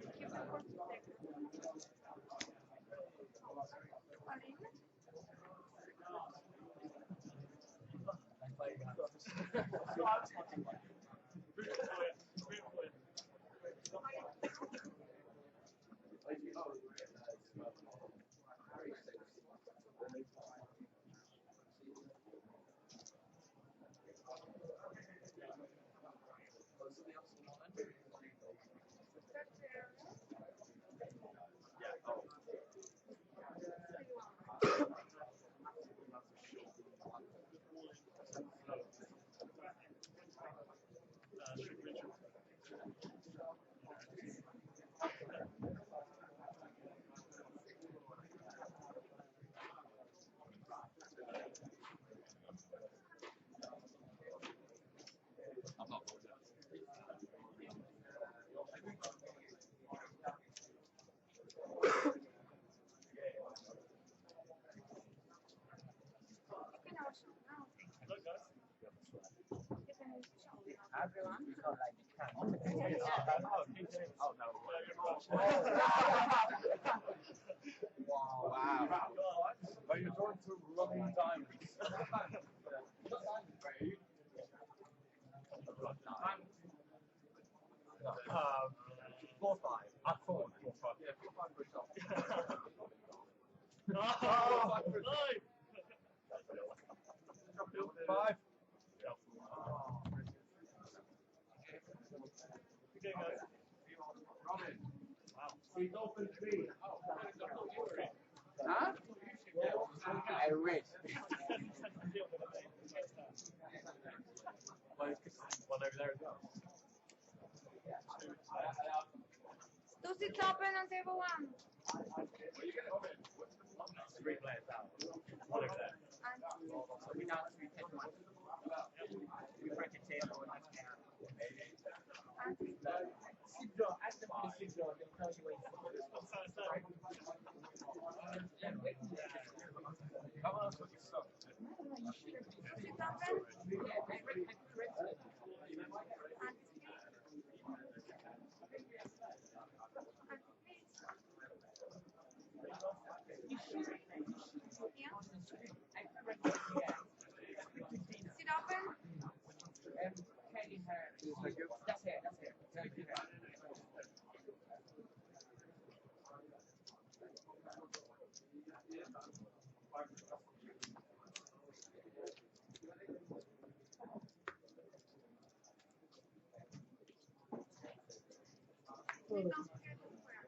keep them for 2 seconds. Aline? I'm not going to. Everyone? So like you can. Oh no. Wow. But you're talking to lovely diamonds. No. 4-5. At 4. 4-5. Yeah, 4-5 for a shot. Oh! 5. Okay, guys. Robin. Wow. He's open 3. Huh? I wish. One over there as well. 2 seats open on table 1. That's 3 players out. One over there. And So we now we take one. We break a table and that's down. Sit down. Ask them to sit down. They'll tell you where Come on, put your stuff. 2 seats open. Sit open. Kelly hair. That's it. That's it. Kelly hair. Please don't forget to swear.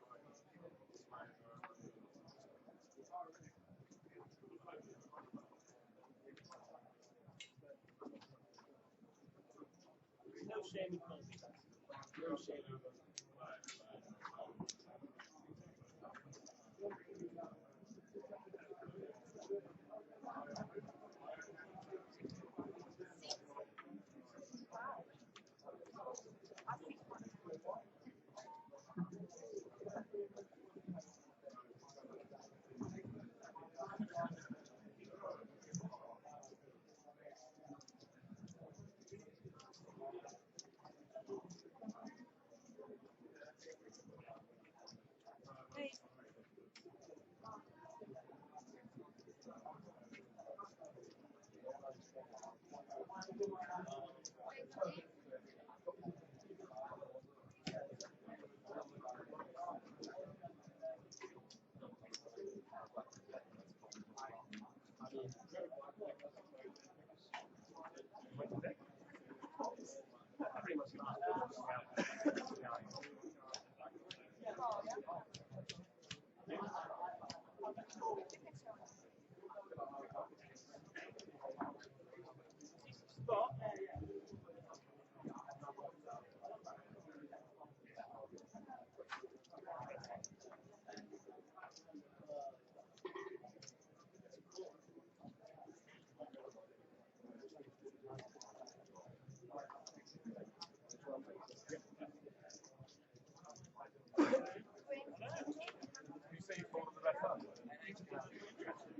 No shame in multitasking. No shame in Hey. pretty much Stop. You say you thought of the best answer?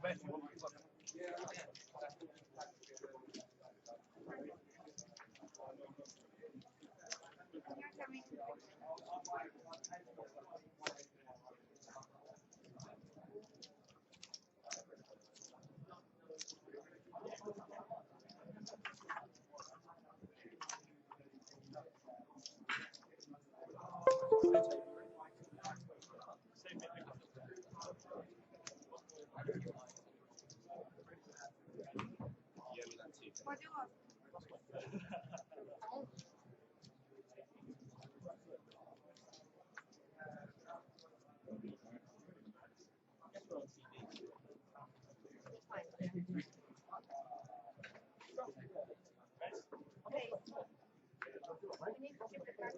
Betty, what was What do you want? Okay. We need to keep the card.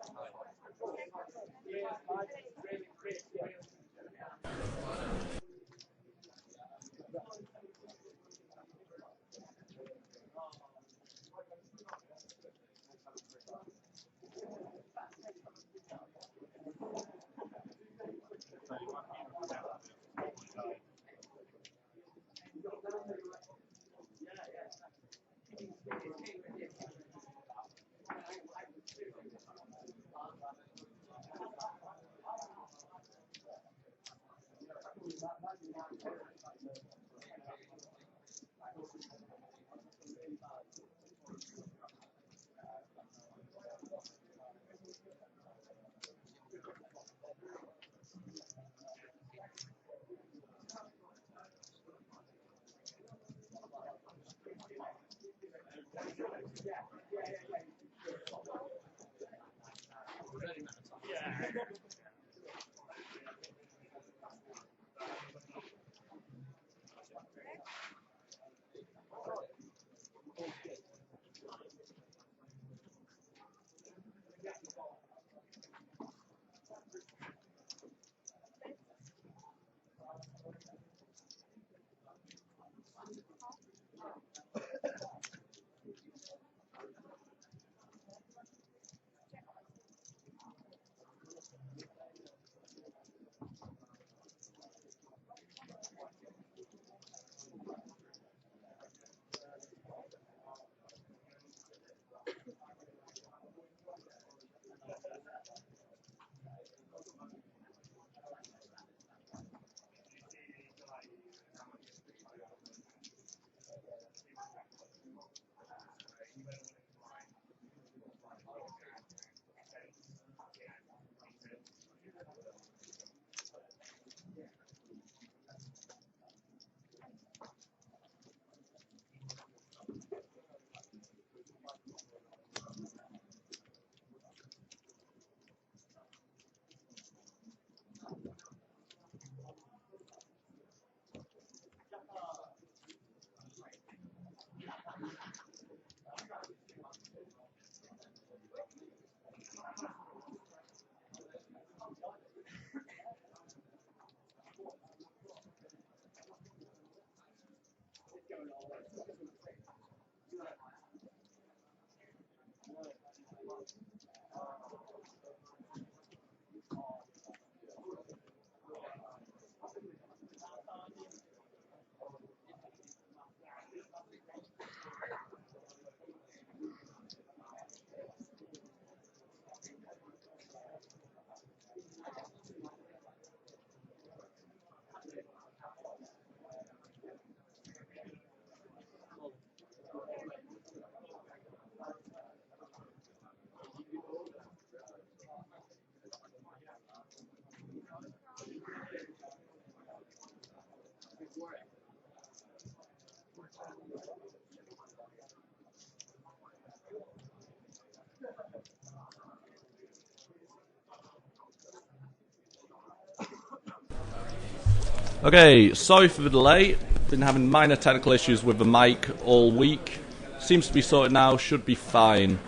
Okay, sorry for the delay. Been having minor technical issues with the mic all week. Seems to be sorted now, should be fine.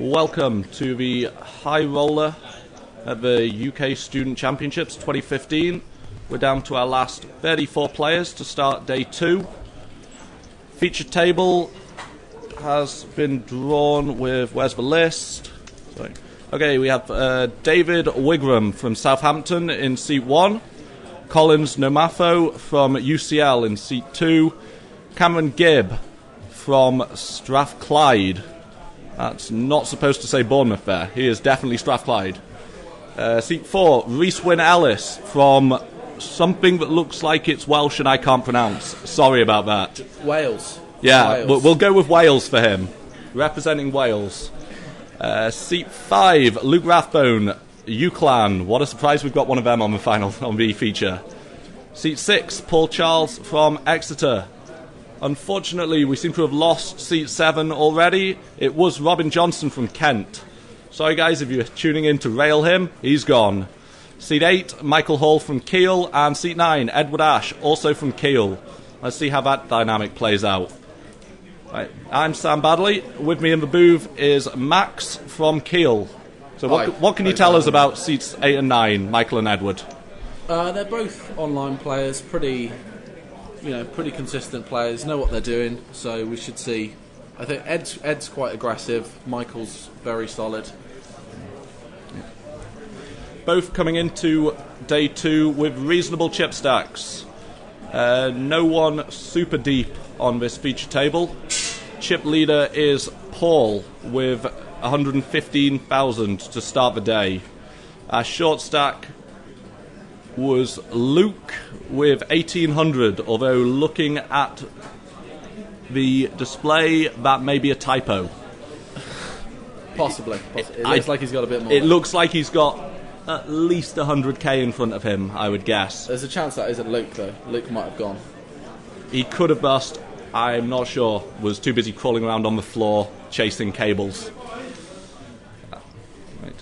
Welcome to the high roller at the UK Student Championships 2015. We're down to our last 34 players to start day 2. Featured table has been drawn with, where's the list? Okay, we have David Wigram from Southampton in seat 1. Collins Nomafo from UCL in seat 2. Cameron Gibb from Strathclyde. That's not supposed to say Bournemouth there. He is definitely Strathclyde. Seat 4, Rhys Wynne Ellis from something that looks like it's Welsh and I can't pronounce. Sorry about that. Wales. Yeah, Wales. we'll go with Wales for him. Representing Wales. Seat 5, Luke Rathbone, UCLan. What a surprise we've got one of them on the feature. Seat 6, Paul Charles from Exeter. Unfortunately, we seem to have lost seat 7 already. It was Robin Johnson from Kent. Sorry guys, if you're tuning in to rail him, he's gone. Seat 8, Michael Hall from Kiel. And seat 9, Edward Ash, also from Kiel. Let's see how that dynamic plays out. Right. I'm Sam Badley. With me in the booth is Max from Kiel. So what can you tell us about seats 8 and 9, Michael and Edward? They're both online players, pretty consistent players, know what they're doing, so we should see. I think Ed's quite aggressive, Michael's very solid. Both coming into day 2 with reasonable chip stacks. No one super deep on this feature table. Chip leader is Paul with 115,000 to start the day. Our short stack was Luke with 1,800, although looking at the display, that may be a typo. Possibly. It looks like he's got a bit more. It looks like he's got at least 100k in front of him, I would guess. There's a chance that isn't Luke, though. Luke might have gone. He could have bust, I'm not sure. Was too busy crawling around on the floor, chasing cables. Right.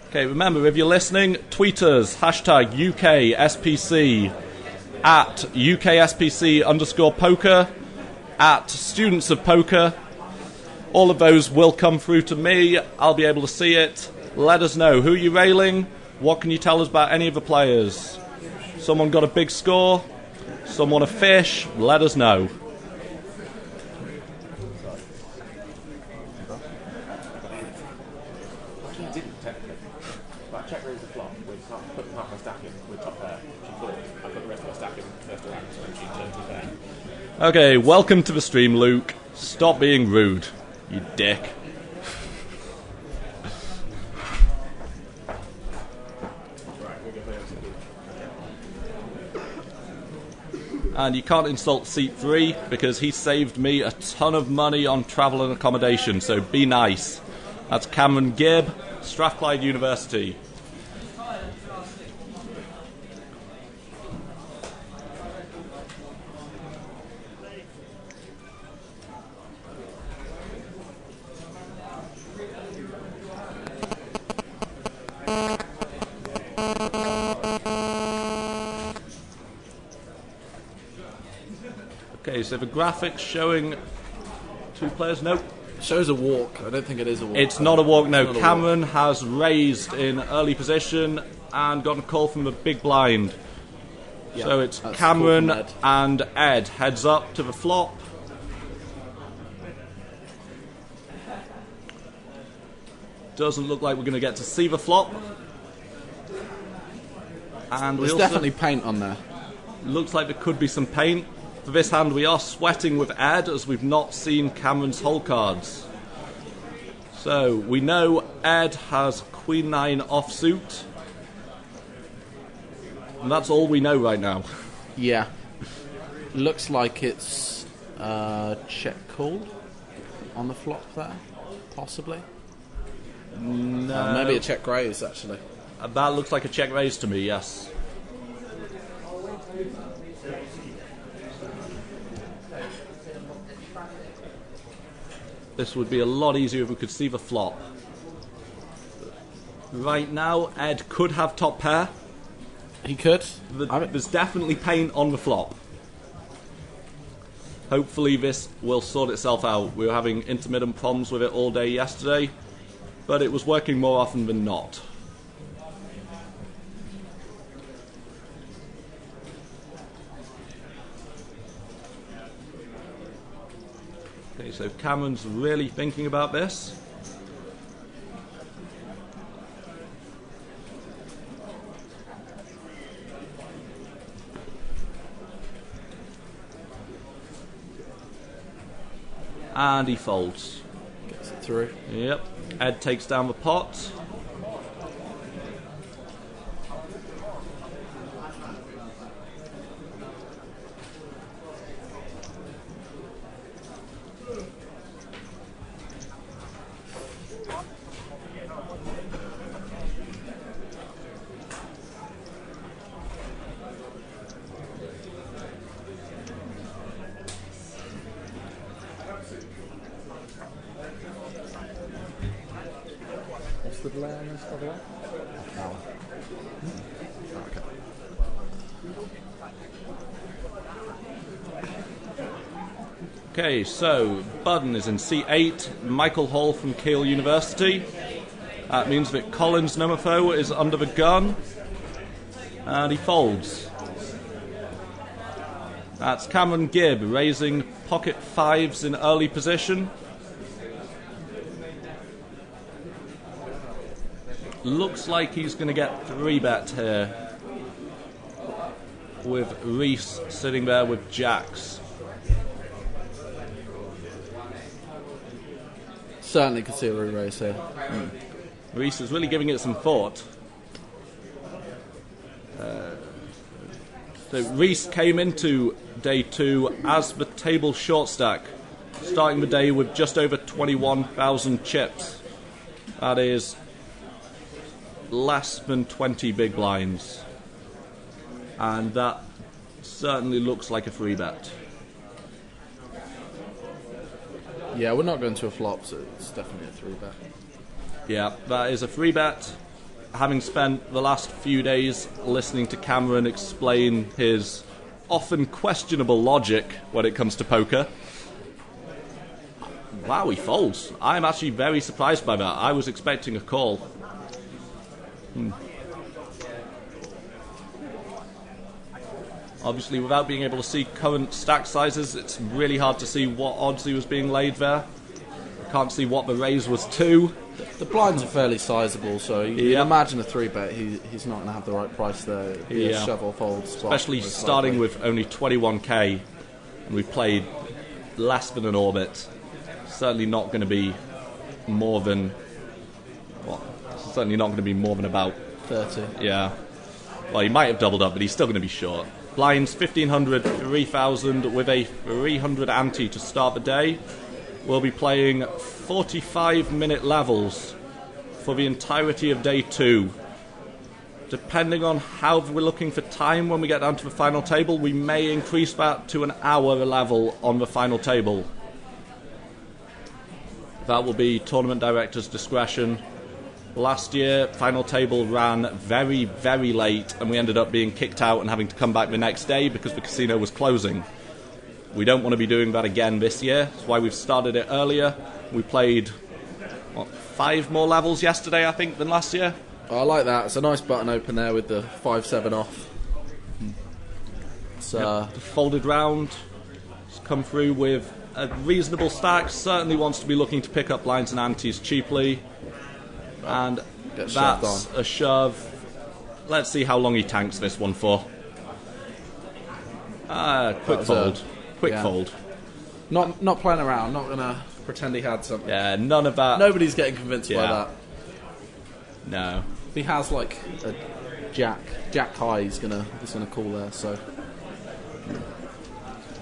Okay, remember, if you're listening, tweet us, hashtag UKSPC, at UKSPC_poker, at Students of Poker. All of those will come through to me. I'll be able to see it. Let us know. Who are you railing? What can you tell us about any of the players? Someone got a big score? Someone a fish? Let us know. She didn't technically. But I checked raised the flop with put half my stack in with top pair. She thought I put the rest of my stack in first round and she turned to pair. Okay, welcome to the stream, Luke. Stop being rude, you dick. And you can't insult seat 3 because he saved me a ton of money on travel and accommodation, so be nice. That's Cameron Gibb, Strathclyde University. Okay, so the graphics showing 2 players. Nope. Shows a walk. I don't think it is a walk. It's not a walk, no. Not a Cameron walk. has raised in early position and got a call from the big blind. Yeah, So it's that's Cameron a call from and Ed. Heads up to the flop. Doesn't look like we're going to get to see the flop. And we There's also definitely paint on there. looks like there could be some paint. For this hand, we are sweating with Ed, as we've not seen Cameron's hole cards. So, we know Ed has Queen 9 offsuit. And that's all we know right now. Yeah. Looks like it's check call on the flop there, possibly. No. Maybe a check raise, actually. That looks like a check raise to me, yes. This would be a lot easier if we could see the flop. Right now, Ed could have top pair. He could. There's definitely paint on the flop. Hopefully this will sort itself out. We were having intermittent problems with it all day yesterday, but it was working more often than not. Okay, so Cameron's really thinking about this. And he folds. Gets it through. Yep. Ed takes down the pot. What's the delay on this, by the way? Okay, so Budden is in C8, Michael Hall from Keele University. That means that Collins Nomofo is under the gun, and he folds. That's Cameron Gibb raising pocket fives in early position. Looks like he's going to get 3-bet here, with Reese sitting there with jacks. Certainly could see a re-raise here. Reese is really giving it some thought. So Reese came into day 2 as the table short stack, starting the day with just over 21,000 chips. That is less than 20 big blinds. And that certainly looks like a 3-bet. Yeah, we're not going to a flop, so it's definitely a 3-bet. Yeah, that is a 3-bet. Having spent the last few days listening to Cameron explain his often questionable logic when it comes to poker. Wow, he folds. I'm actually very surprised by that. I was expecting a call. Obviously, without being able to see current stack sizes, it's really hard to see what odds he was being laid there. I can't see what the raise was to. The blinds are fairly sizable, so you imagine a 3-bet, he's not going to have the right price there. Yeah. Shove or fold. Especially starting with only 21k, and we played less than an orbit. Certainly not going to be more than... Certainly not going to be more than about 30. Yeah. Well, he might have doubled up, but he's still going to be short. Blinds 1,500, 3,000 with a 300 ante to start the day. We'll be playing 45-minute levels for the entirety of day 2. Depending on how we're looking for time when we get down to the final table, we may increase that to an hour level on the final table. That will be tournament director's discretion. Last year, final table ran very, very late, and we ended up being kicked out and having to come back the next day because the casino was closing. We don't want to be doing that again this year. That's why we've started it earlier. We played, 5 more levels yesterday, I think, than last year? Oh, I like that. It's a nice button open there with the 5-7 off. It's, The folded round has come through with a reasonable stack. Certainly wants to be looking to pick up blinds and antes cheaply. And Gets that's shoved on. a shove. Let's see how long he tanks this one for. Quick was fold. Quick yeah. fold. Not playing around, not going to pretend he had something. Yeah, none of that. Nobody's getting convinced by Yeah. that. No. If he has like a jack high, he's gonna call there. So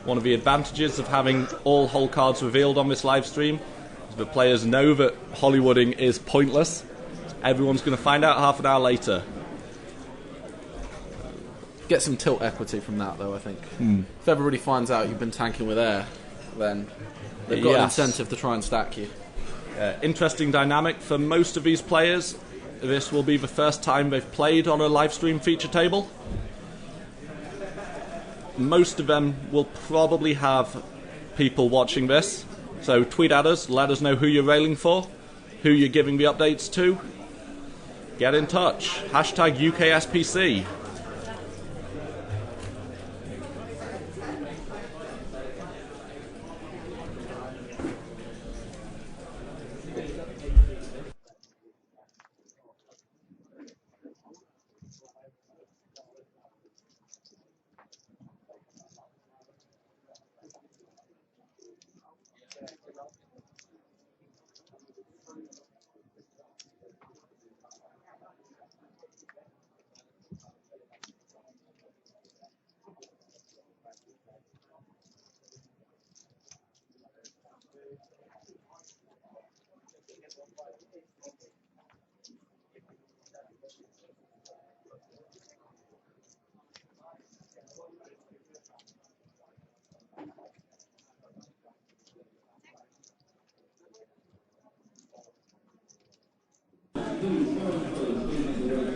One of the advantages of having all hole cards revealed on this live stream is that players know that Hollywooding is pointless. Everyone's going to find out half an hour later. get some tilt equity from that, though. I think if everybody finds out you've been tanking with air, then they've got an incentive to try and stack you. Interesting dynamic for most of these players. This will be the first time they've played on a live stream feature table. Most of them will probably have people watching this. So tweet at us, let us know who you're railing for, who you're giving the updates to. Get in touch. Hashtag UKSPC.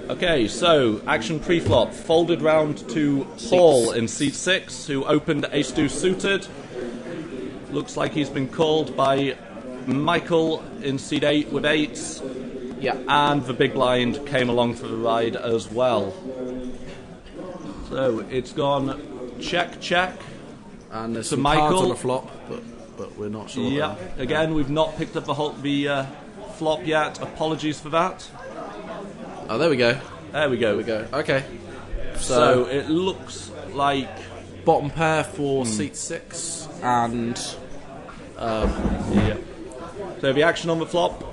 Okay, so action pre-flop. Folded round to Paul in seat 6, who opened ace-2 suited. Looks like he's been called by Michael in seat 8 with 8s. Yeah. And the big blind came along for the ride as well. So it's gone check, check. And there's So some Michael- cards on the flop, but we're not sure. what Yeah, they are. again, we've not picked up the flop yet. Apologies for that. Oh, there we go. There we go. There we go. Okay. So it looks like Bottom pair for seat 6 and yeah. So the action on the flop.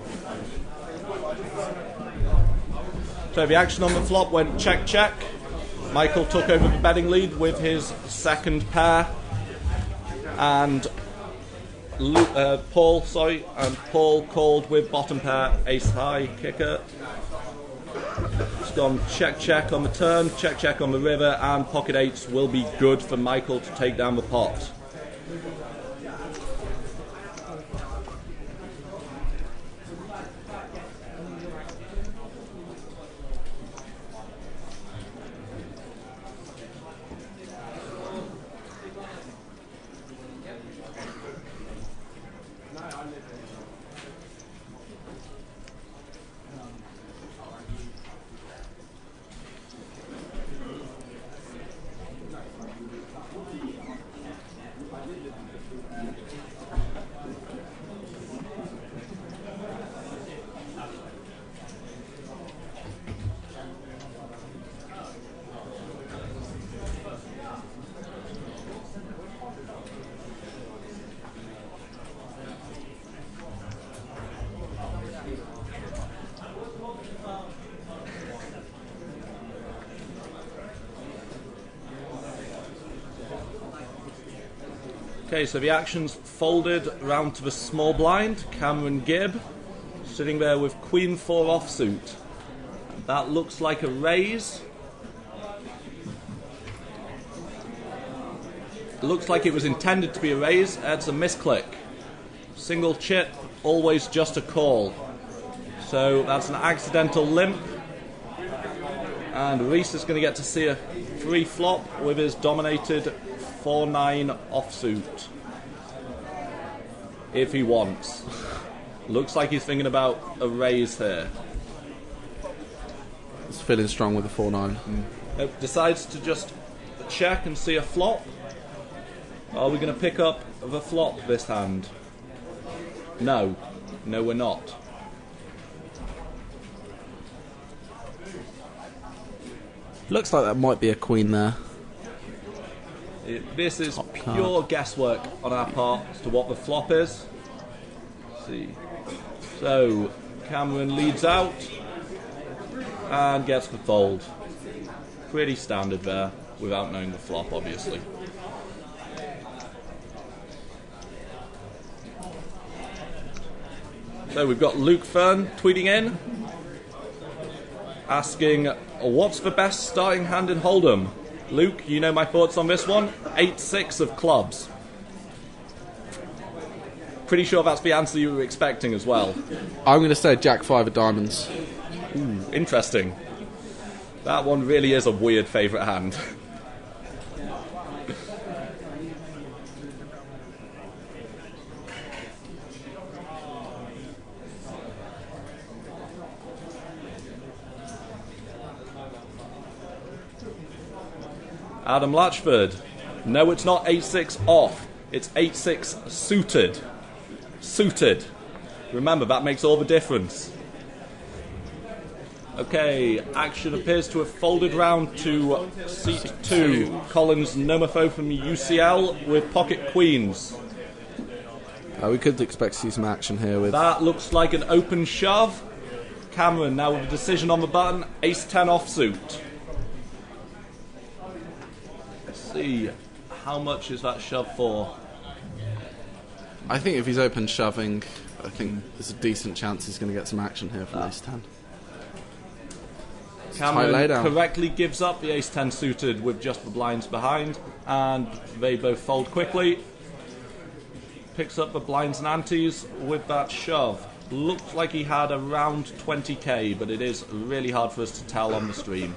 So the action on the flop went check, check. Michael took over the betting lead with his second pair, and Paul called with bottom pair ace high kicker. It's gone check, check on the turn, check, check on the river, and pocket eights will be good for Michael to take down the pot. Okay, so the action's folded round to the small blind. Cameron Gibb sitting there with Queen 4 offsuit. That looks like a raise. It looks like it was intended to be a raise. It's a misclick. Single chip, always just a call. So that's an accidental limp. And Reese is going to get to see a free flop with his dominated 4-9 offsuit. If he wants. Looks like he's thinking about a raise here. He's feeling strong with the 4-9. Decides to just check and see a flop. Are we going to pick up the flop this hand? No. No, we're not. Looks like that might be a queen there. This is Top card. pure guesswork on our part as to what the flop is. Let's see. So, Cameron leads out and gets the fold. Pretty standard there, without knowing the flop, obviously. So we've got Luke Fern tweeting in, asking, what's the best starting hand in Hold'em? Luke, you know my thoughts on this one? 8-6 of clubs. Pretty sure that's the answer you were expecting as well. I'm going to say Jack 5 of diamonds. Interesting. That one really is a weird favourite hand. Adam Latchford. No, it's not 8-6 off. It's 8-6 suited. Suited. Remember, that makes all the difference. Okay, action appears to have folded round to seat 2. Collins Nomopho from UCL with pocket queens. We could expect to see some action here with... That looks like an open shove. Cameron now with a decision on the button. Ace-10 offsuit. Let's see, how much is that shove for? I think if he's open shoving, I think there's a decent chance he's going to get some action here for ace-10. Cameron laydown. correctly gives up the ace-10 suited with just the blinds behind, and they both fold quickly. Picks up the blinds and antes with that shove. looked like he had around 20k, but it is really hard for us to tell on the stream.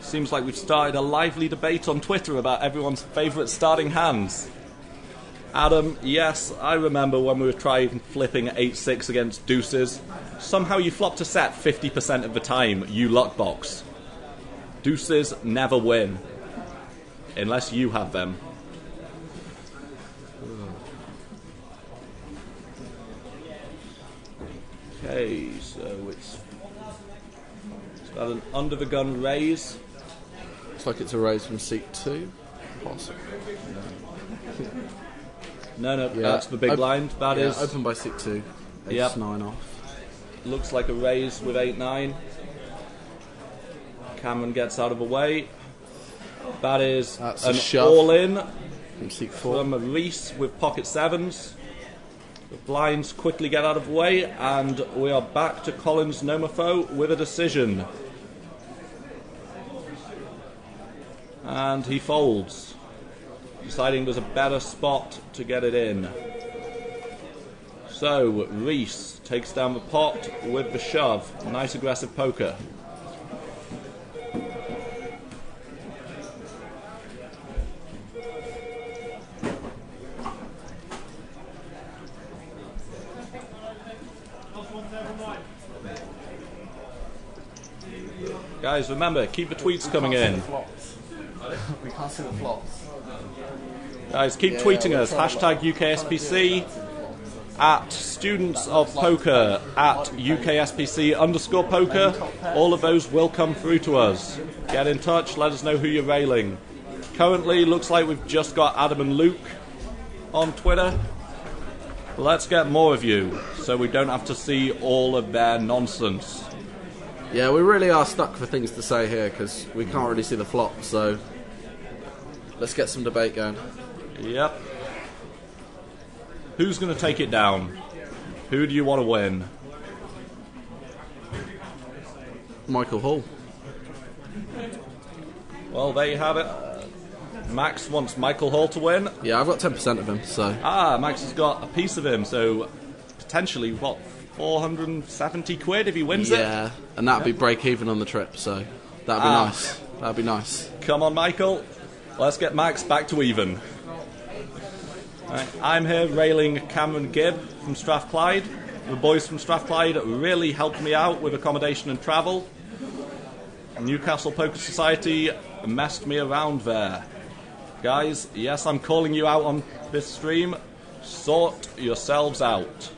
Seems like we've started a lively debate on Twitter about everyone's favourite starting hands. Adam, yes, I remember when we were trying flipping 8-6 against deuces. Somehow you flopped a set 50% of the time, you luckbox. Deuces never win. Unless you have them. Okay, so it's got an under the gun raise. Looks like it's a raise from seat 2. Possible. No, that's the big blind. That is open by seat 2. Ace 9 off. Looks like a raise with 8-9. Cameron gets out of the way. That's an all-in from seat 4. From Reese with pocket 7s. The blinds quickly get out of the way, and we are back to Colin's Nomofo with a decision. And he folds, deciding there's a better spot to get it in. So Reese takes down the pot with the shove. Nice aggressive poker. Guys, remember, keep the tweets coming in. We can't see the flops. Guys, keep tweeting us. Hashtag UKSPC, at Students of Poker, at UKSPC_poker. All of those will come through to us. Get in touch, let us know who you're railing. Currently, looks like we've just got Adam and Luke on Twitter. Let's get more of you, so we don't have to see all of their nonsense. Yeah, we really are stuck for things to say here because we can't really see the flop, so let's get some debate going. Yep. Who's going to take it down? Who do you want to win? Michael Hall. Well, there you have it. Max wants Michael Hall to win. Yeah, I've got 10% of him, so... Max has got a piece of him, so potentially, 470 quid if he wins it? Yeah, and that'd be break even on the trip, so that'd be nice. That'd be nice. Come on, Michael. Let's get Max back to even. Right, I'm here railing Cameron Gibb from Strathclyde. The boys from Strathclyde really helped me out with accommodation and travel. Newcastle Poker Society messed me around there. Guys, yes, I'm calling you out on this stream. Sort yourselves out.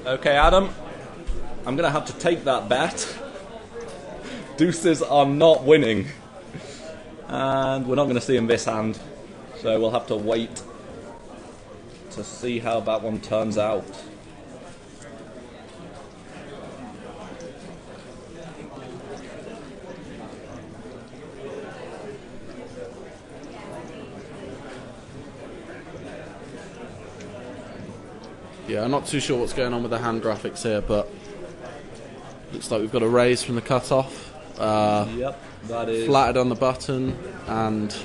Okay, Adam, I'm going to have to take that bet. Deuces are not winning. And we're not going to see him this hand. So we'll have to wait to see how that one turns out. Yeah, I'm not too sure what's going on with the hand graphics here, but looks like we've got a raise from the cutoff. Yep, that is Flatted on the button, and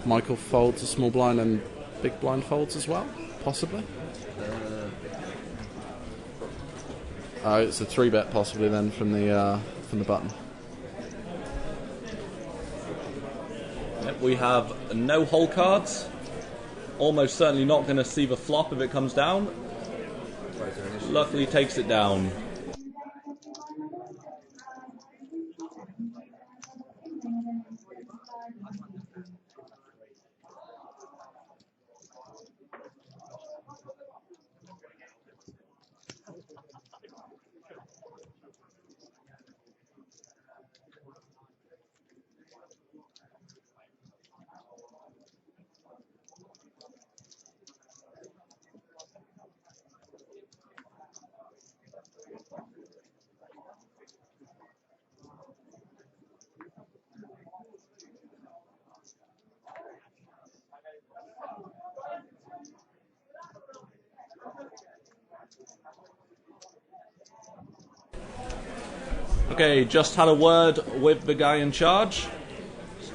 Michael folds a small blind and big blind folds as well, possibly. It's a 3-bet possibly then from the button. Yep, we have no hole cards. Almost certainly not going to see the flop if it comes down. Luckily takes it down. Okay, just had a word with the guy in charge.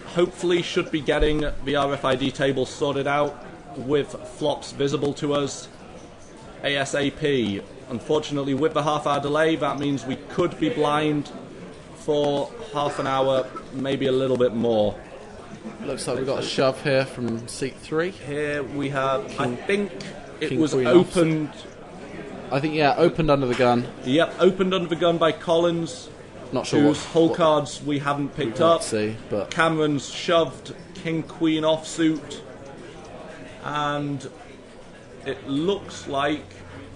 Hopefully should be getting the RFID table sorted out with flops visible to us ASAP. Unfortunately, with the half-hour delay, that means we could be blind for half an hour, maybe a little bit more. Looks like we've got a shove here from seat 3. Here we have, I think it King, was Queen, opened. I think, yeah, opened under the gun. Yep, opened under the gun by Collins, Not sure whose what hole cards we haven't picked can't up. see, but Cameron's shoved King Queen offsuit, and it looks like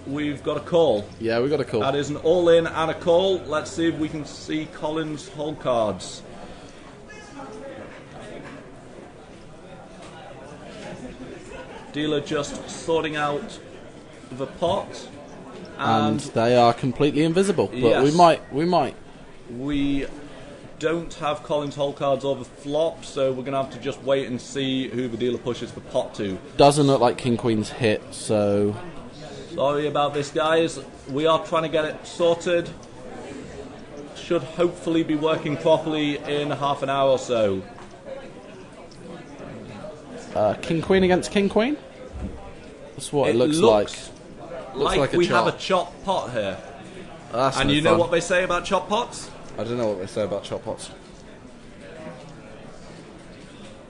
we've got a call. yeah, we got a call. That is an all-in and a call. Let's see if we can see Collins' hole cards. Dealer just sorting out the pot, and they are completely invisible. But Yes. we might. we don't have Collins' hole cards or the flop, so we're going to have to just wait and see who the dealer pushes the pot to. Doesn't look like King Queen's hit, so Sorry about this, guys. We are trying to get it sorted. Should hopefully be working properly in half an hour or so. King Queen against King Queen. That's what it looks like. Like a we chop. have a chop pot here. That's And no you know fun. what they say about chop pots? I don't know what they say about chop pots.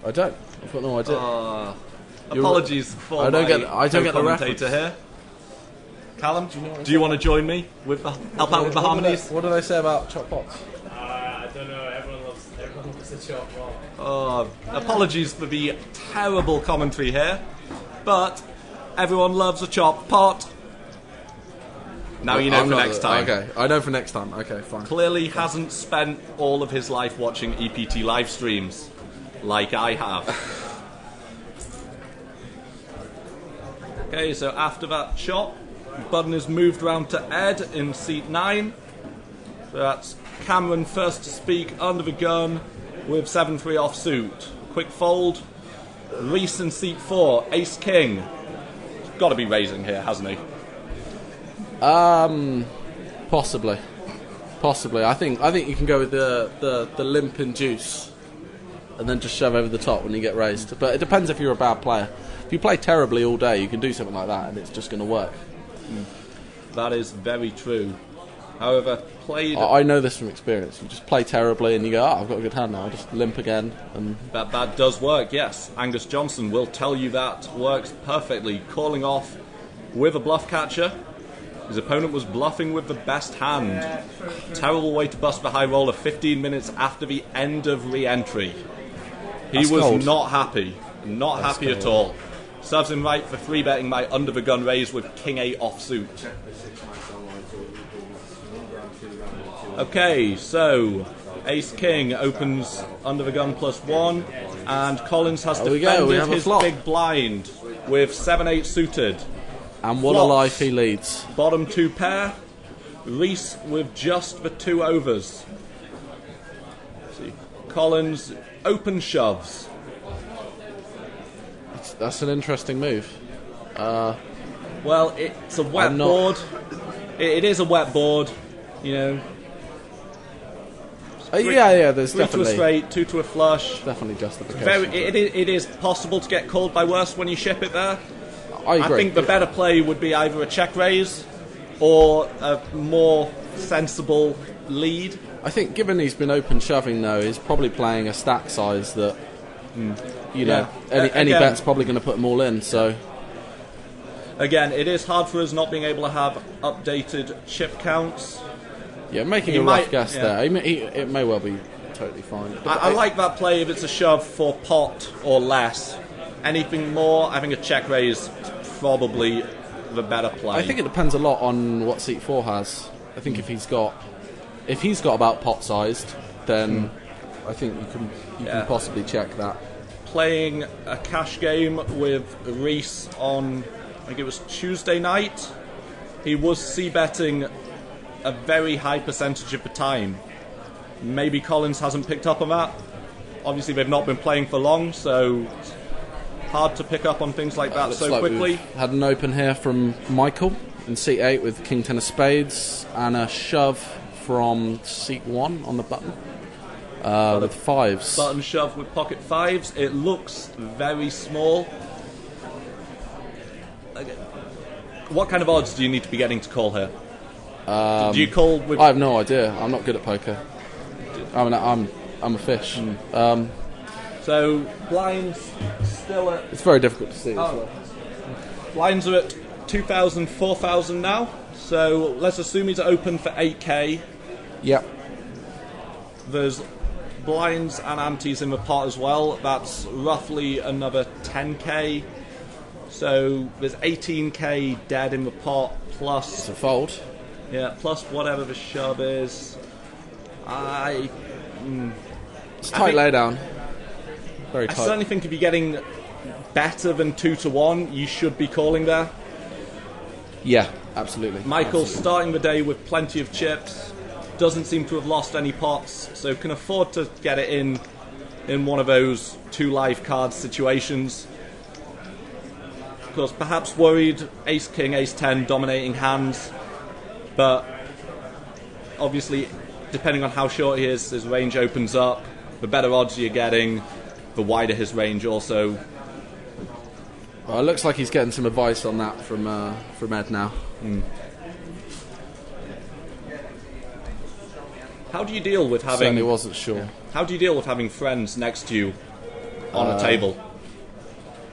I don't. I've got no idea. Apologies for I don't my get the co-commentator here. Callum, do you want to join me with help out with the harmonies? What do they say about chop pots? I don't know. Everyone loves the chop pot. Apologies for the terrible commentary here, but everyone loves a chop pot. Now you know for next time. Okay, I know for next time. Okay, fine. Clearly hasn't spent all of his life watching EPT live streams like I have. Okay, so after that chop, button is moved round to Ed in seat 9. So that's Cameron first to speak under the gun with 7-3 offsuit. Quick fold. Reese in seat 4, Ace King. He's got to be raising here, hasn't he? Possibly. I think you can go with the limp and juice, and then just shove over the top when you get raised. But it depends if you're a bad player. If you play terribly all day, you can do something like that, and it's just going to work. That is very true. However, played... I know this from experience. You just play terribly, and you go, I've got a good hand now. I'll just limp again. And That does work, yes. Angus Johnson will tell you that works perfectly. Calling off with a bluff catcher. His opponent was bluffing with the best hand. Terrible way to bust the high roller 15 minutes after the end of re-entry. He That's was cold. not happy. Not That's happy at cold. all. Serves him right for 3-betting my under the gun raise with King 8 offsuit. Okay, so Ace King opens under the gun +1, and Collins has There we go, we defended have a his flop. big blind with 7-8 suited. And what a Flops. life he leads. Bottom 2 pair, Reese with just the 2 overs. See, Collins open shoves. That's an interesting move. Well, it's a wet I'm not- board. It is a wet board, you know. Yeah, there's 3 to a definitely straight, 2 to a flush. definitely justification. It is possible to get called by worse when you ship it there. I agree. I think the better play would be either a check raise or a more sensible lead. I think given he's been open shoving though, he's probably playing a stack size that you know any Again- bet's probably going to put them all in. So Again, it is hard for us not being able to have updated chip counts. yeah, making He a might- rough guess yeah. there. It may well be totally fine. But I like that play if it's a shove for pot or less. Anything more, I think a check raise is probably the better play. I think it depends a lot on what seat 4 has. I think if he's got about pot sized, then I think you Yeah. can possibly check that. Playing a cash game with Reese on, I think it was Tuesday night, he was c-betting a very high percentage of the time. Maybe Collins hasn't picked up on that. Obviously they've not been playing for long, so it's hard to pick up on things like that Looks so like quickly. we've had an open here from Michael in seat 8 with King 10 of spades, and a shove from seat 1 on the button with 5s. Button shove with pocket 5s. It looks very small. What kind of odds do you need to be getting to call here? Do you call with... I have no idea. I'm not good at poker. I'm a fish. So blinds still at... It's very difficult to see. as Oh. well. Blinds are at 2,000, 4,000 now. So let's assume he's open for 8k. Yep. There's blinds and antes in the pot as well. That's roughly another 10k. So there's 18k dead in the pot plus... It's a fold. Yeah, plus whatever the shove is. It's I tight think- lay down. Very I tight. certainly think if you're getting better than 2 to 1, you should be calling there. Yeah, absolutely. Michael's starting the day with plenty of chips, doesn't seem to have lost any pots, so can afford to get it in one of those 2 live card situations. Of course, perhaps worried Ace King, Ace 10 dominating hands, but obviously, depending on how short he is, his range opens up. The better odds you're getting, the wider his range also. Well, it looks like he's getting some advice on that from Ed now. How do you deal with Certainly having? wasn't sure. How do you deal with having friends next to you on a table?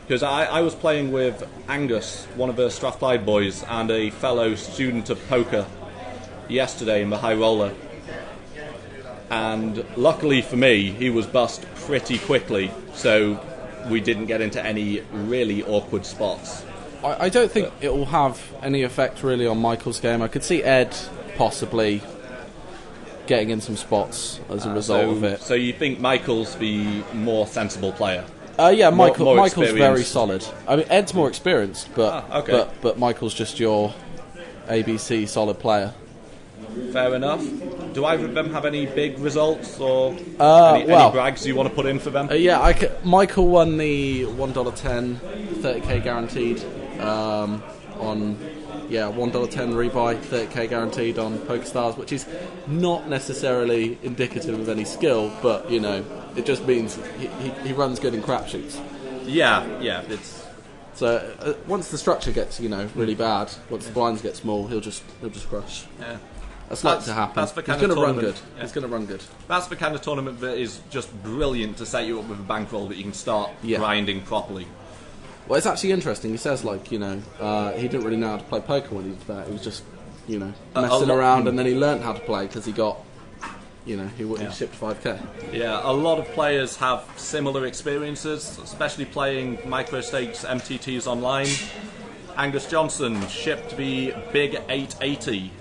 Because I was playing with Angus, one of the Strathclyde boys, and a fellow student of poker yesterday in the high roller. And luckily for me, he was bust pretty quickly, so we didn't get into any really awkward spots. I don't think it will have any effect really on Michael's game. I could see Ed possibly getting in some spots as a result of it. So you think Michael's the more sensible player? Yeah, more Michael's very experienced. solid. I mean, Ed's more experienced, but okay. but Michael's just your ABC solid player. Fair enough. Do either of them have any big results or any well- brags you want to put in for them? Yeah, Michael won the $1.10 30k guaranteed on $1.10 rebuy 30k guaranteed on PokerStars, which is not necessarily indicative of any skill, but you know it just means he runs good in crapshoots. Yeah, it's So once the structure gets really bad, once the blinds get small, he'll just crush. yeah. That's likely to happen. That's the He's kind going of to run good. tournament. Yeah. He's going to run good. That's the kind of tournament that is just brilliant to set you up with a bankroll that you can start Yeah. grinding properly. Well, it's actually interesting. He says, he didn't really know how to play poker when he was there. He was just, messing lot- around, and then he learnt how to play because he got you know, he shipped 5k. Yeah, a lot of players have similar experiences, especially playing micro stakes MTTs online. Angus Johnson shipped the big 880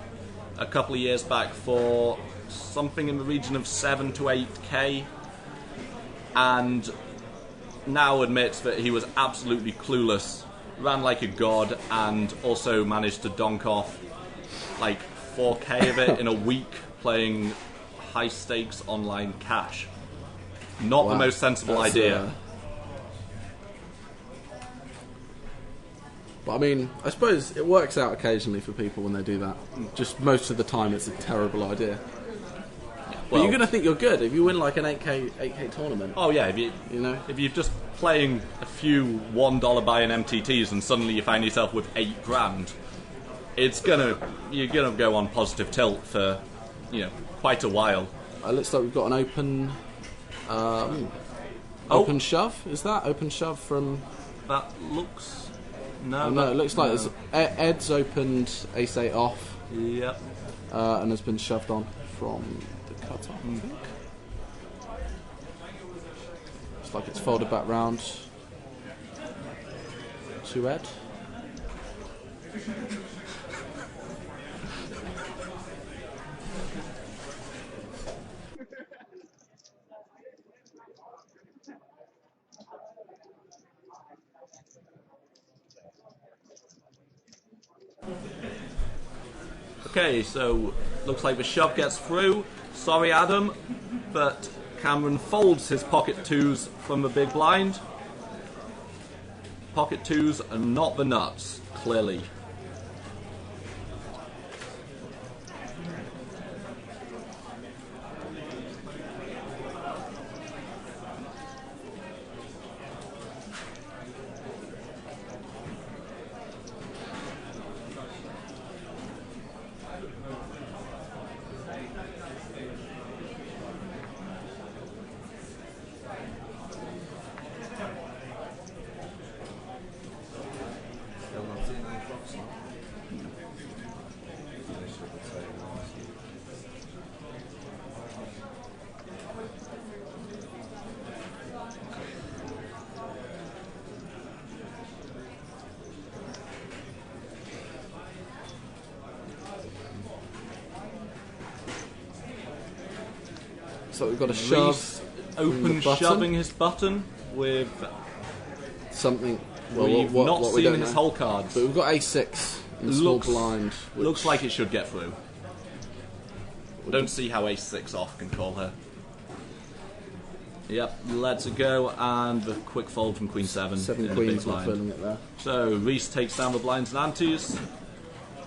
a couple of years back for something in the region of 7 to 8k, and now admits that he was absolutely clueless, ran like a god, and also managed to donk off like 4k of it in a week playing high stakes online cash. Not the most sensible idea. But I mean, I suppose it works out occasionally for people when they do that. Just most of the time, it's a terrible idea. But you're going to think you're good if you win like an 8k tournament. Oh yeah, if you're just playing a few $1 buy-in MTTs and suddenly you find yourself with $8,000, you're gonna go on positive tilt for quite a while. It looks like we've got an open shove. Is that open shove from? That looks. No, no, it looks like Ed's opened ace-8 off. Yep. And has been shoved on from the cut-off, I think. Looks like it's folded back round to Ed. Okay, so looks like the shove gets through. Sorry, Adam, but Cameron folds his pocket twos from the big blind. Pocket twos are not the nuts, clearly. So we've got a shove, open shoving his button with something. Well, we've not seen his whole cards. But we've got ace-6 in small blind. Looks like it should get through. Don't see how ace-6 off can call her. Yep, lets it go, and the quick fold from queen 7. 7 queens, not filling it there. So Reese takes down the blinds and antes.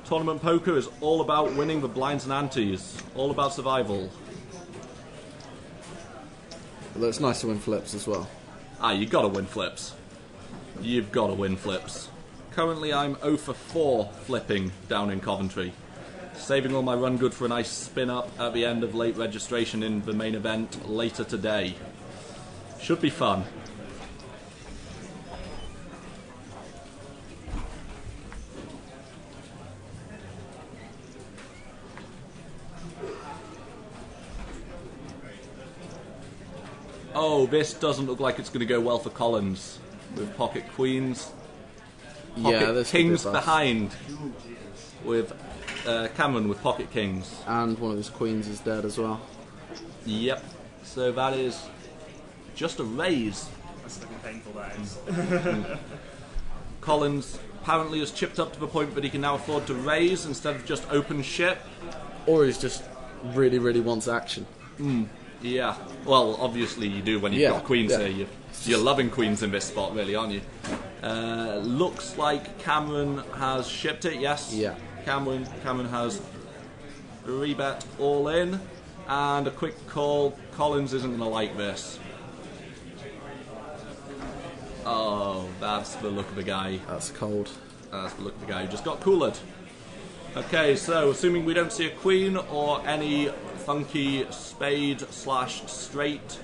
Tournament poker is all about winning the blinds and antes, all about survival. Although it's nice to win flips as well. You've got to win flips. You've got to win flips. Currently I'm 0 for 4 flipping down in Coventry. Saving all my run good for a nice spin up at the end of late registration in the main event later today. Should be fun. Oh, this doesn't look like it's going to go well for Collins with pocket queens. Pocket kings behind with Cameron with pocket kings. And one of his queens is dead as well. Yep. So that is just a raise. That's looking painful, that is. Collins apparently has chipped up to the point that he can now afford to raise instead of just open ship. Or he's just really, really wants action. Yeah. Well, obviously you do when you've got queens here. You're loving queens in this spot, really, aren't you? Looks like Cameron has shipped it, yes? Yeah. Cameron has a rebet all in, and a quick call. Collins isn't going to like this. Oh, that's the look of the guy. That's cold. That's the look of the guy who just got coolered. Okay, so assuming we don't see a queen or any funky spade / straight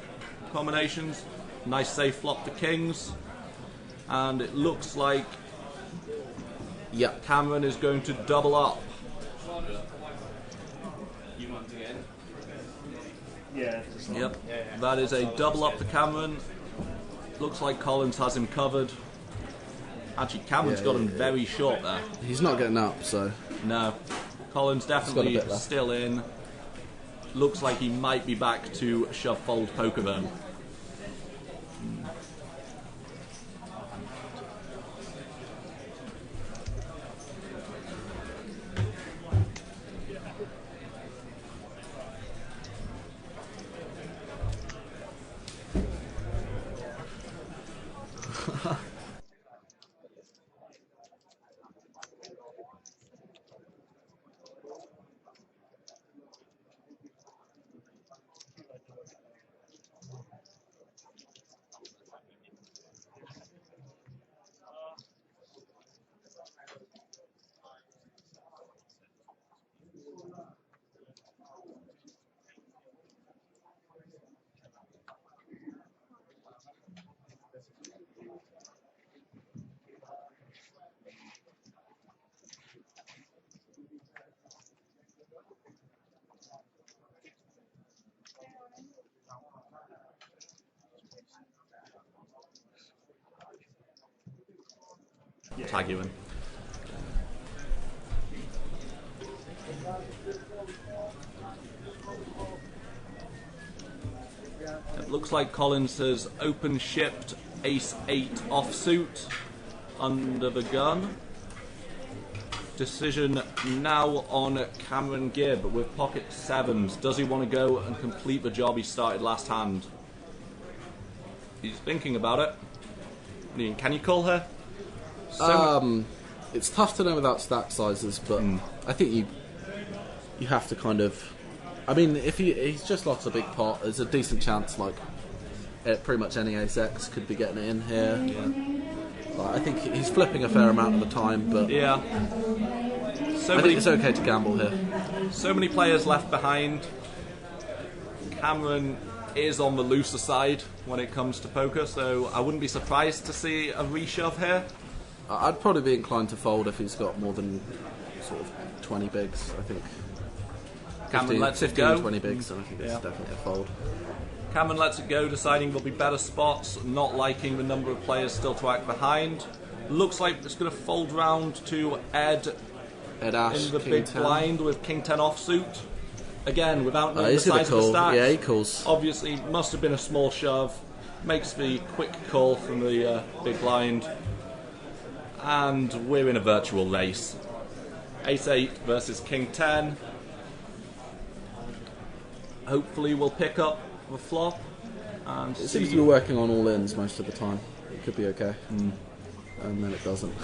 combinations, nice safe flop to kings, and it looks like Cameron is going to double up. You want to get in? Yeah. Just Yep. That is a double up for Cameron. Looks like Collins has him covered. Actually, Cameron's got him very short there. He's not getting up, so No. Collins definitely bit left. still in. Looks like he might be back to shove fold poker then. Tag you in. It looks like Collins has open shipped ace-8 offsuit under the gun. Decision now on Cameron Gibb with pocket 7s. Does he want to go and complete the job he started last hand? He's thinking about it. I mean, can you call her? it's tough to know without stack sizes, but I think you have to kind of. I mean, if he's just lost a big pot, there's a decent chance like pretty much any ace X could be getting it in here. Yeah. I think he's flipping a fair amount of the time, but yeah, I think it's okay to gamble here. So many players left behind. Cameron is on the looser side when it comes to poker, so I wouldn't be surprised to see a reshove here. I'd probably be inclined to fold if he's got more than sort of 20 bigs, I think. Cameron lets it 15, go. 20 bigs, and I think it's definitely a fold. Cameron lets it go, deciding there'll be better spots, not liking the number of players still to act behind. Looks like it's going to fold round to Ed Ash, in the King big 10. blind with King 10 offsuit. Again, without knowing the He's gonna size of the call. stacks. Yeah, he calls. Obviously, must have been a small shove. Makes the quick call from the big blind. And we're in a virtual race. Ace-8 versus King 10. Hopefully we'll pick up the flop. And It seems to be working on all ins most of the time. It could be okay. And then it doesn't.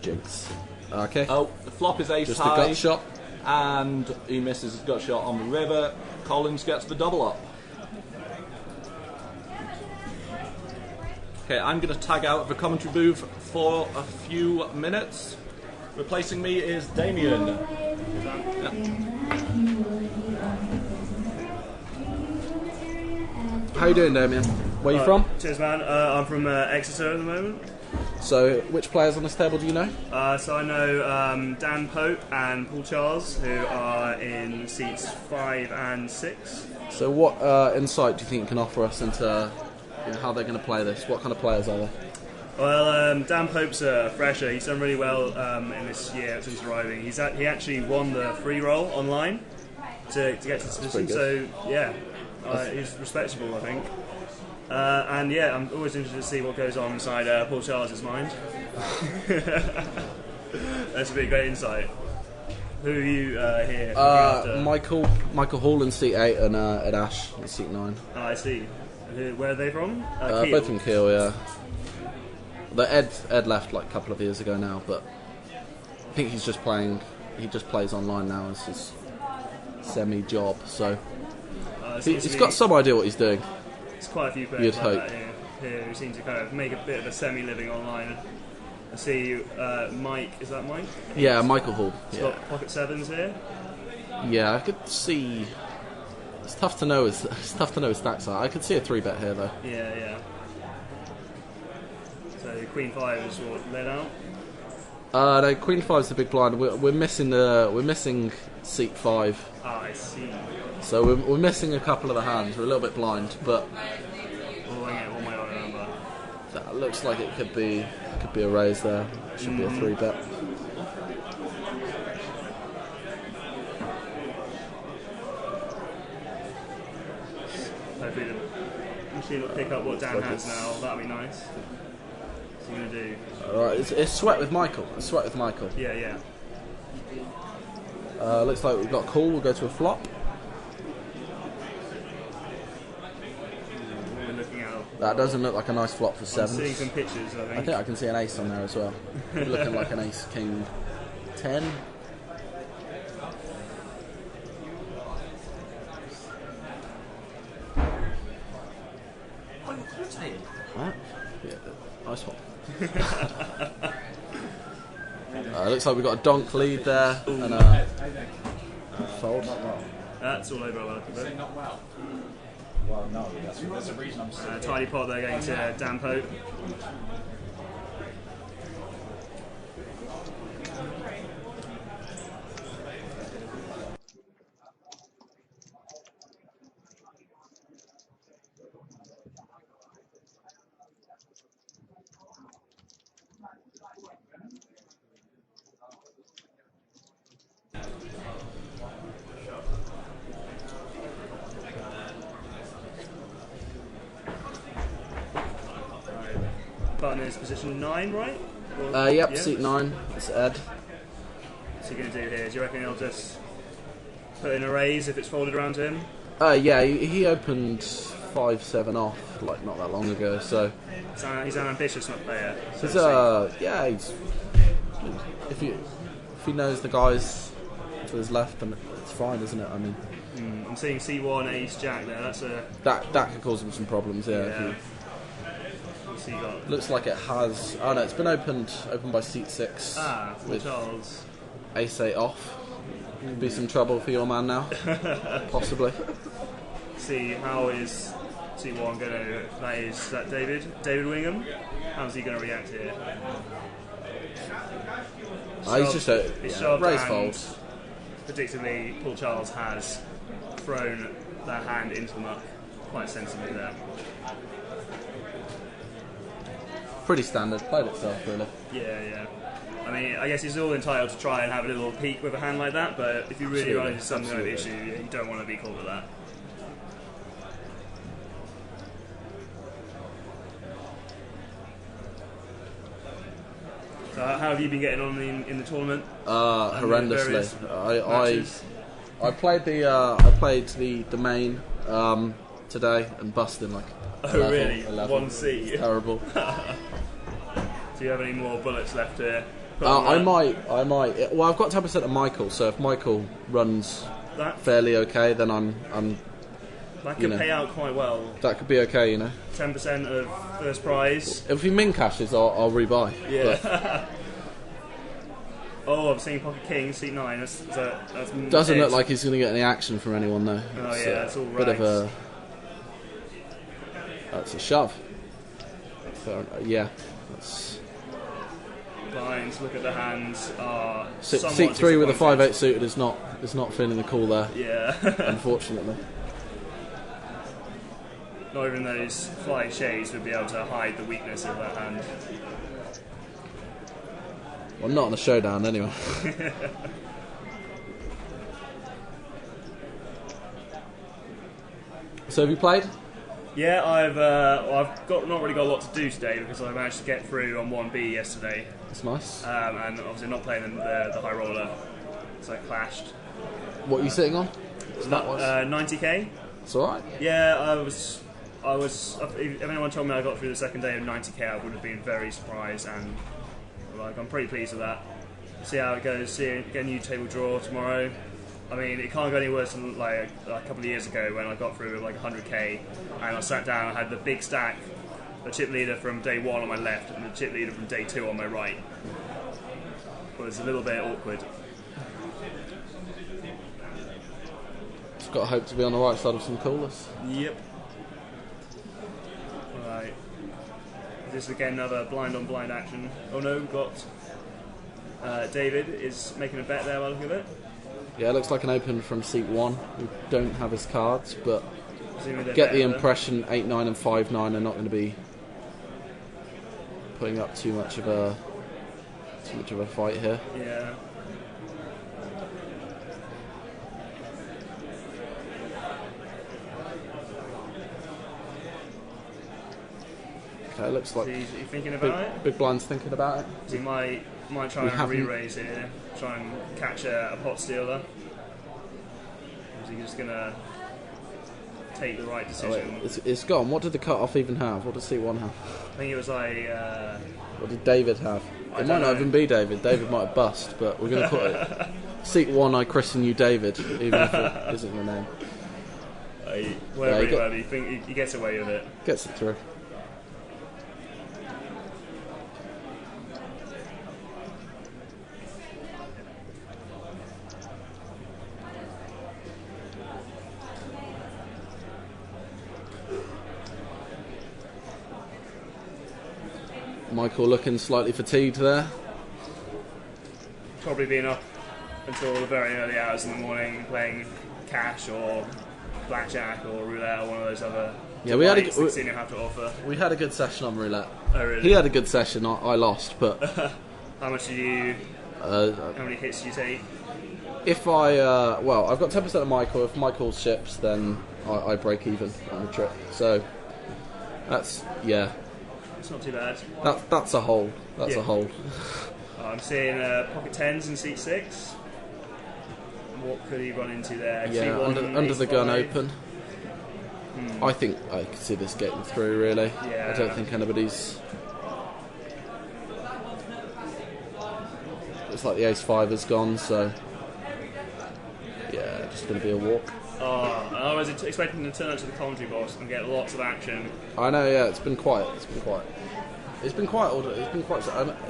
Jinx. Okay. Oh, the flop is ace Just a high. gut shot. And he misses his gut shot on the river. Collins gets the double up. Okay, I'm going to tag out of the commentary booth for a few minutes. Replacing me is Damien. Yeah. How you doing, Damien? Where you from? Cheers, man. I'm from Exeter at the moment. So, which players on this table do you know? So I know Dan Pope and Paul Charles, who are in seats 5 and 6. So, what insight do you think you can offer us into how they're going to play this? What kind of players are they? Well, Dan Pope's a fresher. He's done really well in this year since arriving. He actually won the free roll online to get to this position. So yeah, he's respectable, I think. And yeah, I'm always interested to see what goes on inside Paul Charles' mind. That's a great insight. Who are you here? Michael Hall in seat 8 and Ed Ash in seat 9. Oh, I see. Where are they from? Both from Kiel, yeah. Ed left like a couple of years ago now, but I think he's just playing. He just plays online now as his semi-job. So he's got some idea what he's doing. There's quite a few players like that here who seem to kind of make a bit of a semi-living online. I see Mike. Is that Mike? Yeah, Michael Hall. He's got pocket 7s here. Yeah, I could see. It's tough to know. It's tough to know his stacks are. I could see a 3-bet here though. Yeah. So Queen 5 is what led out. No, Queen 5's the big blind. We're missing seat 5. Ah, I see. So we're missing a couple of the hands. We're a little bit blind, but Oh, I get one way or another. that looks like it could be a raise there. Should be a 3-bet. Hopefully the machine will pick up what Dan has now. That'll be nice. What's he gonna do? Alright, it's sweat with Michael. It's sweat with Michael. Yeah, yeah. Looks like we've got a call. We'll go to a flop. We're looking out. That doesn't look like a nice flop for I'm 7. seeing some pictures, I think. I think I can see an ace on there as well. Looking like an ace king 10. Right. Yeah, nice one. Looks like we've got a donk lead there and a fold. That's all over a look at it. Well, no, that's the reason I'm saying. Tidy pot there going to Dan Pope. Button is position 9, right? Or, Yep, yeah? seat 9. It's Ed. What's he going to do here? Do you reckon he'll just put in a raise if it's folded around to him? Yeah, he opened 5-7 off like not that long ago. So He's an ambitious player. So he's to speak. yeah, if he knows the guys to his left, then it's fine, isn't it? I mean, I'm seeing C1, Ace, Jack there. That's a. that could cause him some problems. Yeah. Yeah. What's he got? Looks like it has. Oh no, it's been opened by seat 6 Full with Charles. Ace-8 off. Could be some trouble for your man now, possibly. See, how is C1 going to. Is that David Wingham? How's he going to react here? He's just a He's yeah, shoved raise and fold. Predictably, Paul Charles has thrown that hand into the muck quite sensibly there. Pretty standard. Played itself really. Yeah. I mean, I guess he's all entitled to try and have a little peek with a hand like that, but if you really run into some kind of issue, you don't want to be called with that. So how have you been getting on in the tournament? Horrendously. I played the main today and busted like. Oh really? 11. 1C. Terrible. Do you have any more bullets left here? I might. Well, I've got 10% of Michael, so if Michael runs That fairly okay, then I'm. that could pay out quite well. That could be okay, 10% of first prize. If he min cashes, I'll rebuy. Yeah. Oh, I'm seeing Pocket King, seat 9. That's Doesn't look like he's going to get any action from anyone though. Oh It's, yeah, that's all right. Bit of a. That's a shove. Yeah. That's Blinds, look at the hands. Are seat 3 with a 5-8 suited is not feeling the call there. Yeah. Unfortunately. Not even those flying shades would be able to hide the weakness of that hand. Well, not on a showdown anyway. So have you played? Yeah, I've not really got a lot to do today because I managed to get through on 1B yesterday, That's nice. and obviously not playing the high roller, so I clashed. What are you sitting on? That was. 90k. It's alright. Yeah, I was. If anyone told me I got through the second day of 90k, I would have been very surprised, and I'm pretty pleased with that. See how it goes. Get a new table draw tomorrow. I mean, it can't go any worse than like a couple of years ago when I got through with like 100k, and I sat down. I had the big stack, the chip leader from day 1 on my left, and the chip leader from day 2 on my right. It was a little bit awkward. Just got to hope to be on the right side of some coolers. Yep. Right. This is again another blind on blind action. Oh no, we've got David is making a bet there by the look of it. Yeah, it looks like an open from seat 1. We don't have his cards, but Presumably they're get the better. impression 8-9 and 5-9 are not going to be putting up too much of a fight here. Yeah. Okay, it looks like Is he thinking about it? Big Blind's thinking about it. He might try We and haven't- re-raise here, try and catch a pot stealer. Or is he just gonna take the right Oh, wait, decision? it's gone. What did the cut-off even have? What did seat 1 have? I think it was like What did David have? It might don't not know. even be David. David might have bust, but we're going to put it. Seat 1, I christen you David, even if it isn't your name. whatever he got- he think he gets away with it. Gets it through. Michael looking slightly fatigued there. Probably been up until the very early hours in the morning playing cash or blackjack or roulette or one of those other Yeah, we had a delights g- that Casino have to offer. We had a good session on roulette. Oh really? He had a good session. I lost, but How much did you? uh, How many hits did you take? if I well, I've got 10% of Michael. If Michael ships, then I break even on the trip. So that's It's not too bad. that's a hole. That's Yeah. a hole. I'm seeing pocket tens in seat 6. What could he run into there? Yeah, Seat one, under the gun 85. open. I think I could see this getting through. Really, Yeah. I don't think anybody's. Looks like the ace-5 has gone, so yeah, just going to be a walk. Oh, I was expecting to turn up to the commentary box and get lots of action. I know, yeah, it's been quiet. It's been quiet. It's been quite.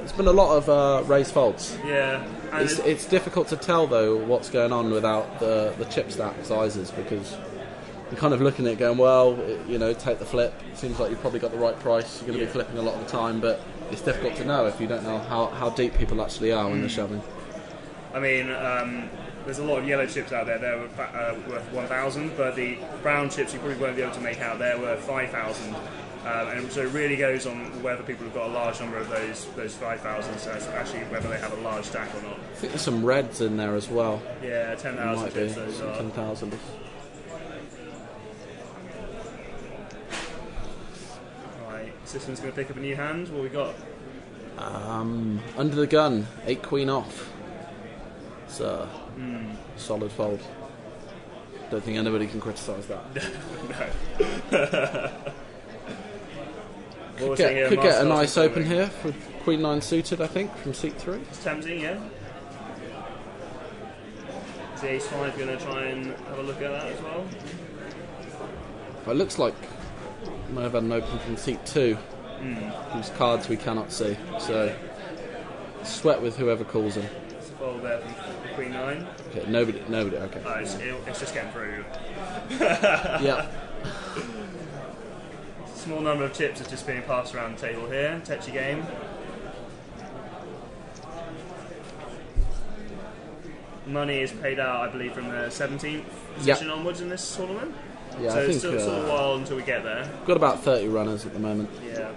It's been a lot of raise folds. Yeah, and It's difficult to tell though what's going on without the chip stack sizes, because you're kind of looking at it going, well, take the flip. It seems like you've probably got the right price. You're going to be flipping a lot of the time, but it's difficult to know if you don't know how deep people actually are when they're shoving. I mean, there's a lot of yellow chips out there. They're worth 1,000, but the brown chips you probably won't be able to make out. They're worth 5,000, and so it really goes on whether people have got a large number of those 5,000. So it's actually whether they have a large stack or not. I think there's some reds in there as well. Yeah, 10,000 Might be chips. Those are. 10,000. Right, system's going to pick up a new hand. What we got? Under the gun, 8 queen off. It's a solid fold. Don't think anybody can criticise that. What we're Could seeing here, get a Marcel's nice performing. open here with queen 9 suited, I think, from seat 3. It's tempting, yeah. Is the ace-5 going to try and have a look at that as well? It looks like we may have had an open from seat 2, whose cards we cannot see. So sweat with whoever calls him. It's a fold there from Queen 9. Okay, nobody. Okay. Oh, it's just getting through. Yeah. Small number of chips is just being passed around the table here. Tetchy game. Money is paid out, I believe, from the 17th position onwards in this tournament. Yeah, So I think it's still a while until we get there. we've got about 30 runners at the moment. Yeah.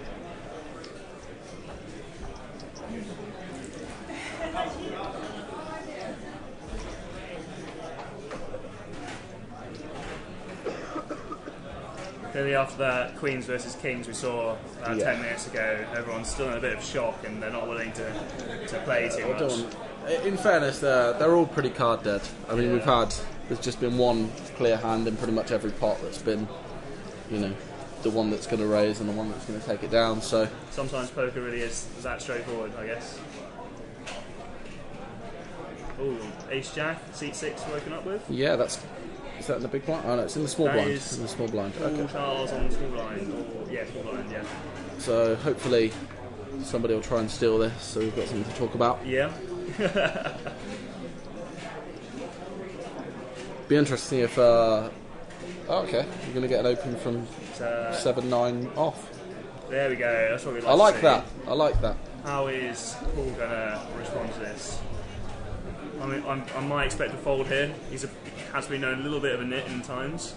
Clearly after that Queens versus Kings we saw 10 minutes ago, everyone's still in a bit of shock and they're not willing to play too much. In fairness, they're all pretty card dead. I mean, there's just been one clear hand in pretty much every pot that's been, the one that's going to raise and the one that's going to take it down. So Sometimes poker really is that straightforward, I guess. Ooh, Ace Jack, seat 6 woken up with. yeah, is that in the big blind? Oh no, it's in the small That blind. is In the small blind. All Okay. Charles on the small blind. Small blind, yeah. So hopefully somebody will try and steal this, so we've got something to talk about. Yeah. Be interesting if. Okay, you're going to get an open from 7-9 off. There we go, that's what we like I like to see. that. I like that. How is Paul going to respond to this? I mean, I might expect a fold here. Has been known a little bit of a nit in times.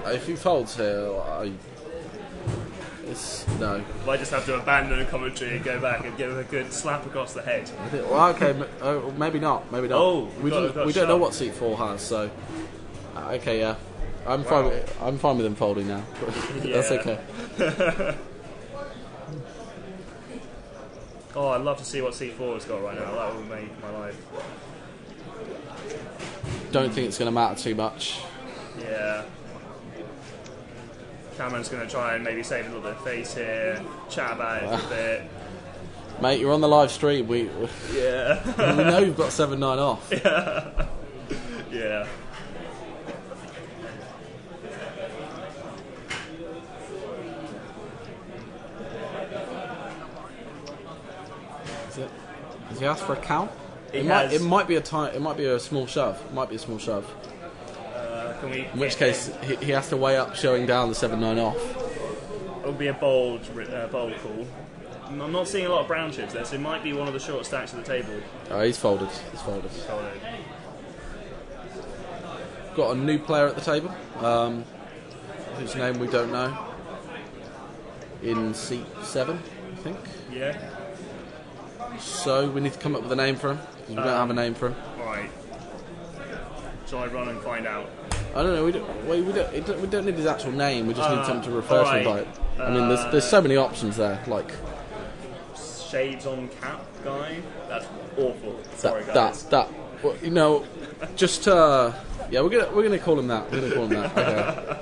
If he folds here, no. I just have to abandon commentary and go back and give him a good slap across the head. Well, okay, maybe not. Maybe not. Oh, we don't know what seat 4 has, so okay, yeah. I'm fine with him folding now. That's okay. Oh, I'd love to see what seat 4 has got right now. That would make my life. Don't think it's going to matter too much. Yeah. Cameron's going to try and maybe save a little bit of face here, chat about it a bit. Mate, you're on the live stream. We know you've got 7-9 off. Yeah. Has he asked for a count? It might be a small shove. It might be a small shove. In which case, he has to weigh up showing down the 7-9 off. It would be a bold call. I'm not seeing a lot of brown chips there, so it might be one of the short stacks of the table. Oh, he's folded. Got a new player at the table, whose name we don't know. In seat 7, I think. Yeah. So we need to come up with a name for him. 'Cause we don't have a name for him. Right. Shall I run and find out? I don't know. We don't need his actual name. We just need something to refer to him by it. I mean, there's so many options there. Like shades on cap guy. That's awful. Sorry, guys. Well, you know, just yeah, we're gonna call him that. Okay.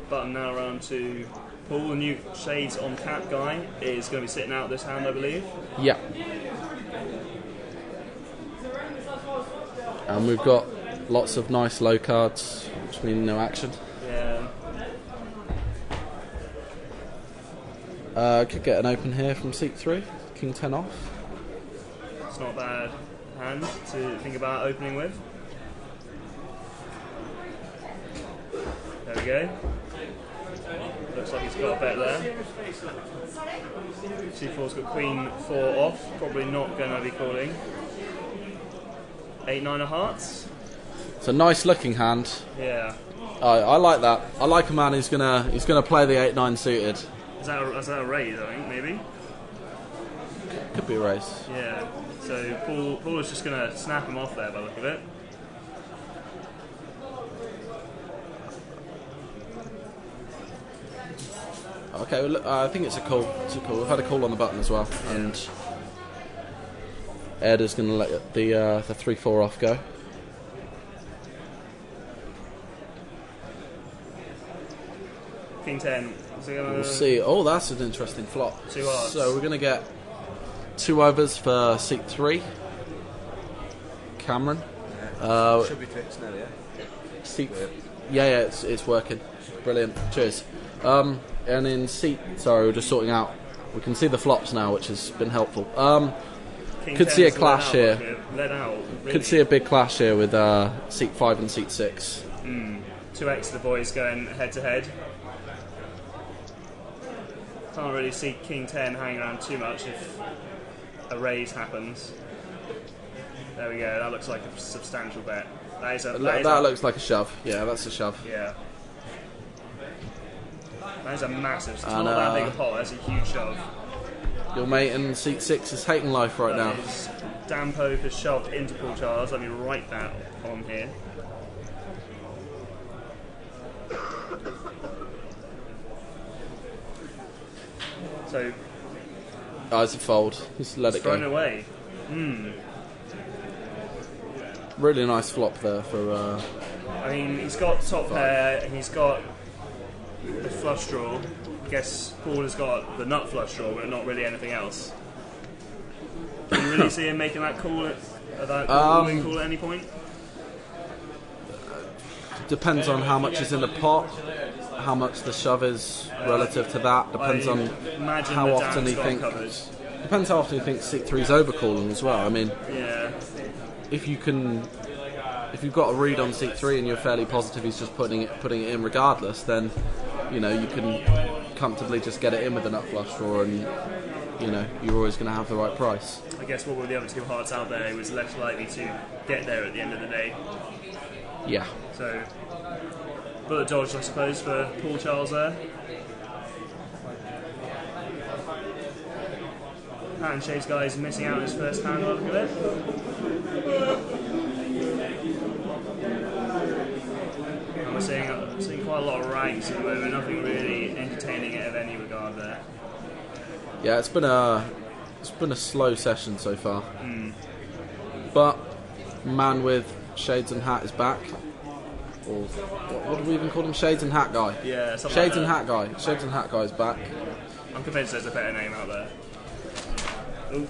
Button now around to Paul. The new shades on cap guy is going to be sitting out this hand, I believe. Yeah. And we've got lots of nice low cards, which mean no action. Yeah. Could get an open here from seat 3, King 10 off. It's not a bad hand to think about opening with. There we go. Looks like he's got a bet there. C4's got Queen 4 off. Probably not going to be calling. 8-9 of hearts. It's a nice looking hand. Yeah. I like that. I like a man who's gonna play the 8-9 suited. Is that a raise? I think maybe. Could be a raise. Yeah. So Paul is just gonna snap him off there by the look of it. Okay, well, I think it's a call. We've had a call on the button as well, and Ed is going to let the 3-4 off go. King 10. We'll see. Oh, that's an interesting flop. 2 hearts. So we're going to get 2 overs for seat 3. Cameron. Should be fixed now, yeah. Seat. Yeah, it's working. Brilliant. Cheers. And in seat, sorry, we're just sorting out. We can see the flops now, which has been helpful. Could see a clash here. Could see a big clash here with seat 5 and seat 6. 2x of the boys going head to head. Can't really see King 10 hanging around too much if a raise happens. There we go. That looks like a substantial bet. That looks like a shove. Yeah, that's a shove. Yeah. That is a massive. It's not that big a pot. That's a huge shove. Your mate in seat 6 is hating life right now. Dan Pope has shoved into Paul Charles. Let me write that on here. So. Oh, it's a fold. Just let it go. Thrown away. Really nice flop there for. I mean, he's got top pair. He's got the flush draw. I guess Paul has got the nut flush draw, but not really anything else. Can you really see him making that call at any point? Depends on how much is in the pot how much the shove is relative to that. Depends on Imagine how the often he down's got thinks. covered. Depends how often he thinks seat 3's overcalling as well. I mean, Yeah. if you've got a read on seat 3 and you're fairly positive he's just putting it in regardless, then you can comfortably just get it in with a nut flush draw, and you're always going to have the right price. I guess what were the other two hearts out there, he was less likely to get there at the end of the day. Yeah. So, bullet dodge, I suppose, for Paul Charles there. Hat and Shades guy is missing out on his first hand, by the look of it. And we're seeing quite a lot of ranks at the moment, nothing really entertaining it of any regard there. Yeah, it's been a slow session so far. But man with Shades and Hat is back. Or what do we even call him? Shades and Hat guy. Yeah, something Shades like and that. Hat guy. Shades and Hat guy is back. I'm convinced there's a better name out there. Oh.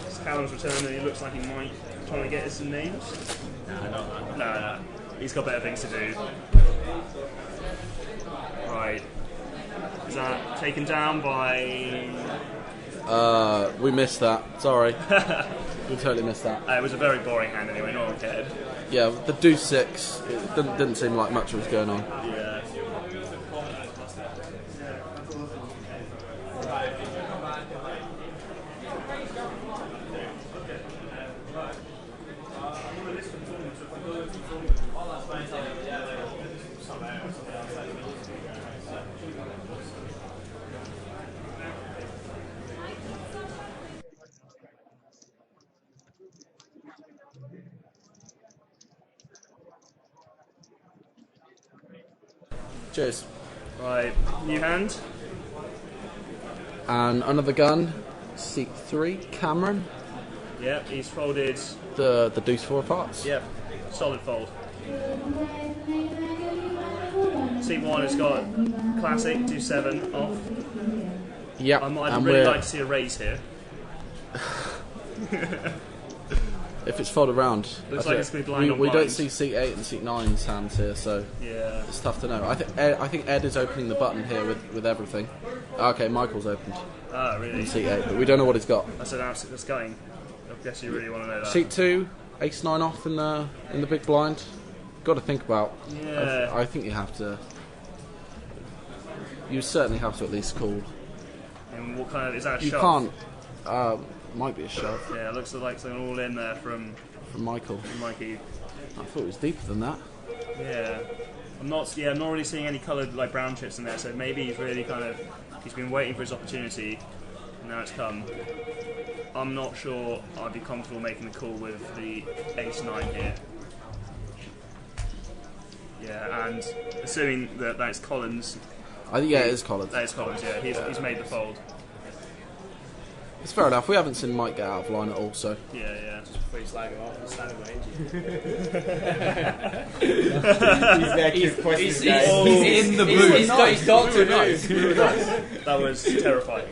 It's Callum's return, and he looks like he might try to get us some names. No. He's got better things to do. Right. Is that taken down by... We missed that. Sorry. We totally missed that. It was a very boring hand anyway, no one cared. Yeah, the deuce 6, it didn't seem like much was going on. Yeah. Cheers. Right, new hand. And another gun, seat 3, Cameron. Yep, he's folded. The deuce 4 parts. Yep, solid fold. Seat 1 has got classic, do 7 off. Yep. I'd really like to see a raise here. If it's folded around, Looks like it's going to be blind on we blind. don't see seat 8 and seat 9's hands here, so Yeah. it's tough to know. I think Ed is opening the button here with everything. Okay, Michael's opened Ah, really? in seat 8, but we don't know what he's got. That's an absolute disgusting. I guess you really want to know that. Seat 2, ace 9 off in the big blind. Got to think about. Yeah. I think you have to. You certainly have to at least call. And what kind of... Is that a You shove? can't. Might be a shove Yeah, it looks like something all in there from from Michael. Mikey. I thought it was deeper than that. Yeah. I'm not really seeing any coloured like brown chips in there, so maybe he's really he's been waiting for his opportunity, and now it's come. I'm not sure I'd be comfortable making the call with the ace-9 here. Yeah, and assuming that that's Collins. I think it is Collins. That is Collins, yeah. He's made the fold. It's fair enough. We haven't seen Mike get out of line at all, so Yeah. Before you slag him off, he's standing behind you. He's in the booth. He's got his doctor notes. That was terrifying.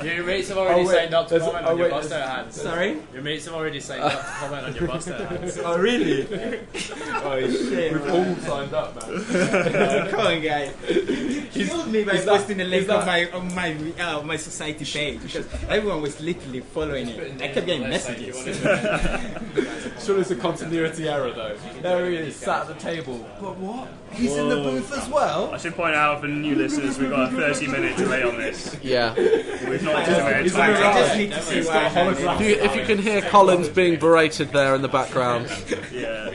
Your mates have already signed up to comment on your bust out hands. Sorry? Your mates have already signed up to comment on your bust out hands. Oh, really? Oh, shit. We've all signed up, man. Come on, guys. He told me by posting the link on my society page because everyone was literally following it. I kept getting messages. Sure, it's a continuity error though. There he is, sat at the table. But what? He's in the booth as well. I should point out for new listeners, we've got a 30-minute delay on this. yeah. We've not estimated He's time. in the I just need to see why. If you can hear Collins being berated there in the background, Yeah.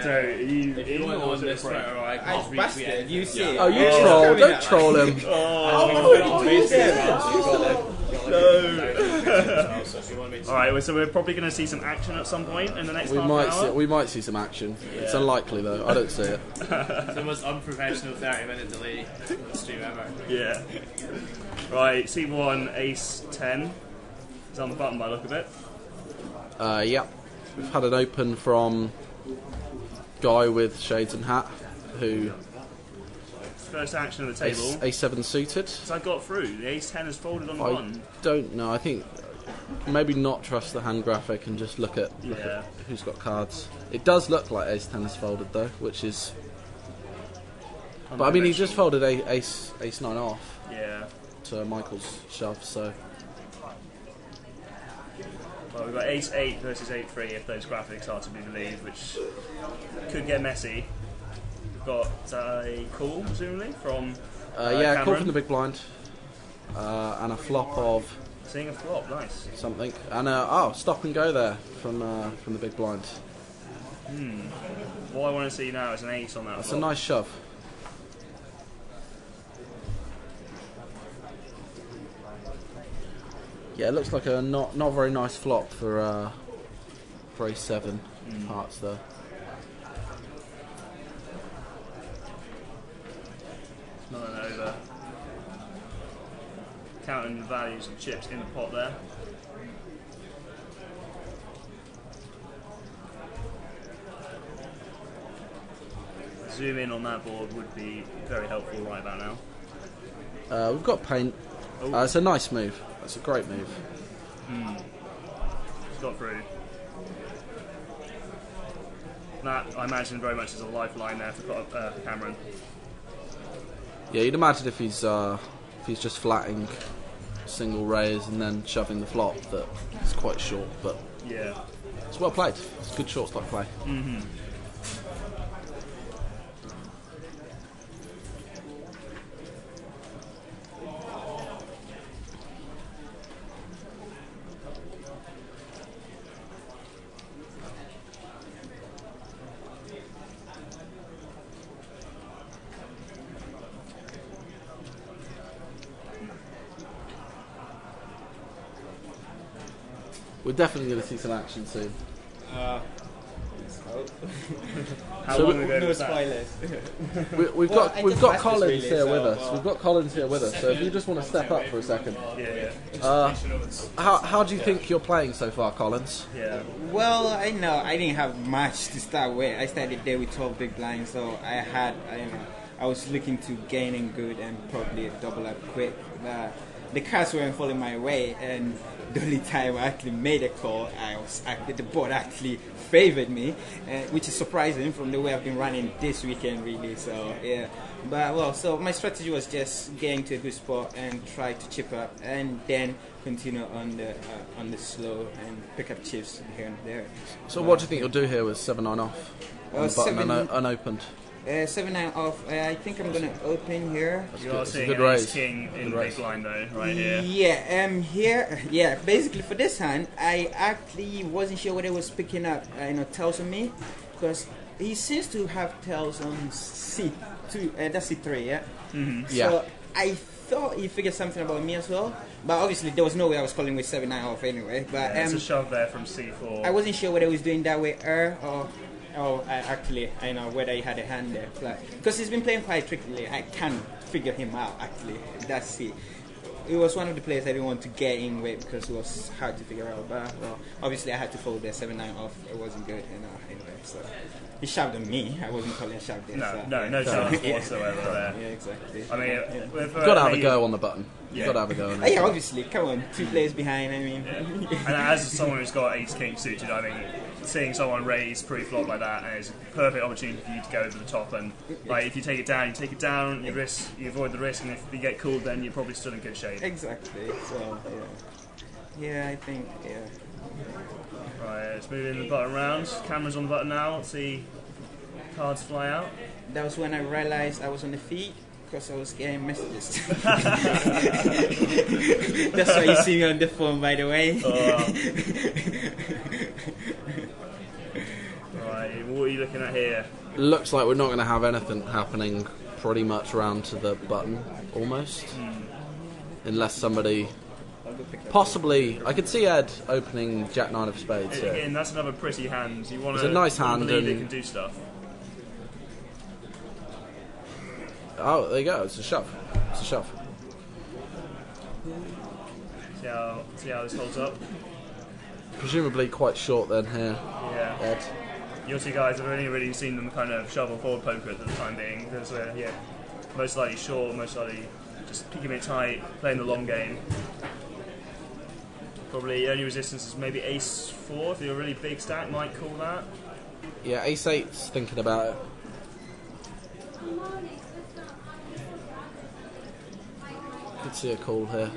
So, are you If in you want or on is it this front? Twitter, or I can I just retweet bastard, it. you see it. oh, you It's troll! coming Don't up. troll him. Alright, so we're probably going to see some action at some point in the next half an hour. We might see some action. It's unlikely though. I don't see it. It's the most unprofessional 30-minute delay in the stream ever. Yeah. Right, C1, ace 10. It's on the button by the look of it. Yeah. We've had an open from guy with Shades and Hat, who First action of the table. A7 suited. So I got through. The ace 10 has folded on I one. don't know. I think maybe not trust the hand graphic and just look at who's got cards. It does look like Ace 10 is folded though, which is. But I mean, he just folded Ace 9 off. Yeah. To Michael's shove, so. Well, we've got Ace 8 versus 8-3 if those graphics are to be believed, which could get messy. We've got a call, presumably, from yeah, call from the big blind. And a flop of. Seeing a flop, nice. Something. And stop and go there from the big blind. What I want to see now is an ace on that. That's flop. a nice shove. Yeah, it looks like a not very nice flop for Ace 7 hearts there. It's not an over. Counting the values of chips in the pot there. Zoom in on that board would be very helpful right about now. We've got paint. It's a nice move. That's a great move. It's got through. That, I imagine, very much is a lifeline there for Cameron. Yeah, you'd imagine if he's just flatting single raise and then shoving the flop, that it's quite short, but yeah, it's well played. It's good short stock play. We're definitely going to see some action soon. How So long ago No was that? spoilers. We've Well, got I we've just got practiced Collins really, here so, with us. We've got Collins here with us. So if you just want to step up for a second, how do you think you're playing so far, Collins? Yeah. Well, I know I didn't have much to start with. I started there with 12 big blinds, so I was looking to gain in good and probably double up quick. The cards weren't falling my way, and the only time I actually made a call, the board actually favored me, which is surprising from the way I've been running this weekend, really. So yeah, so my strategy was just getting to a good spot and try to chip up, and then continue on the slow and pick up chips here and there. So what do you think you'll do here with 7-9 off on the button unopened? 7-9 off. I think I'm gonna open here. You are seeing good an raise. ace king in big blind though, right here. Yeah, here. Yeah, basically for this hand, I actually wasn't sure whether it was picking up, tails on me, because he seems to have tails on C2. That's C3, yeah. Yeah. So I thought he figured something about me as well, but obviously there was no way I was calling with 7-9 off anyway. But It's a shove there from C4. I wasn't sure whether he was doing that with her or. I know whether he had a hand there. Because he's been playing quite trickily. I can't figure him out, actually. That's it. It was one of the players I didn't want to get in with because it was hard to figure out. But, obviously I had to fold the 7-9 off. It wasn't good, anyway. So he shoved on me. I wasn't calling a shove there. No chance whatsoever there. Yeah, exactly. I mean, You've got to have a go on the button. You've got to have a go on it. Yeah, obviously. Come on, 2 players behind. I mean. And as someone who's got ace king suited, I mean, seeing someone raise pre-flop like that, and it's a perfect opportunity for you to go over the top. And like, if you take it down, you avoid the risk, and if you get called, then you're probably still in good shape. Exactly. So yeah, I think Right, let's move in the button round. Camera's on the button now. Let's see cards fly out. that was when I realized I was on the feed. Because I was getting messages. That's why you see me on the phone, by the way. Right, what are you looking at here? Looks like we're not going to have anything happening pretty much round to the button, almost. Unless somebody... Possibly, I could see Ed opening Jack 9 of spades here. Again, that's another pretty hand. You want It's a nice hand believe it and- can do stuff. Oh, there you go, it's a shove. It's a shove. See how this holds up. Presumably quite short then here, Yeah. Ed. You two guys have only really seen them kind of shovel forward poker at the time being. Because most likely short, most likely just keeping it tight, playing the long game. Probably only resistance is maybe ace 4 if you're a really big stack, might call that. Yeah, ace 8's thinking about it. Could see a call here.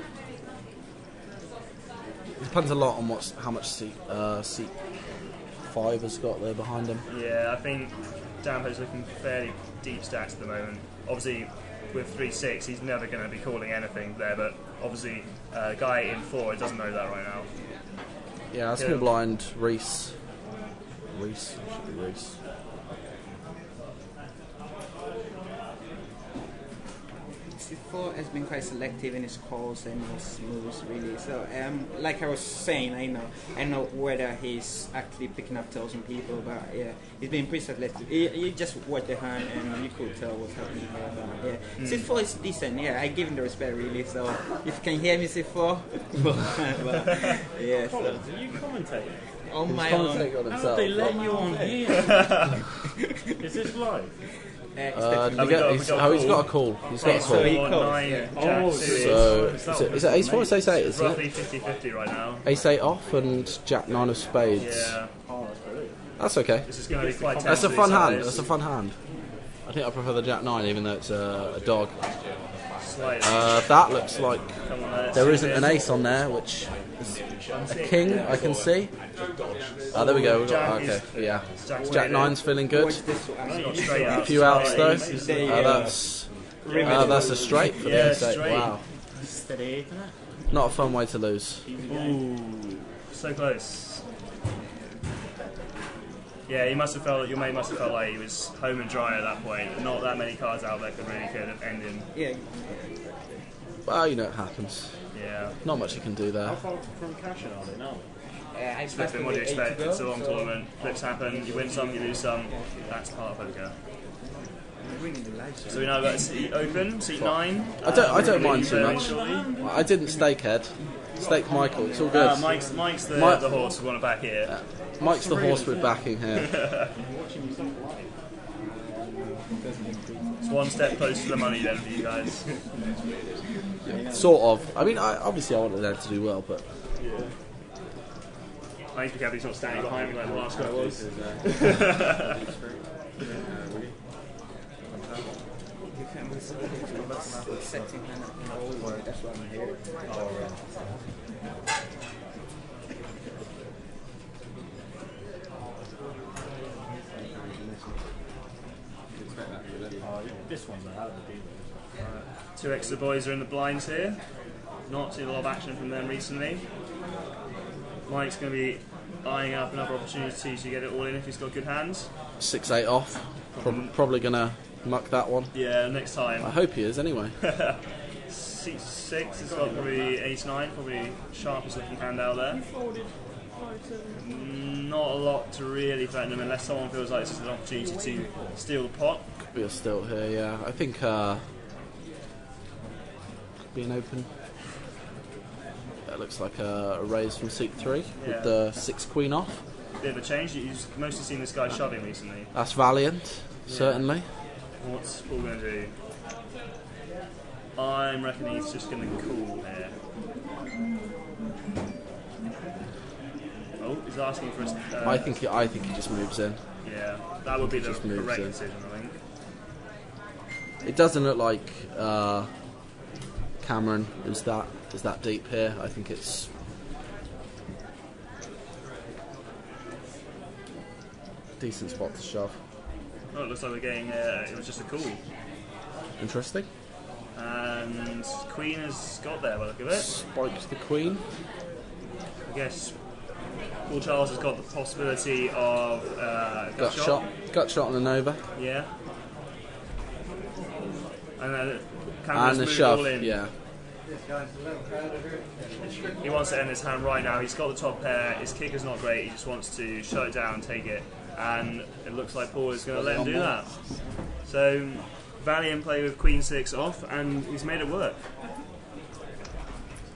It depends a lot on how much seat 5 has got there behind him. Yeah, I think Dampo's looking fairly deep stacks at the moment. Obviously, with 3-6, he's never going to be calling anything there, but obviously, guy in 4 doesn't know that right now. Yeah, small blind, Reese. It should be Reese. C4 has been quite selective in his calls and his moves, really. So, like I was saying, I know whether he's actually picking up tells on people, but yeah, he's been pretty selective. You just watch the hand and you could tell what's happening there. But, yeah, C4 is decent. Yeah, I give him the respect, really. So, if you can hear me, C4, but, yeah. So. Do you commentate? On my own. How are they letting you on here? Is this live? He's got a call. He's got a call. So, is it ace 4 or ace 8? It's roughly 50-50 right now. Ace 8 off and jack 9 of spades. Yeah. That's okay. This is going to be quite That's a fun hand. That's a fun hand. I think I prefer the jack 9, even though it's a dog. That looks like there isn't an ace on there, which is a king, I can see. There we go. Okay, yeah. Jack 9's feeling good. A few outs though. That's a straight for the ace 8. Wow. Not a fun way to lose. Ooh, so close. Yeah, your mate must have felt like he was home and dry at that point. Not that many cards out there could have ended him. Yeah. Well, you know it happens. Yeah. Not much you can do there. How far from cashing are they now? Flipping, what do you expect? It's a long tournament. Flips happen. You win some, you lose some. That's part of poker. So we now got a seat open, seat 9. I don't mind too much. I didn't stake head. Stake Michael. It's all good. Mike's the horse we want to back here. Mike's the horse we're backing here. It's one step closer to the money then for you guys. Sort of. I mean, obviously I wanted them to do well, but... I need to be careful he's not standing behind me like the last guy was. That's what I'm here. This one's a hell of a deal. 2 extra boys are in the blinds here. Not seen a lot of action from them recently. Mike's going to be eyeing up another opportunity to get it all in if he's got good hands. 6-8 off. Probably going to muck that one. Yeah, next time. I hope he is anyway. 6 has got probably ace 9, probably sharpest looking hand out there. Not a lot to really threaten him unless someone feels like this is an opportunity to steal the pot. Could be a stilt here, yeah. I think could be an open. That looks like a raise from seat 3 with the 6 queen off. Bit of a change. You've mostly seen this guy shoving recently. That's valiant, certainly. What's Paul going to do? I'm reckoning he's just going to call here. Oh, he's asking for a... I think he just moves in. Yeah, that would be the correct decision, I think. It doesn't look like Cameron is that deep here. I think it's a decent spot to shove. Oh, it looks like we're getting... it was just a call. Interesting. And Queen has got there by the look of it. Spikes the Queen. I guess Paul Charles has got the possibility of gut shot. Gut shot on the Nova. Yeah. And then And the shove, all in. yeah. He wants to end his hand right now. He's got the top pair. His kick is not great. He just wants to shut it down and take it. And it looks like Paul is going to let him do that. So, valiant play with Queen 6 off, and he's made it work.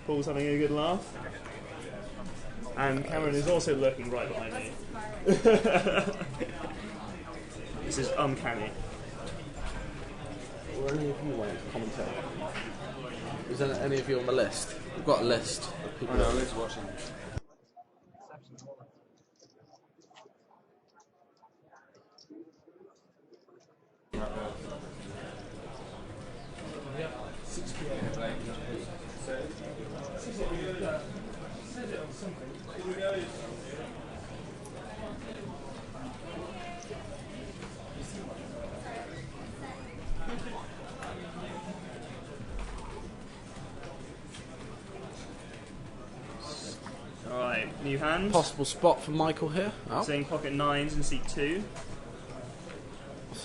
Paul's having a good laugh. And Cameron is also lurking right behind me. This is uncanny. Were any of you wanting to commentate? Is there any of you on the list? We've got a list of people. No, Liz watching. Alright, new hand. Possible spot for Michael here. Oh, Seeing pocket 9s in seat 2.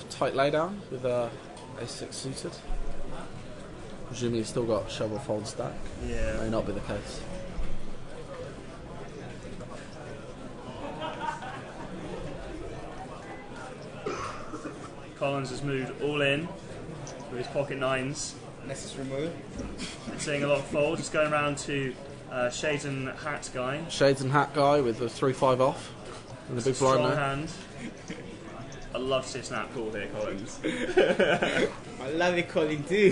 tight laydown with a6 suited. Presumably he's still got shovel fold stack. Yeah. May not be the case. Collins has moved all in with his pocket 9s. Let's remove. Seeing a lot of folds. Just going around to Shades and Hat guy. Shades and hat guy with the 3-5 off. And the big blind Strong there. hand. I love to see a snap call here, Collins. I love it, Colin too.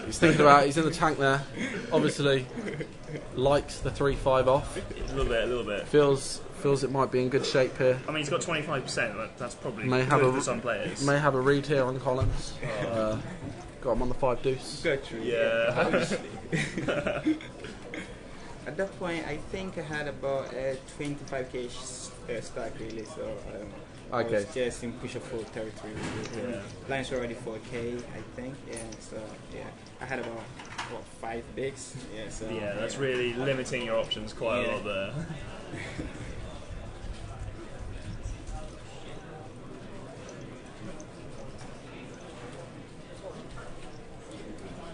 He's thinking about it, he's in the tank there. Obviously likes the 3-5 off. A little bit. Feels it might be in good shape here. I mean, he's got 25%, but that's probably May good have for some players. May have a read here on Collins. Got him on the 5 deuce. Yeah. At that point, I think I had about 25k stack really, so I Okay. was just in push of full territory. Yeah. Lines were already 4k, I think. Yeah, so yeah, I had about 5 bigs. Yeah, so Yeah, that's really limiting your options quite a lot there.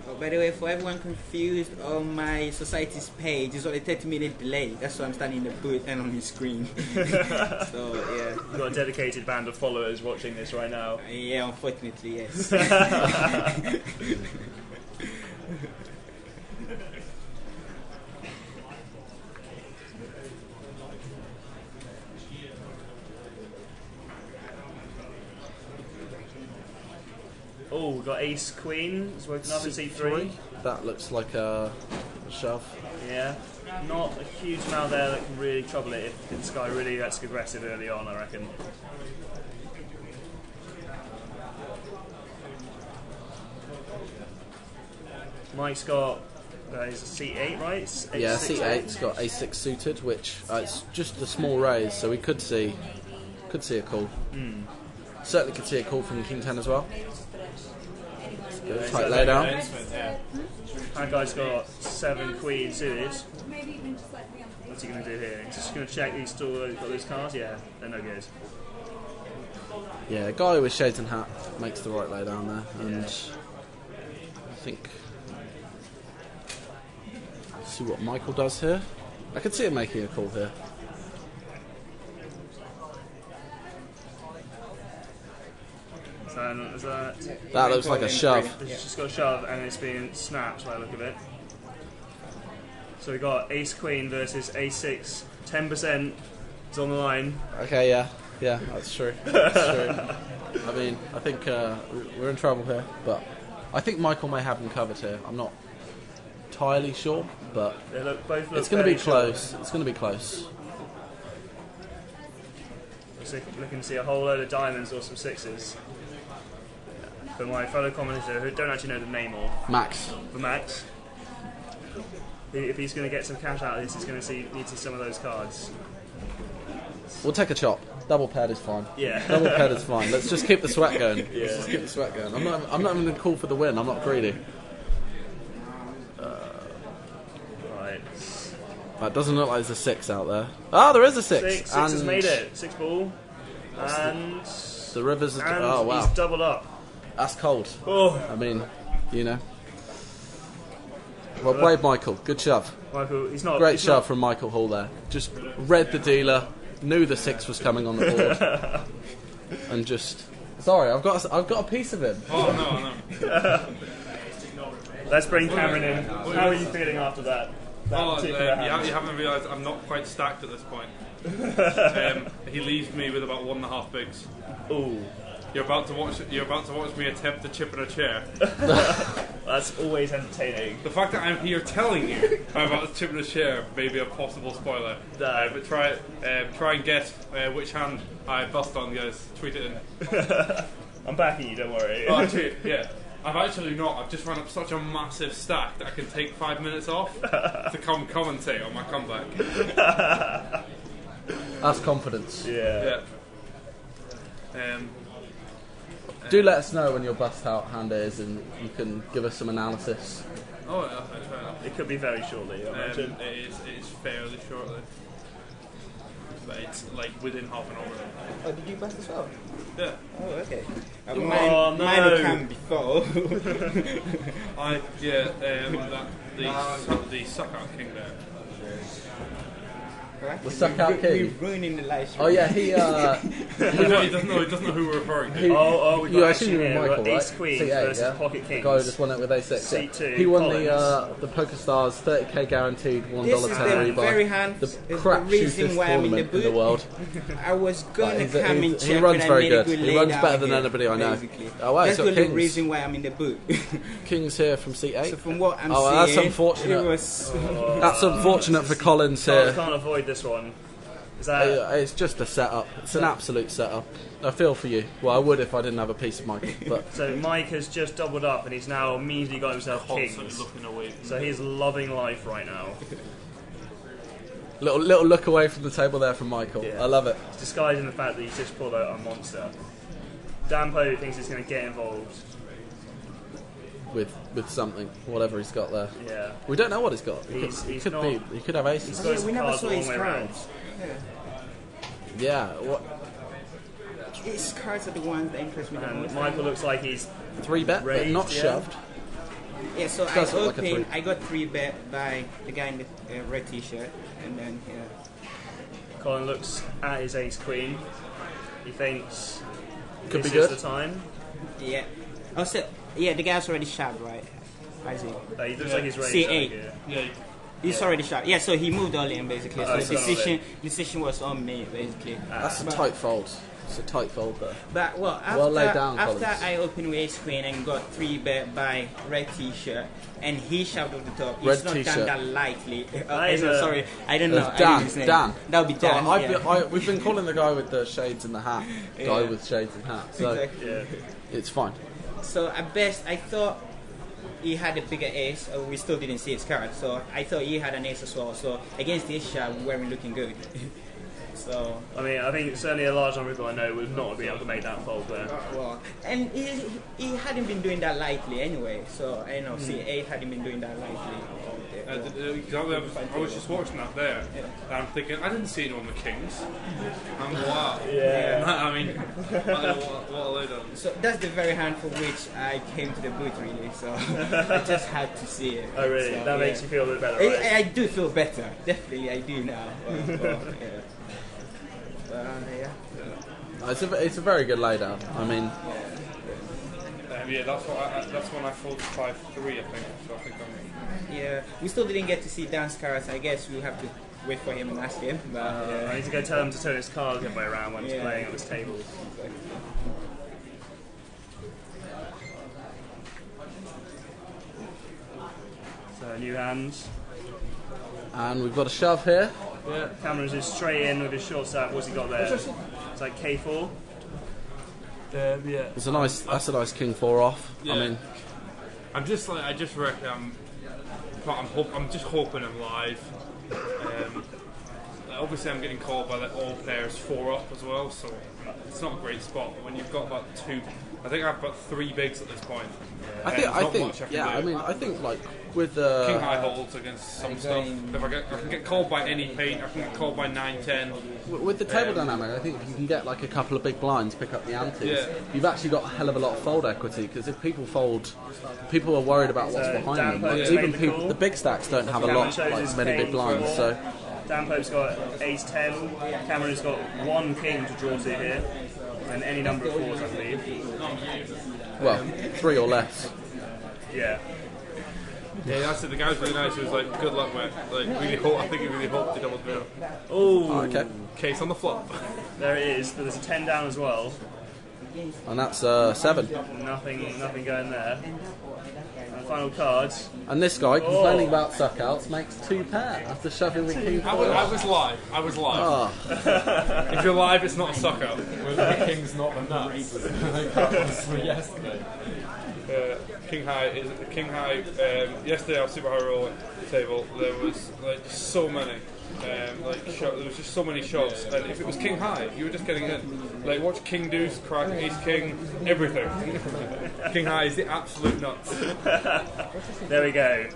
Oh, by the way, for everyone confused, on my society's page is only 30-minute delay. That's why I'm standing in the booth and on the screen. So yeah. You've got a dedicated band of followers watching this right now. Yeah, unfortunately, yes. Oh, we've got Ace Queen. It's working up in C3. That looks like a shove. Yeah. Not a huge amount there that can really trouble it if this guy really gets aggressive early on, I reckon. Mike's got his C8, right? It's Yeah, H6. C8's got A6 suited, which it's just a small raise, so we could see a call. Certainly could see a call from King 10 as well. Good, tight lay down. That guy's got 7 Queen suited. What's he going to do here? He's just going to check he's still got those cards? Yeah, they're no good. Yeah, guy with shades and hat makes the right lay down there, and I think see what Michael does here. I could see him making a call here. That looks like a shove. It's just got a shove and it's being snapped by the look of it. So we got Ace Queen versus A6. 10% is on the line. Okay, yeah, that's true. That's true. I mean, I think we're in trouble here, but I think Michael may have him covered here. I'm not entirely sure, but Both look it's going to be fairly close. sure. It's going to be close. Looking to see a whole load of diamonds or some sixes. For my fellow commentator who don't actually know the name of. Max. For Max. If he's going to get some cash out of this, he's going to need to see some of those cards. We'll take a chop. Double paired is fine. Yeah. Double paired is fine. Let's just keep the sweat going. Yeah. Let's just keep the sweat going. I'm not even going to call for the win. I'm not greedy. Right. That doesn't look like there's a 6 out there. Ah, there is a 6. Six has made it. 6 ball. And the rivers. and Oh wow. he's doubled up. That's cold. Oh. I mean, you know. Well played, Michael. Good shove. Michael, he's not. Great shove from Michael Hall there. Just read the dealer, knew the 6 was coming on the board, and just. Sorry, I've got a piece of him. Oh no. Let's bring Cameron in. How are you feeling after that? You haven't realised I'm not quite stacked at this point. He leaves me with about 1.5 bigs. Ooh. You're about to watch me attempt to chip in a chair. That's always entertaining. The fact that I'm here telling you I'm about to chip in a chair may be a possible spoiler. But try and guess which hand I bust on, guys. Tweet it in. I'm backing you, don't worry. Oh, actually, yeah. I've actually not. I've just run up such a massive stack that I can take 5 minutes off to commentate on my comeback. That's confidence. Yeah. Do let us know when your bust out hand is, and you can give us some analysis. Oh, okay, fair enough. It could be very shortly, I imagine. It is fairly shortly. But it's like within half an hour. Oh, did you bust as well? Yeah. Oh, okay. no. Mine came before. The suck out king there. The suck out king. We're ruining the live stream. Oh yeah, he He doesn't know who we're referring to. We got you action assume here. Michael, right? Ace Queen C8, versus yeah? Pocket Kings. The guy who just won it with A6. C2, Yeah. He won Collins. the PokerStars 30k guaranteed $1 This is ten the rebuy. very hand. The is the crap reason shootest why I'm in the tournament in the boot. world. I was gonna He's- come and he's- he check runs when I very made good. a good He lay runs down better than here, anybody I know. basically. Oh, wow, he's That's got really the kings. reason why I'm in the boot. King's here from C8. So from what I'm Oh, well, that's seeing, unfortunate. it was. That's unfortunate for Collins Can't here. avoid this one. Is that... It's just a setup. It's an absolute setup. I feel for you. Well, I would if I didn't have a piece of Mike. But So Mike has just doubled up and he's now immediately got himself Constantly kings. looking away. So he's loving life right now. little look away from the table there from Michael. Yeah. I love it. It's disguising the fact that he's just pulled out a monster. Dampo thinks he's going to get involved. With something, whatever he's got there. Yeah. We don't know what he's got. He He's could not- be. He could have aces. He's got his we never cards saw the his long way around. cards. Yeah. What? His cards are the ones that interest me the And most. Michael looks like he's 3-bet, but Raised, not yeah. shoved. Yeah, so I Does look like a opened. three. I got 3-bet by the guy in the red t-shirt, and then Colin looks at his ace queen. He thinks Could this be is good. the time. yeah. Also, yeah, the guy's already shoved, right? I see. He looks like he's raised. C8. Yeah. Yeah. He's already shoved. Yeah, so he moved all in basically. So he's the done all in. decision was on me basically. That's a But- tight fold. It's a tight fold there. But well, after, Well laid down, after Collins. I opened with ace queen and got 3-bet by red t-shirt, and he shoved off the top. Red It's not t-shirt. done that lightly. is a- Sorry, I don't know. There's I didn't Dan. his name. Dan. That would be Dan. yeah. We've been calling the guy with the shades and the hat. Guy Yeah. with shades and hat. So Exactly. Yeah. it's fine. So at best, I thought he had a bigger ace. We still didn't see his card, so I thought he had an ace as well. So against this shot, we weren't looking good. So I mean, I think certainly a large number of people I know would not have been able to make that fold there. well, and he hadn't been doing that lightly anyway. So I know C8 hadn't been doing that lightly. Exactly. I was just watching that there, and I'm thinking, I didn't see anyone with kings. And wow. Yeah. I mean, what a laydown. So that's the very hand for which I came to the booth, really. So I just had to see it. Oh really? So, That makes you feel a bit better, I, right? I do feel better. Definitely, I do now. It's a very good laydown. I mean, Yeah, that's when I folded 5-3, I think. So I think I'm. Yeah, we still didn't get to see Dan's cards. I guess we'll have to wait for him and ask him. But I need to go tell him to turn his cards the other way around when he's Yeah. playing on this table. So new hands. and we've got a shove here. Yeah. Cameron's just straight in with his short stack. What's he got there? It's like K4. Yeah. It's a nice. That's a nice king 4 off. Yeah. I mean, I just reckon I'm just hoping I'm live. Obviously, I'm getting called by all players 4 up as well, so it's not a great spot. But when you've got about 2, I think I've got 3 bigs at this point. I think like with King high holds against some stuff. If I can get called by any paint, I can get called by 9-10. with the table dynamic, I think if you can get like a couple of big blinds, pick up the antes. Yeah. You've actually got a hell of a lot of fold equity because if people fold, people are worried about what's behind them. Dampo Like, just even made the people, call. the big stacks don't have a Cameron lot, shows like his many big king blinds. for- So Dampo's got ace 10. Cameron's got 1 king to draw to here. And any number of 4s, I believe. well, 3 or less. Yeah. Yeah, that's it. The guy was really nice. He was like, "Good luck, mate." Like, I think he really hoped he doubled through. Oh, Okay. Case on the flop. there it is. But there's a 10 down as well. And that's 7. Nothing going there. And final cards. And this guy, complaining about suckouts, makes 2 pair after shoving the king. I was live. If you're live, it's not a suck out. The king's not the nuts. That was for yesterday. King High. Yesterday, our super high roll table, there was like so many. There was just so many shots, and if it was King High, you were just getting in. Like, watch King Deuce, crack, Ace King, everything. King High is the absolute nuts. There we go.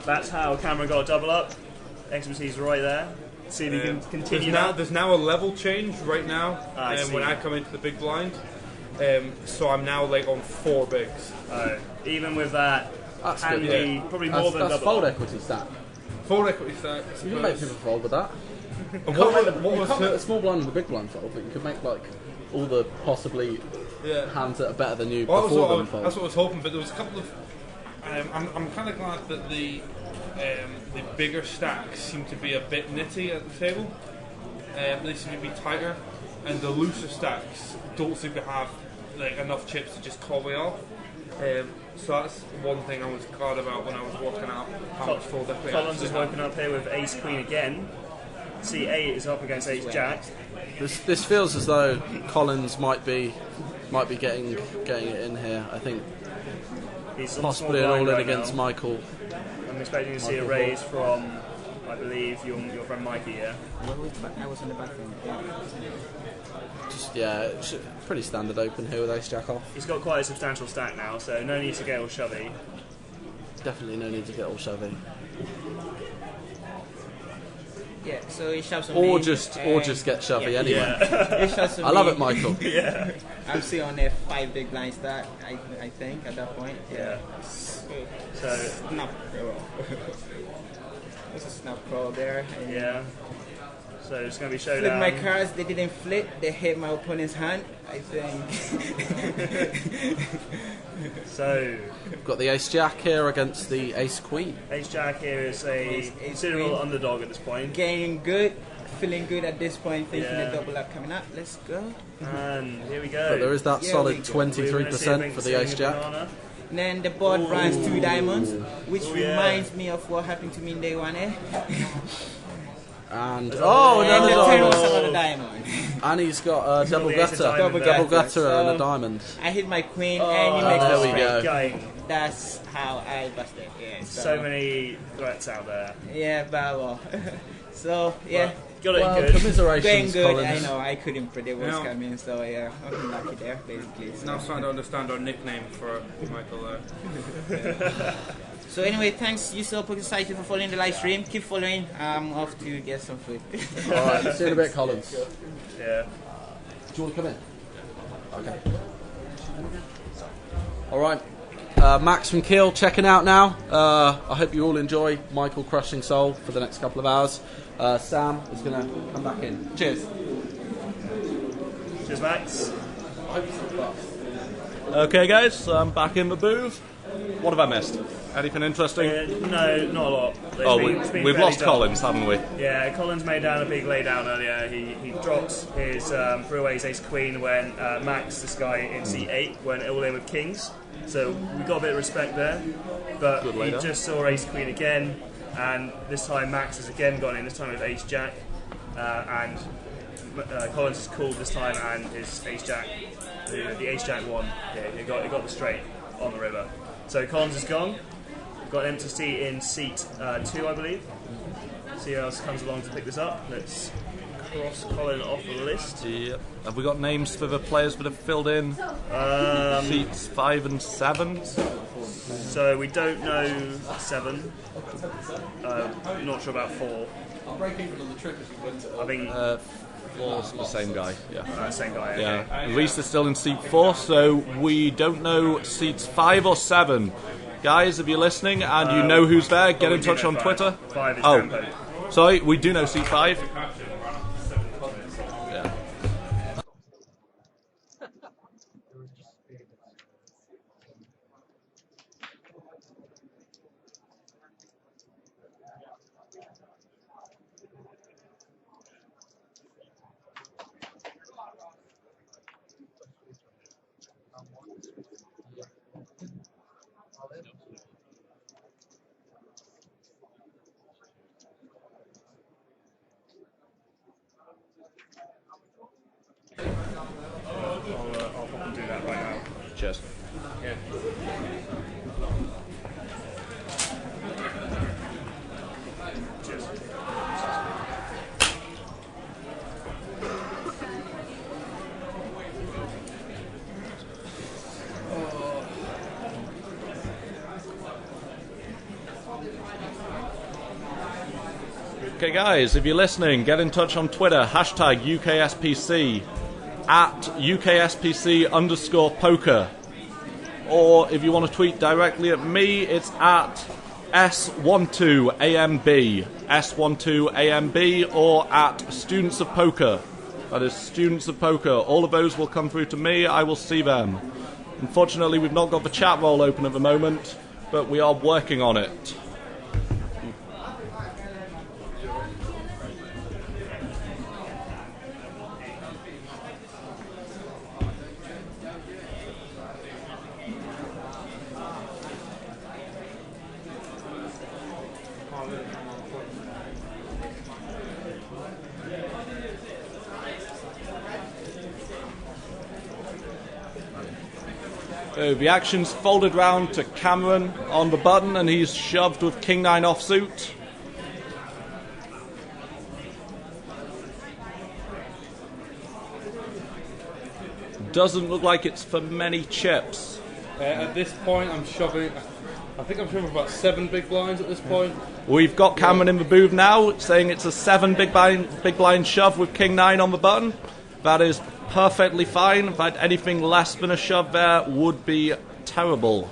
That's how Cameron got a double up. Expertise right there. See if he can continue that. There's now a level change right now when I come into the big blind. So I'm now like on 4 bigs. Even with that, That's and good, yeah. probably more than That's double fold up. equity stat. Fold equity stat. You can make people fold with that. And You can't make the small blind and the big blind fold, but you could make like all the possibly hands that are better than you before them fold. That's what I was hoping, but there was a couple of. I'm kind of glad that the bigger stacks seem to be a bit nitty at the table. They seem to be tighter, and the looser stacks don't seem to have like enough chips to just call me off. So that's one thing I was glad about when I was working out how much fold equity. Collins has woken up here with Ace Queen again. C8 is up against Ace Jack. This feels as though Collins might be getting it in here. I think He's on possibly an small blind all-in right against now. Michael. I'm expecting to see a raise from, I believe, your friend Mikey here. I was on the back end. It's pretty standard open here with Ace Jack off. He's got quite a substantial stack now, so no need to get all shovey. Definitely no need to get all shovey. Yeah, so he shoves on Or me, just get shovey anyway. Yeah. He shoves on I love me. it, Michael. Yeah. I'm still on a 5 big blind stack, I think, at that point. Yeah. So Snap roll. There's a snap roll there. And yeah. So it's going to be flip showdown. my cards, they didn't flip, they hit my opponent's hand, I think. So We've got the Ace Jack here against the Ace Queen. Ace Jack here is a considerable Queen. underdog at this point. Getting good, feeling good at this point, thinking Yeah. the double up coming up. Let's go. And here we go. But there is that Yeah, solid we go. 23% for the Ace Jack. And then the board runs 2 diamonds, which yeah. reminds me of what happened to me in day 1, eh? And And another the 10 was diamond. another diamond. And he's got a double the ace of gutter. diamond Double there. gutter and a diamond. I hit my queen and he makes there the we straight. go. Going. That's how I busted. Yeah, So many threats out there. Yeah, but well. So, yeah. Got it Well, good. Going commiserations, good, Collins. I know, I couldn't predict what's No. coming, so yeah, I'm lucky there, basically. Now starting to understand our nickname for Michael there. So anyway, thanks you so excited for following the live stream. Keep following. I'm off to get some food. Alright, see you in a bit, Collins. Yeah. Do you want to come in? Okay. Alright. Max from Kiel checking out now. I hope you all enjoy Michael crushing Soul for the next couple of hours. Sam is going to come back in. Cheers. Cheers, Max. Okay, guys, I'm back in the booth. What have I missed? Anything interesting? No, not a lot. It's Oh, been- it's been we've fairly lost dull. Collins, haven't we? Yeah, Collins made down a big laydown earlier. He dropped his threw away his ace queen when Max, this guy in c8, went all in with kings. So we got a bit of respect there. But Good he laydown. just saw ace queen again, and this time Max has again gone in. This time with ace jack, and Collins has called this time, and his ace jack, the ace jack won. Yeah, he got the straight on the river. So Collins is gone. Got an empty seat in seat 2, I believe. See who else comes along to pick this up. Let's cross Colin off the list. Yep. Have we got names for the players that have filled in? Seats 5 and 7? So we don't know 7. Not sure about 4. I'll break even on the trip if you win it. I think 4's the same guy, yeah. same guy. Yeah, Okay. Reese is still in seat 4, so we don't know seats 5 or 7. Guys, if you're listening and you know who's there, get we in do touch know on 5. Twitter. 5 is Oh, Rambo. sorry, we do know seat 5. Yeah. Cheers. Yeah. Okay, guys, if you're listening, get in touch on Twitter, hashtag UKSPC, at UKSPC_poker. Or if you want to tweet directly at me, it's at S12AMB, S12AMB, or at Students of Poker. That is Students of Poker. All of those will come through to me. I will see them. Unfortunately, we've not got the chat roll open at the moment, but we are working on it. So the action's folded round to Cameron on the button, and he's shoved with King 9 offsuit. Doesn't look like it's for many chips. At this point, I'm shoving. I think I'm shoving about 7 big blinds at this point. We've got Cameron in the booth now, saying it's a 7 big blind shove with King 9 on the button. That is perfectly fine, but anything less than a shove there would be terrible.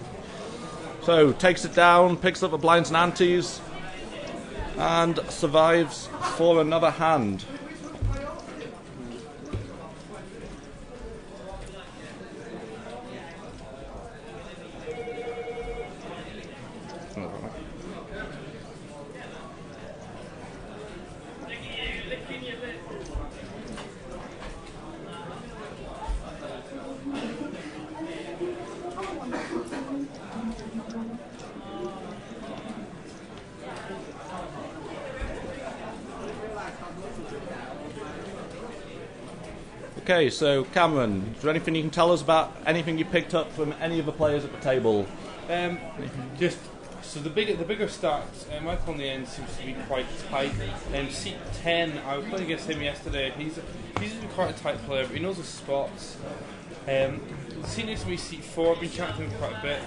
So, takes it down, picks up the blinds and antes, and survives for another hand. Okay, so Cameron, is there anything you can tell us about anything you picked up from any of the players at the table? Just so the bigger stacks, Michael on the end seems to be quite tight. Seat 10, I was playing against him yesterday. He's quite a tight player, but he knows his spots. Seat next to me, seat 4, I've been chatting to him quite a bit.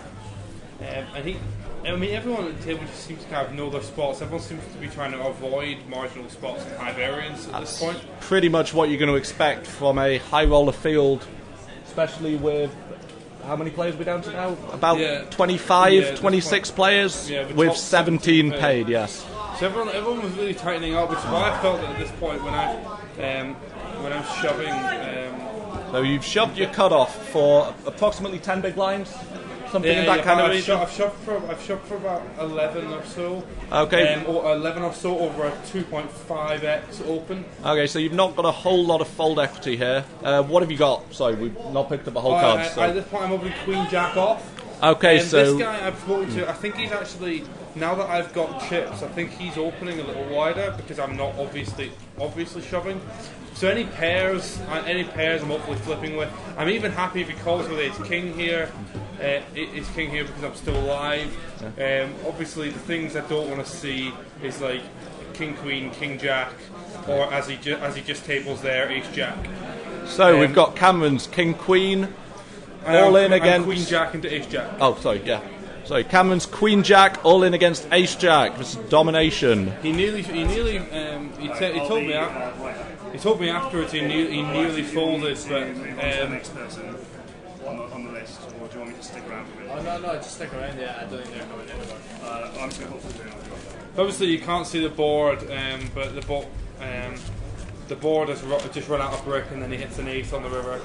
Everyone at the table just seems to kind of know their spots. Everyone seems to be trying to avoid marginal spots and high variance at this point. Pretty much what you're going to expect from a high roller field, especially with how many players are we down to now? About 25, 26 players with 17 paid, yes. So everyone was really tightening up, which is why I felt that at this point when I'm shoving. So you've shoved your cutoff for approximately 10 big blinds? Something in that kind of region? I've shoved for about 11 or so. Okay. Or 11 or so over a 2.5x open. Okay, so you've not got a whole lot of fold equity here. What have you got? Sorry, we've not picked up the whole card. At this point, I'm opening Queen Jack off. Okay, so this guy I've spoken to, I think he's actually, now that I've got chips, I think he's opening a little wider because I'm not obviously shoving. So any pairs I'm hopefully flipping with. I'm even if he calls with Ace King here. Ace King here because I'm still alive. Obviously, the things I don't want to see is like King Queen, King Jack, or as he just tables there, Ace Jack. So we've got Cameron's King Queen, all in against Queen Jack into Ace Jack. Oh, sorry, yeah. Sorry, Cameron's Queen Jack, all in against Ace Jack. This is domination. He told me afterwards he nearly folded, but next person on the list, or do you want me to stick around for a bit? Oh no, just stick around. Yeah, I don't think they're coming in. I'm just going to hold it. Obviously, you can't see the board, but the board has just run out of brick, and then he hits an ace on the river.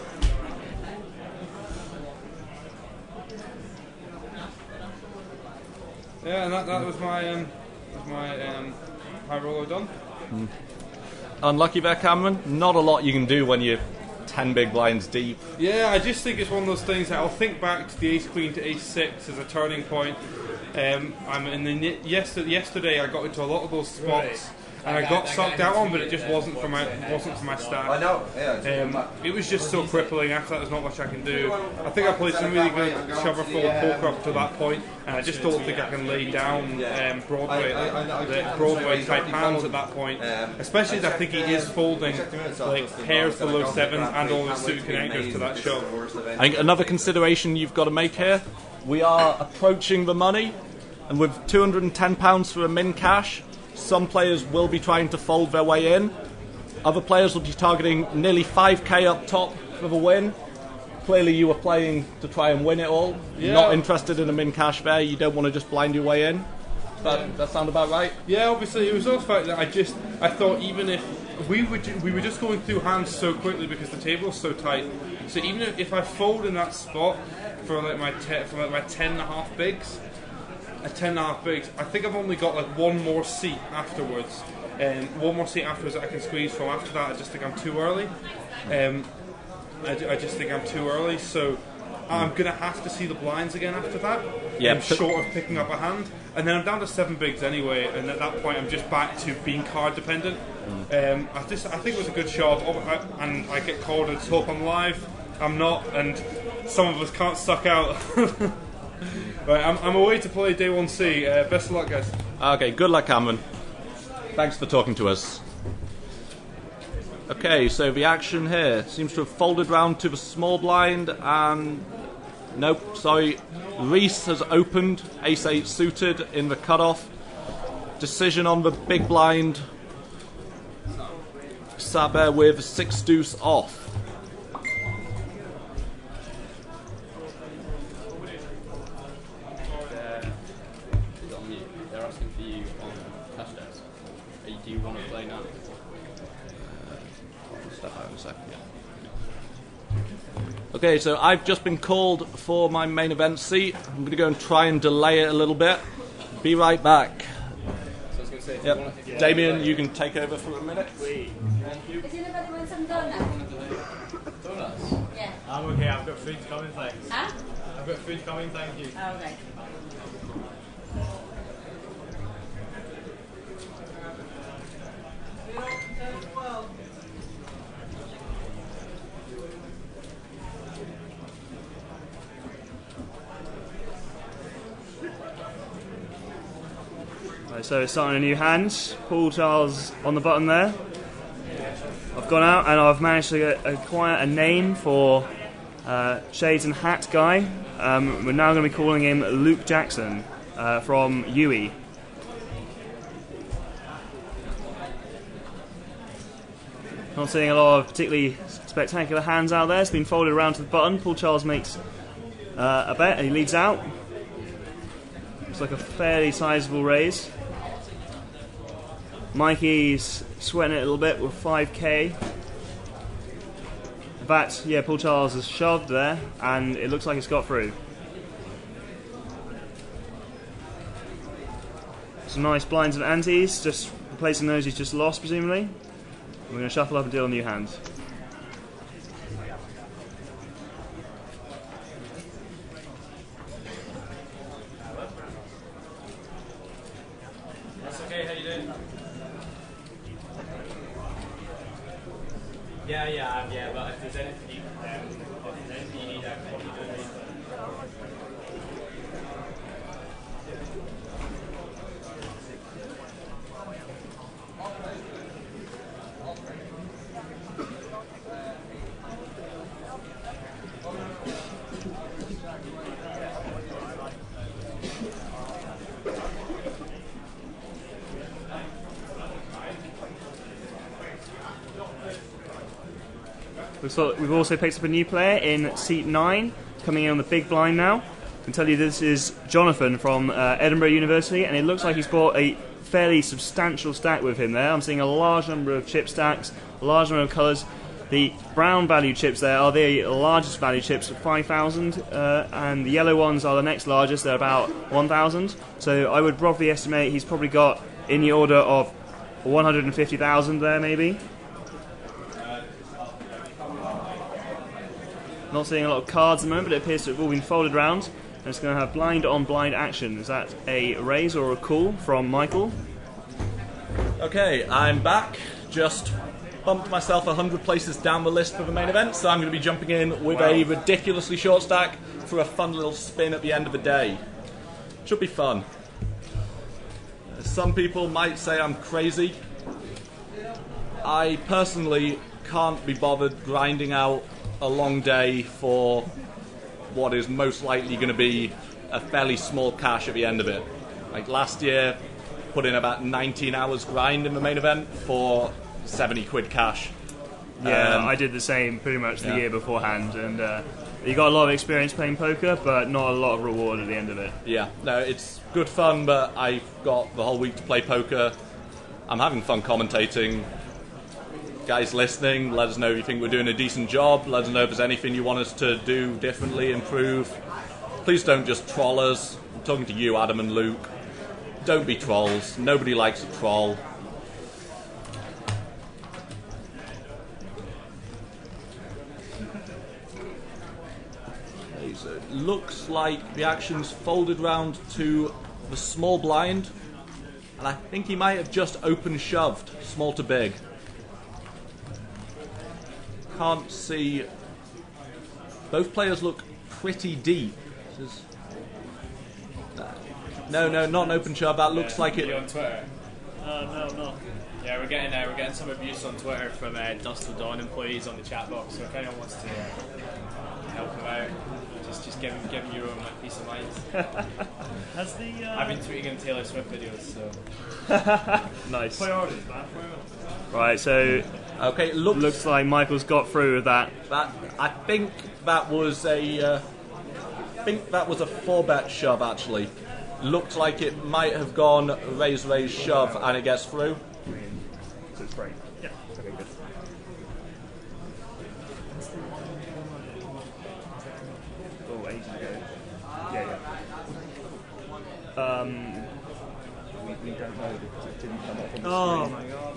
Yeah, and that was my high roller done. Unlucky there, Cameron. Not a lot you can do when you're 10 big blinds deep. Yeah, I just think it's one of those things that I'll think back to the Ace Queen to Ace 6 as a turning point. Yesterday I got into a lot of those spots, and I got sucked out on, but it just wasn't for my stack. I know. Yeah. It was just so crippling. After that, there's not much I can do. I think I played some really good shover fold poker up to that point, and I just don't think I can lay down Broadway type hands at that point. Especially as I think he is folding like pairs below sevens and all his suited connectors to that shove. I think another consideration you've got to make here, we are approaching the money, and with £210 for a min cash, some players will be trying to fold their way in. Other players will be targeting nearly 5k up top for the win. Clearly you were playing to try and win it all. Yeah. Not interested in a min cash there, you don't want to just blind your way in. That sound about right? Yeah, obviously it was also the fact that I thought even if we were just going through hands so quickly because the table was so tight. So even if I fold in that spot for like my 10.5 bigs, a 10.5 bigs, I think I've only got like one more seat afterwards, and one more seat afterwards that I can squeeze from. After that, I just think I'm too early. I just think I'm too early, so I'm going to have to see the blinds again after that. Yeah, I'm short of picking up a hand. And then I'm down to 7 bigs anyway, and at that point I'm just back to being card dependent. I think it was a good shove, and I get called and hope I'm live. I'm not, and some of us can't suck out. Right, I'm away to play day 1C. Best of luck, guys. Okay, good luck, Cameron. Thanks for talking to us. Okay, so the action here seems to have folded round to the small blind, and nope, sorry, Reese has opened ace-8 suited in the cutoff. Decision on the big blind. Sat there with 6 deuce off. They're asking for you on cash desk. Do you want to play now? Step out in a second. Okay, so I've just been called for my main event seat. I'm going to go and try and delay it a little bit. Be right back. So I was going to say, Yep. Damien, you can take over for a minute. Does anybody want some donuts? Donuts? Yeah. I'm okay, I've got food coming, thanks. Huh? I've got food coming, thank you. Oh, okay. Right, so it's starting a new hand. Paul Charles on the button there. I've gone out and I've managed to acquire a name for Shades and Hat guy. We're now going to be calling him Luke Jackson from UE. Not seeing a lot of particularly spectacular hands out there. It's been folded around to the button. Paul Charles makes a bet and he leads out. It's like a fairly sizable raise. Mikey's sweating it a little bit with 5k. In fact, yeah, Paul Charles has shoved there and it looks like it's got through. Some nice blinds and antes, just replacing those he's just lost presumably. We're going to shuffle up and deal a new hand. That's okay, how you doing? Yeah, but if there's anything you need, I can probably do it. We've also picked up a new player in seat 9, coming in on the big blind now. I can tell you this is Jonathan from Edinburgh University, and it looks like he's brought a fairly substantial stack with him there. I'm seeing a large number of chip stacks, a large number of colours. The brown value chips there are the largest value chips at 5,000, and the yellow ones are the next largest, they're about 1,000. So I would roughly estimate he's probably got in the order of 150,000 there maybe. Not seeing a lot of cards at the moment, but it appears to have all been folded round. And it's going to have blind on blind action. Is that a raise or a call from Michael? Okay, I'm back. Just bumped myself 100 places down the list for the main event, so I'm going to be jumping in with a ridiculously short stack for a fun little spin at the end of the day. Should be fun. Some people might say I'm crazy. I personally can't be bothered grinding out a long day for what is most likely going to be a fairly small cash at the end of it. Like last year, put in about 19 hours grind in the main event for 70 quid cash. Yeah, I did the same pretty much the year beforehand, and you got a lot of experience playing poker, but not a lot of reward at the end of it. Yeah, no, it's good fun, but I've got the whole week to play poker. I'm having fun commentating. Guys listening, let us know if you think we're doing a decent job. Let us know if there's anything you want us to do differently, improve. Please don't just troll us. I'm talking to you, Adam and Luke. Don't be trolls. Nobody likes a troll. Okay, so it looks like the action's folded round to the small blind, and I think he might have just open shoved small to big. Can't see. Both players look pretty deep. No, not an open shove. That looks like it. On Twitter. No, no. Yeah, we're getting some abuse on Twitter from Dust Till Dawn employees on the chat box. So if anyone wants to help them out, just give you your own peace of mind. Has the I've been tweeting him Taylor Swift videos, so Nice. priorities, man? Right, so Okay, it looks like Michael's got through with that. I think that was a 4-bet shove actually. Looked like it might have gone raise, shove, and it gets through. So it's great. Yeah. Okay, good. Oh, ages ago. Yeah. We don't know because it didn't come up on the screen. My god.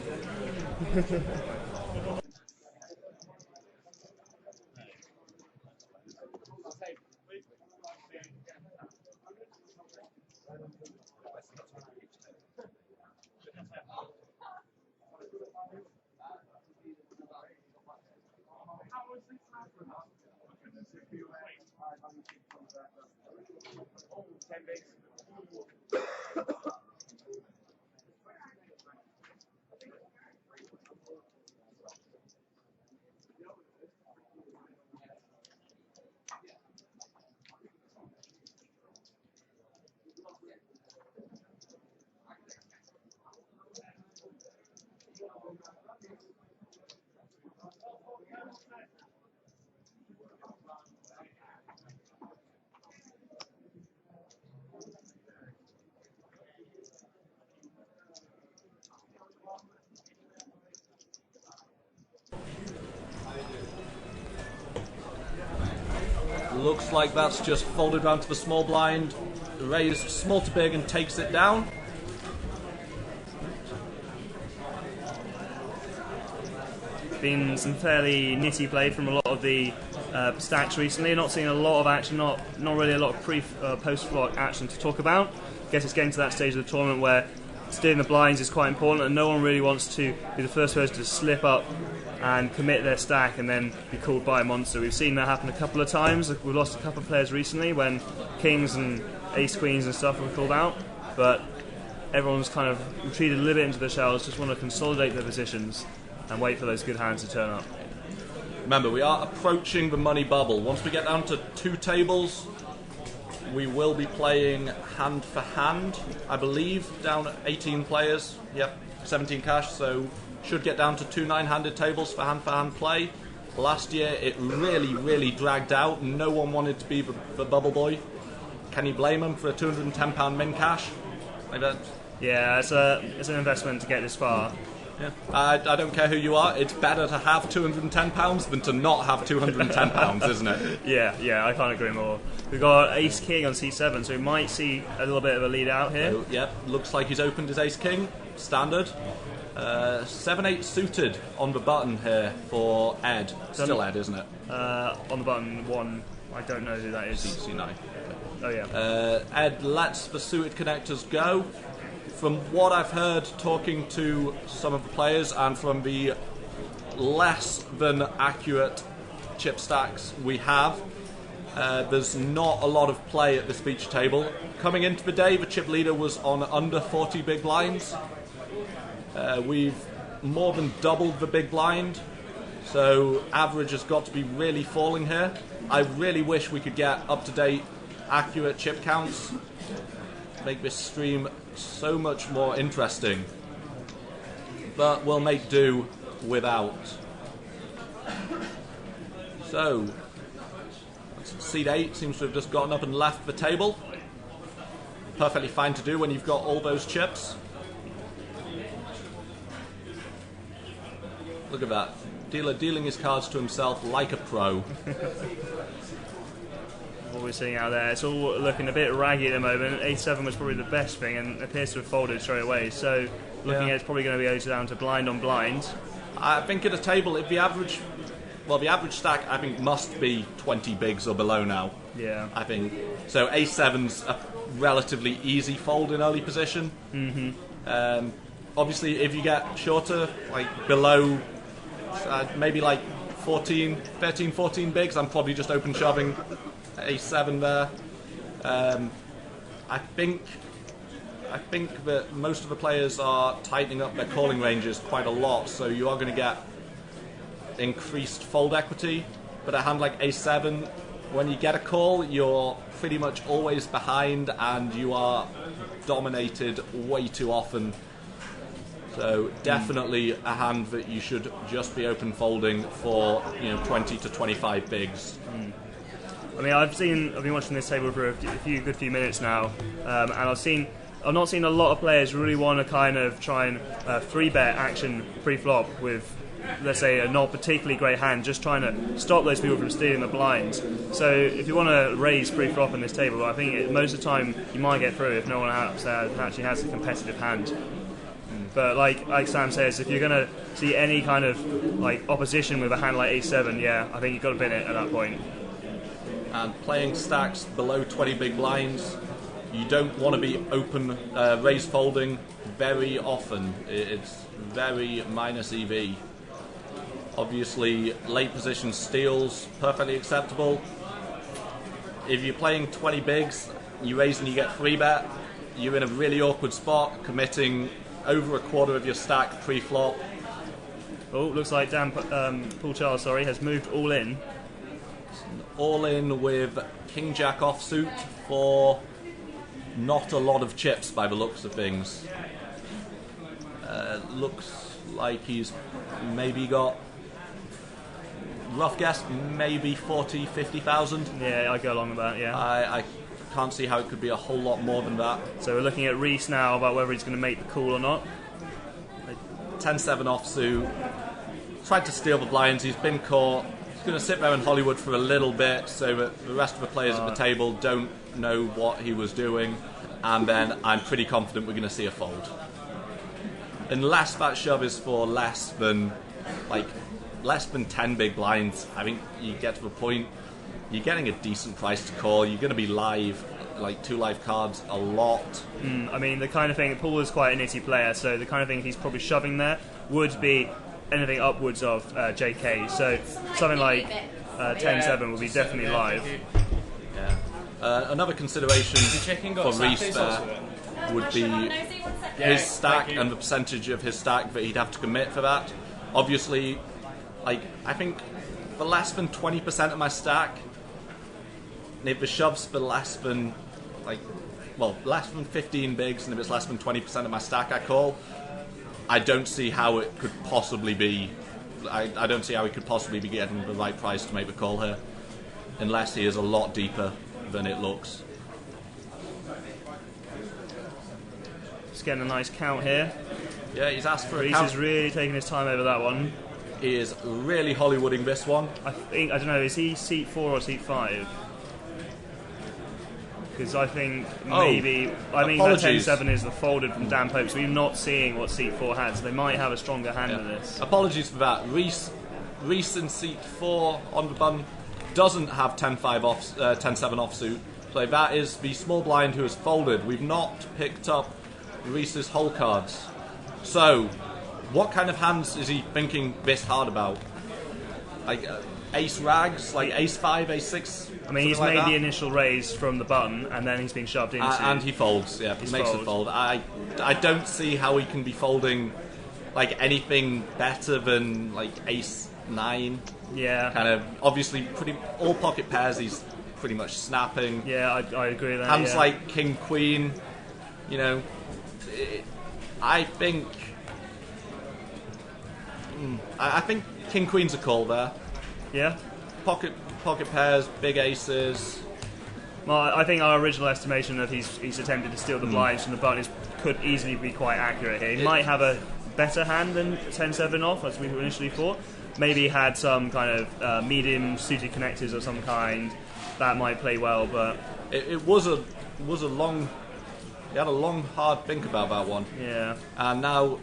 Looks like that's just folded round to the small blind, raised small to big and takes it down. Been some fairly nitty play from a lot of the stacks recently. Not seeing a lot of action, not really a lot of post-flop action to talk about. Guess it's getting to that stage of the tournament where steering the blinds is quite important, and no one really wants to be the first person to slip up and commit their stack and then be called by a monster. We've seen that happen a couple of times. We've lost a couple of players recently when kings and ace queens and stuff were called out, but everyone's kind of retreated a little bit into the shells, just want to consolidate their positions and wait for those good hands to turn up. Remember, we are approaching the money bubble. Once we get down to 2 tables, we will be playing hand for hand, I believe, down at 18 players. Yep, 17 cash, so should get down to 2 9-handed tables for hand play. Last year it really dragged out. No one wanted to be the bubble boy. Can you blame them for a £210 min cash? Yeah, it's an investment to get this far. Yeah. I don't care who you are, it's better to have £210 than to not have £210, isn't it? Yeah, I can't agree more. We've got ace king on c7, so we might see a little bit of a lead out here. So, yep, looks like he's opened his ace king, standard. 7-8 suited on the button here for Ed. Still Ed, isn't it? On the button 1, I don't know who that is. C9. Oh yeah. Ed lets the suited connectors go. from what I've heard talking to some of the players and from the less than accurate chip stacks we have, there's not a lot of play at this feature table. Coming into the day, the chip leader was on under 40 big blinds. We've more than doubled the big blind, so average has got to be really falling here. I really wish we could get up-to-date, accurate chip counts. Make this stream so much more interesting. But we'll make do without. So, seed 8 seems to have just gotten up and left the table. Perfectly fine to do when you've got all those chips. Look at that. Dealer dealing his cards to himself like a pro. What we're seeing out there, it's all looking a bit raggy at the moment. A7 was probably the best thing and appears to have folded straight away. So looking at it's probably going to be down to blind on blind. I think at a table, if the average, well, the average stack I think must be 20 bigs or below now. Yeah. I think so. A7's a relatively easy fold in early position. Mm-hmm. Obviously, if you get shorter, like below, maybe like 13, 14 bigs, I'm probably just open shoving A7 there. I think that most of the players are tightening up their calling ranges quite a lot, so you are going to get increased fold equity. But a hand like A7, when you get a call, you're pretty much always behind and you are dominated way too often. So definitely a hand that you should just be open folding for 20 to 25 bigs. I mean, I've been watching this table for a good few minutes now, and I've not seen a lot of players really want to kind of try and 3-bet action pre-flop with, let's say, a not particularly great hand, just trying to stop those people from stealing the blinds. So if you want to raise pre-flop in this table, I think most of the time you might get through if no one else actually has a competitive hand. But like Sam says, if you're going to see any kind of like opposition with a hand like A7, yeah, I think you've got to bin it at that point. And playing stacks below 20 big blinds, you don't want to be open raise folding very often. It's very minus EV. Obviously, late position steals, perfectly acceptable. If you're playing 20 bigs, you raise and you get 3-bet, you're in a really awkward spot, committing over a quarter of your stack pre-flop. Oh, looks like Paul Charles, has moved all in. All in with King Jack offsuit for not a lot of chips by the looks of things. Looks like he's maybe got, rough guess, maybe 40, 50,000. Yeah, I go along with that, yeah. I can't see how it could be a whole lot more than that. So we're looking at Reese now about whether he's going to make the call or not. 10-7 offsuit. Tried to steal the blinds, he's been caught. He's going to sit there in Hollywood for a little bit so that the rest of the players at the table don't know what he was doing, and then I'm pretty confident we're going to see a fold. Unless that shove is for less than 10 big blinds, I think you get to the point, you're getting a decent price to call, you're going to be live, like 2 live cards a lot. I mean, the kind of thing, Paul is quite a nitty player, so the kind of thing he's probably shoving there would be anything upwards of JK, so something like 10-7 would be definitely live. Yeah. Another consideration for Reese there would be his stack and the percentage of his stack that he'd have to commit for that. Obviously, I think for less than 20% of my stack, if the shove's for less than less than 15 bigs, and if it's less than 20% of my stack I call, I don't see how it could possibly be. I don't see how he could possibly be getting the right price to make the call here, unless he is a lot deeper than it looks. Just getting a nice count here. Yeah, he's asked for a Reese count. is really taking his time over that one. He is really Hollywooding this one. I don't know, is he seat 4 or seat 5? Because I think maybe that 10-7 is the folded from Dan Pope, so we're not seeing what seat 4 had, so they might have a stronger hand than this. Apologies for that. Reese in seat 4 on the bun doesn't have 10-7 offsuit, so that is the small blind who has folded. We've not picked up Reese's whole cards. So, what kind of hands is he thinking this hard about? Like ace rags, like ace 5, ace 6? I mean, he's like made that? the initial raise from the button, and then he's being shoved into. And he folds, yeah. He makes it fold. I don't see how he can be folding like anything better than like ace 9. Yeah. Kind of, obviously, all pocket pairs he's pretty much snapping. Yeah, I agree with that. Hands yeah. like king, queen, you know, I think king, queen's a call there. Yeah. Pocket pairs, big aces. Well, I think our original estimation of he's attempted to steal the blinds from the button could easily be quite accurate here. He might have a better hand than 10-7 off, as we initially thought. Maybe he had some kind of medium suited connectors of some kind that might play well, but it was a long. He had a long, hard think about that one. Yeah. And now,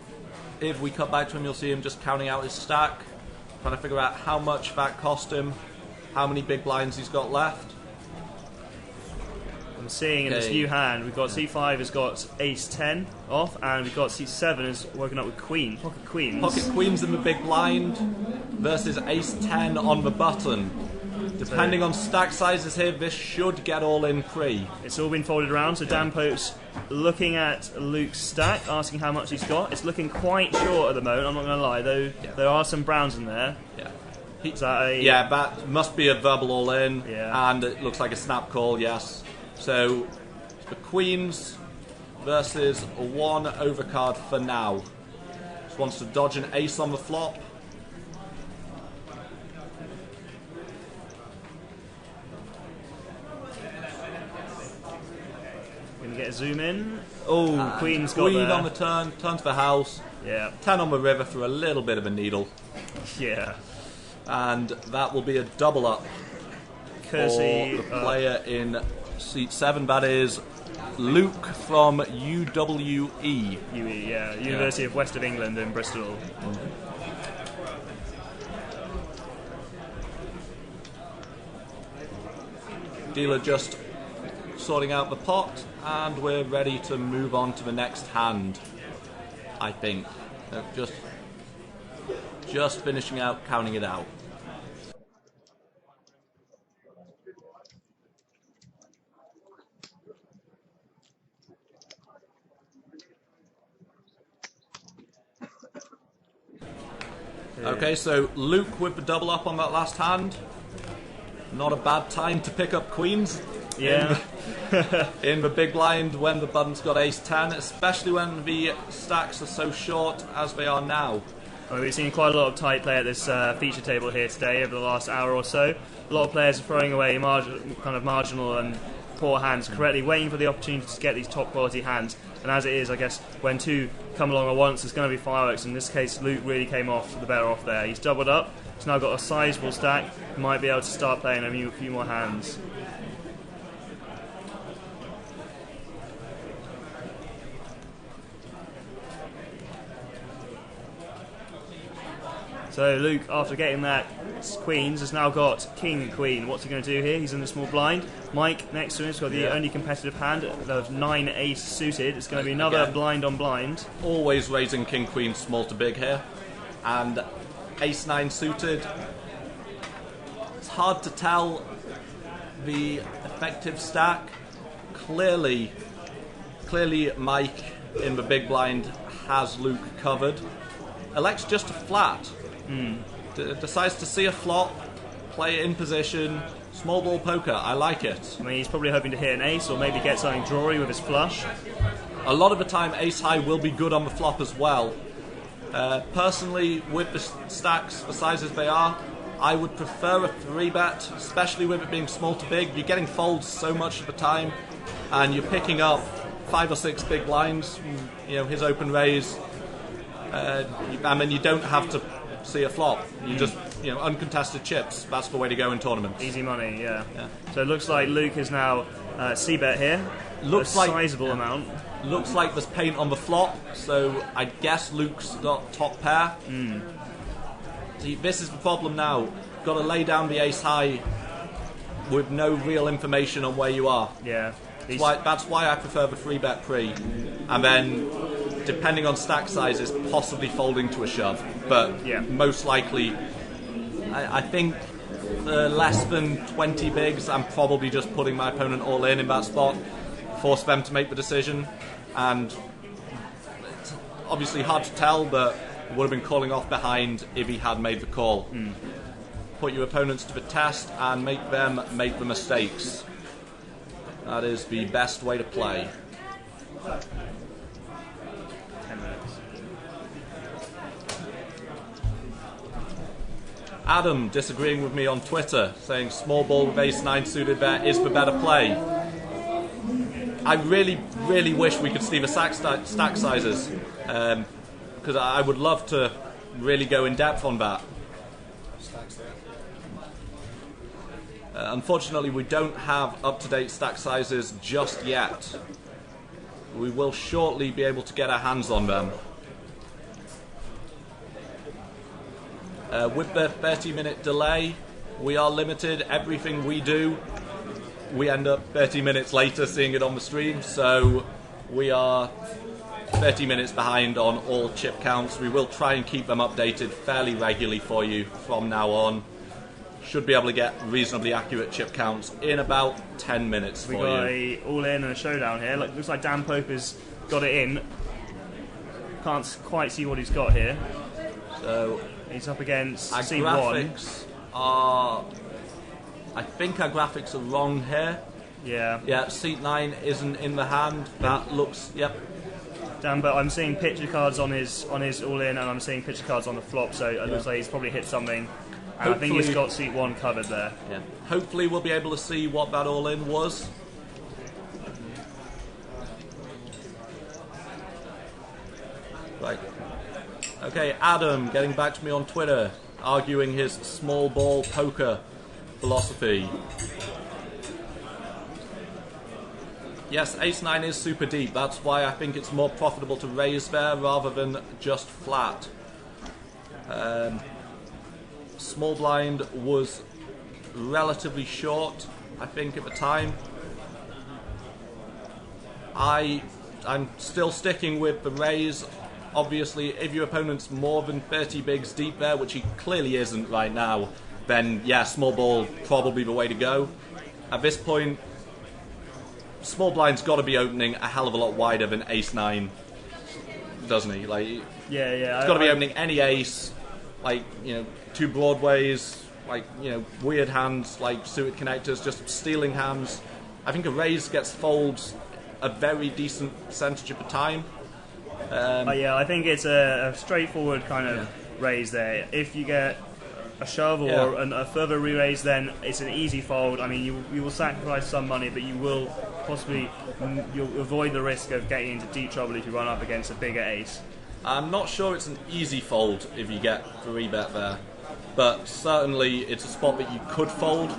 if we cut back to him, you'll see him just counting out his stack, trying to figure out how much that cost him, how many big blinds he's got left. I'm seeing in this new hand, we've got C5 has got ace 10 off, and we've got C7 is working up with queen, pocket queens. Pocket queens in the big blind versus ace 10 on the button. Depending on stack sizes here, this should get all in free. It's all been folded around, so Dan Pope's looking at Luke's stack, asking how much he's got. It's looking quite short at the moment, I'm not going to lie, though there are some browns in there. Yeah. Is that Yeah, that must be a verbal all in, Yeah. and it looks like a snap call, yes. So, the queens versus a 1 overcard for now. Just wants to dodge an ace on the flop. Gonna get a zoom in. Oh, And queen's got queen there. on the turn to the house. Yeah. 10 on the river for a little bit of a needle. Yeah. And that will be a double up Kersey, for the player in seat 7. That is Luke from UWE. UE, yeah. University of West of England in Bristol. Dealer just sorting out the pot, and we're ready to move on to the next hand, I think. Just finishing out, counting it out. Okay, so Luke with the double up on that last hand. Not a bad time to pick up queens. Yeah. In the big blind when the button's got ace 10, especially when the stacks are so short as they are now. Well, we've seen quite a lot of tight play at this feature table here today over the last hour or so. A lot of players are throwing away kind of marginal and poor hands correctly, waiting for the opportunity to get these top quality hands. And as it is, I guess, when two come along at once, there's going to be fireworks. In this case, Luke really came off the better off there. He's doubled up. He's now got a sizable stack. He might be able to start playing a few more hands. So Luke, after getting that queens, has now got king, queen. What's he going to do here? He's in the small blind. Mike next to him has got the only competitive hand of 9 ace suited. It's going to be another Again, blind on blind. Always raising king, queen, small to big here. And ace 9 suited. It's hard to tell the effective stack. Clearly Mike in the big blind has Luke covered. Elects just a flat. Decides to see a flop, play it in position, small ball poker. I like it. I mean, he's probably hoping to hit an ace or maybe get something drawy with his flush. A lot of the time, ace high will be good on the flop as well. Personally, with the stacks the sizes they are, I would prefer a 3-bet, especially with it being small to big. You're getting folds so much of the time, and you're picking up 5 or 6 big blinds. You know, his open raise. I mean, you don't have to see a flop. You just, uncontested chips. That's the way to go in tournaments. Easy money, yeah. So it looks like Luke is now c-bet here. Looks a like sizable amount. Looks like there's paint on the flop, so I guess Luke's got top pair. See, this is the problem now. Got to lay down the ace high with no real information on where you are. Yeah. That's why I prefer the 3-bet pre, and then depending on stack sizes, possibly folding to a shove. But most likely, I think for less than 20 bigs, I'm probably just putting my opponent all in that spot, force them to make the decision, and it's obviously hard to tell, but would have been calling off behind if he had made the call. Put your opponents to the test and make them make the mistakes. That is the best way to play. 10 minutes. Adam disagreeing with me on Twitter, saying small ball with ace-9 suited there is the better play. I really, really wish we could see the stack sizes, because I would love to really go in depth on that. Unfortunately, we don't have up-to-date stack sizes just yet. We will shortly be able to get our hands on them. With the 30-minute delay, we are limited. Everything we do, we end up 30 minutes later seeing it on the stream, so we are 30 minutes behind on all chip counts. We will try and keep them updated fairly regularly for you from now on. Should be able to get reasonably accurate chip counts in about 10 minutes for you. We got a all-in and a showdown here. Looks like Dan Pope has got it in. Can't quite see what he's got here. So he's up against our C1. graphics are... I think our graphics are wrong here. Yeah. Yeah, seat 9 isn't in the hand. That looks... Yep. Dan, but I'm seeing picture cards on his all-in, and I'm seeing picture cards on the flop, so it looks like he's probably hit something. And I think he's got seat 1 covered there. Yeah. Hopefully we'll be able to see what that all-in was. Right. Okay, Adam getting back to me on Twitter, arguing his small ball poker philosophy. Yes, ace-9 is super deep. That's why I think it's more profitable to raise there rather than just flat. Small blind was relatively short, I think, at the time. I'm still sticking with the raise. Obviously, if your opponent's more than 30 bigs deep there, which he clearly isn't right now, then yeah, small ball probably the way to go. At this point, small blind's got to be opening a hell of a lot wider than ace-9, doesn't he? Like, yeah. It's got to be opening any ace, like, you know, 2 broadways, like, you know, weird hands like suited connectors, just stealing hands. I think a raise gets folds a very decent percentage of the time. Yeah, I think it's a straightforward kind of raise there. If you get a shove or a further re-raise, then it's an easy fold. I mean, you will sacrifice some money, but you will possibly you'll avoid the risk of getting into deep trouble if you run up against a bigger ace. I'm not sure it's an easy fold if you get 3-bet there, but certainly it's a spot that you could fold.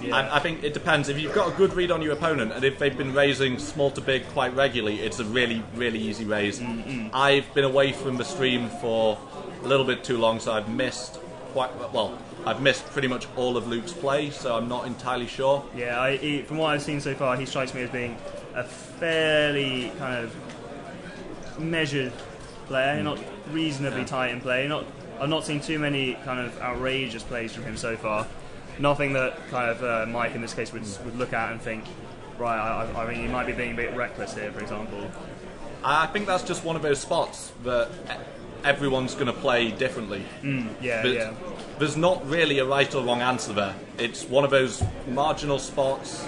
Yeah. I think it depends. If you've got a good read on your opponent, and if they've been raising small to big quite regularly, it's a really, really easy raise. I've been away from the stream for a little bit too long, so I've missed I've missed pretty much all of Luke's play, so I'm not entirely sure. Yeah, from what I've seen so far, he strikes me as being a fairly kind of measured player, not reasonably tight in play. I've not seen too many kind of outrageous plays from him so far. Nothing that kind of Mike in this case would look at and think, right, I mean, he might be being a bit reckless here, for example. I think that's just one of those spots that everyone's going to play differently. There's not really a right or wrong answer there. It's one of those marginal spots.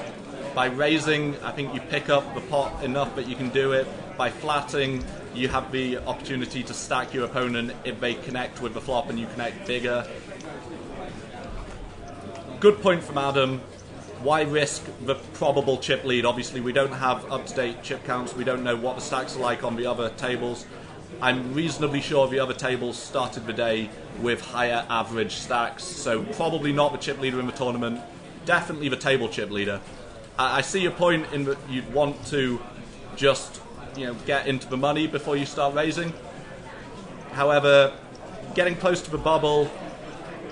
By raising, I think you pick up the pot enough that you can do it. By flatting, you have the opportunity to stack your opponent if they connect with the flop and you connect bigger. Good point from Adam. Why risk the probable chip lead? Obviously, we don't have up-to-date chip counts. We don't know what the stacks are like on the other tables. I'm reasonably sure the other tables started the day with higher average stacks, so probably not the chip leader in the tournament. Definitely the table chip leader. I see your point in that you'd want to just, get into the money before you start raising. However, getting close to the bubble,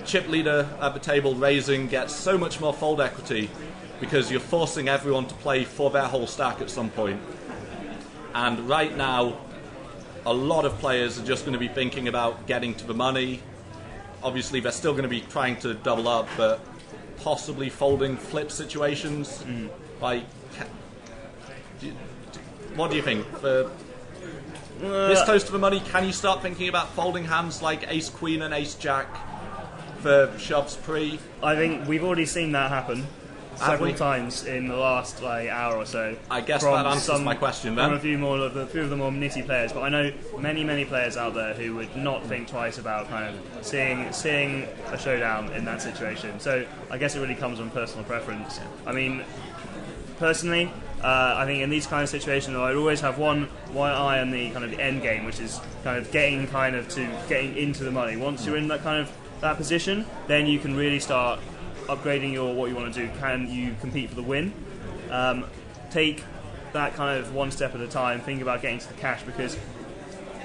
chip leader at the table raising gets so much more fold equity because you're forcing everyone to play for their whole stack at some point. And right now, a lot of players are just going to be thinking about getting to the money. Obviously, they're still going to be trying to double up, but possibly folding flip situations. Like, what do you think? For this close to the money, can you start thinking about folding hands like Ace Queen and Ace Jack for shoves pre? I think we've already seen that happen several times in the last hour or so. I guess that answers my question then. From a few of the more nitty players, but I know many players out there who would not think twice about kind of seeing a showdown in that situation. So I guess it really comes on personal preference. I mean, personally, I think in these kind of situations, I'd always have one eye on the kind of the end game, which is kind of getting into the money. Once you're in that position, then you can really start upgrading what you want to do. Can you compete for the win? Take that kind of one step at a time. Think about getting to the cash, because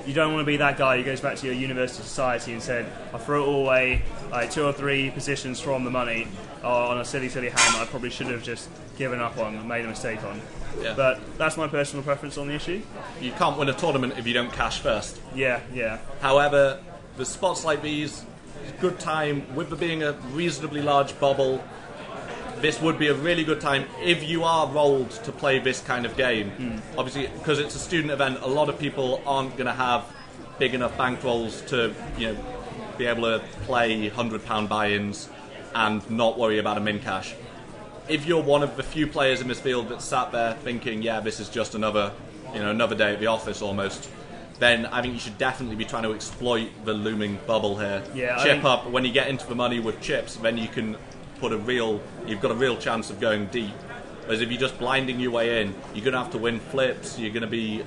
you don't want to be that guy who goes back to your university society and said, I throw it all away, 2 or 3 positions from the money on a silly hand that I probably should have just given up on and made a mistake on. Yeah. But that's my personal preference on the issue. You can't win a tournament if you don't cash first. Yeah. However, the spots like these, good time, with there being a reasonably large bubble, this would be a really good time if you are rolled to play this kind of game. Obviously, because it's a student event, a lot of people aren't going to have big enough bankrolls to be able to play £100 buy-ins and not worry about a min cash. If you're one of the few players in this field that sat there thinking, yeah, this is just another day at the office almost, then I think you should definitely be trying to exploit the looming bubble here. Yeah, Chip up. When you get into the money with chips, then you can you've got a real chance of going deep. Whereas if you're just blinding your way in, you're going to have to win flips. You're going to be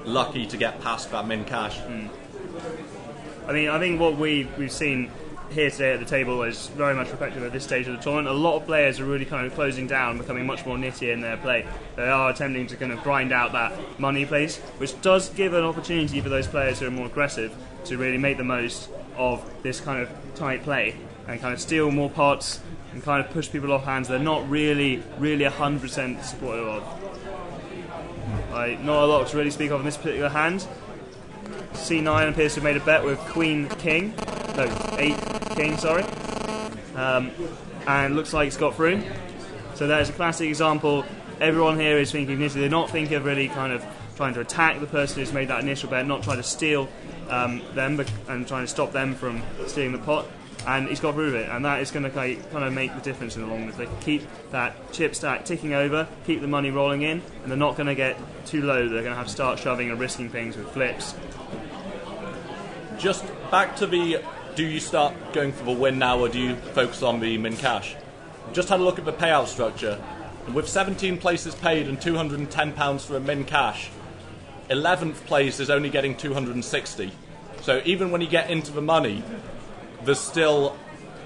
lucky to get past that min cash. I think what we've seen here today at the table is very much reflective at this stage of the tournament. A lot of players are really kind of closing down, becoming much more nitty in their play. They are attempting to kind of grind out that money place, which does give an opportunity for those players who are more aggressive to really make the most of this kind of tight play and kind of steal more pots and kind of push people off hands they're not really 100% supportive of. Not a lot to really speak of in this particular hand. C9 appears to have made a bet with Queen King. No, 8 King, sorry. And looks like it's got through. So there's a classic example. Everyone here is thinking nitty. They're not thinking of really kind of trying to attack the person who's made that initial bet, not trying to steal them and trying to stop them from stealing the pot. And he's got through with it, and that is going to kind of make the difference in the long run. If they can keep that chip stack ticking over, keep the money rolling in, and they're not going to get too low. They're going to have to start shoving and risking things with flips. Just back to do you start going for the win now, or do you focus on the min cash? Just had a look at the payout structure, and with 17 places paid and £210 for a min cash, 11th place is only getting 260. So even when you get into the money, there's still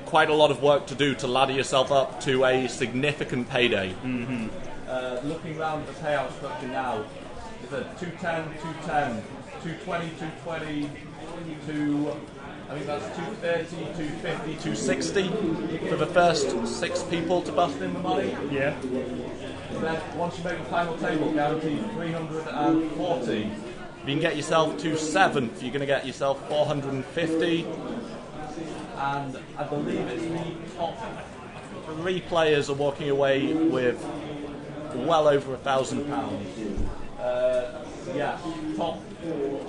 quite a lot of work to do to ladder yourself up to a significant payday. Looking around the payout structure now, is a 210, 210, 220, 220, I think that's 230, 250, 260 for the first 6 people to bust in the money. Yeah. Then once you make the final table, guaranteed 340. If you can get yourself to 7th, you're going to get yourself 450. And I believe it's the top 3 players are walking away with well over £1,000.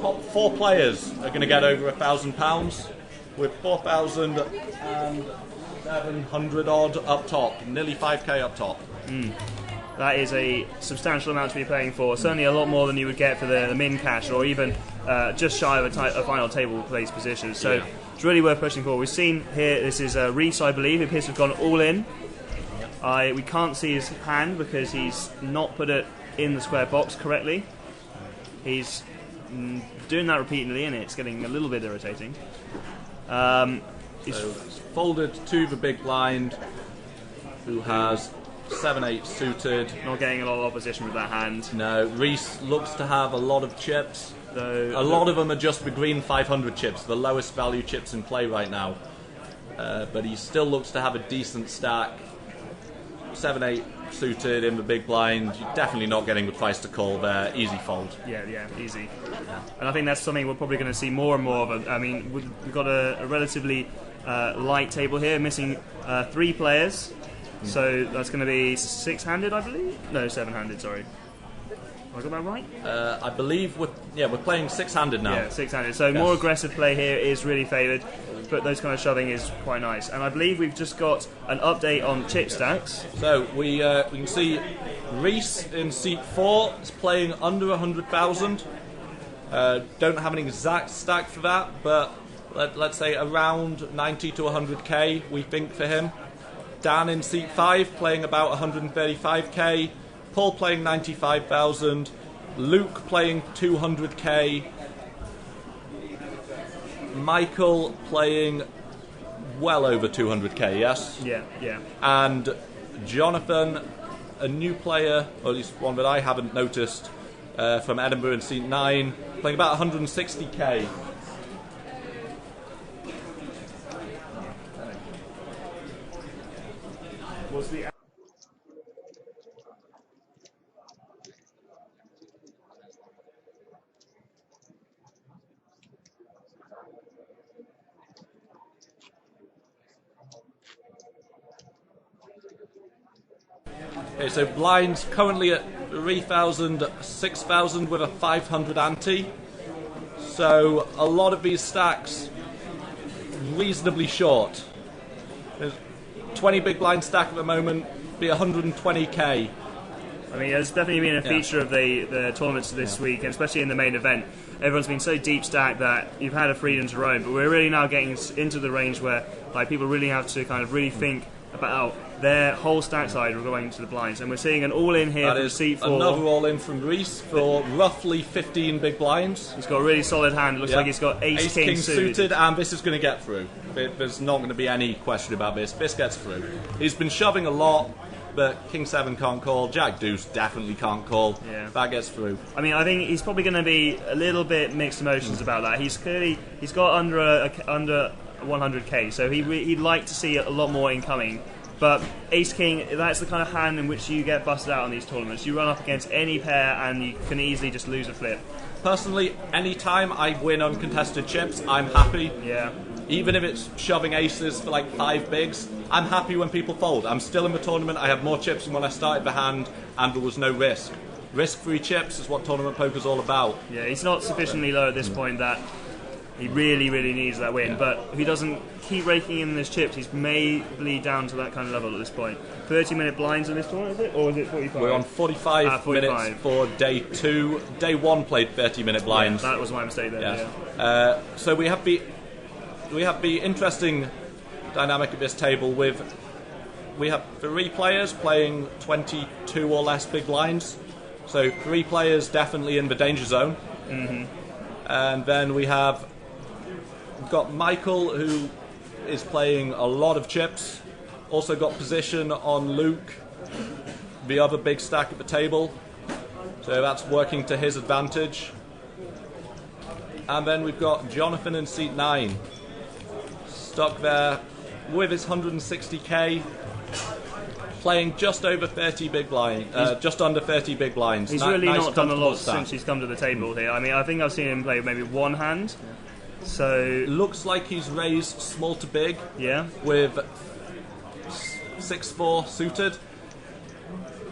Top 4 players are going to get over £1,000 with 4,700 odd up top, nearly 5k up top. That is a substantial amount to be playing for. Certainly a lot more than you would get for the min cash, or even just shy of a final table place position. So it's really worth pushing for. We've seen here, this is Reese, I believe. He appears to have gone all in. We can't see his hand because he's not put it in the square box correctly. He's doing that repeatedly, and it's getting a little bit irritating. He's folded to the big blind, who has 7-8 suited. Not getting a lot of opposition with that hand. No, Reese looks to have a lot of chips. Though a lot of them are just the green 500 chips, the lowest value chips in play right now. but he still looks to have a decent stack. 7-8 suited in the big blind. You're definitely not getting the price to call there. Easy fold. Yeah, easy. And I think that's something we're probably going to see more and more of. I mean, we've got a relatively light table here, missing 3 players. So that's going to be 6-handed, I believe? No, 7-handed, sorry. Have I got that right? I believe we're playing 6-handed now. Yeah, 6-handed. So more aggressive play here is really favoured, but those kind of shoving is quite nice. And I believe we've just got an update on chip stacks. So we can see Reese in seat 4 is playing under 100,000. Don't have an exact stack for that, but let's say around 90 to 100k we think for him. Dan in seat 5 playing about 135k. Paul playing 95,000, Luke playing 200k, Michael playing well over 200k, yes? Yeah. And Jonathan, a new player, or at least one that I haven't noticed, from Edinburgh in seat 9, playing about 160k. What's the Okay, so blinds currently at 3,000, 6,000 with a 500 ante. So a lot of these stacks reasonably short. There's 20 big blind stack at the moment, be 120k. I mean, it's definitely been a feature of the tournaments this week, and especially in the main event. Everyone's been so deep stacked that you've had a freedom to roam, but we're really now getting into the range where people really have to kind of really think about their whole stack side going to the blinds, and we're seeing an all-in here from seat 4. Another all-in from Reese for roughly 15 big blinds. He's got a really solid hand. It looks like he's got Ace King suited, and this is going to get through. There's not going to be any question about this. This gets through. He's been shoving a lot, but King 7 can't call. Jack Deuce definitely can't call. Yeah. That gets through. I mean, I think he's probably going to be a little bit mixed emotions about that. He's got under 100k, so he'd like to see a lot more incoming. But Ace King, that's the kind of hand in which you get busted out on these tournaments. You run up against any pair and you can easily just lose a flip. Personally, any time I win uncontested chips, I'm happy. Yeah. Even if it's shoving aces for like 5 bigs, I'm happy when people fold. I'm still in the tournament, I have more chips than when I started the hand, and there was no risk. Risk-free chips is what tournament poker's all about. Yeah, he's not sufficiently low at this point that he really, really needs that win, but if he doesn't keep raking in his chips, he's maybe down to that kind of level at this point. 30-minute blinds in this tournament, is it? Or is it 45? We're on 45 minutes for day 2. Day 1 played 30-minute blinds. Yeah, that was my mistake there. Yes. Yeah. So we have the interesting dynamic at this table with we have 3 players playing 22 or less big blinds. So 3 players definitely in the danger zone. Mm-hmm. And then we've got Michael, who is playing a lot of chips. Also got position on Luke, the other big stack at the table. So that's working to his advantage. And then we've got Jonathan in seat 9, stuck there with his 160k, playing just over 30 big blinds, just under 30 big blinds. He's really not done a lot since he's come to the table here. I mean, I think I've seen him play maybe one hand. So looks like he's raised small to big. Yeah. With 6-4 suited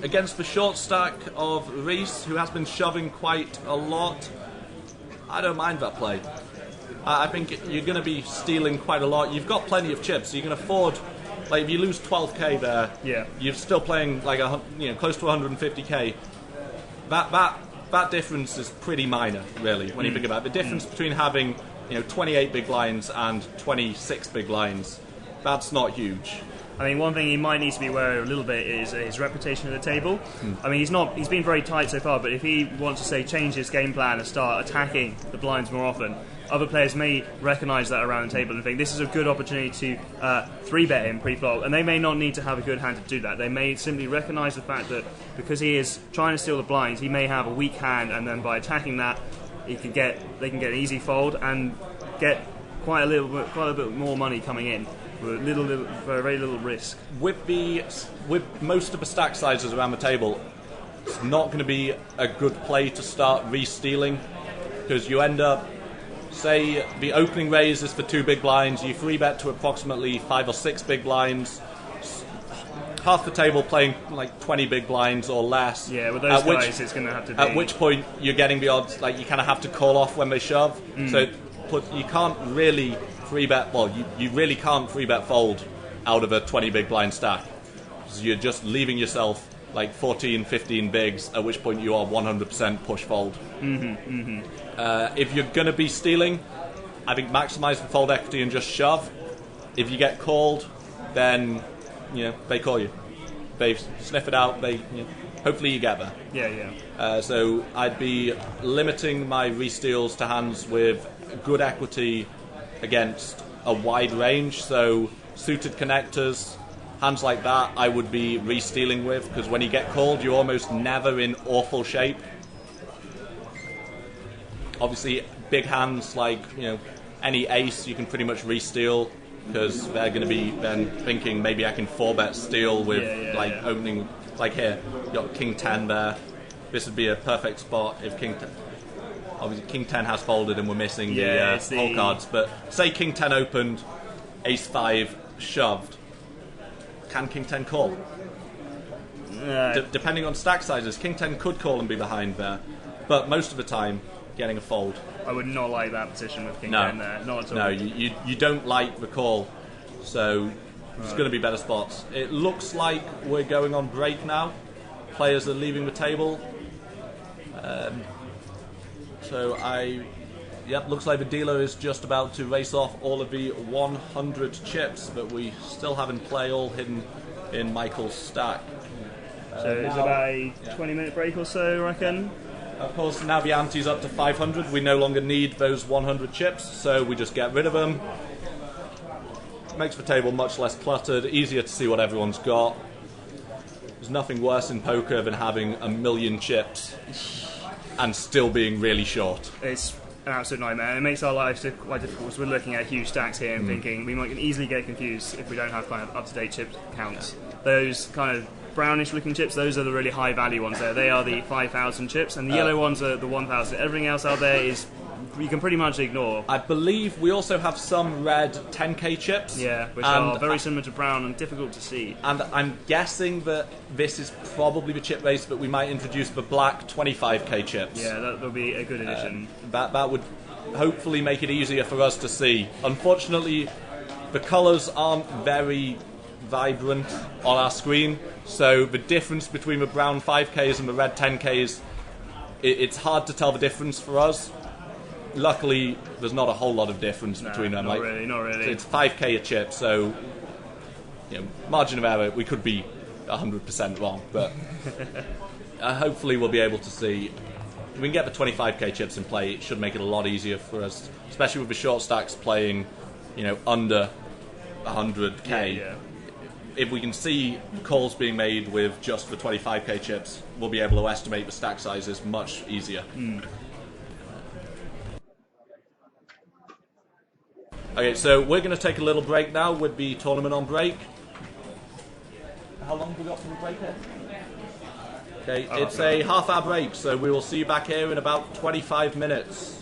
against the short stack of Reese, who has been shoving quite a lot. I don't mind that play. I think you're going to be stealing quite a lot. You've got plenty of chips, so you can afford. Like if you lose 12k there, you're still playing like close to 150k. That difference is pretty minor, really, when you think about it. The difference between having 28 big blinds and 26 big blinds, that's not huge. I mean, one thing he might need to be aware of a little bit is his reputation at the table. I mean, he's been very tight so far, but if he wants to, say, change his game plan and start attacking the blinds more often, other players may recognise that around the table and think this is a good opportunity to 3-bet him pre-flop, and they may not need to have a good hand to do that. They may simply recognise the fact that because he is trying to steal the blinds, he may have a weak hand, and then by attacking that, they can get an easy fold and get quite a little bit more money coming in. for very little risk. With most of the stack sizes around the table, it's not going to be a good play to start re-stealing, because you end up, say the opening raise is for 2 big blinds, you 3-bet to approximately 5 or 6 big blinds, half the table playing like 20 big blinds or less. Yeah, with those guys, it's going to have to be. At which point you're getting the odds, like you kind of have to call off when they shove. So you can't really 3-bet. Well, you really can't 3-bet fold out of a 20 big blind stack. So you're just leaving yourself like 14, 15 bigs. At which point you are 100% push fold. If you're going to be stealing, I think maximize the fold equity and just shove. If you get called, then they call you. They sniff it out. Hopefully you get there. Yeah. So I'd be limiting my re-steals to hands with good equity against a wide range. So suited connectors, hands like that, I would be re-stealing with, because when you get called, you're almost never in awful shape. Obviously, big hands like any ace, you can pretty much re-steal, because they're going to be then thinking maybe I can 4-bet steal with opening, like here, you've got King 10 there. This would be a perfect spot if King 10, obviously King 10 has folded and we're missing the whole cards, but say King 10 opened, Ace 5 shoved, can King 10 call? Depending on stack sizes, King 10 could call and be behind there, but most of the time, getting a fold. I would not like that position with King 10 there, not at all. No, you don't like the call, so there's going to be better spots. It looks like we're going on break now. Players are leaving the table. Looks like the dealer is just about to race off all of the 100 chips that we still have in play, all hidden in Michael's stack. So it's about a 20-minute break or so, I reckon. Of course, now the ante's up to 500. We no longer need those 100 chips, so we just get rid of them. Makes the table much less cluttered, easier to see what everyone's got. There's nothing worse in poker than having a million chips and still being really short. It's an absolute nightmare. It makes our lives quite difficult, because we're looking at huge stacks here and thinking we might easily get confused if we don't have kind of up-to-date chip counts. Those kind of brownish looking chips, those are the really high value ones there. They are the 5,000 chips, and the yellow ones are the 1,000. Everything else out there is you can pretty much ignore. I believe we also have some red 10k chips. Yeah, which are very similar to brown and difficult to see. And I'm guessing that this is probably the chip base, but we might introduce the black 25k chips. Yeah, that would be a good addition. That would hopefully make it easier for us to see. Unfortunately, the colours aren't very vibrant on our screen, so the difference between the brown 5Ks and the red 10Ks, it's hard to tell the difference for us. Luckily, there's not a whole lot of difference between them. Not really. It's 5K a chip, so margin of error, we could be 100% wrong, but hopefully we'll be able to see. If we can get the 25k chips in play, it should make it a lot easier for us, especially with the short stacks playing, under 100k. Yeah. If we can see calls being made with just the 25k chips, we'll be able to estimate the stack sizes much easier. Okay, so we're going to take a little break now with the tournament on break. How long have we got for the break here? Okay, it's a half-hour break, so we will see you back here in about 25 minutes.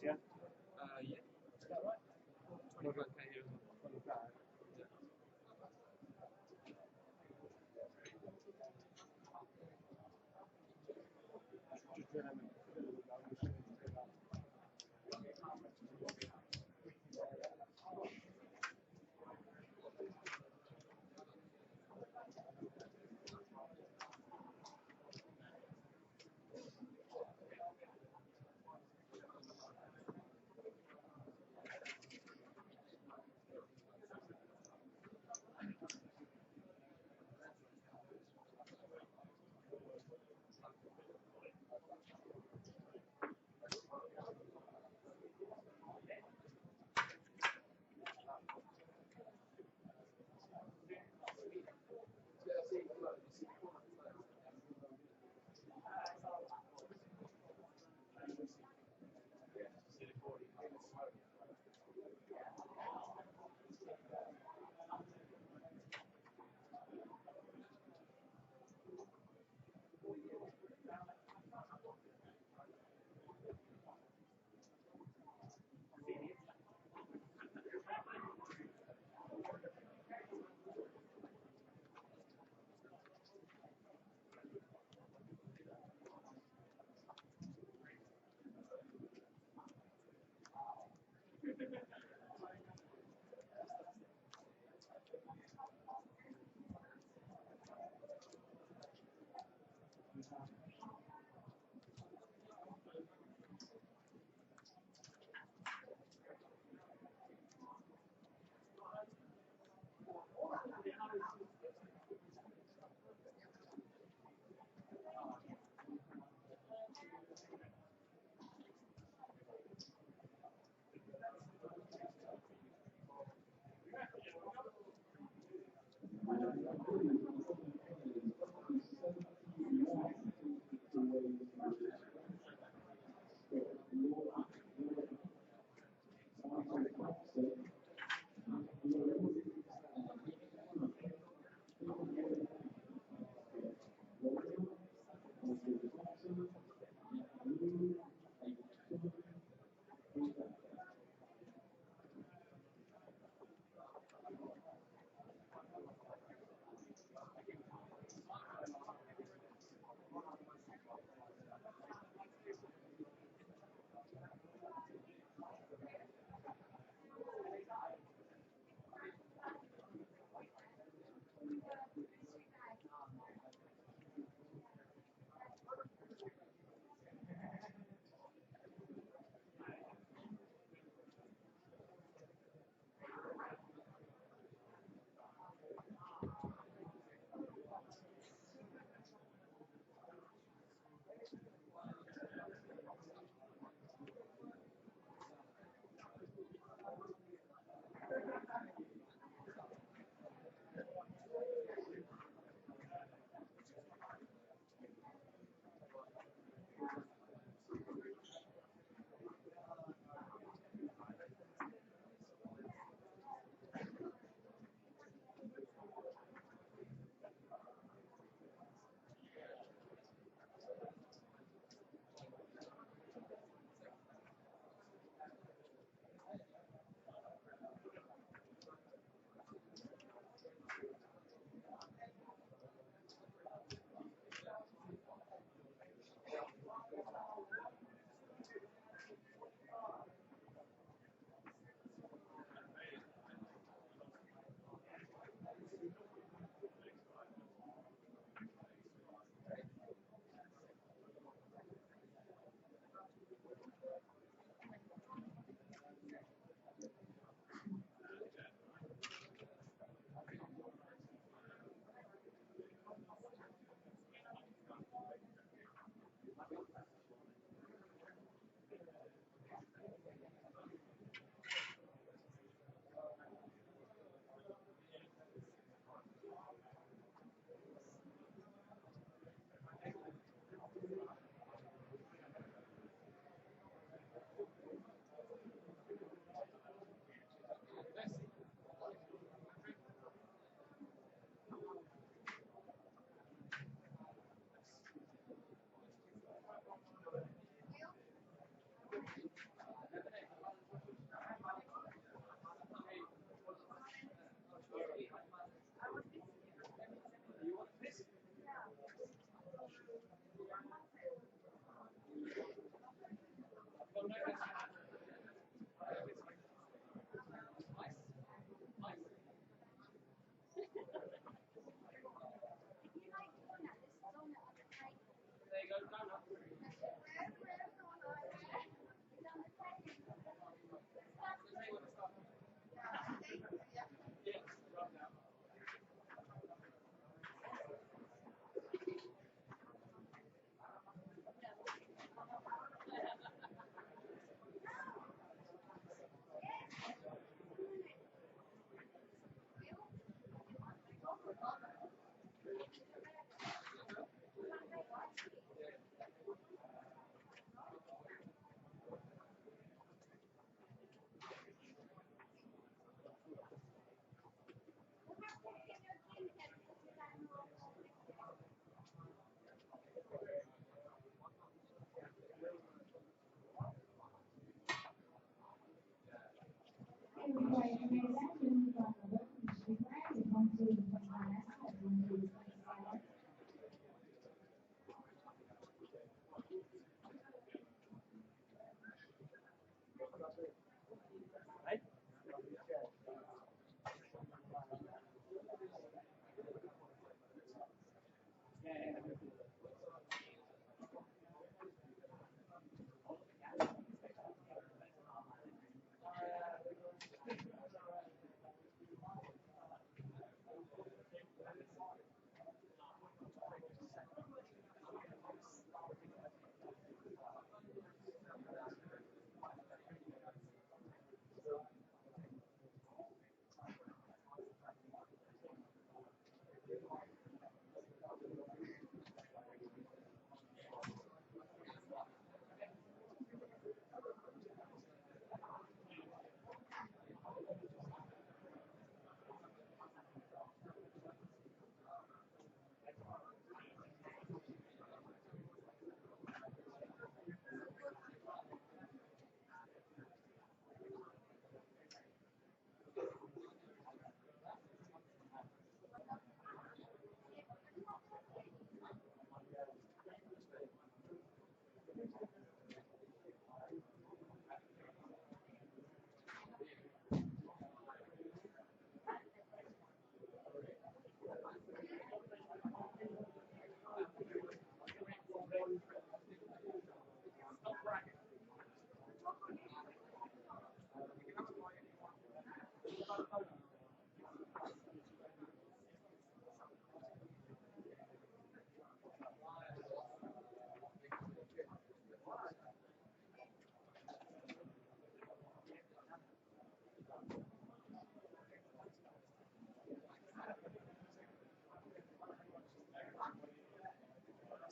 shares, yeah? Yeah. Is that right? 25k here as well. Yeah.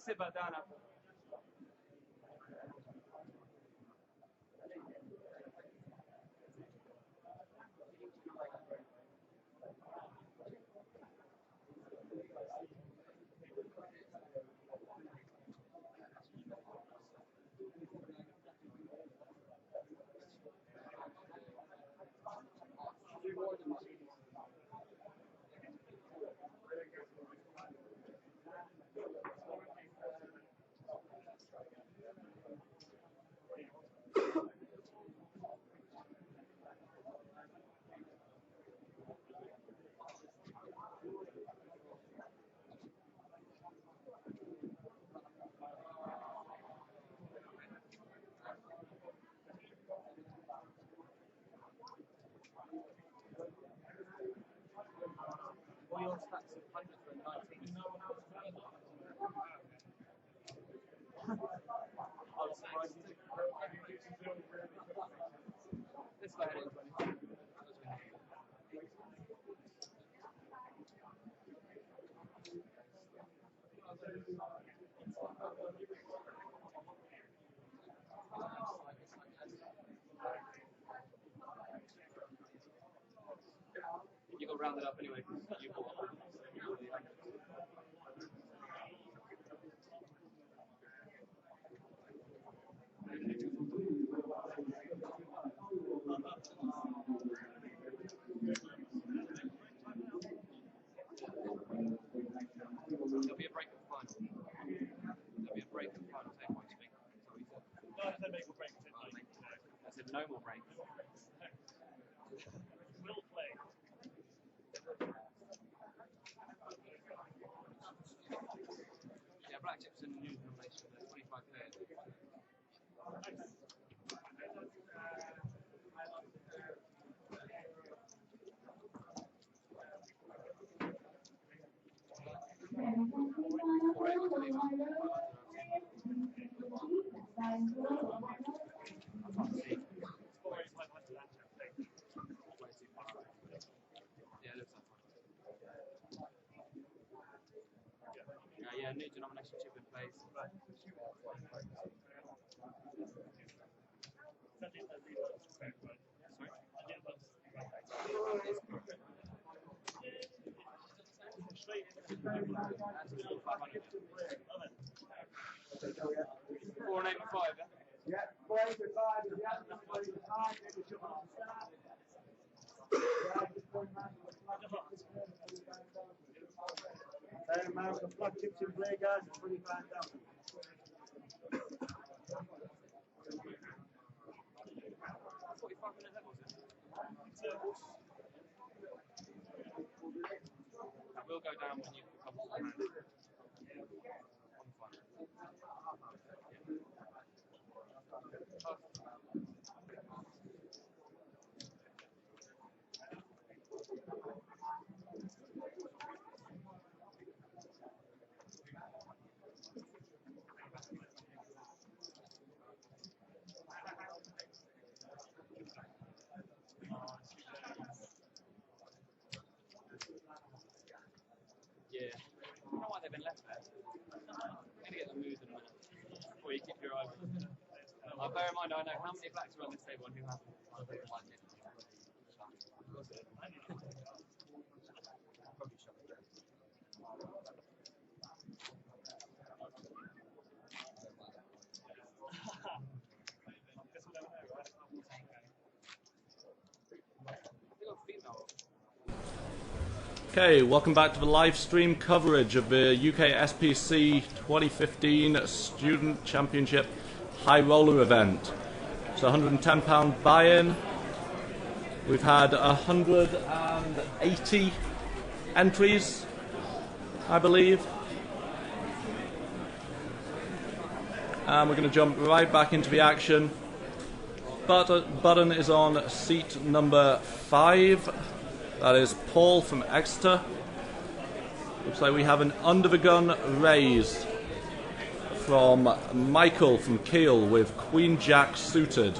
Sit back down after. All your stats of 100 for 19. I was surprised. This guy had 20. You got rounded up anyway because you bought There'll be a break at the final. There'll be a break at the final. Take points, me. No, I said make or break. I said no more breaks. Will play. Yeah, new denomination chip in place. Four and 85, yeah? Yeah, 485 is the answer. 485, maybe jump on the start. Same amount of flat chips in play, guys, at 25,000. That will go down when you come to the hand. Yeah. I don't know why they've been left there. I'm going to get them moved in a minute before you keep your eye on them. Bear in mind, I know how many blacks are on this table and who haven't. Probably shove it there. Okay, welcome back to the live stream coverage of the UK SPC 2015 Student Championship High Roller event. It's a £110 buy-in. We've had 180 entries, I believe. And we're going to jump right back into the action. Button is on seat number 5. That is Paul from Exeter. Looks like we have an under the gun raise from Michael from Kiel with Queen Jack suited.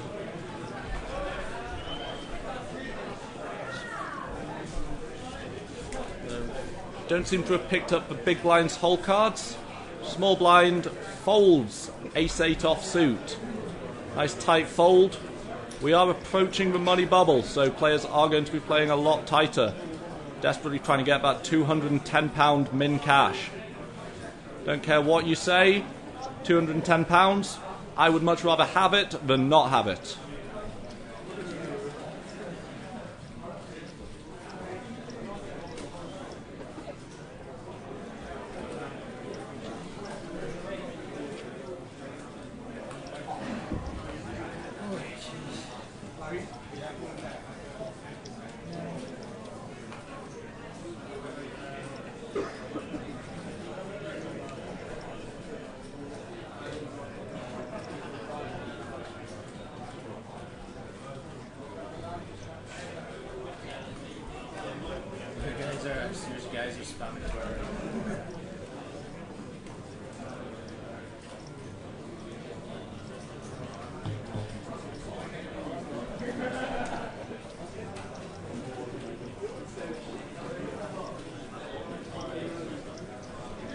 Don't seem to have picked up the big blind's hole cards. Small blind folds, ace-8 offsuit. Nice tight fold. We are approaching the money bubble, so players are going to be playing a lot tighter. Desperately trying to get that £210 min cash. Don't care what you say, £210. I would much rather have it than not have it.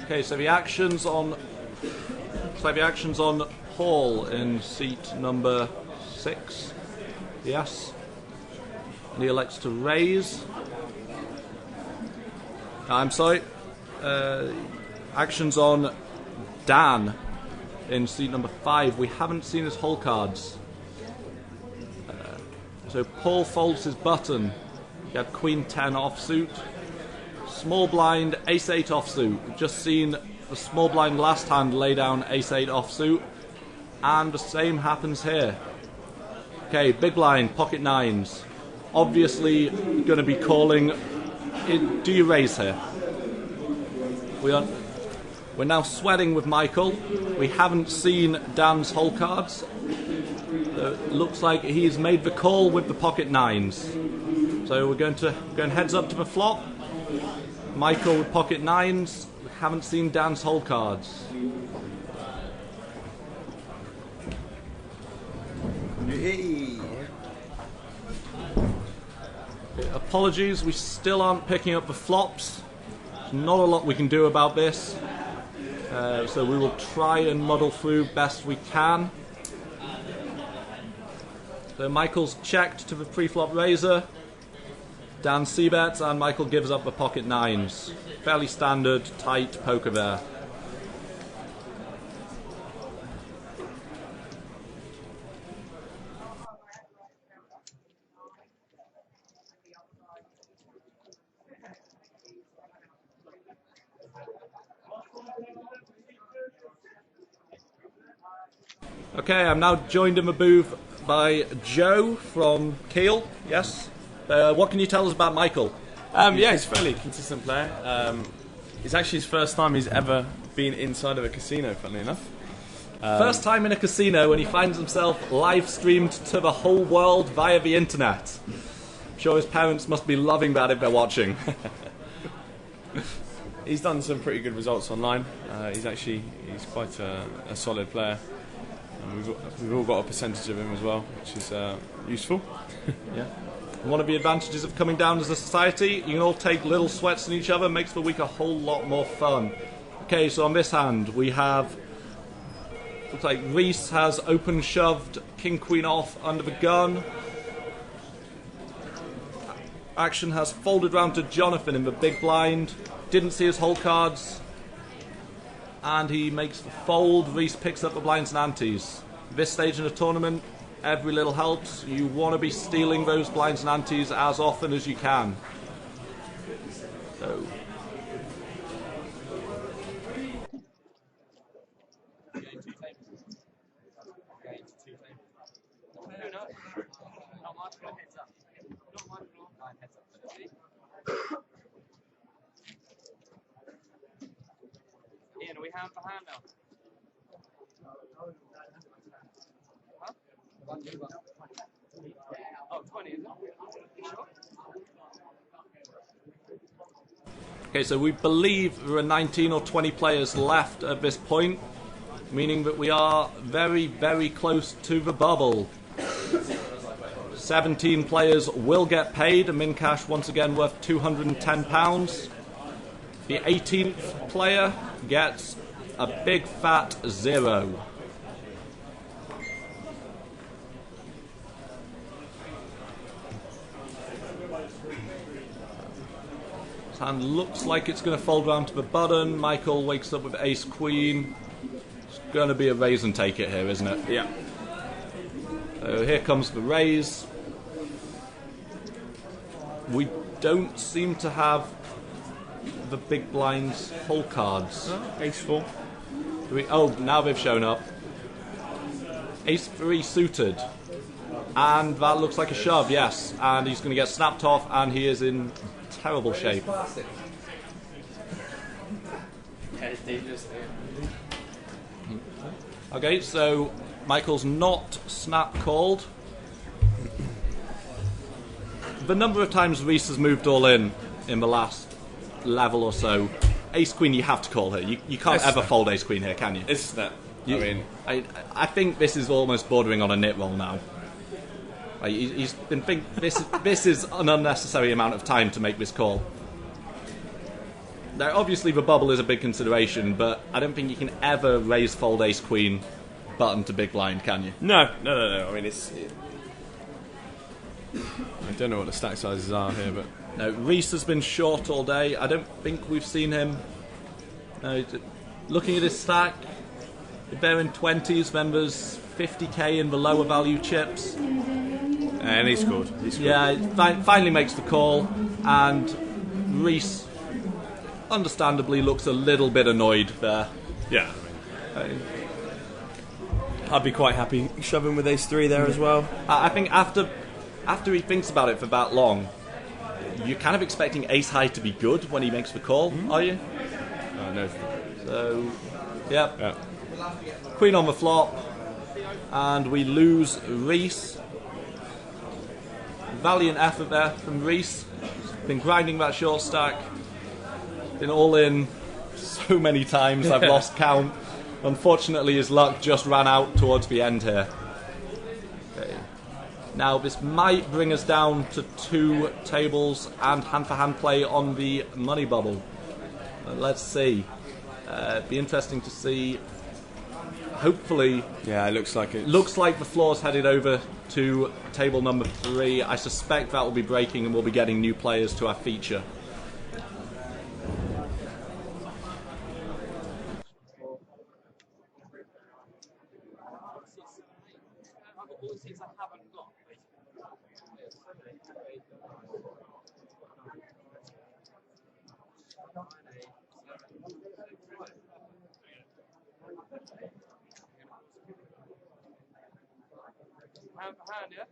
Okay, so the action's on Paul in seat number 6. Yes. And he elects to raise. I'm sorry. Action's on Dan in seat number 5. We haven't seen his hole cards. So Paul folds his button. He had Queen 10 offsuit. Small blind, ace-8 offsuit. We've just seen the small blind last hand lay down ace-8 offsuit. And the same happens here. Okay, big blind, pocket 9s. Obviously going to be calling... Do you raise here? We're now sweating with Michael. We haven't seen Dan's hole cards. Looks like he's made the call with the pocket 9s. So we're going heads up to the flop. Michael with pocket 9s. We haven't seen Dan's whole cards. Hey. Apologies, we still aren't picking up the flops. There's not a lot we can do about this. So we will try and muddle through best we can. So Michael's checked to the pre-flop razor. Dan c-bets and Michael gives up the pocket nines. Fairly standard, tight poker there. Okay, I'm now joined in the booth by Joe from Kiel. Yes? What can you tell us about Michael? Yeah, he's a fairly consistent player. It's actually his first time he's ever been inside of a casino, funnily enough. First time in a casino and he finds himself live streamed to the whole world via the internet. I'm sure his parents must be loving that if they're watching. He's done some pretty good results online. He's quite a solid player. And we've all got a percentage of him as well, which is useful. Yeah. One of the advantages of coming down as a society, you can all take little sweats in each other, makes the week a whole lot more fun. Okay, so on this hand we have, looks like Reese has open shoved king queen off under the gun. Action has folded round to Jonathan in the big blind, didn't see his whole cards, and he makes the fold. Reese picks up the blinds and antes. This stage in a tournament, every little helps. You want to be stealing those blinds and antes as often as you can. So. Ian, are we hand for hand now? Huh? Oh, 20, is it? Sure? Okay, so we believe there are 19 or 20 players left at this point, meaning that we are very, very close to the bubble. 17 players will get paid, a min cash once again worth £210. The 18th player gets a big fat 0. This hand looks like it's going to fold round to the button. Michael wakes up with ace queen. It's going to be a raise and take it here, isn't it? Yeah. So here comes the raise. We don't seem to have the big blinds full cards. Ace 4. Oh, now they've shown up. Ace 3 suited. And that looks like a shove, yes. And he's going to get snapped off, and he is in terrible shape. Okay, so Michael's not snap called. The number of times Reese has moved all in the last level or so, ace queen you have to call here. You can't ever fold ace queen here, can you? It's that. I think this is almost bordering on a nit roll now. He's been thinking this is an unnecessary amount of time to make this call. Now, obviously the bubble is a big consideration, but I don't think you can ever raise fold ace queen button to big blind, can you? No. I mean, I don't know what the stack sizes are here, but no. Reese has been short all day. I don't think we've seen him. No, looking at his stack, they're in 20s. Then there's 50k in the lower value chips. And he scored. Yeah, finally makes the call, and Reese, understandably, looks a little bit annoyed there. Yeah. I'd be quite happy shoving with ace 3 there as well. I think after he thinks about it for that long, you're kind of expecting ace high to be good when he makes the call, are you? No. So, yeah. Queen on the flop, and we lose Reese. Valiant effort there from Reese. Been grinding that short stack. Been all in so many times I've lost count. Unfortunately, his luck just ran out towards the end here. Okay. Now, this might bring us down to 2 tables and hand-for-hand play on the money bubble. Let's see. Be interesting to see. Hopefully, yeah, it looks like the floor's headed over to table number 3. I suspect that will be breaking, and we'll be getting new players to our feature. Hand for hand, yeah?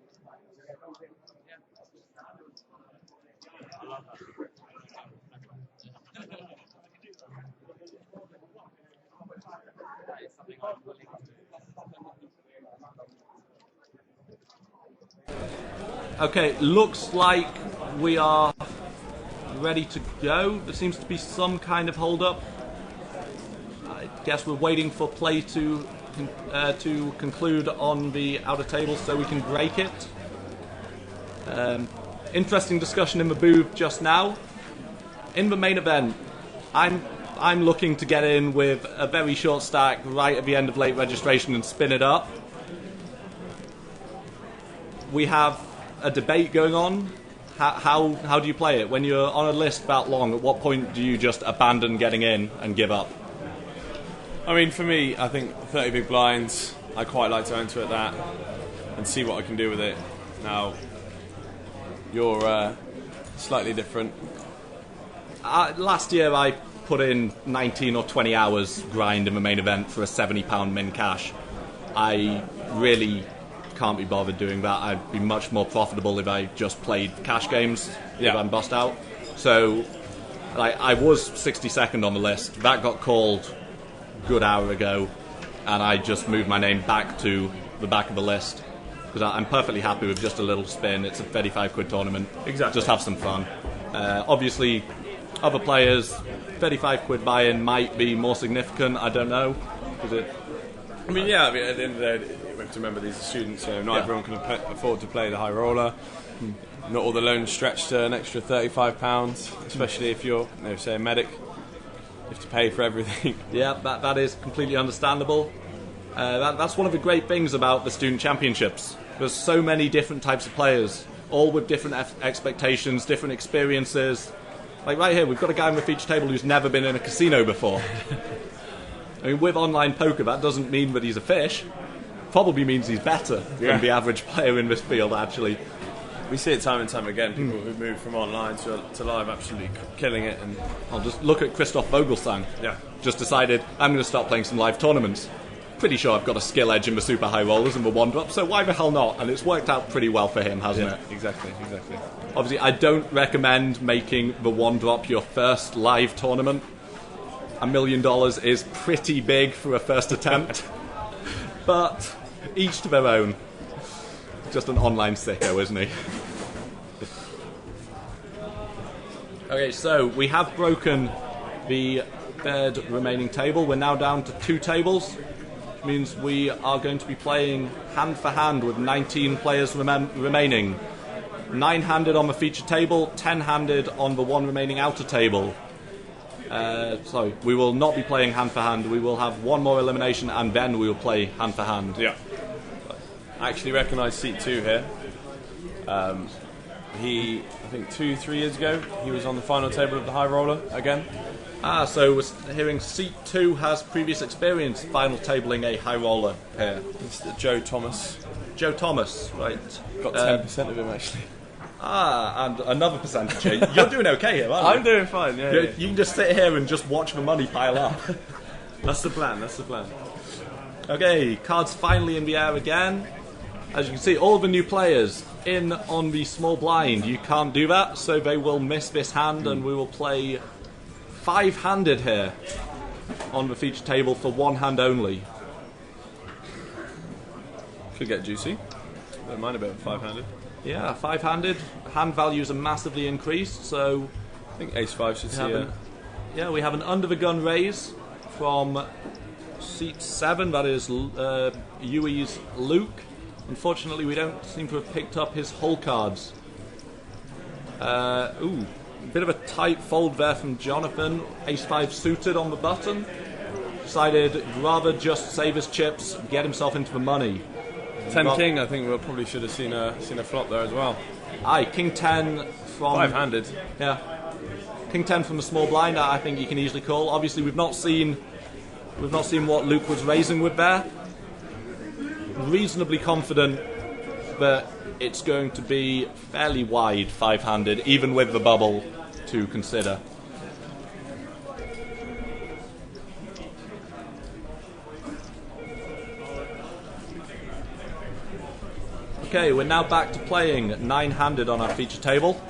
Yeah. I love that. That is something I'm willing to do. Okay, looks like we are ready to go. There seems to be some kind of hold-up. I guess we're waiting for play to conclude on the outer table so we can break it. Interesting discussion in the booth just now. In the main event, I'm looking to get in with a very short stack right at the end of late registration and spin it up. We have a debate going on. How do you play it? When you're on a list that long, at what point do you just abandon getting in and give up? I mean, for me, I think 30 big blinds, I quite like to enter at that and see what I can do with it. Now, you're slightly different. Last year I put in 19 or 20 hours grind in the main event for a £70 min cash. I really can't be bothered doing that. I'd be much more profitable if I just played cash games if I'm bust out. So I was 62nd on the list. That got called good hour ago, and I just moved my name back to the back of the list because I'm perfectly happy with just a little spin. It's a 35 quid tournament. Exactly. Just have some fun. Obviously, other players, 35 quid buy-in might be more significant. I don't know. I mean, at the end of the day, we have to remember these are students, so not everyone can afford to play the high roller. Not all the loans stretch to an extra £35, especially if you're, say, a medic. You have to pay for everything. Yeah, that is completely understandable. That's one of the great things about the student championships. There's so many different types of players, all with different expectations, different experiences. Like right here, we've got a guy on the feature table who's never been in a casino before. I mean, with online poker, that doesn't mean that he's a fish. Probably means he's better than the average player in this field, actually. We see it time and time again, people who move from online to live absolutely killing it. And I'll just look at Christoph Vogelsang. Yeah. Just decided, I'm going to start playing some live tournaments. Pretty sure I've got a skill edge in the super high rollers and the one drop, so why the hell not? And it's worked out pretty well for him, hasn't it? Exactly. Obviously, I don't recommend making the one drop your first live tournament. $1 million is pretty big for a first attempt. But each to their own. Just an online sicko, isn't he? Okay, so we have broken the third remaining table. We're now down to 2 tables, which means we are going to be playing hand for hand with 19 players remaining. 9-handed on the feature table, 10-handed on the one remaining outer table. So we will not be playing hand for hand. We will have one more elimination and then we will play hand for hand. Yeah. I actually recognise seat 2 here. He, I think 2-3 years ago, he was on the final table of the high roller again. So we're hearing seat 2 has previous experience final tabling a high roller here. It's Joe Thomas. Joe Thomas, right. Got 10% of him actually. And another percentage here. You're doing okay here, aren't you? I'm doing fine, yeah. You can just sit here and just watch the money pile up. That's the plan. Okay, cards finally in the air again. As you can see, all the new players in on the small blind. You can't do that, so they will miss this hand, and we will play 5-handed here on the feature table for 1 hand only. Could get juicy. Don't mind a bit of 5-handed. Yeah, 5-handed. Hand values are massively increased, so I think Ace 5 should see Yeah, we have an under the gun raise from seat 7. That is Yui's Luke. Unfortunately, we don't seem to have picked up his hull cards. A bit of a tight fold there from Jonathan. Ace-5 suited on the button. Decided rather just save his chips, get himself into the money. 10 king, I think we probably should have seen a flop there as well. Aye, king 10 from... 5-handed. Yeah. King 10 from the small blind, I think you can easily call. Obviously, we've not seen what Luke was raising with there. Reasonably confident that it's going to be fairly wide 5-handed, even with the bubble to consider. Okay, we're now back to playing 9-handed on our feature table.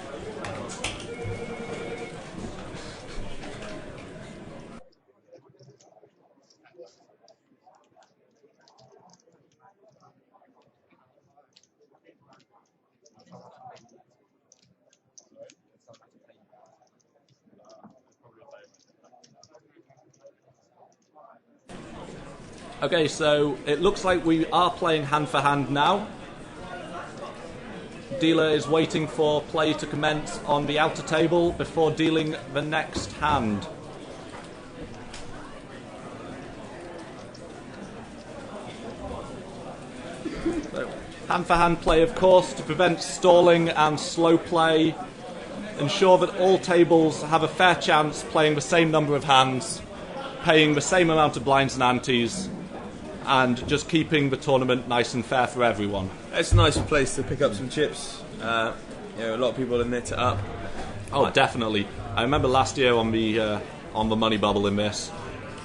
Okay, so it looks like we are playing hand for hand now. Dealer is waiting for play to commence on the outer table before dealing the next hand. So, hand for hand play, of course, to prevent stalling and slow play. Ensure that all tables have a fair chance playing the same number of hands, paying the same amount of blinds and antes, and just keeping the tournament nice and fair for everyone. It's a nice place to pick up some chips. A lot of people have knit it up. Oh, definitely. I remember last year on the money bubble in this,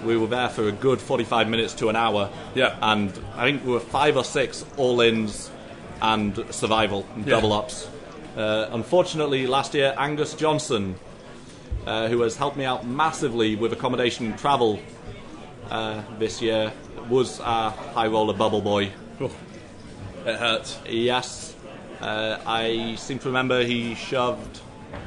we were there for a good 45 minutes to an hour. Yeah. And I think we were 5 or 6 all-ins and survival, and double ups. Unfortunately, last year, Angus Johnson, who has helped me out massively with accommodation and travel this year, was our high roller bubble boy. Oh, it hurts. Yes. I seem to remember he shoved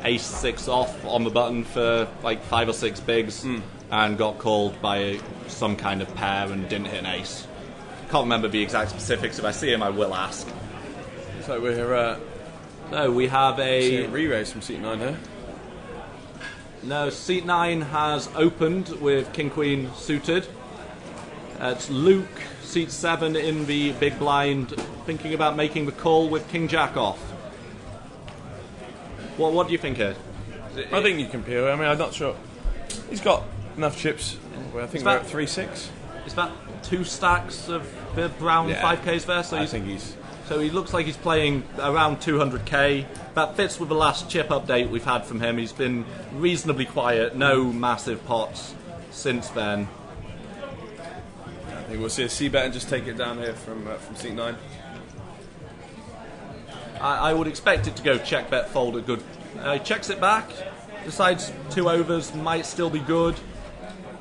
ace 6 off on the button for like 5 or 6 bigs and got called by some kind of pair and didn't hit an ace. Can't remember the exact specifics. If I see him, I will ask. So we're no, we have a re-raise from seat 9 here. No, seat 9 has opened with king queen suited. It's Luke, seat 7 in the big blind, thinking about making the call with king jack off. What do you think here? I think you can peel. I mean, I'm not sure. He's got enough chips. I think we're at 3-6. Is that 2 stacks of the brown 5Ks there? So I think he's... So he looks like he's playing around 200k. That fits with the last chip update we've had from him. He's been reasonably quiet, no massive pots since then. I think we'll see a C-bet and just take it down here from seat 9. I would expect it to go check, bet, fold a good... He checks it back, decides 2 overs might still be good,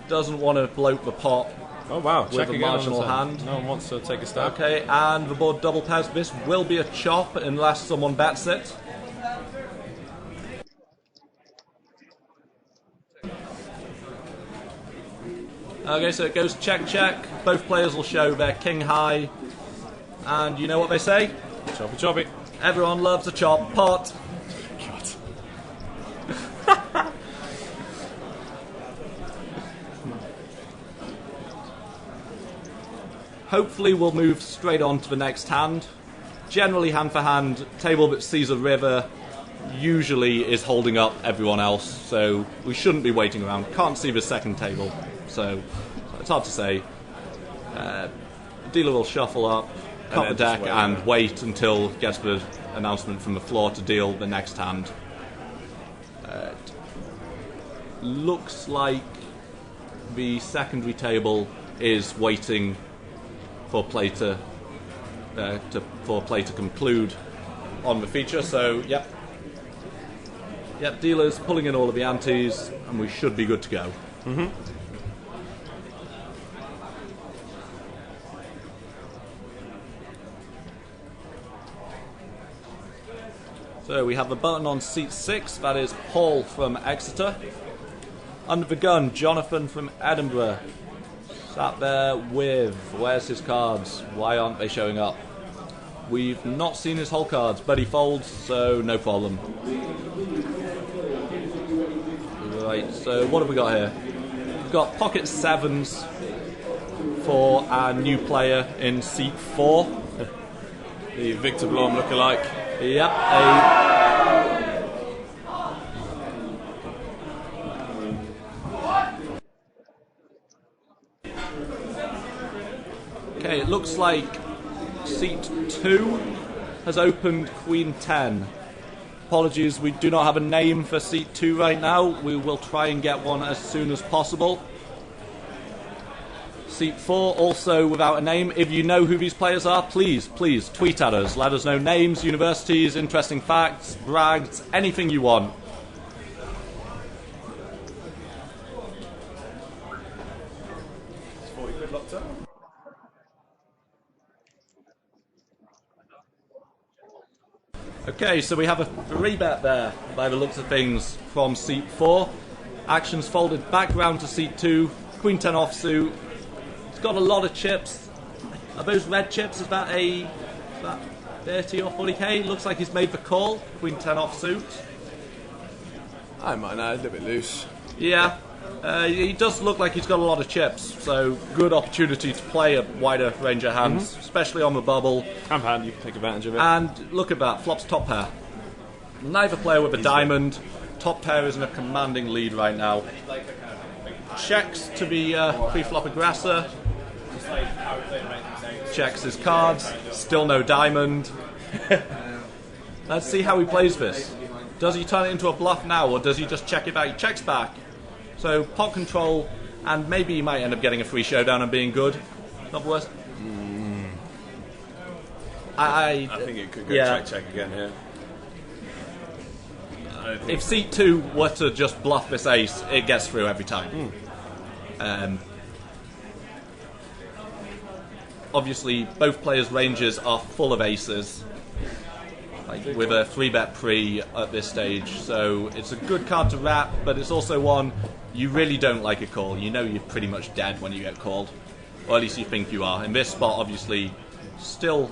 doesn't want to bloat the pot. Oh wow, with check a again marginal on hand. No one wants to take a stab. Okay, and the board double pairs. This will be a chop unless someone bets it. Okay, so it goes check, check. Both players will show their king high. And you know what they say? Choppy, choppy. Everyone loves a chop pot. God. Hopefully we'll move straight on to the next hand. Generally hand for hand, table that sees a river usually is holding up everyone else, so we shouldn't be waiting around. Can't see the second table, so it's hard to say. Dealer will shuffle up, cut the deck and wait until he gets the announcement from the floor to deal the next hand. Looks like the secondary table is waiting for play to conclude on the feature. So yep, dealers pulling in all of the antes, and we should be good to go. So we have the button on seat 6. That is Paul from Exeter. Under the gun, Jonathan from Edinburgh. Sat there with, where's his cards? Why aren't they showing up? We've not seen his whole cards, but he folds, so no problem. Right, so what have we got here? We've got pocket sevens for our new player in seat 4. The Victor Blom lookalike. Yep, Okay, it looks like seat 2 has opened Queen 10. Apologies, we do not have a name for seat 2 right now. We will try and get one as soon as possible. Seat 4 also without a name. If you know who these players are, please tweet at us. Let us know names, universities, interesting facts, brags, anything you want. It's 40 quid locked up. Okay, so we have a 3-bet there, by the looks of things, from seat 4. Actions folded back round to seat 2. Queen 10 offsuit. It's got a lot of chips. Are those red chips? Is that 30 or 40k? Looks like he's made the call. Queen 10 offsuit. I might know, a little bit loose. Yeah, he does look like he's got a lot of chips, so good opportunity to play a wider range of hands, especially on the bubble. Camp hand, you can take advantage of it. And look at that, flops top pair. Neither player with a diamond. Top pair is in a commanding lead right now. Checks to the pre-flop aggressor. Checks his cards. Still no diamond. Let's see how he plays this. Does he turn it into a bluff now, or does he just check it back? He checks back. So pot control, and maybe he might end up getting a free showdown and being good. Not the worst. I think it could go check again here. If seat 2 were to just bluff this ace, it gets through every time. Obviously, both players' ranges are full of aces, with a 3-bet pre at this stage, so it's a good card to wrap, but it's also one you really don't like a call. You know you're pretty much dead when you get called, or at least you think you are. In this spot, obviously, still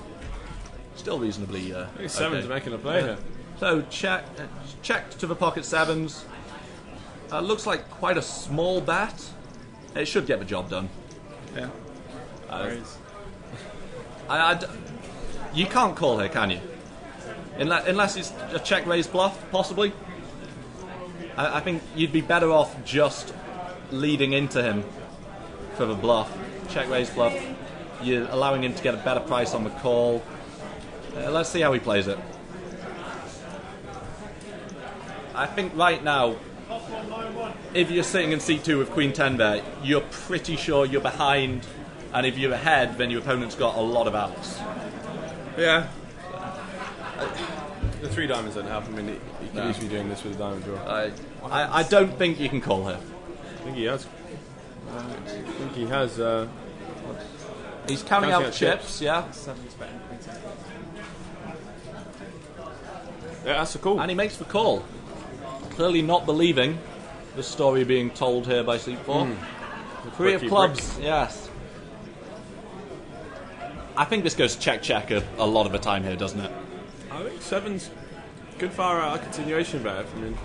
reasonably. I think sevens are making a play here. So check to the pocket sevens. Looks like quite a small bet. It should get the job done. Yeah. You can't call here, can you? Unless it's a check raise bluff, possibly. I think you'd be better off just leading into him for the bluff. Check raise bluff. You're allowing him to get a better price on the call. Let's see how he plays it. I think right now, if you're sitting in seat 2 with Queen 10 there, you're pretty sure you're behind, and if you're ahead, then your opponent's got a lot of outs. Yeah. The 3 diamonds don't help. I mean, he could easily be doing this with a diamond draw. I don't think you can call here. I think he has. He's counting out chips, yeah. Yeah, that's a call. And he makes the call. Clearly not believing the story being told here by seat 4. 3 of clubs, yes. I think this goes check a lot of the time here, doesn't it? I think sevens good far out a continuation bet. I mean,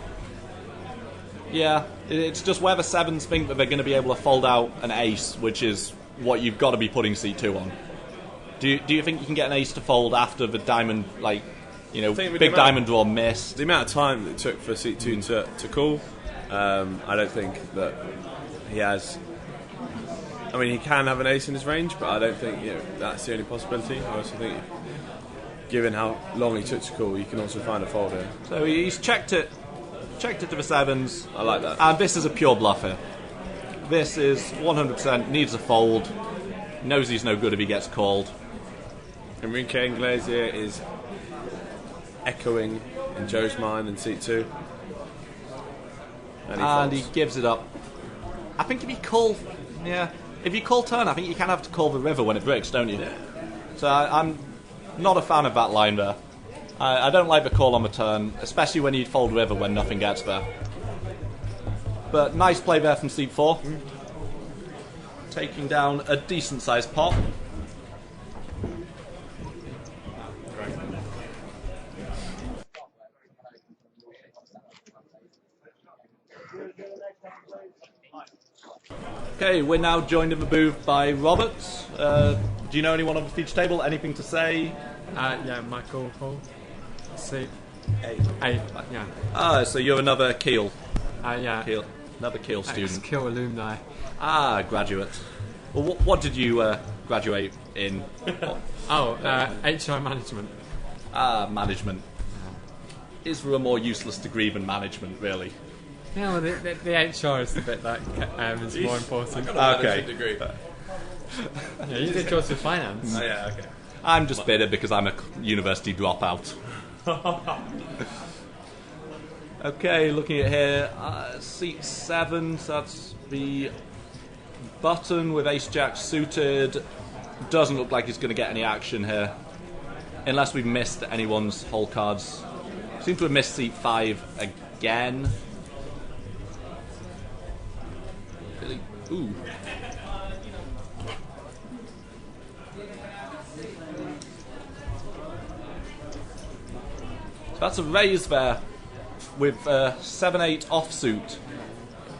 yeah, it's just where the sevens think that they're going to be able to fold out an ace, which is what you've got to be putting seat 2 on. Do you think you can get an ace to fold after the diamond, big diamond draw missed? The amount of time that it took for seat 2 to call, I don't think that he has. I mean, he can have an ace in his range, but I don't think that's the only possibility. I also think, given how long he took to call, you can also find a fold here. So he's checked it to the sevens. I like that. And this is a pure bluff here. This is 100% needs a fold. Knows he's no good if he gets called. Enrique Iglesias is echoing in Joe's mind in seat 2. And he gives it up. I think if you call turn, I think you kind of have to call the river when it breaks, don't you? Yeah. So I'm not a fan of that line there. I don't like the call on the turn, especially when you fold river when nothing gets there. but nice play there from seat 4. Taking down a decent sized pot. Okay, we're now joined in the booth by Robert. Do you know anyone on the feature table? Anything to say? Yeah, Michael Hall. See. A. Yeah. Ah, so you're another Keele. Yeah. Keele. Another Keele student. Ex-Keele alumni. Ah, graduate. Well, what did you graduate in? HR management. Ah, management. Is there a more useless degree than management, really? Yeah, well, the HR is the bit that is more important. Okay. Degree. Yeah, you did yours with finance. Oh, yeah, okay. I'm just bitter because I'm a university dropout. Okay, looking at here, seat 7, so that's the button with ace-jack suited. Doesn't look like he's going to get any action here, unless we've missed anyone's whole cards. Seem to have missed seat 5 again. Really? Ooh. So that's a raise there with 7-8 offsuit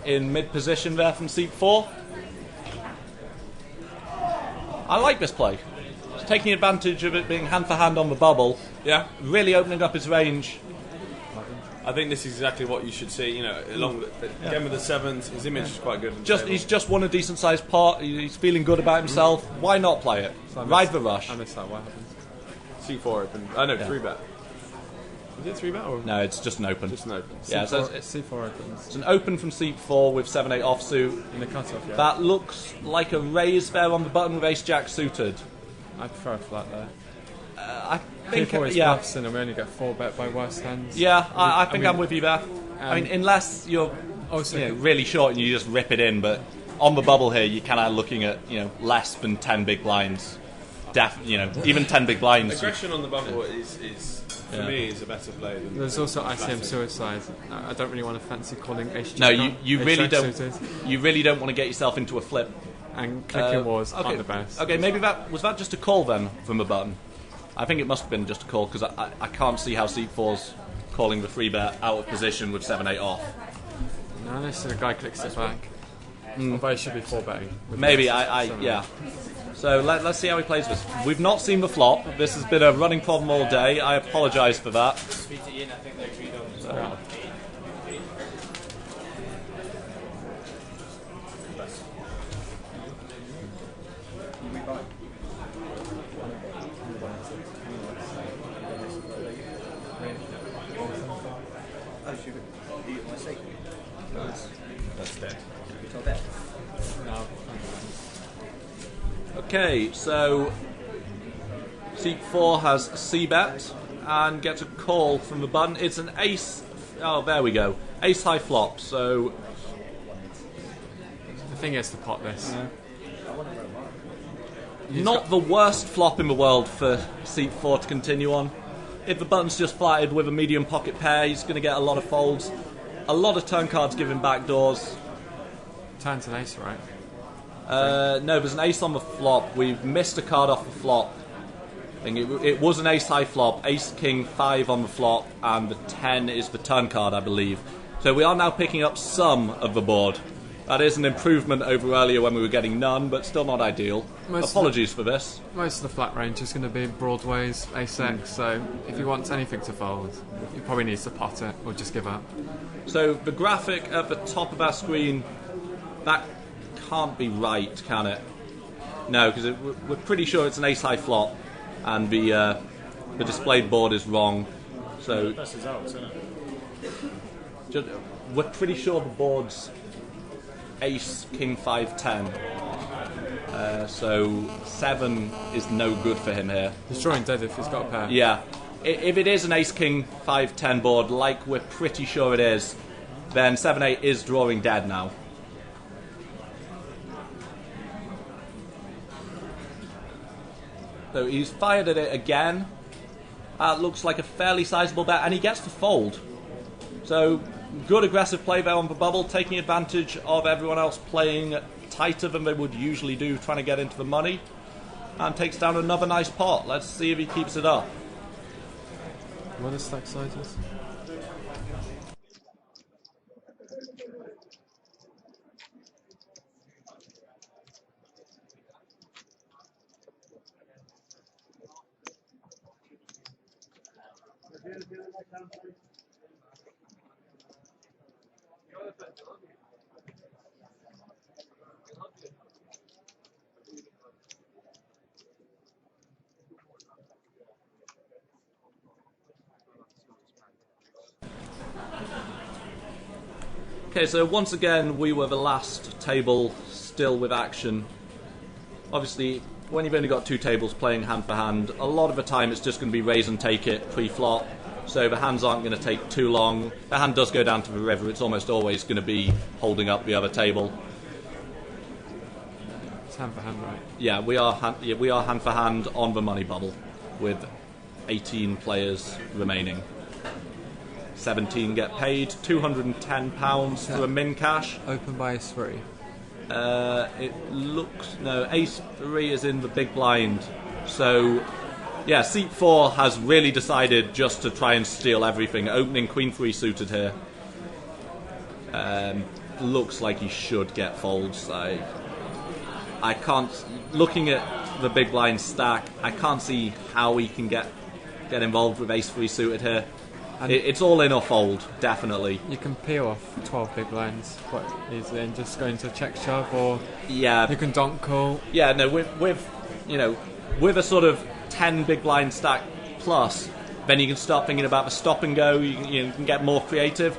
in mid position there from seat 4. I like this play. It's taking advantage of it being hand for hand on the bubble. Yeah. Really opening up his range. I think this is exactly what you should see. You know, along with again with the 7s, his image is quite good. He's just won a decent sized pot. He's feeling good about himself. Why not play it? So Ride the rush. I missed that. What happened? C4 open. I know 3-bet. Is it 3-bet or no? It's just an open. Just an open. Yeah, so C4 opens. It's an open from seat 4 with 7-8 offsuit. In the cutoff, yeah. That looks like a raise there on the button with ace-jack suited. I prefer a flat there. I think C4 is yeah. bluffs and we only get 4-bet by worse hands. Yeah, I think I'm with you there. I mean, unless you're also really short and you just rip it in, but on the bubble here, you're kind of looking at less than 10 big blinds. Even 10 big blinds. Aggression on the bubble is for me is a better play than. There's also ICM suicide. I don't really want to fancy calling ace. No, you really don't. You really don't want to get yourself into a flip. And clicking wars aren't the best. Okay, maybe that was just a call then from the button. I think it must have been just a call because I can't see how seat 4's calling the 3-bet out of position with 7-8 off. No, unless the guy clicks it back. Although it should be 4-betting. Maybe yeah. So let's see how he plays this. We've not seen the flop. This has been a running problem all day. I apologise for that. That's dead. Okay, so seat 4 has C-bet and gets a call from the button. It's an ace. Oh, there we go. Ace high flop. So the thing is to pot this. Not the worst flop in the world for seat 4 to continue on. If the button's just flatted with a medium pocket pair, he's going to get a lot of folds. A lot of turn cards giving back doors. Turn's an ace, right? No, there's an ace on the flop. We've missed a card off the flop. I think it was an ace high flop. Ace king 5 on the flop, and the 10 is the turn card, I believe. So we are now picking up some of the board. That is an improvement over earlier when we were getting none, but still not ideal. Apologies for this. Most of the flat range is going to be broadways, ace-x, so if he wants anything to fold, he probably needs to pot it or just give up. So the graphic at the top of our screen, that can't be right, can it? No, because we're pretty sure it's an ace high flop, and the displayed board is wrong. So we're pretty sure the board's ace king 5 10. So 7 is no good for him here. He's drawing dead if he's got a pair. Yeah. If it is an ace king 5 10 board, like we're pretty sure it is, then 7-8 is drawing dead now. So he's fired at it again. Looks like a fairly sizable bet, and he gets to fold. So good aggressive play there on the bubble, taking advantage of everyone else playing tighter than they would usually do, trying to get into the money, and takes down another nice pot. Let's see if he keeps it up. What are stack sizes? Okay, so once again we were the last table still with action. Obviously, when you've only got 2 tables playing hand for hand, a lot of the time it's just going to be raise and take it pre-flop, so the hands aren't going to take too long. The hand does go down to the river, it's almost always going to be holding up the other table. It's hand for hand, right? Yeah, we are hand for hand on the money bubble with 18 players remaining. 17 get paid, £210 for a min cash. Open by ace 3. It looks... No, ace 3 is in the big blind. So, yeah, seat 4 has really decided just to try and steal everything. Opening queen 3 suited here. Looks like he should get folds. I can't... Looking at the big blind stack, I can't see how he can get involved with ace 3 suited here. It's all in or fold, definitely. You can peel off 12 big blinds quite easily and just go into check shove, or yeah, you can donk call. Yeah, no, with a sort of 10 big blind stack plus, then you can start thinking about the stop and go. You can get more creative.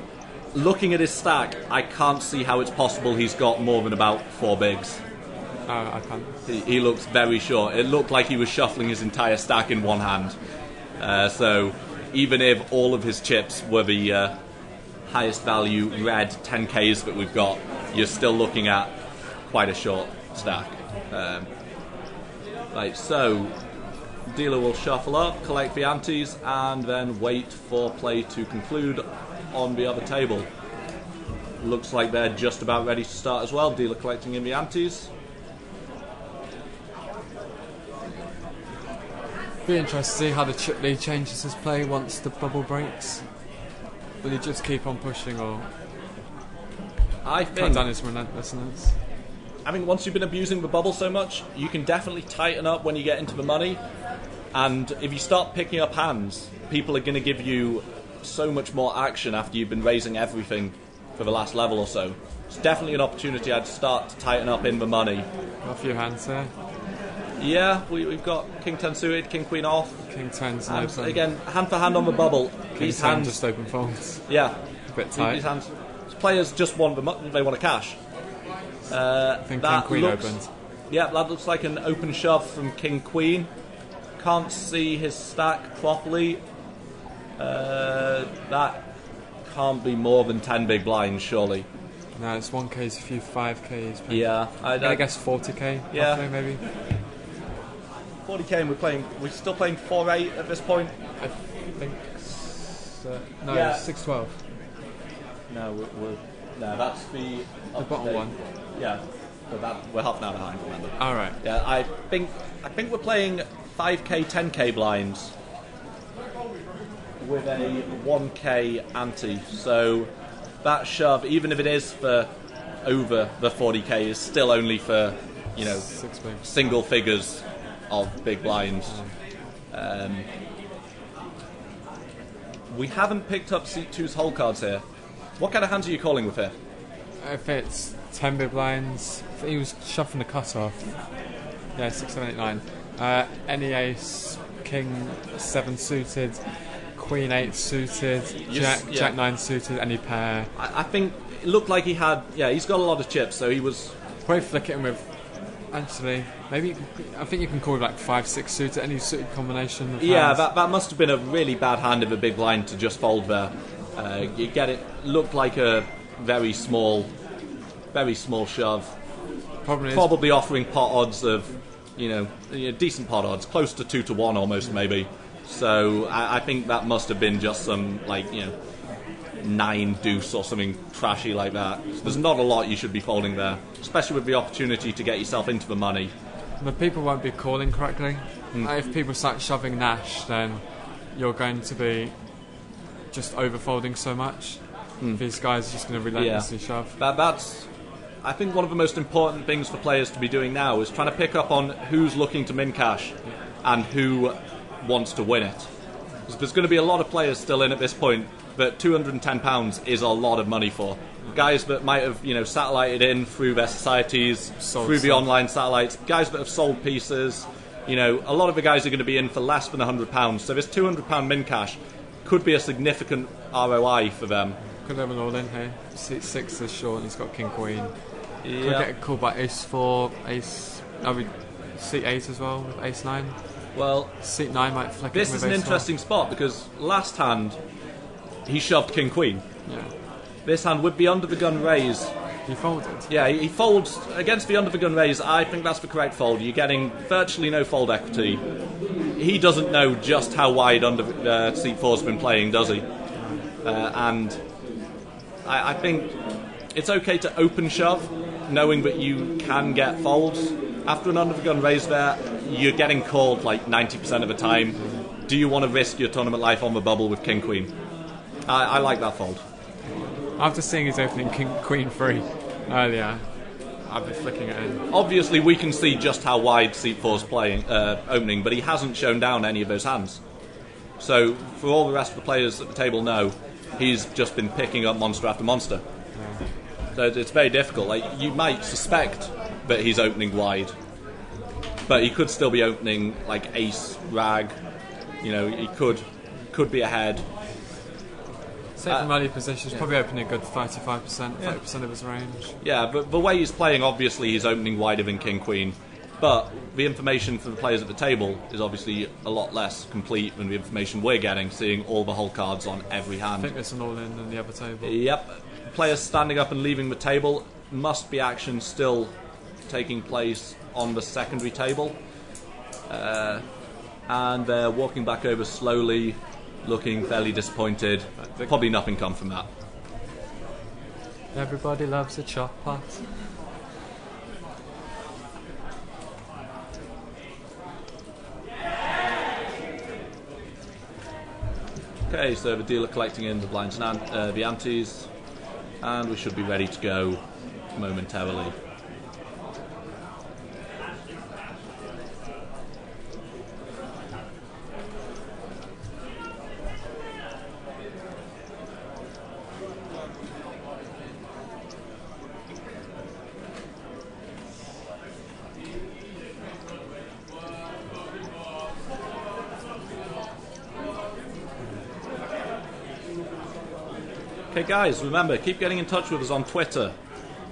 Looking at his stack, I can't see how it's possible he's got more than about 4 bigs. I can't. He looks very short. It looked like he was shuffling his entire stack in one hand. So even if all of his chips were the highest value red 10Ks that we've got, you're still looking at quite a short stack. Right, so dealer will shuffle up, collect the antes, and then wait for play to conclude on the other table. Looks like they're just about ready to start as well. Dealer collecting in the antes. Be interested to see how the chip lead changes his play once the bubble breaks. Will he just keep on pushing, or I think cut down his relentlessness? I mean, once you've been abusing the bubble so much, you can definitely tighten up when you get into the money. And if you start picking up hands, people are going to give you so much more action after you've been raising everything for the last level or so. It's definitely an opportunity I'd start to tighten up in the money. Got a few hands there. Yeah, we've got King 10 suited, King Queen off. King 10's and open. Again, hand for hand on the bubble. King These 10 hands just open folds. Yeah, a bit tight. These hands, players just want they want to cash. I think King Queen opened. Yeah, that looks like an open shove from King Queen. Can't see his stack properly. That can't be more than 10 big blinds, surely. No, it's 1K's, a few 5K's. Maybe. Yeah, I guess 40K. Yeah, roughly, maybe. 40K, and we're still playing 4-8 at this point. I think so. No, yeah. 6-12. No, no, that's the bottom one. Yeah, but we're half an hour behind. Remember? All right. Yeah, I think we're playing 5K, 10K blinds with a 1K ante. So that shove, even if it is for over the 40K, is still only for single figures of big blinds. We haven't picked up seat 2's whole cards here. What kind of hands are you calling with here? If it's 10 big blinds, he was shoving the cutoff. Yeah, 6, 7, 8, 9. Any ace, King 7 suited, Queen 8 suited, Jack 9 suited, any pair. I think it looked like he had. Yeah, he's got a lot of chips, so he was. Probably flicking with. Actually, maybe I think you can call it like 5, 6 suited, any suited combination. Of yeah, hands. that must have been a really bad hand of a big blind to just fold there. You get it. Looked like a very small shove. Probably offering pot odds of, decent pot odds, close to 2-1 almost maybe. So I think that must have been just some 9 deuce or something trashy like that. There's not a lot you should be folding there, especially with the opportunity to get yourself into the money. But people won't be calling correctly. If people start shoving Nash, then you're going to be just overfolding so much. These guys are just going to relentlessly shove. That's, I think, one of the most important things for players to be doing now is trying to pick up on who's looking to min cash and who wants to win it. Because there's going to be a lot of players still in at this point that £210 is a lot of money for. Guys that might have, satellited in through their societies, through the online satellites, guys that have sold pieces. A lot of the guys are going to be in for less than £100. So this £200 min cash could be a significant ROI for them. Could have an all-in here. Seat 6 is short and he's got King Queen. Could Yeah. get called by Ace 4, Ace... Seat 8 as well, with Ace 9. Well, Seat 9 might flick This it with is an Ace interesting spot because last hand he shoved King Queen. Yeah. This hand with the under the gun raise. He folded. Yeah, he folds against the under the gun raise. I think that's the correct fold. You're getting virtually no fold equity. He doesn't know just how wide under seat 4's been playing, does he? And I think it's okay to open shove, knowing that you can get folds. After an under the gun raise there, you're getting called like 90% of the time. Do you want to risk your tournament life on the bubble with King Queen? I like that fold. After seeing his opening King Queen 3 earlier, I've been flicking it in. Obviously, we can see just how wide seat 4's playing, opening, but he hasn't shown down any of those hands. So, for all the rest of the players at the table know, he's just been picking up monster after monster. Yeah. So it's very difficult. Like, you might suspect that he's opening wide, but he could still be opening like ace, rag. He could be ahead. Safe and value positions, probably opening a good 35%, 30% of his range. Yeah, but the way he's playing, obviously he's opening wider than King Queen. But the information for the players at the table is obviously a lot less complete than the information we're getting, seeing all the whole cards on every hand. I think there's an all-in on the other table. Yep. Players standing up and leaving the table. Must be action still taking place on the secondary table. And they're walking back over slowly, looking fairly disappointed. Probably nothing come from that. Everybody loves a chop pot. Okay, so the dealer collecting in the blinds and the antes, and we should be ready to go momentarily. Okay guys, remember, keep getting in touch with us on Twitter.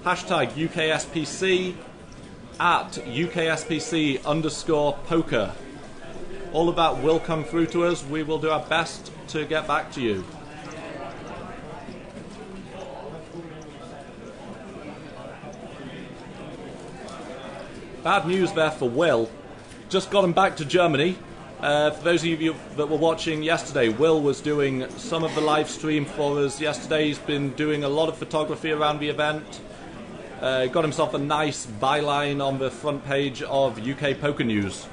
Hashtag UKSPC, at UKSPC_poker. All of that will come through to us. We will do our best to get back to you. Bad news there for Will. Just got him back to Germany. For those of you that were watching yesterday, Will was doing some of the live stream for us yesterday. He's been doing a lot of photography around the event. Got himself a nice byline on the front page of UK Poker News.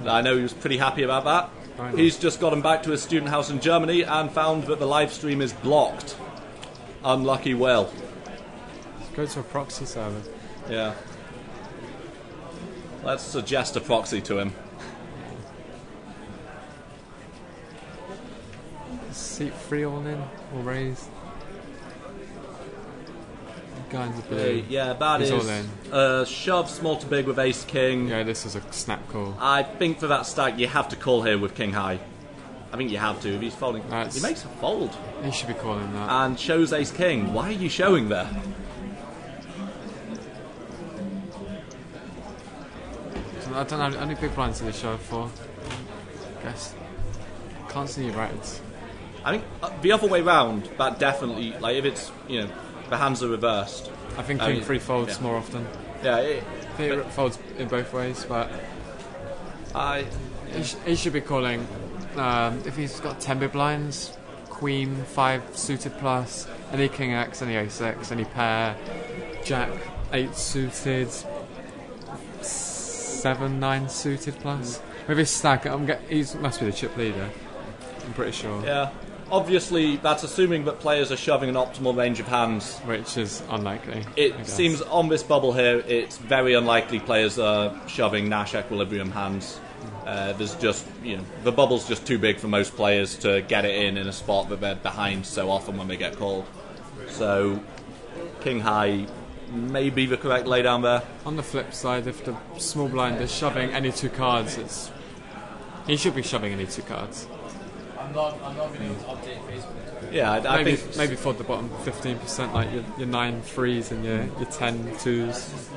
I know he was pretty happy about that. He's just got him back to his student house in Germany and found that the live stream is blocked. Unlucky Will. Let's go to a proxy server. Yeah. Let's suggest a proxy to him. Seat 3 all in, or raised. Guns are blue. Yeah, that He's is all in. Shove small to big with ace king. Yeah, this is a snap call. I think for that stack you have to call here with king high. I think you have to. If he's folding, he makes a fold. He should be calling that. And shows ace king. Why are you showing there? I don't know. How many big blinds do they show for? I guess can't see your reds. I think the other way round. That definitely, like if it's the hands are reversed. I think king 3 folds more often. Yeah, I think it folds in both ways, but he should be calling if he's got 10 big blinds. Queen 5 suited plus, any King X, any Ace X, any pair, Jack 8 suited, 7, 9 suited plus. With his stack, he must be the chip leader. I'm pretty sure. Yeah. Obviously, that's assuming that players are shoving an optimal range of hands, which is unlikely. It seems on this bubble here, it's very unlikely players are shoving Nash Equilibrium hands. There's just, the bubble's just too big for most players to get it in a spot that they're behind so often when they get called. So, King High may be the correct laydown there. On the flip side, if the small blind is shoving any 2 cards, he should be shoving any 2 cards. I'm not going to update Facebook. Yeah, I think maybe for the bottom 15%, like your 9 threes and your 10 twos.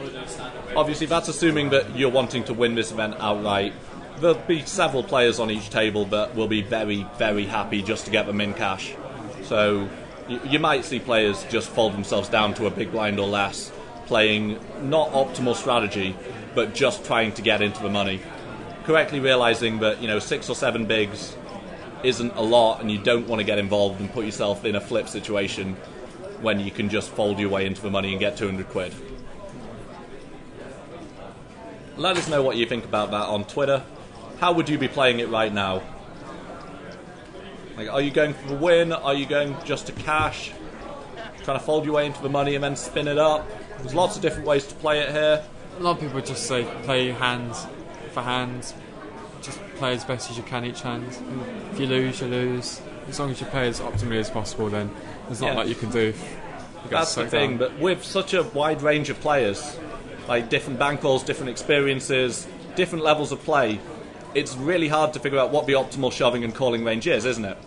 Obviously, that's assuming that you're wanting to win this event outright. There'll be several players on each table that will be very, very happy just to get them in cash. So you might see players just fold themselves down to a big blind or less, playing not optimal strategy, but just trying to get into the money. Correctly realising that 6 or 7 bigs isn't a lot, and you don't want to get involved and put yourself in a flip situation when you can just fold your way into the money and get 200 quid. Let us know what you think about that on Twitter. How would you be playing it right now? Like, are you going for the win? Are you going just to cash? Trying to fold your way into the money and then spin it up? There's lots of different ways to play it here. A lot of people just say play hand for hand. Just play as best as you can each hand. If you lose, you lose. As long as you play as optimally as possible, then there's not much you can do. That's the thing, but with such a wide range of players, like different bankrolls, different experiences, different levels of play, it's really hard to figure out what the optimal shoving and calling range is, isn't it?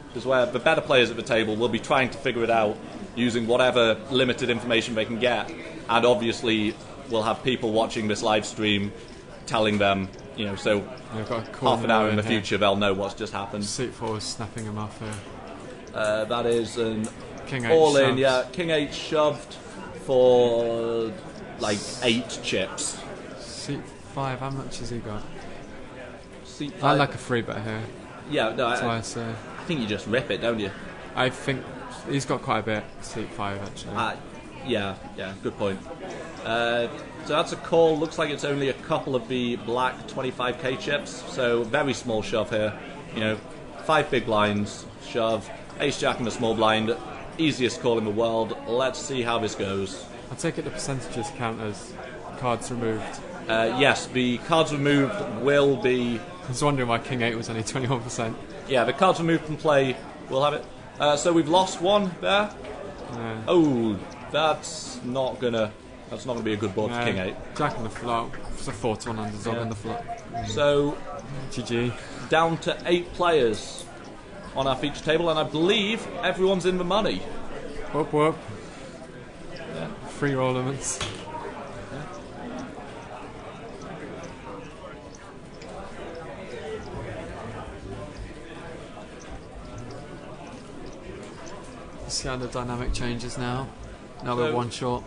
Because where the better players at the table will be trying to figure it out using whatever limited information they can get, and obviously we'll have people watching this live stream telling them, so half an hour in the future they'll know what's just happened. Suit 4 is snapping him off here. That is an King 8 all in, shoved. yeah. King 8 shoved for like 8 chips. Suit 5, how much has he got? Suit 5. I like a free bet here. Yeah, no, I think you just rip it, don't you? I think he's got quite a bit. Suit 5 actually. Yeah, good point. So that's a call. Looks like it's only a couple of the black 25k chips. So very small shove here. 5 big blinds, shove, ace jack and a small blind. Easiest call in the world. Let's see how this goes. I take it the percentages count as cards removed. Yes, the cards removed will be. I was wondering why King 8 was only 21%. Yeah, the cards removed from play. We'll have it. So we've lost 1 there. Oh, that's not gonna be a good board for King 8. Jack on the flop. It's a 4-1 underdog on the flop. So GG. Down to 8 players on our feature table, and I believe everyone's in the money. Whoop whoop. Free roll limits. See how the dynamic changes now. Now we're 1 short.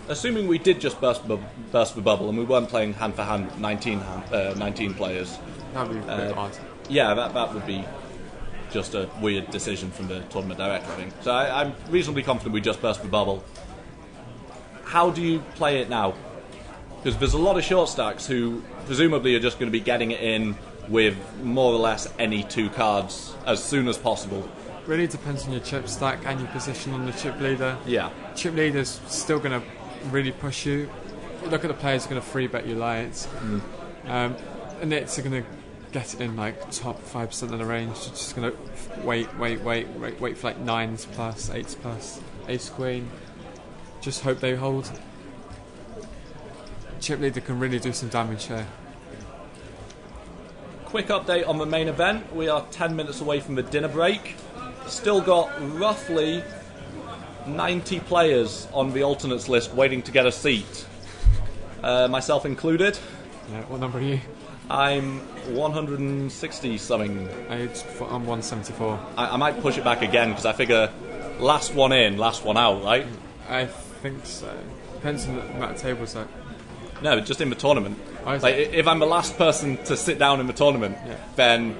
Assuming we did just burst the bubble and we weren't playing hand for hand 19 players. That would be a bit odd. Yeah, that would be just a weird decision from the tournament director, I think. So I'm reasonably confident we just burst the bubble. How do you play it now? Because there's a lot of short stacks who presumably are just going to be getting it in with more or less any 2 cards as soon as possible. Really depends on your chip stack and your position on the chip leader. Yeah. Chip leader's still going to really push you. Look at the players who are going to free bet you lights. And it's going to get it in like top 5% of the range. It's just going to wait for like 9s plus, 8s plus, ace queen. Just hope they hold. Chip leader can really do some damage here. Quick update on the main event. We are 10 minutes away from the dinner break. Still got roughly 90 players on the alternates list waiting to get a seat. Myself included. Yeah, what number are you? I'm 160 something. I'm 174. I might push it back again because I figure last one in, last one out, right? I think so. Depends on the amount of tables though. No, just in the tournament. Oh, like if I'm the last person to sit down in the tournament, then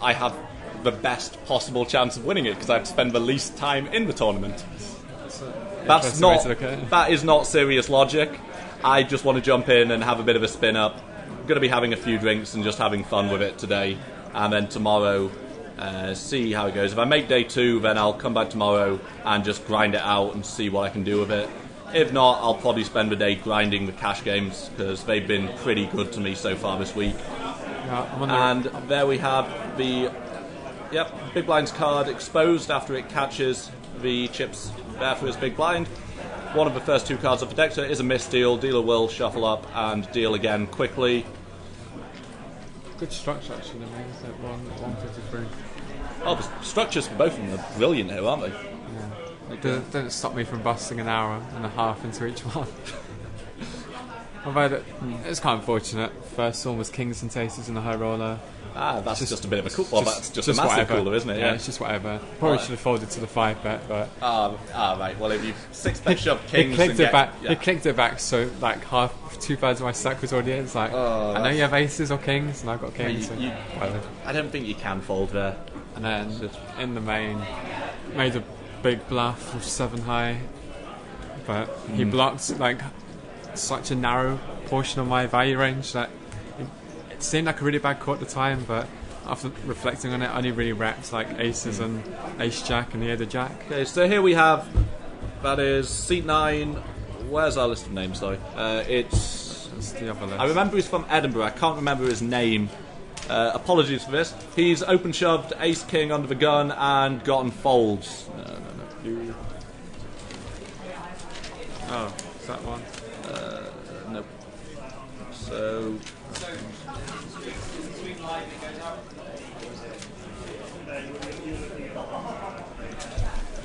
I have the best possible chance of winning it because I have to spend the least time in the tournament. That is not serious logic. I just want to jump in and have a bit of a spin up. I'm going to be having a few drinks and just having fun with it today, and then tomorrow see how it goes. If I make day 2, then I'll come back tomorrow and just grind it out and see what I can do with it. If not, I'll probably spend the day grinding the cash games because they've been pretty good to me so far this week. And there we have the big blind's card exposed after it catches the chips there for his big blind. One of the first 2 cards of the deck is a misdeal. Dealer will shuffle up and deal again quickly. Good structure actually, at 153. Oh, the structures for both of them are brilliant here, aren't they? Yeah. It didn't stop me from busting an hour and a half into each one. Although it's kind of unfortunate. First one was kings and aces in the high roller. That's just a bit of a cool. Well, that's just a massive cooler, isn't it? Yeah, it's just whatever. Probably should have folded to the 5-bet, but. Right. Well, if you 6-bet shove kings, he clicked it back, so like 2/3 of my stack was already in. It's like I know you have aces or kings, and I've got kings. I don't think you can fold there. And then in the main, made a big bluff with 7 high, but he blocked like such a narrow portion of my value range that it seemed like a really bad call at the time, but after reflecting on it, I only really wrapped like aces and ace jack, and he had a jack. Okay, so here we have, that is seat 9. Where's our list of names though? It's the other list. I remember he's from Edinburgh. I can't remember his name. Apologies for this. He's open shoved ace king under the gun and gotten folds. No. Oh, is that one? Nope. So.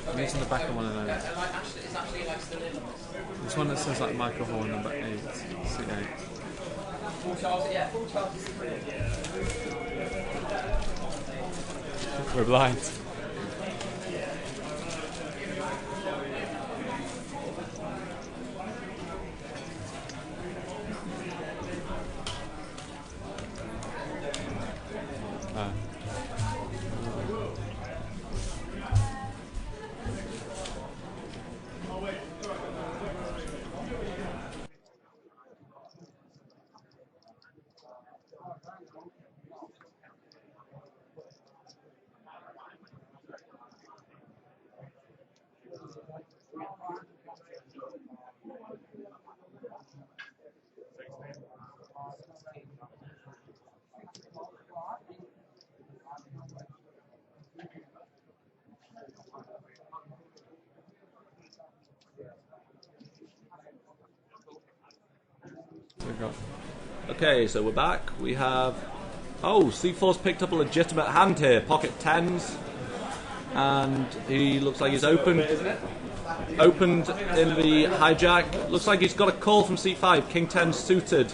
I'm using the back of one of those. There's one that says like Michael Hall number 8, C8. We're blind. Okay, so we're back. We have... Oh, C4's picked up a legitimate hand here. Pocket 10s. And he looks like he's opened in the hijack. Looks like he's got a call from C5. King 10 suited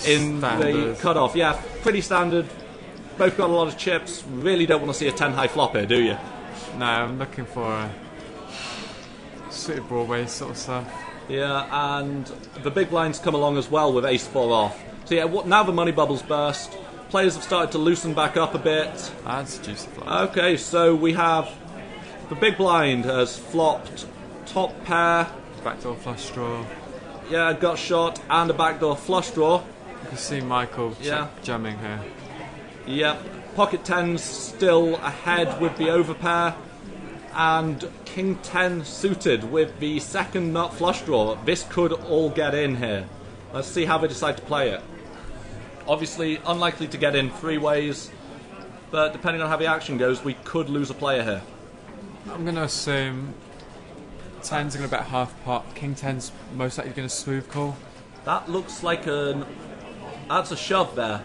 in the cutoff. Yeah, pretty standard. Both got a lot of chips. Really don't want to see a 10 high flop here, do you? No, I'm looking for a suited Broadway sort of stuff. Yeah, and the big blinds come along as well with ace 4 off. So yeah, now the money bubbles burst. Players have started to loosen back up a bit. That's a juicy flop. Okay, so we have the big blind has flopped top pair. Backdoor flush draw. Yeah, got shot and a backdoor flush draw. You can see Michael jamming here. Yep. Pocket 10's still ahead with the overpair. And King 10 suited with the second nut flush draw. This could all get in here. Let's see how they decide to play it. Obviously, unlikely to get in 3 ways, but depending on how the action goes, we could lose a player here. I'm going to assume 10's going to bet half pot. King 10's most likely going to smooth call. That looks like that's a shove there.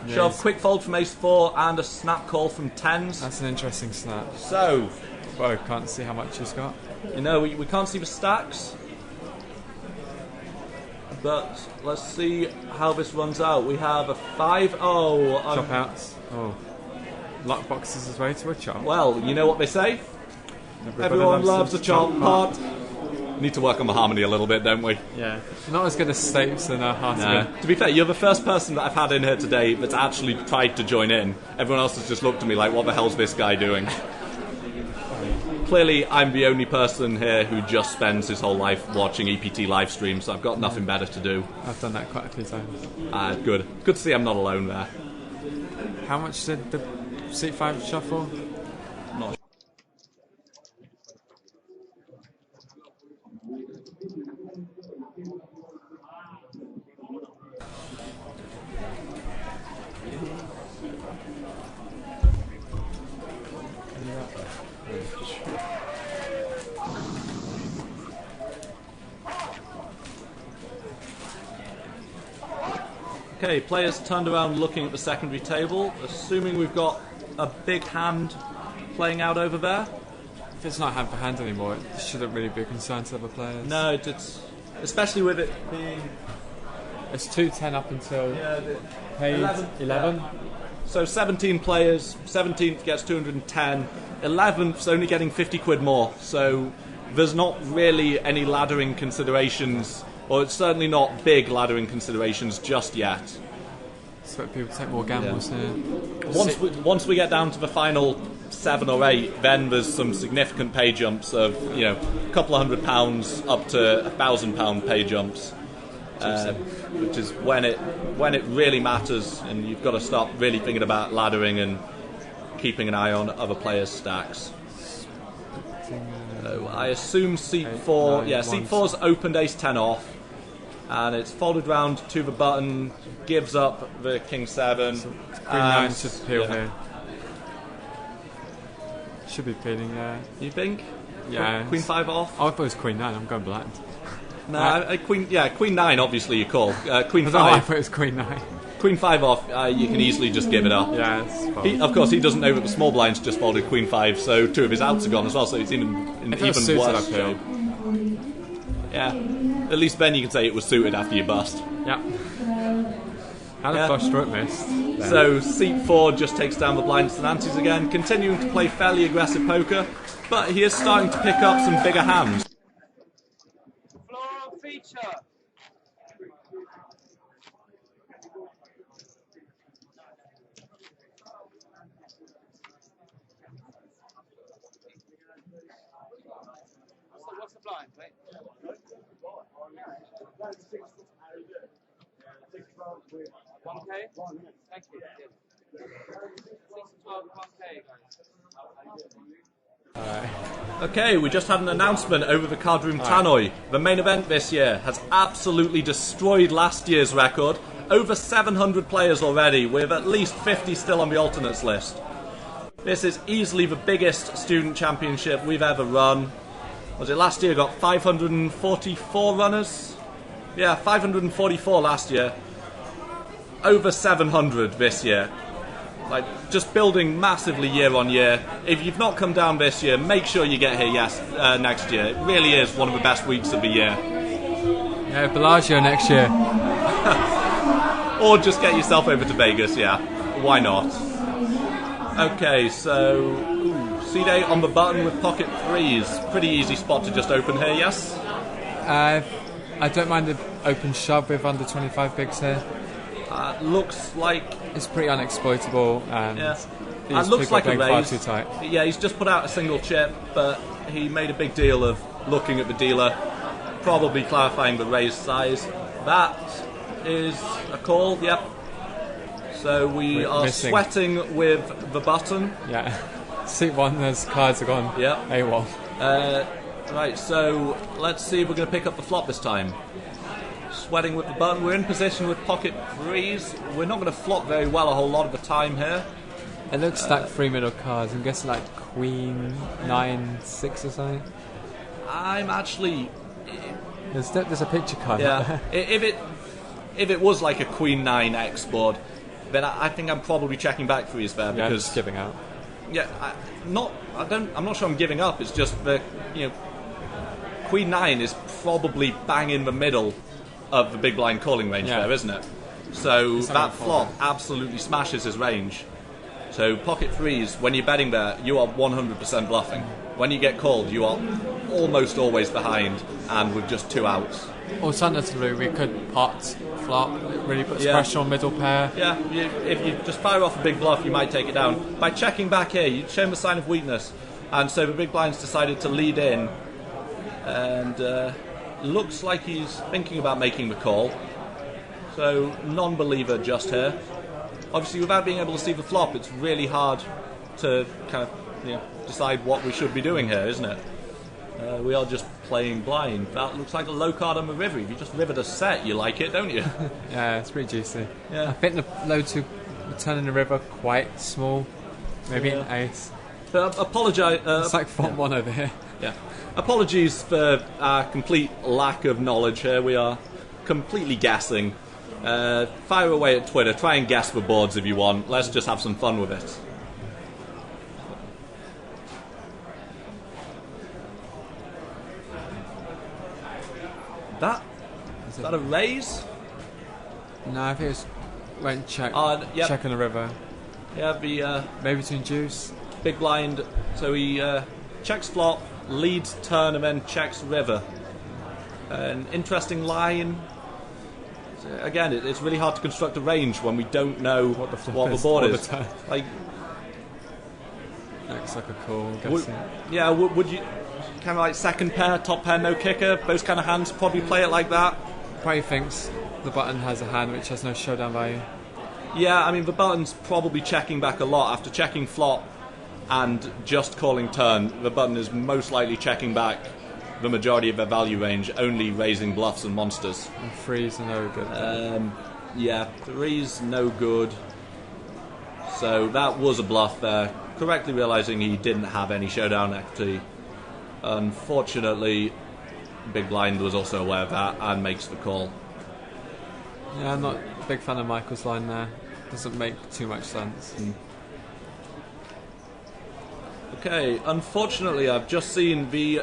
Yeah, shove, quick fold from ace 4 and a snap call from 10s. That's an interesting snap. So... Well, can't see how much he's got. You know, we can't see the stacks. But let's see how this runs out. We have a 5. Chop outs. Oh. Luck boxes his way to a chop. Well, you know what they say? Everyone loves a chop pot. need to work on the harmony a little bit, don't we? Yeah. Not as good as Stapes and Heart To be fair, you're the first person that I've had in here today that's actually tried to join in. Everyone else has just looked at me like, what the hell's this guy doing? Clearly, I'm the only person here who just spends his whole life watching EPT live streams, so I've got nothing better to do. I've done that quite a few times. Good. Good to see I'm not alone there. How much did the Seat 5 shuffle? Not Okay, players turned around looking at the secondary table, assuming we've got a big hand playing out over there. If it's not hand for hand anymore, it shouldn't really be a concern to other players. No, it's especially with it being... It's 2-10 up until page 11. So 17 players, 17th gets 210, 11th's only getting 50 quid more, so there's not really any laddering considerations, or it's certainly not big laddering considerations just yet. Expect people to take more gambles here. Once we get down to the final 7 or 8, then there's some significant pay jumps of, a couple of £100 up to £1,000 pay jumps, which is when it really matters, and you've got to start really thinking about laddering and keeping an eye on other players' stacks. So I assume seat 4, seat 4's opened ace-10 off, and it's folded round to the button, gives up the king 7. So Queen 9 should peel here. Should be peeling there. You think? Yeah. Queen 5 off? Oh, I thought it was Queen 9, I'm going blind. No, Queen 9 obviously you call. Queen 5. I thought it was Queen 9. Queen 5 off, you can easily just give it up. Yeah, it's fine. Of course, he doesn't know that the small blind's just folded Queen 5, so 2 of his outs are gone as well, so it's even worse shape. Yeah, at least then you can say it was suited after you bust. Yeah. Had a flush stroke missed. So seat 4 just takes down the blinds and antes again, continuing to play fairly aggressive poker, but he is starting to pick up some bigger hands. Floor feature. What's the blind, mate? 1K? Thank you. 6 12, 1K, guys. Okay, we just had an announcement over the card room tannoy. The main event this year has absolutely destroyed last year's record. Over 700 players already, with at least 50 still on the alternates list. This is easily the biggest student championship we've ever run. Was it last year? Got 544 runners? Yeah, 544 last year. Over 700 this year. Like, just building massively year on year. If you've not come down this year, make sure you get here next year. It really is one of the best weeks of the year. Yeah, Bellagio next year. Or just get yourself over to Vegas, yeah. Why not? Okay, so C-Day on the button with pocket 3s. Pretty easy spot to just open here, yes? I don't mind the open shove with under 25 bigs here. Looks like... It's pretty unexploitable, and it looks like a raise. Far too tight. Yeah, he's just put out a single chip, but he made a big deal of looking at the dealer, probably clarifying the raise size. That is a call, yep. So we're missing. Sweating with the button. Yeah. Seat 1, those cards are gone. Yep. AWOL. Right, so let's see if we're going to pick up the flop this time. Sweating with the button. We're in position with pocket 3s. We're not going to flop very well a whole lot of the time here. It looks like 3 middle cards. I'm guessing like Queen 9, 6 or something. I'm actually... There's a picture card. Yeah. If it was like a Queen 9 X board, then I think I'm probably checking back 3s there, because just giving out. Yeah, I'm not sure I'm giving up. It's just that, Queen 9 is probably bang in the middle of the big blind calling range there, isn't it? So that flop absolutely smashes his range. So pocket 3s, when you're betting there, you are 100% bluffing. When you get called, you are almost always behind, and with just 2 outs. Alternatively, we could pot, flop, it really puts Yeah. pressure on middle pair. Yeah, if you just fire off a big bluff, you might take it down. By checking back here, you'd show him a sign of weakness. And so the big blind's decided to lead in. And looks like he's thinking about making the call. So, non-believer just here. Obviously, without being able to see the flop, it's really hard to kind of decide what we should be doing here, isn't it? We are just playing blind. That looks like a low card on the river. If you just rivered a set, you like it, don't you? Yeah, it's pretty juicy. Yeah. I think the low 2 turn in the river quite small. Maybe an ace. But apologise. It's like font 1 over here. Yeah. Apologies for our complete lack of knowledge here. We are completely guessing. Fire away at Twitter. Try and guess the boards if you want. Let's just have some fun with it. Is that a raise? No, I think it's went check. Yep. Check on the river. Yeah, the maybe between deuce. Big blind. So he checks flop, leads turn, and then checks river. An interesting line. So again, it's really hard to construct a range when we don't know what the board is. Like, looks like a call. I'm guessing. Would you kind of like second pair, top pair, no kicker? Those kind of hands probably play it like that. Probably thinks the button has a hand which has no showdown value. Yeah, I mean the button's probably checking back a lot after checking flop and just calling turn. The button is most likely checking back the majority of their value range, only raising bluffs and monsters. And threes are no good. Yeah, threes no good. So that was a bluff there. Correctly realising he didn't have any showdown equity. Unfortunately, Big Blind was also aware of that and makes the call. Yeah, I'm not a big fan of Michael's line there. Doesn't make too much sense. Okay, unfortunately I've just seen the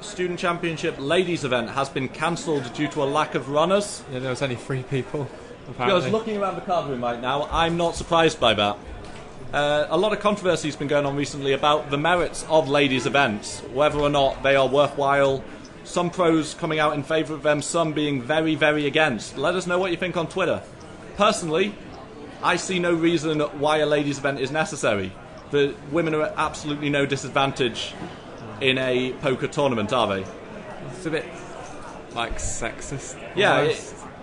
Student Championship Ladies event has been cancelled due to a lack of runners. Yeah, there was only 3 people, apparently. Because looking around the card room right now, I'm not surprised by that. A lot of controversy has been going on recently about the merits of ladies' events, whether or not they are worthwhile. Some pros coming out in favour of them, some being very, very against. Let us know what you think on Twitter. Personally, I see no reason why a ladies' event is necessary. The women are at absolutely no disadvantage in a poker tournament, are they? It's a bit like sexist. Yeah,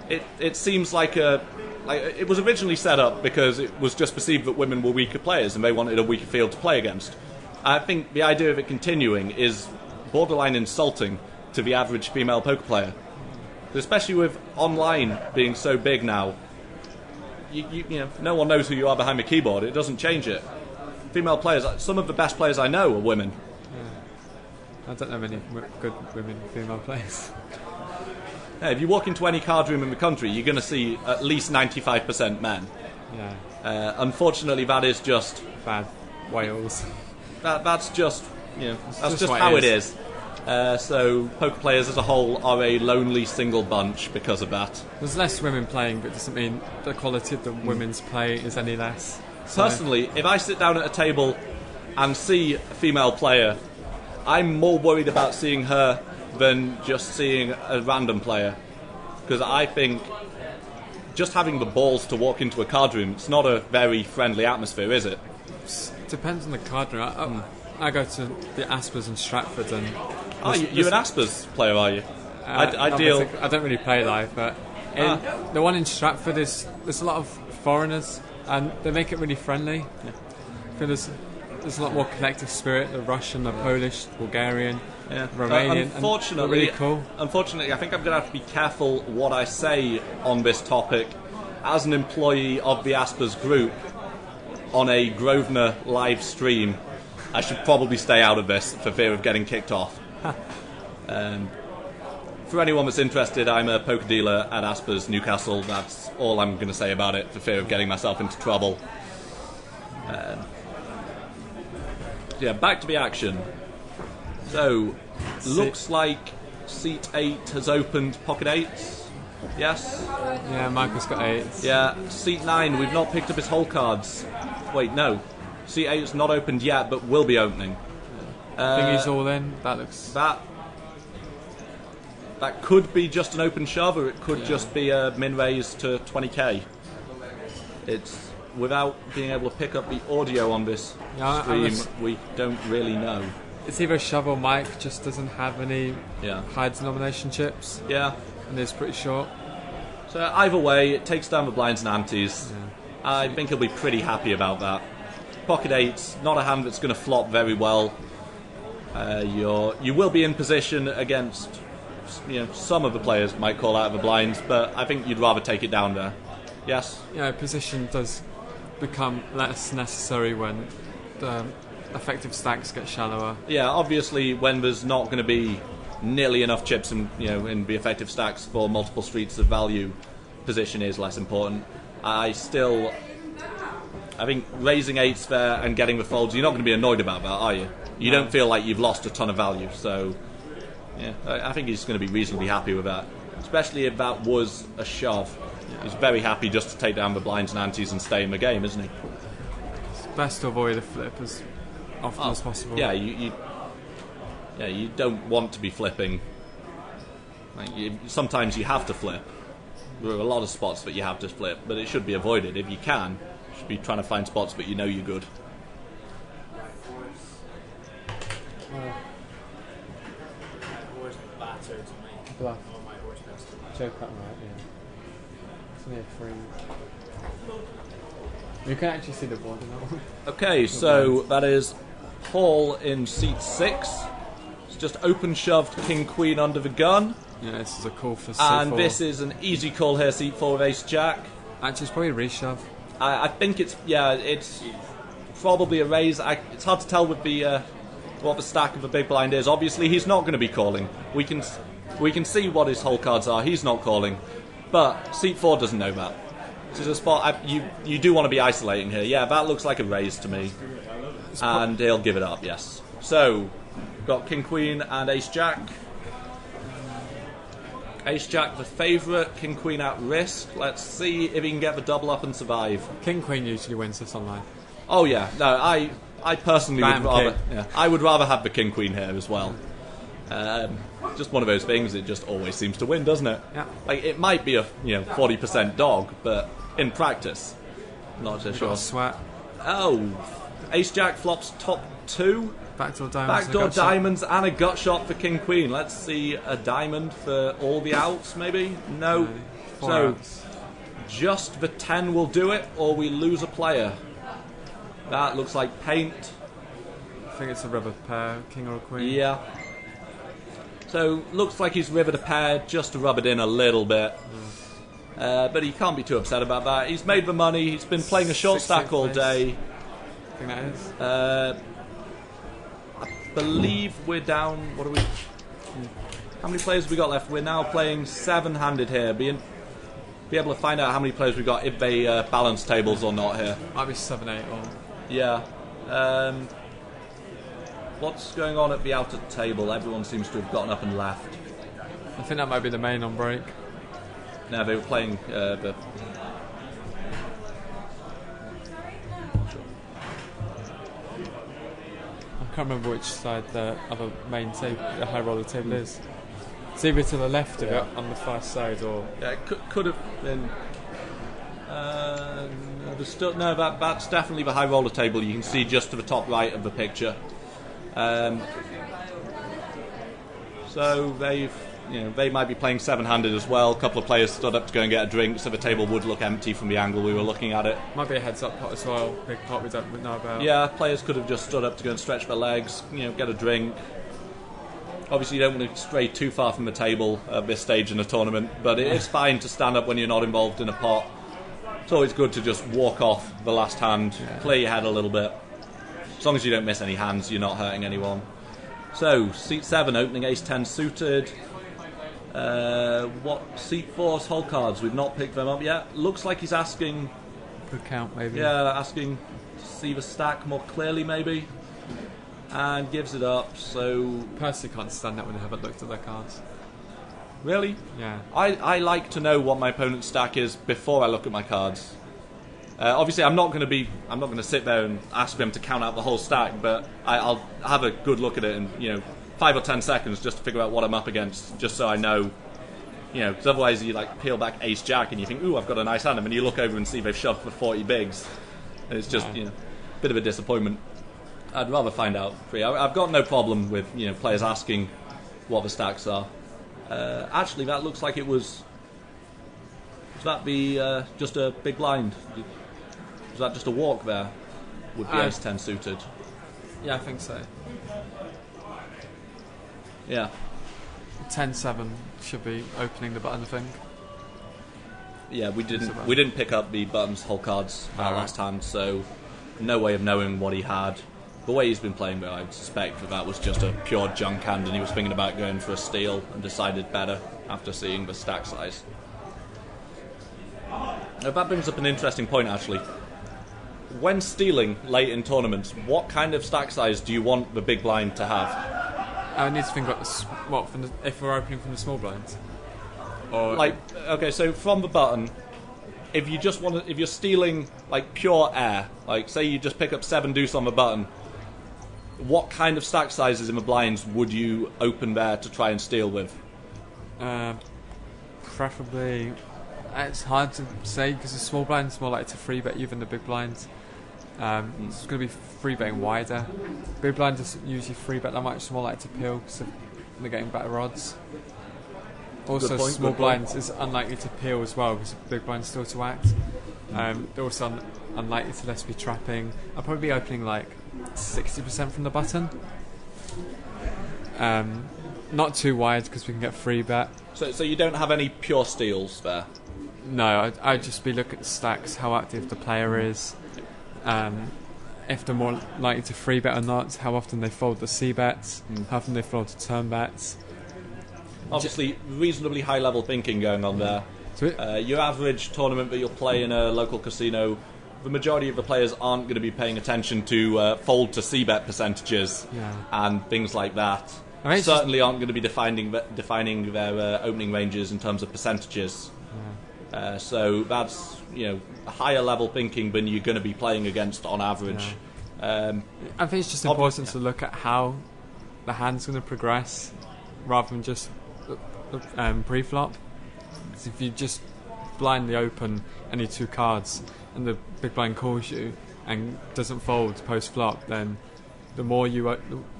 it seems like it was originally set up because it was just perceived that women were weaker players and they wanted a weaker field to play against. I think the idea of it continuing is borderline insulting to the average female poker player, especially with online being so big now. You know, no one knows who you are behind the keyboard. It doesn't change it. Female players, some of the best players I know are women. I don't know many good women female players. Yeah, if you walk into any card room in the country, you're going to see at least 95% men. Yeah. Unfortunately, that is just bad. Wales. That's just that's just what how it it is. So poker players as a whole are a lonely single bunch because of that. There's less women playing, but it doesn't mean the quality of the women's play is any less. So. Personally, if I sit down at a table and see a female player, I'm more worried about seeing her than just seeing a random player, because I think just having the balls to walk into a card room, it's not a very friendly atmosphere, is it? Depends on the card room. I go to the Aspers in Stratford, and you're an Aspers player, are you? I don't really play live, but the one in Stratford there's a lot of foreigners, and they make it really friendly. Yeah. I feel there's a lot more collective spirit. The Russian, the Polish, Bulgarian, Romanian. Unfortunately, really cool. Unfortunately, I think I'm going to have to be careful what I say on this topic. As an employee of the Aspers group on a Grosvenor live stream, I should probably stay out of this for fear of getting kicked off. For anyone that's interested, I'm a poker dealer at Aspers Newcastle. That's all I'm going to say about it for fear of getting myself into trouble. Back to the action. So, looks like seat 8 has opened pocket 8s. Yes? Yeah, Michael's got 8s. Yeah, seat 9, we've not picked up his whole cards. Wait, no. Seat 8's not opened yet, but will be opening. I think he's all in. That looks... that could be just an open shove, or it could just be a min raise to 20k. It's without being able to pick up the audio on this stream, we don't really know. It's either shove or Mike just doesn't have any high denomination chips. Yeah. And it's pretty short. So either way, it takes down the blinds and antes. Yeah. I think he'll be pretty happy about that. Pocket 8's not a hand that's going to flop very well. You will be in position against, some of the players might call out of the blinds, but I think you'd rather take it down there. Yes? Yeah, position does become less necessary when the effective stacks get shallower. Yeah, obviously when there's not going to be nearly enough chips in the effective stacks for multiple streets of value, position is less important. I think raising 8's there and getting the folds, you're not going to be annoyed about that, are you? You don't feel like you've lost a ton of value, so yeah, I think he's going to be reasonably happy with that, especially if that was a shove. Yeah. He's very happy just to take down the blinds and antes and stay in the game, isn't he? It's best to avoid a flip as often as possible. Yeah, you don't want to be flipping. Sometimes you have to flip. There are a lot of spots that you have to flip, but it should be avoided. If you can, you should be trying to find spots that you're good. Bluff. Joke that right, yeah. It's only a 3. You can actually see the board in that one. Okay, so that is Paul in seat 6. It's just open shoved king queen under the gun. Yeah, this is a call for C4. And this is an easy call here, seat 4 with ace jack. Actually, it's probably a reshove. I think it's probably a raise. It's hard to tell with the what the stack of the big blind is. Obviously, he's not going to be calling. We can see what his whole cards are. He's not calling, but seat 4 doesn't know that. This is a spot you do want to be isolating here. Yeah, that looks like a raise to me, and he'll give it up. Yes. So, got king queen and ace jack. Ace jack the favourite, king queen at risk. Let's see if he can get the double up and survive. King queen usually wins this online. Oh yeah, no, I personally would rather. Yeah, I would rather have the king queen here as well. Just one of those things. It just always seems to win, doesn't it? Yeah. Like it might be a 40% dog, but in practice, not so sure. Sweat. Oh, ace jack flops top 2. Backdoor diamonds. Backdoor diamonds and a gut shot for king queen. Let's see a diamond for all the outs, maybe. No. So outs. Just the 10 will do it, or we lose a player. That looks like paint. I think it's a rubber pair, king or a queen. Yeah. So looks like he's rivered a pair just to rub it in a little bit. But he can't be too upset about that. He's made the money. He's been playing a short stack all day. I think that is. I believe we're down. What are we? How many players have we got left? We're now playing 7-handed here. Be able to find out how many players we got if they balance tables or not here. Might be 7-8 or. Yeah. What's going on at the outer table? Everyone seems to have gotten up and left. I think that might be the main on break. No, they were playing the. I can't remember which side the other main table, the high roller table is. It's either to the left of it on the far side, or yeah, it could have been. That's definitely the high roller table. You can see just to the top right of the picture. So they might be playing 7-handed as well. A couple of players stood up to go and get a drink, so the table would look empty from the angle we were looking at it. Might be a heads-up pot as well. Big pot we don't know about. Yeah, players could have just stood up to go and stretch their legs, get a drink. Obviously, you don't want to stray too far from the table at this stage in a tournament, but it is fine to stand up when you're not involved in a pot. It's always good to just walk off the last hand, clear your head a little bit. As long as you don't miss any hands, you're not hurting anyone. So, seat 7, opening ace-10 suited. What seat 4's whole cards? We've not picked them up yet. Looks like he's asking. Good count, maybe. Yeah, asking to see the stack more clearly, maybe. And gives it up. So personally, can't stand that when I haven't looked at their cards. Really? Yeah. I like to know what my opponent's stack is before I look at my cards. Obviously, I'm not going to sit there and ask them to count out the whole stack, but I'll have a good look at it and 5 or 10 seconds just to figure out what I'm up against, just so I know. You know, because otherwise you like peel back Ace Jack and you think, ooh, I've got a nice hand, and then you look over and see they've shoved for 40 bigs, and it's just a bit of a disappointment. I'd rather find out free. I've got no problem with players asking what the stacks are. Actually, that looks like it was. Was that the just a big blind? Was that just a walk there with the Ace 10 suited? Yeah, I think so. Yeah. 10-7 should be opening the button, I think. Yeah, we didn't pick up the buttons whole cards last hand, so no way of knowing what he had. The way he's been playing, though, I suspect that was just a pure junk hand, and he was thinking about going for a steal and decided better after seeing the stack size. Now, that brings up an interesting point, actually. When stealing late in tournaments, what kind of stack size do you want the big blind to have? I need to think about if we're opening from the small blinds. Or okay, so from the button, if you're stealing like pure air, like say you just pick up 7 deuce on the button, what kind of stack sizes in the blinds would you open there to try and steal with? Preferably, it's hard to say because the small blind's more likely to free bet you than the big blinds. It's going to be free betting wider. Big blind doesn't usually free bet that much, it's more likely to peel because they're getting better odds. Also, small blinds is unlikely to peel as well because the big blind's still to act. They're also unlikely to less be trapping. I'll probably be opening like 60% from the button. Not too wide because we can get free bet. So you don't have any pure steals there? No, I'd just be looking at the stacks, how active the player is. If they're more likely to free bet or not, how often they fold the C bets, how often they fold the turn bets. Obviously, reasonably high level thinking going on there. Your average tournament that you'll play in a local casino, the majority of the players aren't going to be paying attention to fold to C bet percentages and things like that. Certainly aren't going to be defining their opening ranges in terms of percentages. So that's a higher level thinking than you're going to be playing against on average. I think it's just important to look at how the hand's going to progress rather than just pre-flop. Because if you just blindly open any 2 cards and the big blind calls you and doesn't fold post-flop, then the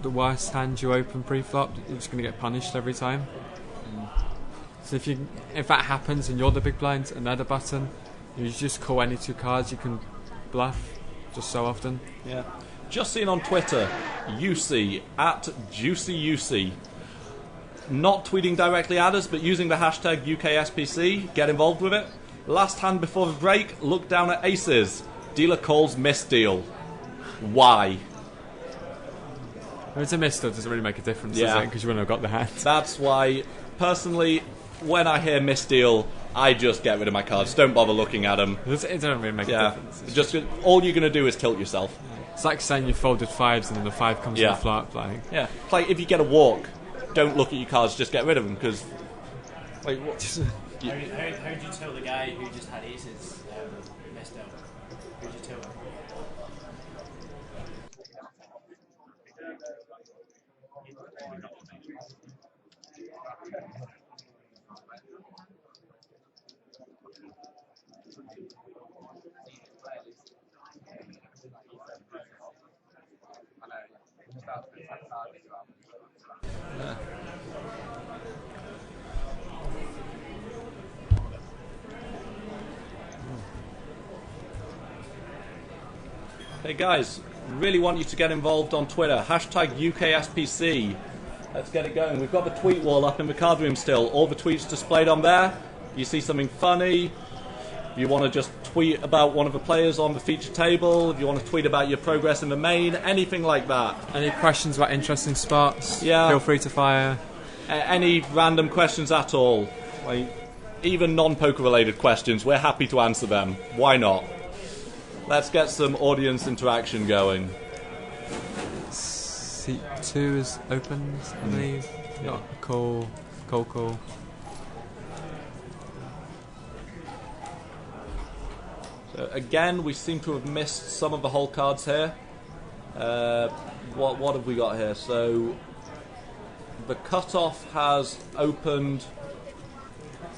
the worse hand you open pre-flop, you're just going to get punished every time. So if that happens and you're the big blind and they're the button, you just call any 2 cards you can bluff just so often. Yeah. Just seen on Twitter, UC at JuicyUC, not tweeting directly at us, but using the hashtag UKSPC. Get involved with it. Last hand before the break, look down at aces. Dealer calls misdeal. Why? If it's a misdeal, does it really make a difference? Does it? Because you wouldn't have got the hand. That's why, personally, when I hear misdeal, I just get rid of my cards. Don't bother looking at them. It doesn't really make a difference. Just all you're going to do is tilt yourself. It's like saying you folded 5s and then the 5 comes on the flop. Yeah. It's like if you get a walk, don't look at your cards, just get rid of them, because... Like, what? How did you tell the guy who just had aces messed up? Who did you tell him? Hey guys, really want you to get involved on Twitter. Hashtag UKSPC. Let's get it going. We've got the tweet wall up in the card room still. All the tweets displayed on there. You see something funny, if you want to just tweet about one of the players on the feature table, if you want to tweet about your progress in the main, anything like that. Any questions about interesting spots? Feel free to fire. Any random questions at all. Like, even non-poker related questions, we're happy to answer them. Why not? Let's get some audience interaction going. Seat 2 is opened, I believe. Yeah. Cool. So again, we seem to have missed some of the whole cards here. What have we got here? So The cutoff has opened.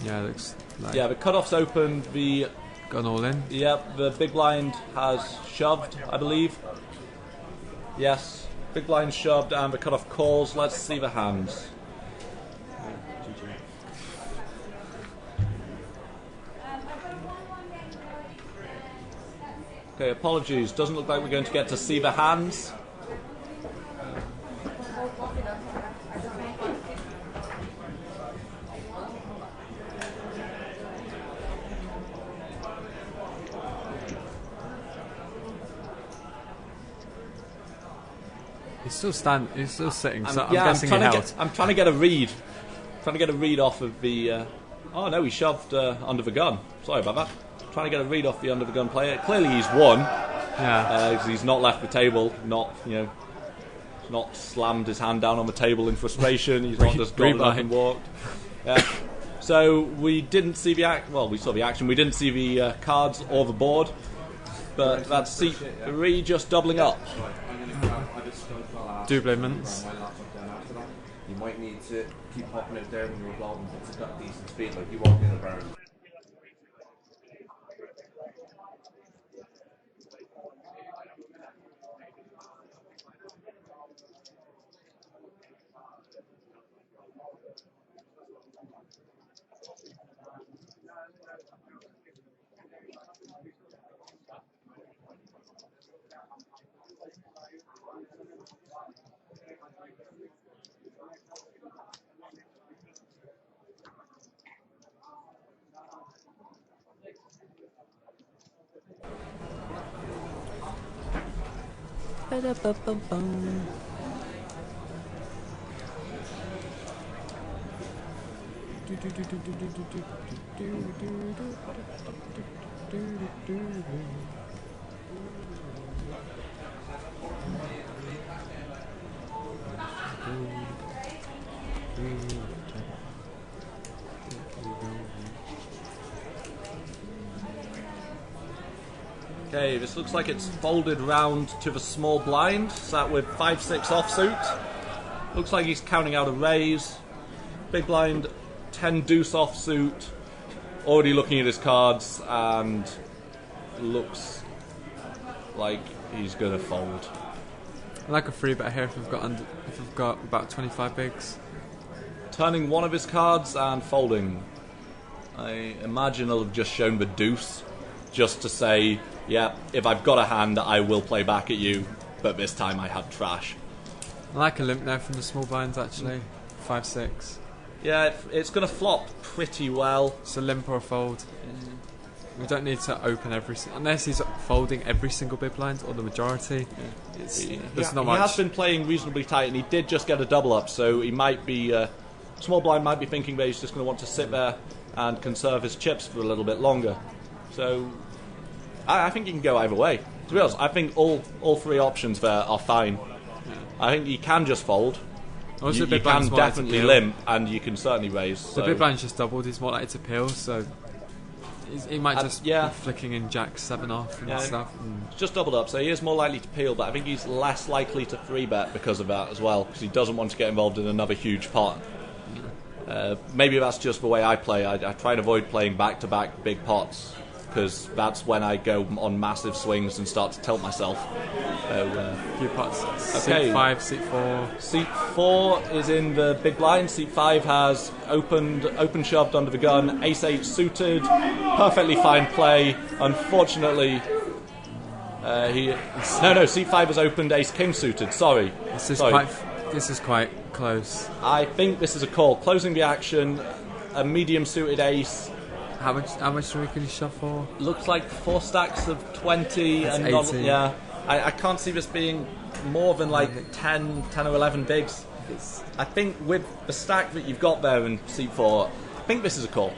Yeah, it looks like. Yeah, the cutoff's opened. The gone all in. Yep, the big blind has shoved, I believe. Yes, big blind shoved, and the cutoff calls. Let's see the hands. Okay, apologies. Doesn't look like we're going to get to see the hands. He's still sitting. So I'm guessing he held. I'm trying to get a read. Trying to get a read off of the. Oh no, he shoved under the gun. Sorry about that. Trying to get a read off the under the gun player. Clearly, he's won. Yeah. Because he's not left the table. Not not slammed his hand down on the table in frustration. He's not just gone up and walked. Yeah. So we didn't see the act. Well, we saw the action. We didn't see the cards or the board. But that's seat 3 just doubling up. Doublements. You might need to keep hopping out there when you're revolving, but it's got decent speed, like you walk in a barrel. Okay, this looks like it's folded round to the small blind, sat with 5-6 offsuit. Looks like he's counting out a raise. Big blind, 10 deuce offsuit. Already looking at his cards, and looks like he's going to fold. I like a free bet here if we've got about 25 bigs. Turning one of his cards and folding. I imagine he'll have just shown the deuce, just to say, yeah, if I've got a hand, I will play back at you, but this time I have trash. I like a limp there from the small blinds, actually. 5-6. Yeah, it's going to flop pretty well. It's a limp or a fold. We don't need to open unless he's folding every single big blind or the majority. There's not much. He has been playing reasonably tight, and he did just get a double up, so he might be small blind might be thinking that he's just going to want to sit there and conserve his chips for a little bit longer. So I think he can go either way. To be honest, I think all three options there are fine. I think he can just fold. Also, you can definitely limp, and you can certainly raise. The big blind's just doubled. He's more likely to peel, so he might just be flicking in Jack 7 off and stuff. It's just doubled up, so he is more likely to peel, but I think he's less likely to 3-bet because of that as well, because he doesn't want to get involved in another huge pot. Maybe that's just the way I play. I try and avoid playing back-to-back big pots, because that's when I go on massive swings and start to tilt myself. Few pots. Okay. Seat 5, seat 4. Seat 4 is in the big blind. Seat 5 has open shoved under the gun. Ace-8 suited. Perfectly fine play. Unfortunately, Seat 5 has opened Ace-King suited. Sorry. This is quite close. I think this is a call. Closing the action. A medium suited ace. How much do we can shove for? Looks like 4 stacks of 20. That's and 80. I can't see this being more than like 10 or 11 bigs. I think with the stack that you've got there in seat 4, I think this is a call.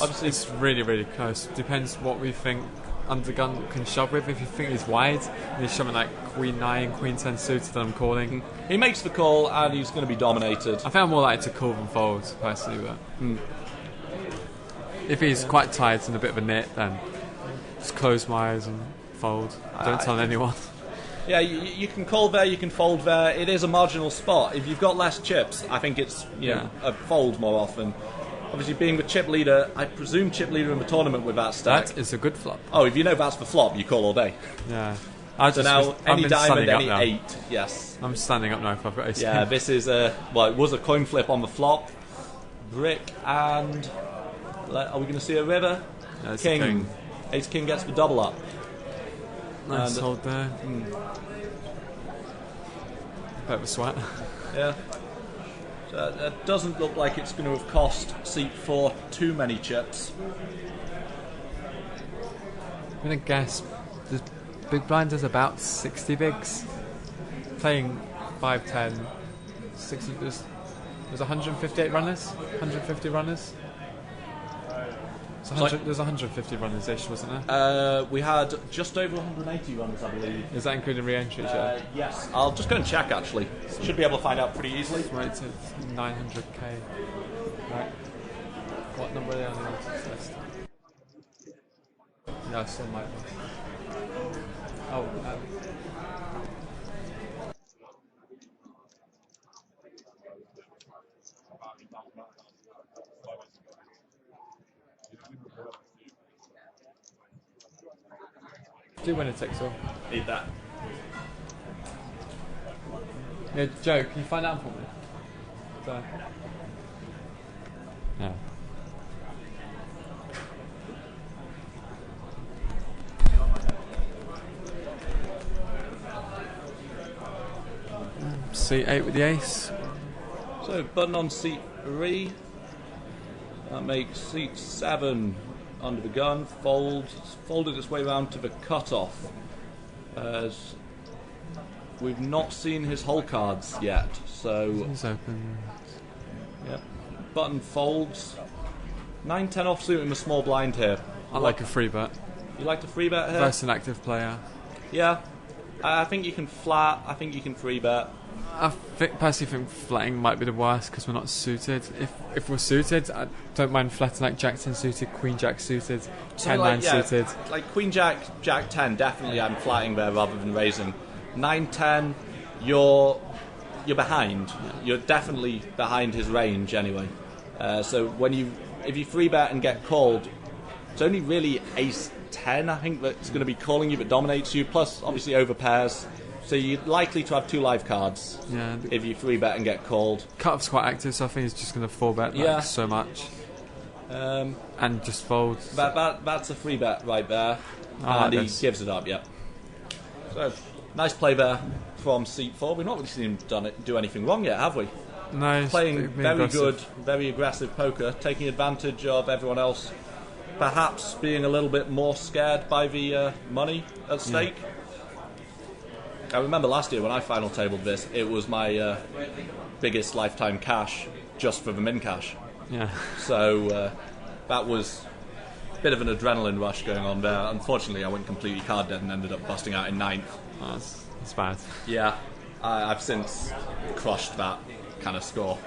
Obviously, it's really, really close. Depends what we think undergun can shove with. If you think he's wide and he's shoving like Queen 9, Queen 10 suited, then I'm calling. He makes the call and he's going to be dominated. I think I'm more likely to call than fold, personally, but if he's quite tight and a bit of a nit, then just close my eyes and fold. Don't tell anyone. Yeah, you can call there, you can fold there. It is a marginal spot. If you've got less chips, I think it's know a fold more often. Obviously, being the chip leader, I presume chip leader in the tournament with that stack. That is a good flop. Oh, if you know that's the flop, you call all day. Yeah. So now, any diamond, any 8, yes. I'm standing up now if I've got ace. Yeah, this is it was a coin flip on the flop. Brick and... Are we going to see a river? Yeah, king. Ace king gets the double up. Nice hold there. Bit of a sweat. Yeah. So it doesn't look like it's going to have cost seat 4 too many chips. I'm going to guess the big blind does about 60 bigs. Playing 5-10, 60. There's 158 runners? 150 runners? There's 150 runners ish, wasn't there? We had just over 180 runners, I believe. Is that including re-entries? Yes. I'll just go and check, actually. Should be able to find out pretty easily. Right, so it's 900k. Right. What number are they on the answers list? No, I still might be. Oh, do winner takes all. Need that. Yeah, Joe, can you find out for me? So. Yeah. C8 with the ace. So button on seat 3. That makes seat 7 under the gun. Folded its way around to the cutoff. As we've not seen his hole cards yet, so he's open. Yep. Button folds. 9-10 offsuit in the small blind here. I like a free bet. You like to free bet here? Versus an active player. Yeah. I think you can flat. I think you can free bet. I personally think flatting might be the worst because we're not suited. If we're suited, I don't mind flatting like Jack 10 suited, Queen Jack suited, 10-9 suited. Like Queen Jack, Jack 10, definitely I'm flatting there rather than raising. 9-10, you're behind. Yeah. You're definitely behind his range anyway. So if you free bet and get called, it's only really Ace 10 I think that's going to be calling you that dominates you. Plus obviously over pairs. So you're likely to have 2 live cards if you free bet and get called. Cut-off's quite active, so I think he's just going to 4-bet so much. And just fold. That's a free bet right there. And he gives it up, yep. So, nice play there from seat 4. We've not really seen him do anything wrong yet, have we? No, he's playing very aggressive. Good, very aggressive poker, taking advantage of everyone else perhaps being a little bit more scared by the money at stake. Yeah. I remember last year when I final tabled this, it was my biggest lifetime cash just for the min cash. Yeah. So that was a bit of an adrenaline rush going on there. Unfortunately, I went completely card dead and ended up busting out in 9th. Oh, that's bad. Yeah, I've since crushed that kind of score.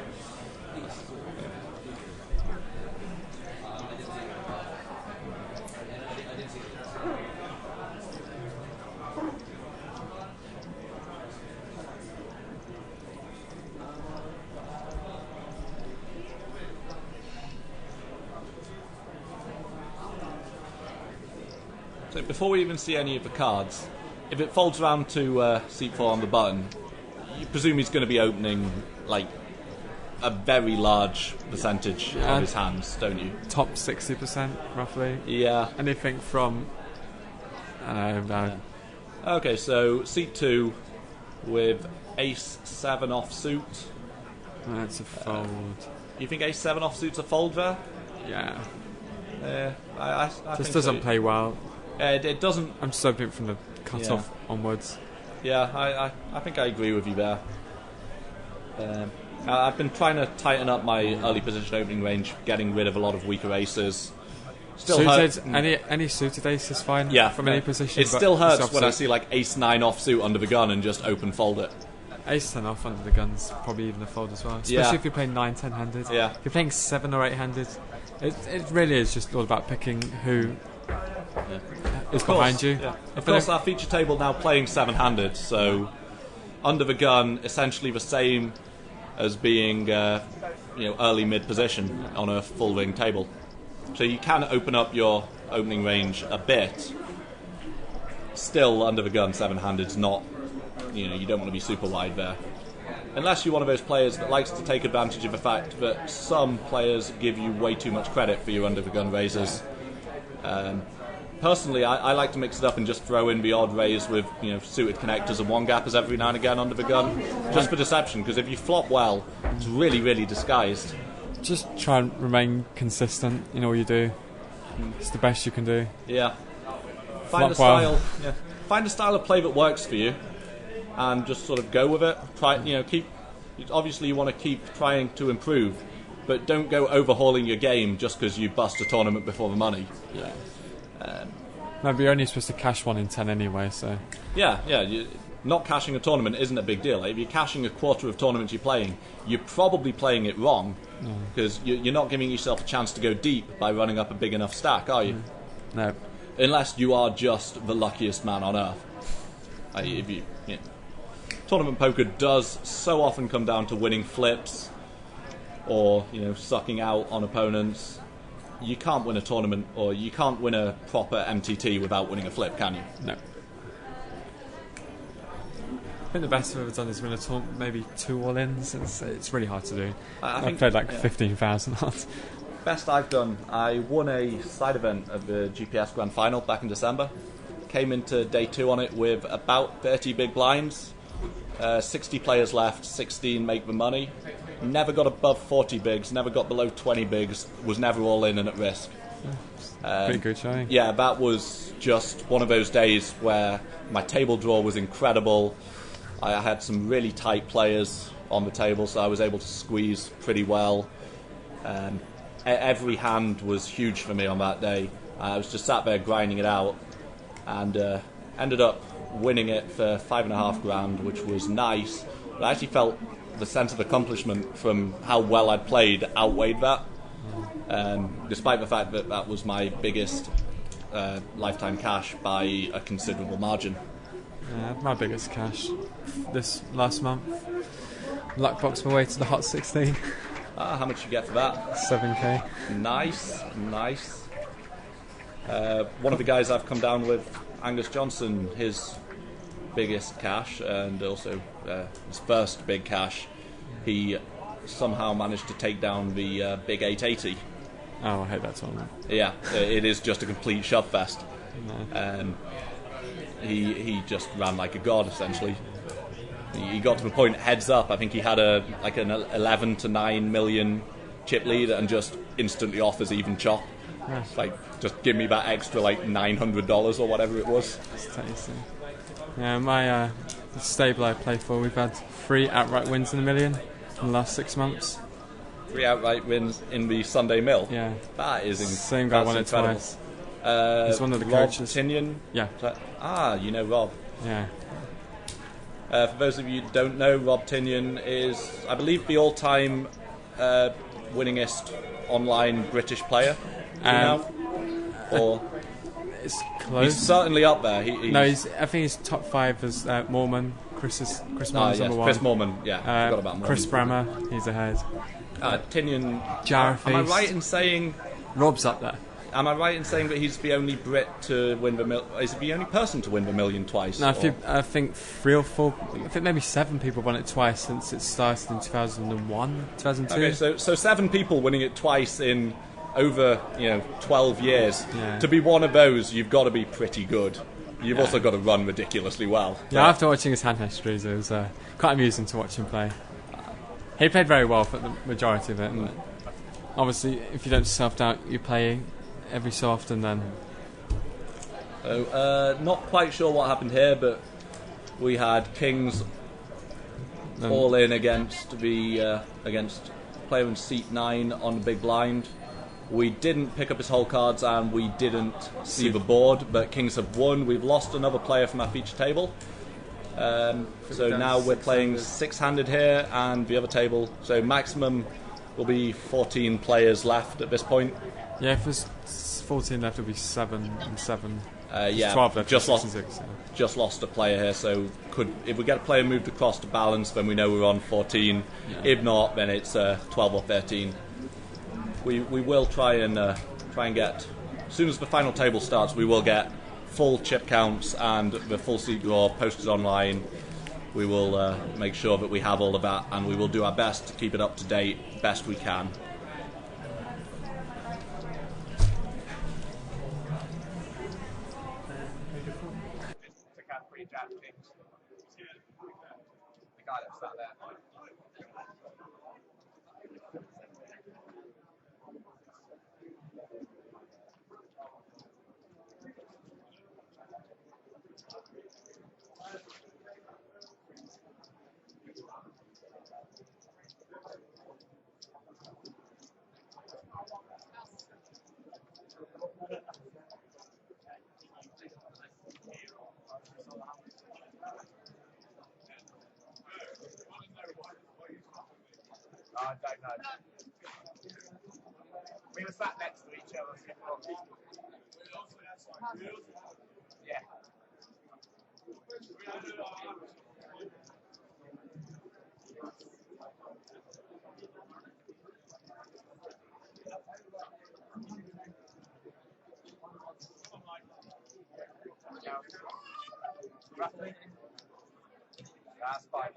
So before we even see any of the cards, if it folds around to seat 4 on the button, you presume he's going to be opening like a very large percentage of his hands, don't you? Top 60% roughly. Yeah. Anything from Okay, so seat 2 with Ace 7 offsuit. That's a fold. You think Ace 7 offsuit's a fold there? Yeah. I just think doesn't so. play well. It doesn't. I'm just hoping from the cut-off onwards. Yeah, I think I agree with you there. I've been trying to tighten up my early position opening range, getting rid of a lot of weaker aces. Still suited, any suited ace is fine. Yeah, from any position. It still hurts when I see like Ace 9 offsuit under the gun and just open fold it. Ace 10 off under the gun's probably even a fold as well, especially if you're playing 9-10 handed. Yeah. If you're playing 7 or 8 handed, it really is just all about picking who is Of course, behind you. Yeah. Of If course, I our feature table now playing 7-handed, so under the gun, essentially the same as being early mid position on a full ring table. So you can open up your opening range a bit. Still, under the gun, 7-handed's not. You don't want to be super wide there. Unless you're one of those players that likes to take advantage of the fact that some players give you way too much credit for your under the gun raises. Personally, I like to mix it up and just throw in the odd raise with suited connectors and one gappers every now and again under the gun, just for deception. Because if you flop well, it's really, really disguised. just try and remain consistent in all you do. It's the best you can do. Yeah. Find a Flop style. well. Yeah. Find a style of play that works for you, and just sort of go with it. Try. Keep. Obviously, you want to keep trying to improve, but don't go overhauling your game just because you bust a tournament before the money. Yeah. No, but you're only supposed to cash 1 in 10 anyway, so. Yeah. Not cashing a tournament isn't a big deal. If you're cashing a quarter of tournaments you're playing, you're probably playing it wrong, because you're not giving yourself a chance to go deep by running up a big enough stack, are you? No. Unless you are just the luckiest man on earth. Tournament poker does so often come down to winning flips or sucking out on opponents. You can't win a tournament, or you can't win a proper MTT without winning a flip, can you? No. I think the best I've ever done is win a tournament, maybe 2 all-ins. It's really hard to do. I've played like 15,000 odds. Best I've done, I won a side event of the GPS Grand Final back in December. Came into day 2 on it with about 30 big blinds. 60 players left, 16 make the money. Never got above 40 bigs, never got below 20 bigs, was never all in and at risk. Pretty good showing. Yeah, that was just one of those days where my table draw was incredible. I had some really tight players on the table, so I was able to squeeze pretty well. Every hand was huge for me on that day. I was just sat there grinding it out, and ended up winning it for $5,500, which was nice. But I actually felt the sense of accomplishment from how well I'd played outweighed that, despite the fact that that was my biggest lifetime cash by a considerable margin. Yeah, my biggest cash this last month. Luckbox my way to the Hot 16. How much you get for that? 7k. Nice. One of the guys I've come down with, Angus Johnson, his biggest cash, and also his first big cash, he somehow managed to take down the big 880. Oh, I hate that tournament. Yeah, it is just a complete shove fest. No. He just ran like a god, essentially. He got to the point, heads up, I think he had an 11 to 9 million chip lead and just instantly offers even chop. Yeah. Like, just give me that extra $900 or whatever it was. It's tasty. Yeah, my the stable I play for, we've had 3 outright wins in a million in the last 6 months. 3 outright wins in the Sunday Mill? Yeah. That is Same guy won it incredible. twice. He's one of the Rob coaches. Tinian? Yeah. You know Rob. Yeah. For those of you who don't know, Rob Tinian is, I believe, the all-time winningest online British player. Or it's close. He's certainly up there. I think he's top 5 as Moorman. Chris Moorman's number 1. Chris Moorman. Yeah, forgot about Moorman. Chris Brammer, he's ahead. Tinian. Jarrah Am I right in saying Rob's up there? Am I right in saying that he's the only Brit to win the million? Is he the only person to win the million twice? No, I think 3 or 4. I think maybe 7 people won it twice since it started in 2001, 2002. Okay, so 7 people winning it twice in over 12 years. Yeah. To be one of those, you've got to be pretty good. You've also got to run ridiculously well. Yeah, after watching his hand histories, it was quite amusing to watch him play. He played very well for the majority of it. And obviously, if you don't self-doubt, you play every so often then. Not quite sure what happened here, but we had Kings all in against against player in seat 9 on the big blind. We didn't pick up his whole cards and we didn't see the board, but Kings have won. We've lost another player from our feature table. So now we're playing 6-handed here, and the other table, so maximum will be 14 players left at this point. Yeah, if there's 14 left, it'll be 7 and 7. Yeah, 12 left, just lost, 66, yeah. just lost a player here, so if we get a player moved across to balance, then we know we're on 14. Yeah. If not, then it's 12 or 13. We will try and get, as soon as the final table starts, we will get full chip counts and the full seat draw posted online. We will make sure that we have all of that, and we will do our best to keep it up to date best we can. The guy that sat there. I don't know. We were sat next to each other. Yeah. Roughly. That's fine.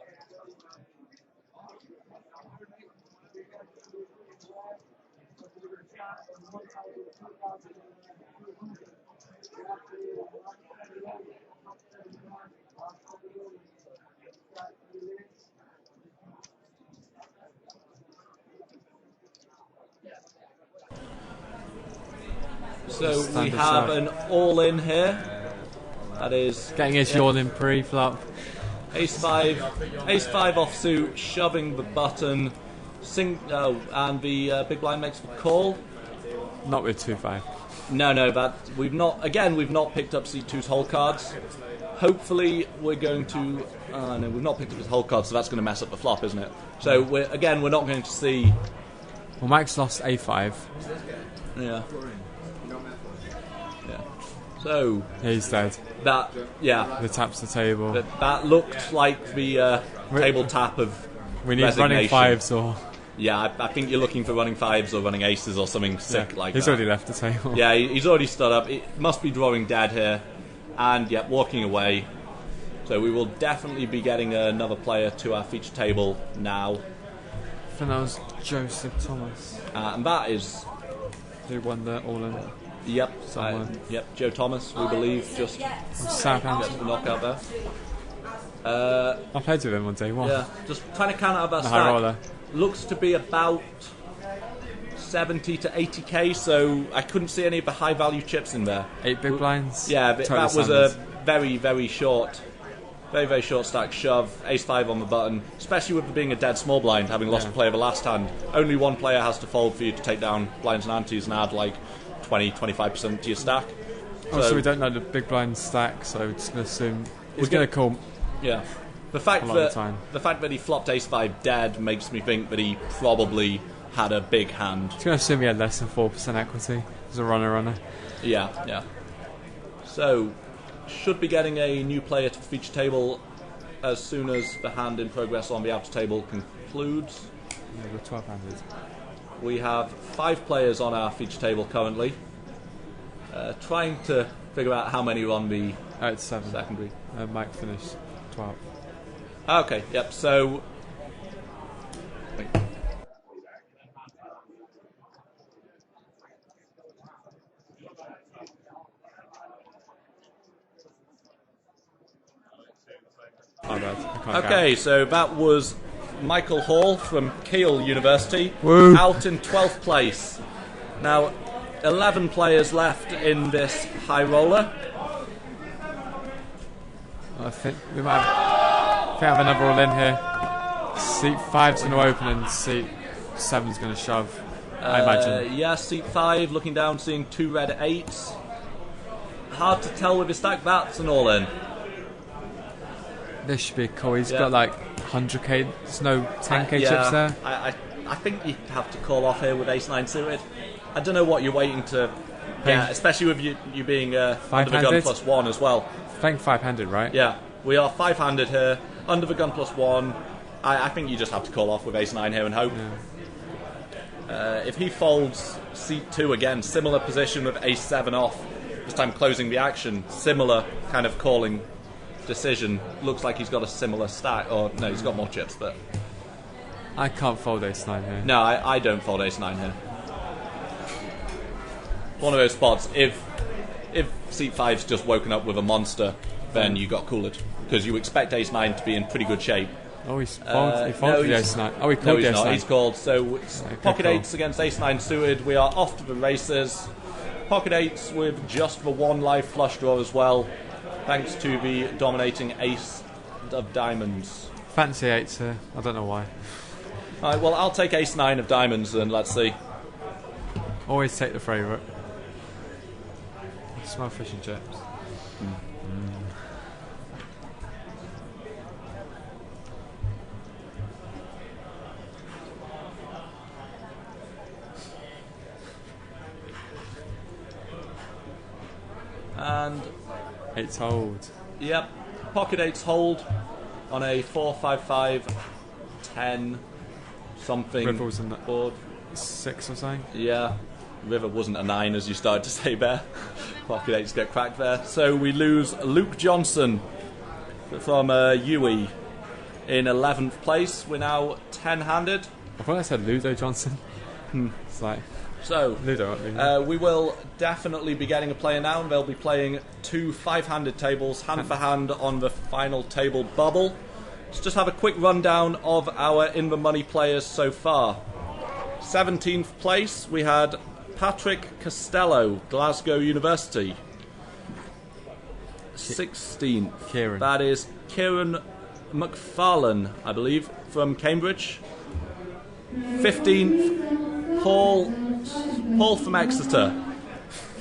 So we have an all-in here. That is getting his yawn in pre-flop. Ace-5 offsuit, shoving the button, and the big blind makes the call. Not with 2-5. No, that we've not picked up C2's whole cards. Hopefully we're going to. No, we've not picked up his whole cards, so that's going to mess up the flop, isn't it? So we're not going to see. Well, Mike's lost A5. Yeah. So he's dead. The taps the table. That looked like the table tap of. We need running 5s or. Yeah, I think you're looking for running 5s or running aces or something sick like that. He's already left the table. Yeah, he's already stood up. It must be drawing dead here, and walking away. So we will definitely be getting another player to our feature table now. I think that was Joseph Thomas. And that is who won the all-in. Yep, Joe Thomas, we believe, just Southampton. the knockout there. I played with him on day 1. Yeah, just trying to count out that the high roller. Looks to be about 70 to 80k, so I couldn't see any of the high value chips in there. 8 big blinds. Yeah, but that was a very short stack shove, ace-5 on the button, especially with it being a dead small blind, having lost a player the last hand. Only one player has to fold for you to take down blinds and antes and add like 20-25% to your stack. So we don't know the big blind stack, so we're just going to assume he's going to call. Yeah. The fact that he flopped ace-5 dead makes me think that he probably had a big hand. He's going to assume he had less than 4% equity as a runner. Yeah. So, should be getting a new player to the feature table as soon as the hand in progress on the outer table concludes. Yeah, we're 12-handed. We have 5 players on our feature table currently. Trying to figure out how many are on the it's 7. Secondary. Mike finished 12. Okay, yep, so... Okay, so that was Michael Hall from Keele University, out in 12th place. Now, 11 players left in this high roller. I think we might have another all in here. Seat 5's going to open and seat 7's going to shove, I imagine. Yeah, seat 5 looking down, seeing 2 red 8s. Hard to tell with his stack. That's an all in. This should be cool. He's got like 100k. There's no 10k chips there. I I think you have to call off here with ace-9 suited. I don't know what you're waiting to get, especially with you being under the gun +1 as well. Playing 5-handed, right? Yeah, we are 5-handed here, under the gun +1. I think you just have to call off with ace-9 here and hope. If he folds seat 2 again, similar position with ace-7 off, this time closing the action, similar kind of calling decision. Looks like he's got a similar stack, or no, he's got more chips, but I can't fold ace-9 here. no, I don't fold ace-9 here. One of those spots, if seat 5's just woken up with a monster, then you got cooled, because you expect ace-9 to be in pretty good shape. Oh, he folded the ace-9. Oh, he called no, the he's ace-9. not. He's called. So it's pocket cool. 8s against ace-9 suited. We are off to the races. Pocket 8s with just the 1 live flush draw as well, thanks to the dominating ace of diamonds. Fancy 8s here. I don't know why. Alright, well, I'll take ace-9 of diamonds and let's see. Always take the favourite. Smell fish and chips. And 8s hold. Yep, pocket 8s hold on a 4-5-5 10 something River was in the board. 6 or something. Yeah, river wasn't a 9 as you started to say there. Pocket 8s get cracked there. So we lose Luke Johnson from UE in 11th place. We're now 10-handed. I thought I said Ludo Johnson. It's like so Ludo. we will definitely be getting a player now, and they'll be playing 2 5-handed tables, hand for hand on the final table bubble. Let's just have a quick rundown of our in the money players so far. 17th place we had Patrick Costello, Glasgow University. 16th, Kieran. that is Kieran McFarlane, I believe, from Cambridge. 15th, Paul from Exeter.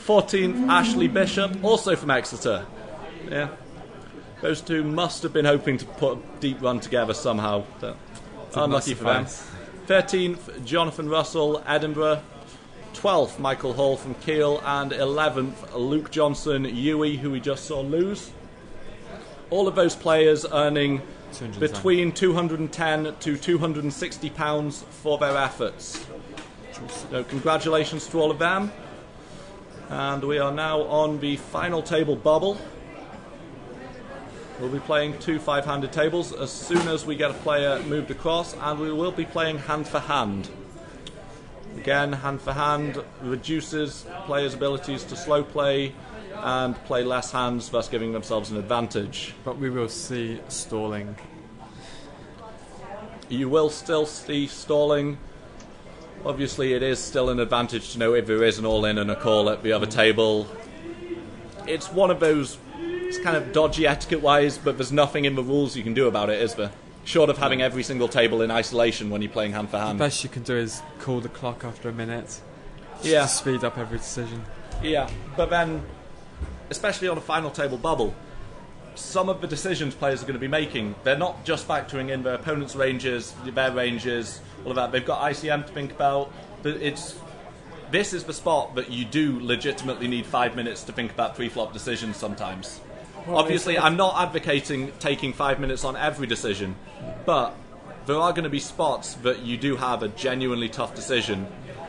14th, Ashley Bishop, also from Exeter. Yeah, those two must have been hoping to put a deep run together somehow. But unlucky for them. 13th, Jonathan Russell, Edinburgh. 12th, Michael Hall from Kiel. And 11th, Luke Johnson, UE, who we just saw lose. All of those players earning between £210 to £260 for their efforts. So congratulations to all of them. And we are now on the final table bubble. We'll be playing 2 5-handed tables as soon as we get a player moved across, and we will be playing hand for hand. Again, hand for hand reduces players' abilities to slow play and play less hands, thus giving themselves an advantage. But we will see stalling. You will still see stalling. Obviously, it is still an advantage to know if there is an all-in and a call at the other table. It's one of those, it's kind of dodgy etiquette-wise, but there's nothing in the rules you can do about it, is there? Short of having every single table in isolation when you're playing hand for hand. The best you can do is call the clock after a minute. Yeah. To speed up every decision. Yeah, but then, especially on a final table bubble, some of the decisions players are going to be making, they're not just factoring in their opponent's ranges, their ranges, all of that. They've got ICM to think about. But this is the spot that you do legitimately need 5 minutes to think about pre-flop decisions sometimes. Well, obviously, I'm not advocating taking 5 minutes on every decision, but there are going to be spots that you do have a genuinely tough decision,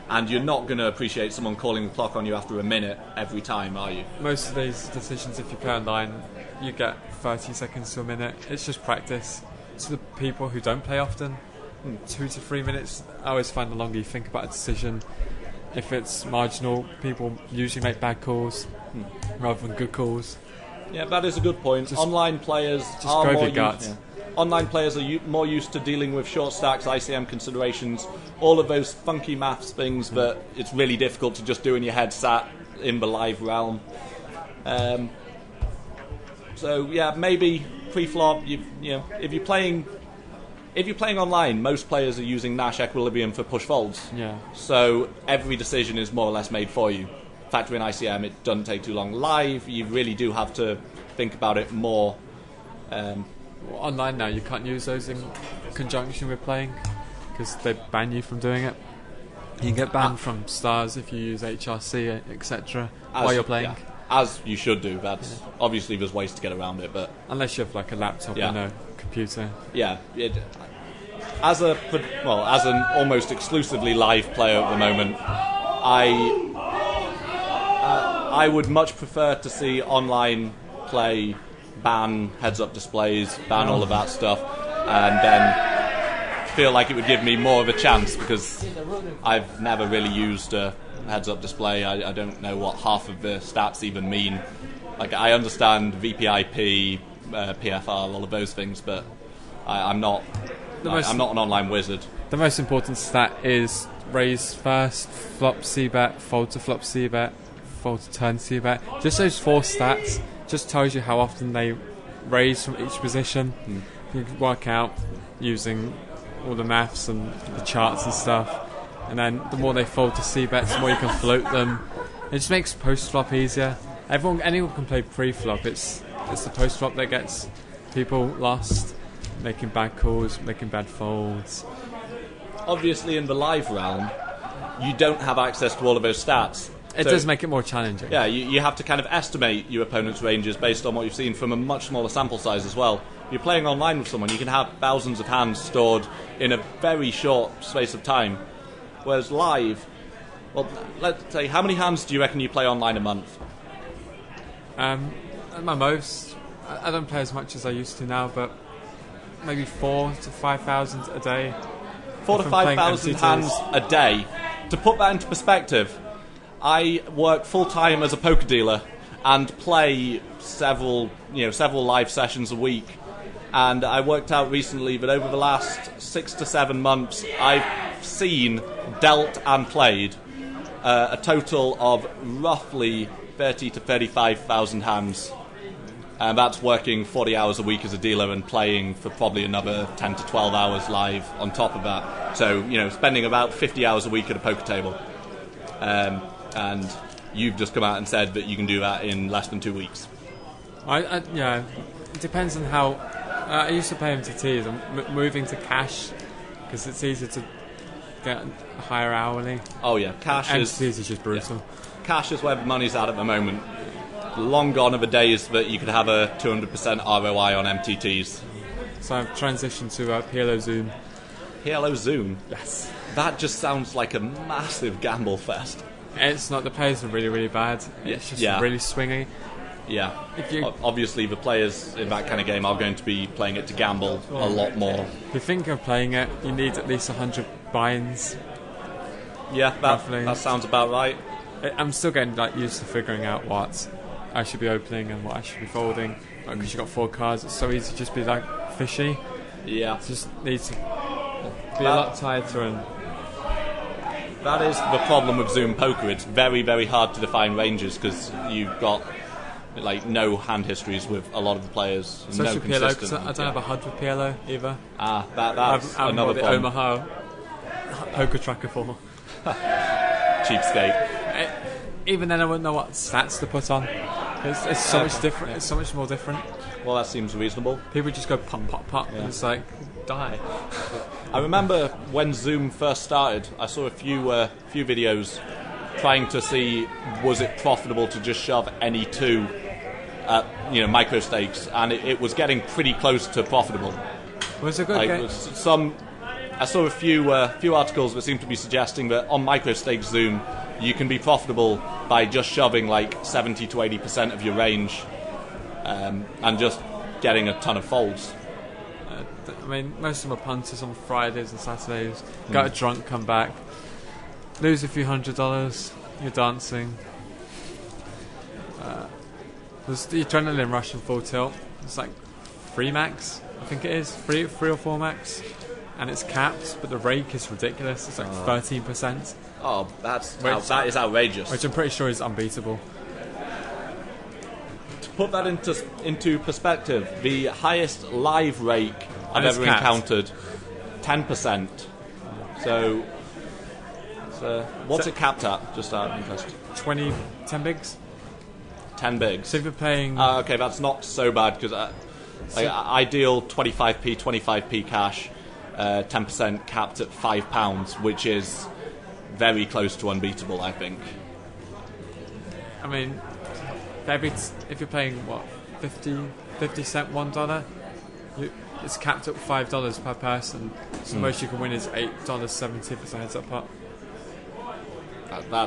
and you're not going to appreciate someone calling the clock on you after a minute every time, are you? Most of these decisions, if you play online, you get 30 seconds to a minute. It's just practice. To the people who don't play often, 2 to 3 minutes. I always find the longer you think about a decision, if it's marginal, people usually make bad calls rather than good calls. Yeah, that is a good point. Just online players go with your gut. Online players are more used to dealing with short stacks, ICM considerations, all of those funky maths things that it's really difficult to just do in your head sat in the live realm. So yeah, maybe pre-flop. If you're playing online, most players are using Nash Equilibrium for push folds. Yeah. So every decision is more or less made for you. Factor in ICM, it doesn't take too long. Live, you really do have to think about it more. Online now, you can't use those in conjunction with playing. because they ban you from doing it. You can get banned from stars if you use HRC, etc. while you're playing. Yeah, as you should do. That's obviously there's ways to get around it, but unless you have like a laptop and a computer. Yeah, as an almost exclusively live player at the moment, I would much prefer to see online play ban heads-up displays, ban all of that stuff, and then feel like it would give me more of a chance, because I've never really used a heads-up display. I don't know what half of the stats even mean. Like, I understand VPIP, PFR, all of those things, but I'm not an online wizard. The most important stat is raise first, flop c-bet, fold to flop c-bet, fold to turn c-bet. Just those 4 stats just tells you how often they raise from each position. You can work out using all the maths and the charts and stuff, and then the more they fold to c-bets, the more you can float them. It just makes post-flop easier. Anyone can play pre-flop. It's the post-flop that gets people lost, making bad calls, making bad folds. Obviously, in the live realm, you don't have access to all of those stats. It does make it more challenging. Yeah, you have to kind of estimate your opponent's ranges based on what you've seen from a much smaller sample size as well. If you're playing online with someone, you can have thousands of hands stored in a very short space of time. Whereas live, well, let's say, how many hands do you reckon you play online a month? At my most, I don't play as much as I used to now, but maybe 4,000 to 5,000 a day. 4,000 to 5,000 hands a day. To put that into perspective, I work full time as a poker dealer and play several live sessions a week. And I worked out recently that over the last 6 to 7 months, I've seen, dealt and played a total of roughly 30 to 35,000 hands. And that's working 40 hours a week as a dealer and playing for probably another 10 to 12 hours live on top of that. So, spending about 50 hours a week at a poker table. And you've just come out and said that you can do that in less than 2 weeks. Yeah, it depends on how. I used to pay MTTs. I'm moving to cash because it's easier to get a higher hourly. Oh yeah, cash is just brutal. Yeah. Cash is where the money's at the moment. Long gone are the days that you could have a 200% ROI on MTTs. So I've transitioned to PLO Zoom. PLO Zoom? Yes. That just sounds like a massive gamble fest. It's not. The players are really, really bad. It's just really swingy. Yeah. Obviously, the players in that kind of game are going to be playing it to gamble a lot more. If you think of playing it, you need at least 100 buy-ins. Yeah, that sounds about right. I'm still getting used to figuring out what I should be opening and what I should be folding. Because you've got 4 cards, it's so easy to just be fishy. Yeah. It just needs to be a lot tighter and. That is the problem with Zoom Poker. It's very, very hard to define ranges because you've got no hand histories with a lot of the players. Especially no PLO, because I don't have a HUD with PLO either. That's another the problem. Omaha Poker Tracker for. Cheapskate. Even then, I wouldn't know what stats to put on. It's so much different. It's so much more different. Well, that seems reasonable. People just go pop, pop, pop, and it's die. I remember when Zoom first started, I saw a few videos trying to see was it profitable to just shove any 2 at micro stakes, and it was getting pretty close to profitable. Was it good game? I saw a few articles that seemed to be suggesting that on micro stakes Zoom you can be profitable by just shoving 70 to 80% of your range and just getting a ton of folds. I mean, most of them are punters on Fridays and Saturdays. Get drunk, come back, lose a few $100. You're dancing. There's the adrenaline rush and full tilt. It's 3 max, I think it is 3 or 4 max, and it's capped. But the rake is ridiculous. It's 13%. Oh, that is outrageous. Which I'm pretty sure is unbeatable. To put that into perspective, the highest live rake I've ever encountered, 10%. So what's it capped at? Just out of interest. 10 bigs. 10 bigs. So if you're paying... okay, that's not so bad because I deal 25p cash, 10% capped at £5, which is very close to unbeatable, I think. I mean, if you're paying, what, 50 cent $1, it's capped at $5 per person, so the most you can win is $8.70 if it's a heads-up pot.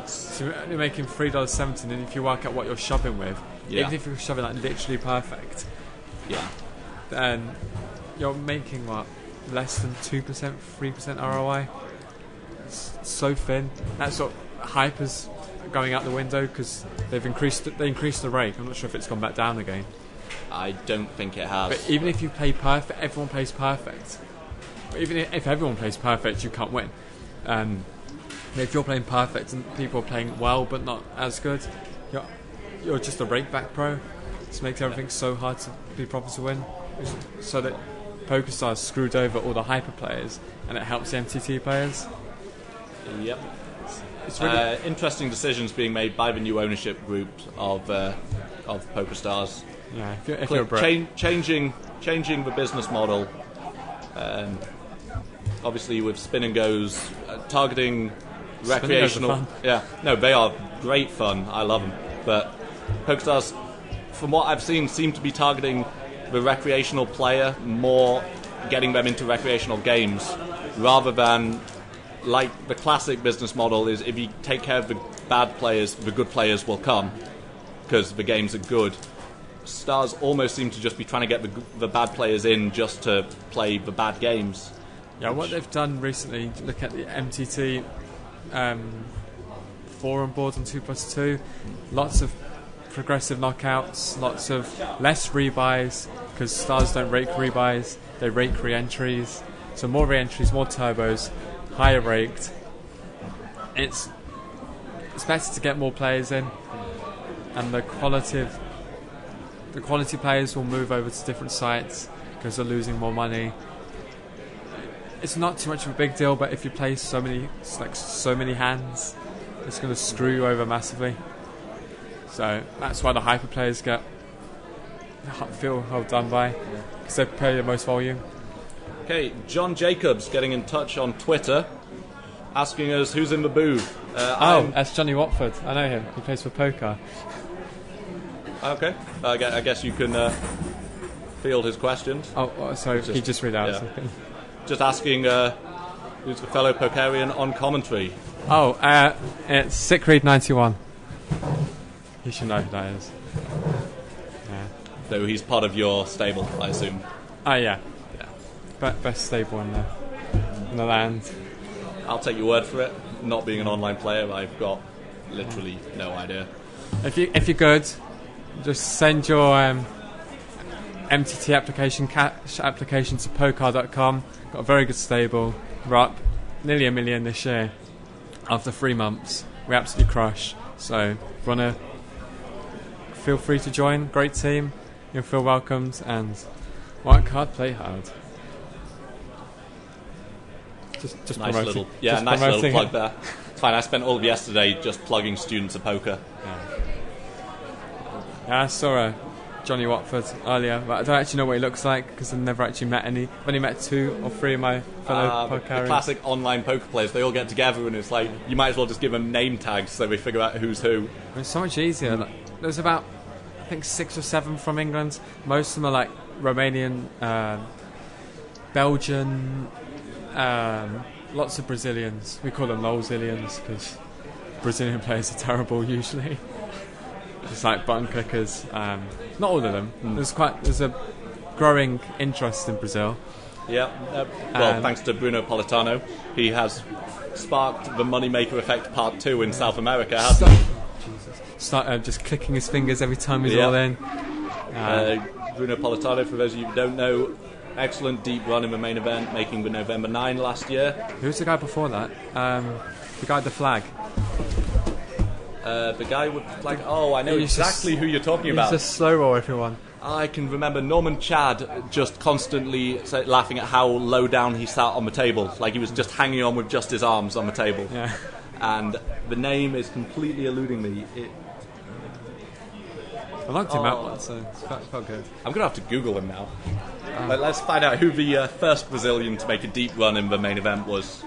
So you're making $3.70, and if you work out what you're shoving with, even if you're shoving like literally perfect, then you're making what, less than 2%, 3% ROI. It's so thin. That's what hyper's going out the window because they increased the rate. I'm not sure if it's gone back down again. I don't think it has. But even if you play perfect, everyone plays perfect. But even if everyone plays perfect, you can't win. If you're playing perfect and people are playing well but not as good, you're just a rakeback pro. This makes everything so hard to be proper to win. So that PokerStars screwed over all the hyper players, and it helps the MTT players. Yep. It's really interesting decisions being made by the new ownership group of PokerStars. Yeah, if you're a Brit. Changing the business model. Obviously, with spin and goes, targeting recreational. Yeah, no, they are great fun. I love them. But PokerStars, from what I've seen, seem to be targeting the recreational player more, getting them into recreational games, rather than like the classic business model is if you take care of the bad players, the good players will come because the games are good. Stars almost seem to just be trying to get the bad players in just to play the bad games. Yeah, what they've done recently, look at the MTT forum boards on 2+2, lots of progressive knockouts, lots of less rebuys, because Stars don't rake rebuys, they rake re-entries. So more re-entries, more turbos, higher raked. It's better to get more players in, and the quality players will move over to different sites because they're losing more money. It's not too much of a big deal, but if you play so many hands, it's going to screw you over massively. So that's why the hyper players feel held done by, because they play the most volume. Okay, John Jacobs getting in touch on Twitter, asking us who's in the booth. That's Johnny Watford. I know him. He plays for poker. Okay, I guess you can field his questions. Oh, sorry, he just read out something. Just asking who's the fellow Pokerian on commentary. It's Sickreed91. You should know who that is. Yeah. So he's part of your stable, I assume. Yeah. Best stable in the land. I'll take your word for it. Not being an online player, I've got literally no idea. If you're good, just send your MTT application, cash application to poker.com. Got a very good stable. We're up nearly 1 million this year. After 3 months, we absolutely crush. So, feel free to join. Great team. You'll feel welcomed, and work hard, play hard. Just nice promoting. Nice little plug there. It's fine. I spent all of yesterday just plugging students of poker. Yeah, I saw Johnny Watford earlier, but I don't actually know what he looks like because I've never actually met any. I've only met 2 or 3 of my fellow poker. The classic online poker players, they all get together and it's like, you might as well just give them name tags so they figure out who's who. It's so much easier. Like, there's about, I think, 6 or 7 from England. Most of them are like Romanian, Belgian, lots of Brazilians. We call them Lolzilians because Brazilian players are terrible usually. Just like button clickers. Not all of them. There's a growing interest in Brazil. Yeah. Thanks to Bruno Politano, he has sparked the Moneymaker Effect Part 2 in South America, hasn't he? Start just clicking his fingers every time he's all in. Bruno Politano, for those of you who don't know, excellent deep run in the main event, making the November 9 last year. Who was the guy before that? The guy with the flag. The guy with the flag. Oh, I know exactly who you're talking about. He's a slow roll, everyone. I can remember Norman Chad just constantly laughing at how low down he sat on the table. Like he was just hanging on with just his arms on the table. Yeah. And the name is completely eluding me. I knocked him out once, so it's quite good. I'm going to have to Google him now. Let's find out who the first Brazilian to make a deep run in the main event was.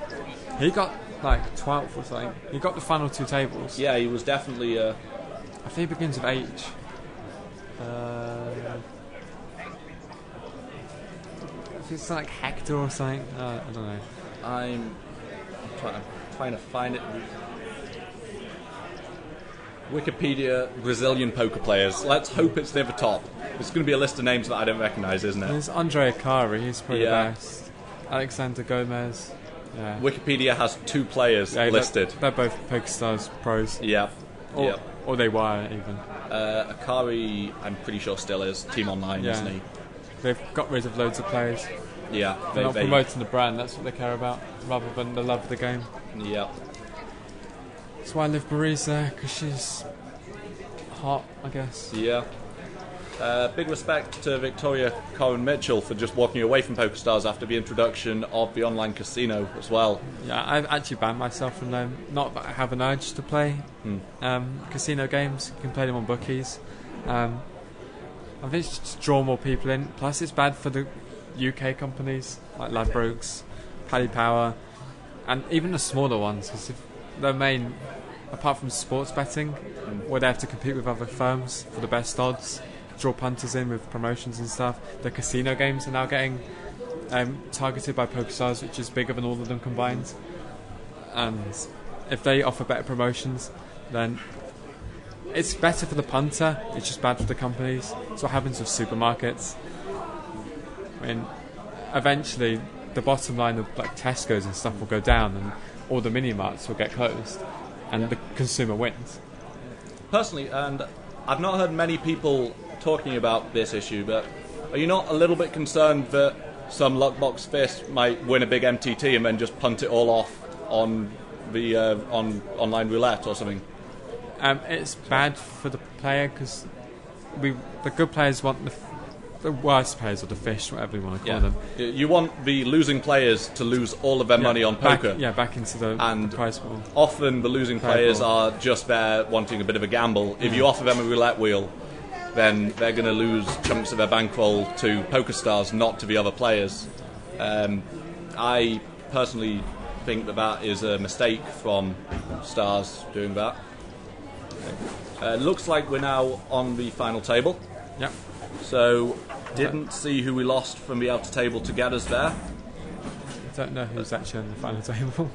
He got like 12th or something. He got the final 2 tables. Yeah, he was definitely. I think he begins with H. If it's like Hector or something, I don't know. I'm trying to find it. Wikipedia Brazilian poker players. Let's hope it's near the top. It's going to be a list of names that I don't recognise, isn't it? There's Andre Akari, he's probably the best. Alexander Gomez. Yeah. Wikipedia has 2 players listed. They're both PokerStars pros. Yeah. Or they were even. Akari, I'm pretty sure still is Team Online, isn't he? They've got rid of loads of players. Yeah. They're not promoting the brand, that's what they care about, rather than the love of the game. Yeah. That's why I live Marie's there, because she's hot, I guess. Yeah. Big respect to Victoria Cohen Mitchell for just walking away from PokerStars after the introduction of the online casino as well. Yeah, I've actually banned myself from them. Not that I have an urge to play casino games. You can play them on bookies. I think it's just draw more people in. Plus, it's bad for the UK companies like Ladbrokes, Paddy Power, and even the smaller ones, because if their main, apart from sports betting, where they have to compete with other firms for the best odds, draw punters in with promotions and stuff. The casino games are now getting targeted by PokerStars, which is bigger than all of them combined. And if they offer better promotions, then it's better for the punter. It's just bad for the companies. It's what happens with supermarkets. I mean, eventually the bottom line of like Tesco's and stuff will go down, and all the mini marts will get closed, and the consumer wins. Personally, and I've not heard many people talking about this issue, but are you not a little bit concerned that some luckbox fist might win a big MTT and then just punt it all off on the on online roulette or something? It's bad for the player because the good players want the worst players, or the fish, whatever you want to call them. You want the losing players to lose all of their money on poker. Back into the prize pool. Often the losing players are just there wanting a bit of a gamble. If you offer them a roulette wheel, then they're going to lose chunks of their bankroll to PokerStars, not to the other players. I personally think that is a mistake from Stars doing that. Looks like we're now on the final table. Yep. So, didn't see who we lost from the outer table to get us there. I don't know who's actually on the final table.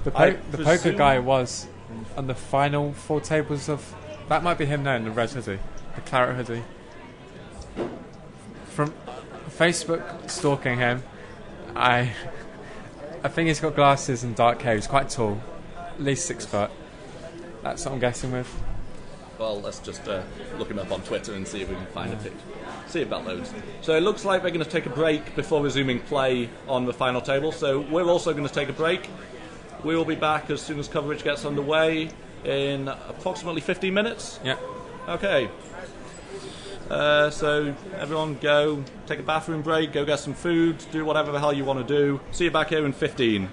The poker guy was on the final 4 tables of... That might be him now in the red hoodie, the claret hoodie. From Facebook stalking him, I think he's got glasses and dark hair. He's quite tall, at least 6 foot. That's what I'm guessing with. Well, let's just look him up on Twitter and see if we can find a picture. See if that loads. So it looks like they're going to take a break before resuming play on the final table. So we're also going to take a break. We will be back as soon as coverage gets underway in approximately 15 minutes. Yeah. Okay. So everyone go take a bathroom break, go get some food, do whatever the hell you want to do. See you back here in 15.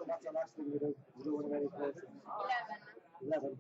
What's the last thing you do? You do one of any places? 11.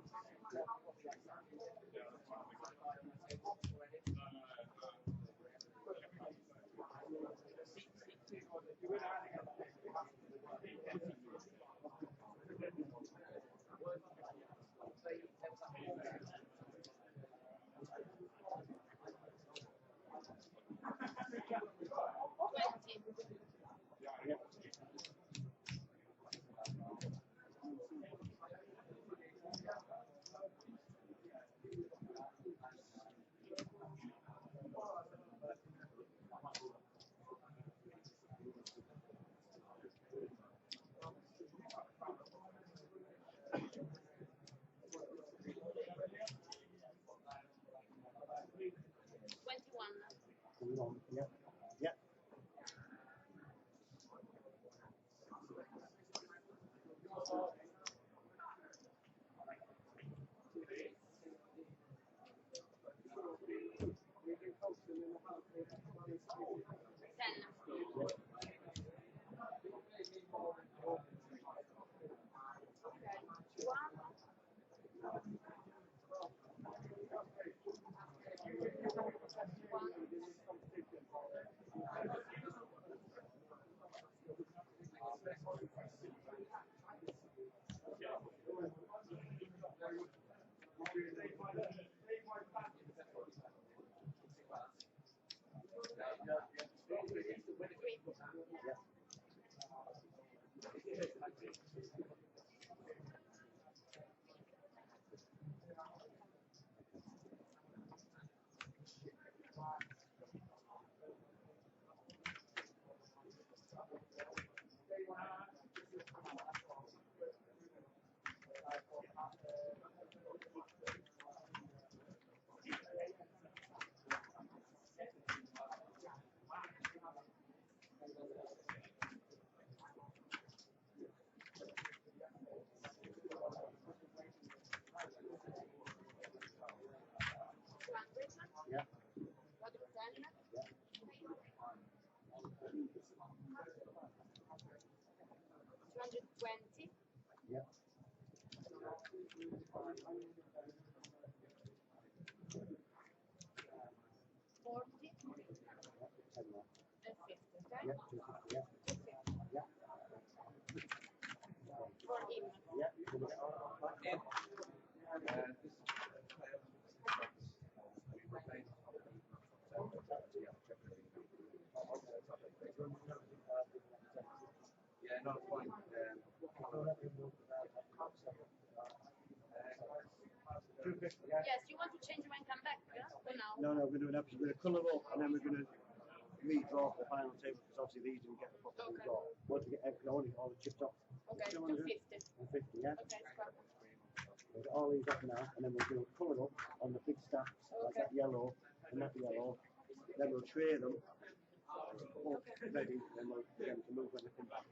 Yeah. 220. Yeah. 40. And 50, okay? Yeah, 250, yeah. 250. Yeah. For him. Yeah. Yeah, not fine. Yes, you want to change when come back, yeah? Or now? No, we're going to do an episode. We're going to colour up and then we're going to redraw for the final table because obviously these didn't get the proper redraw. Once we get all the chipped off. Okay, 250. 250, yeah? Okay, start. We'll get all these up now and then we'll do a colour up on the big stacks, like that yellow and that yellow. Then we'll tray them, ready, and then we'll get them to move when they come back.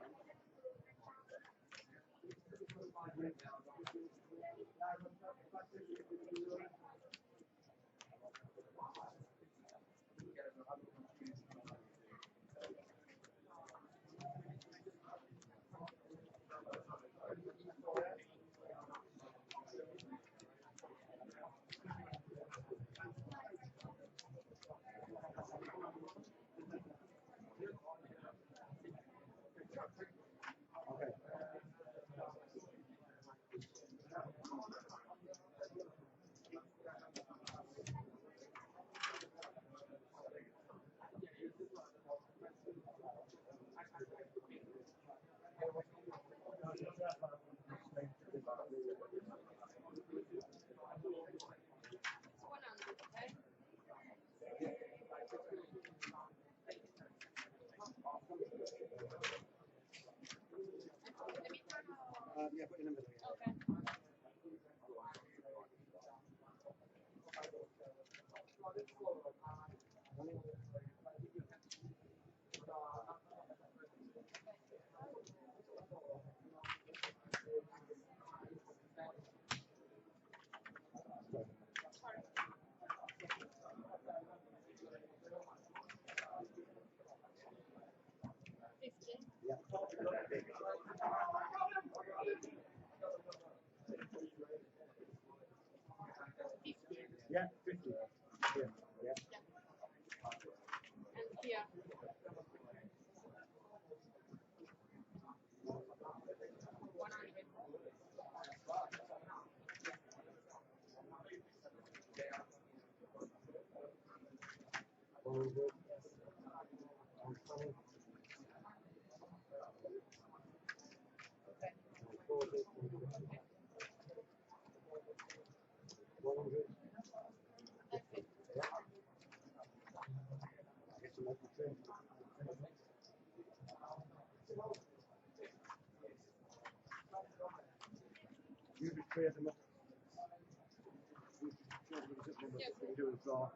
Okay. Yeah, put in the middle. Yeah. Okay. Yeah. Yeah, 50. Yeah. Yeah. And here. 100. Okay. 100. And 50. Get some extra trim. You just clear them up. You just clear them up. Yes. You do a draw.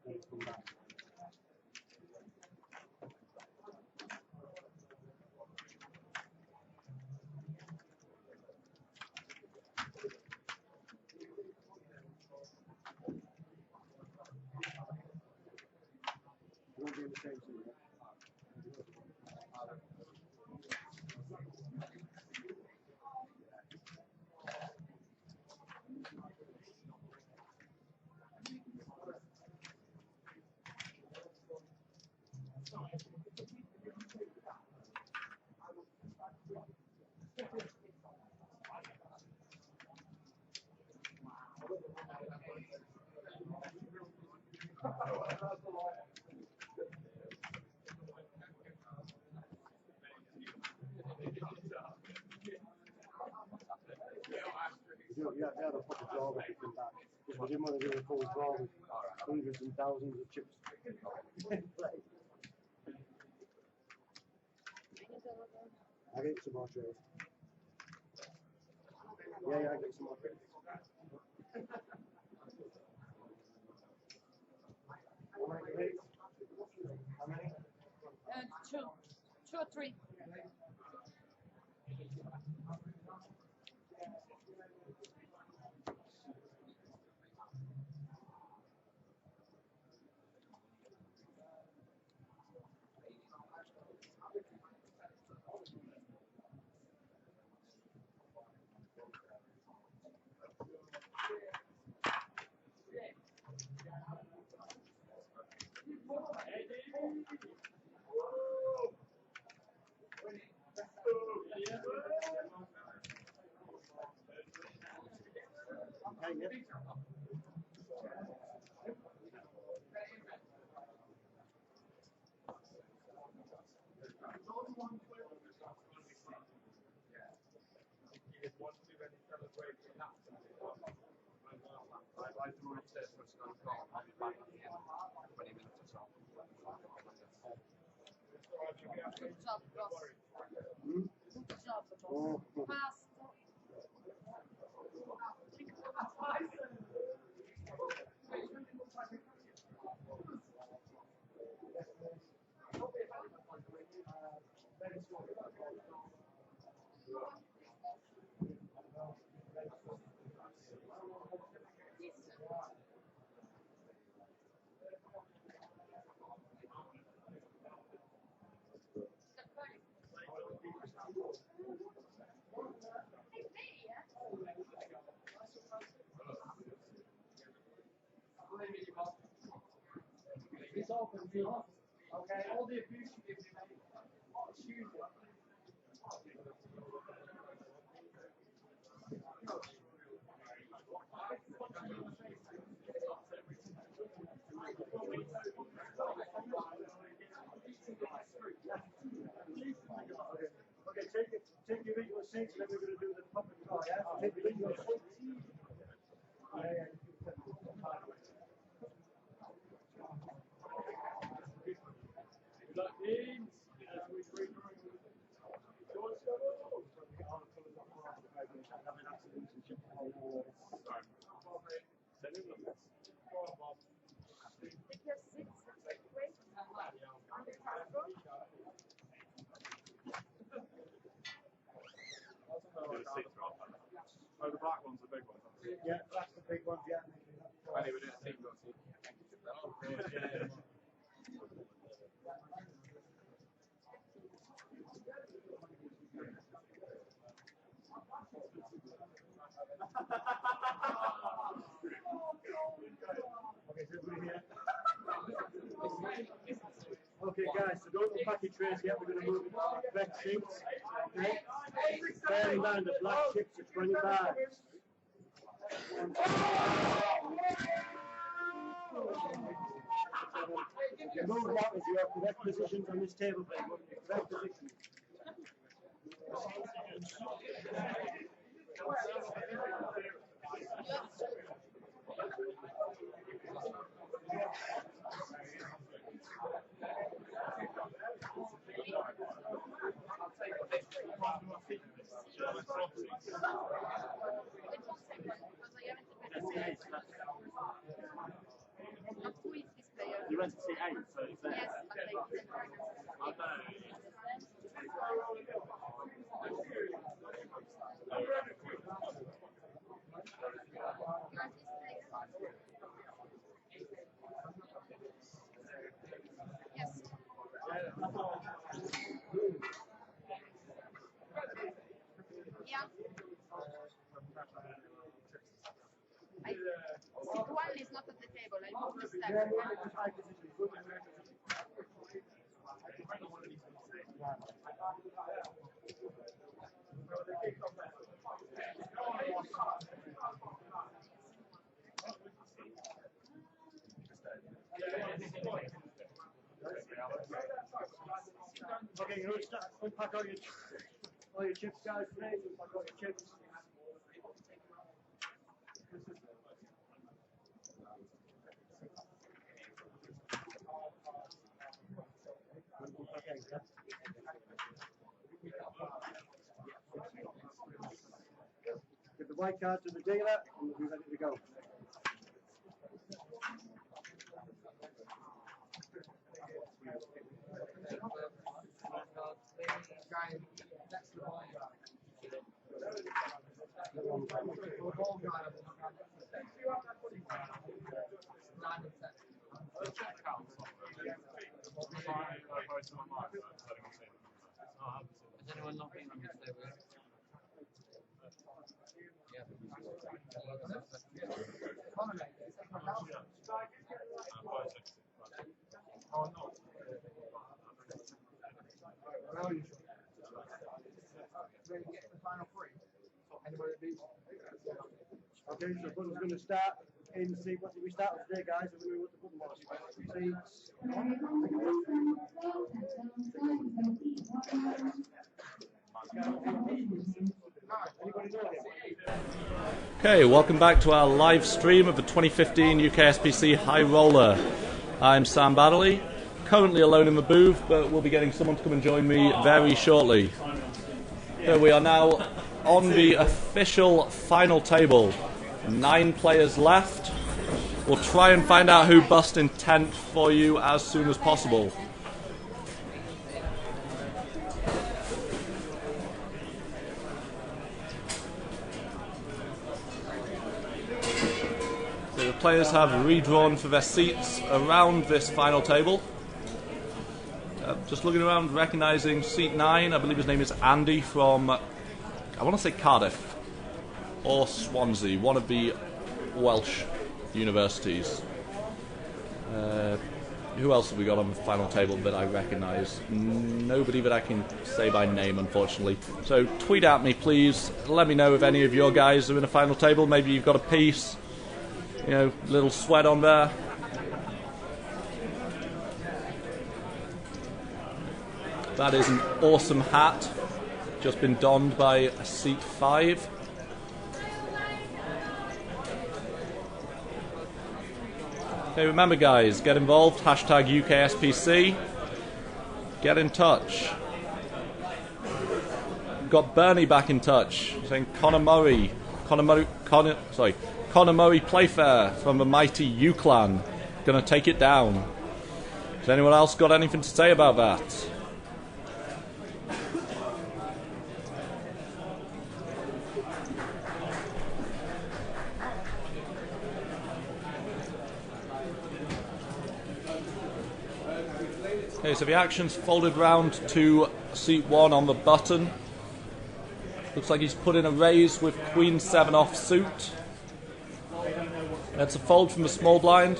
Then come back. they had a proper draw when we came back. Because we didn't want to do a full draw with hundreds and thousands of chips. I get some more trays. Yeah, I get some more trays. How many? 2 or 3. I threw upstairs for a snow call. I'll be back in 20 minutes or so. Good job, boss. Good job, boss. Oh. Fast. It's open to you. Okay, all the abuse you give me, mate. Choose it. Okay, take your visual seats, and then we're going to do the puppet call, yeah? Take your visual seats. Take your seats. Wait. On the platform. Oh, the black one's the big one. Yeah, that's the big ones, yeah. Anyway, we didn't think that's it. Okay, so everybody here. Okay, guys, so don't unpack your trays yet. We're going to move into the red seats. Okay? Bear in mind the black chips are 25. You move out as you have correct positions on this table, please. Correct positions. You went to see 8, so it's there. Yes, but they didn't. Yes. Yeah. Seat 1 is not at the table. I moved the Okay, you start. Unpack all your chips, guys, please. Unpack all your chips. Give the white card to the dealer and we'll be ready to go. Has anyone not been on this table yet? Okay, so Button's going to start in seat. What did we start with today, guys? We're going to what the Button Okay, welcome back to our live stream of the 2015 UKSPC High Roller. I'm Sam Baddeley, currently alone in the booth, but we'll be getting someone to come and join me very shortly. So we are now on the official final table. 9 players left. We'll try and find out who bust in 10th for you as soon as possible. So the players have redrawn for their seats around this final table. Just looking around, recognising seat 9, I believe his name is Andy from, I want to say Cardiff or Swansea, one of the Welsh universities. Who else have we got on the final table that I recognise? Nobody that I can say by name, unfortunately. So tweet at me, please. Let me know if any of your guys are in a final table. Maybe you've got a piece, you know, little sweat on there. That is an awesome hat, just been donned by seat 5. Okay, remember guys, get involved, hashtag UKSPC, get in touch. We've got Bernie back in touch, saying Connor Murray Playfair from the mighty U-Clan, gonna take it down. Has anyone else got anything to say about that? Okay, so the action's folded round to seat 1 on the button. Looks like he's put in a raise with Queen 7 off suit. That's a fold from the small blind.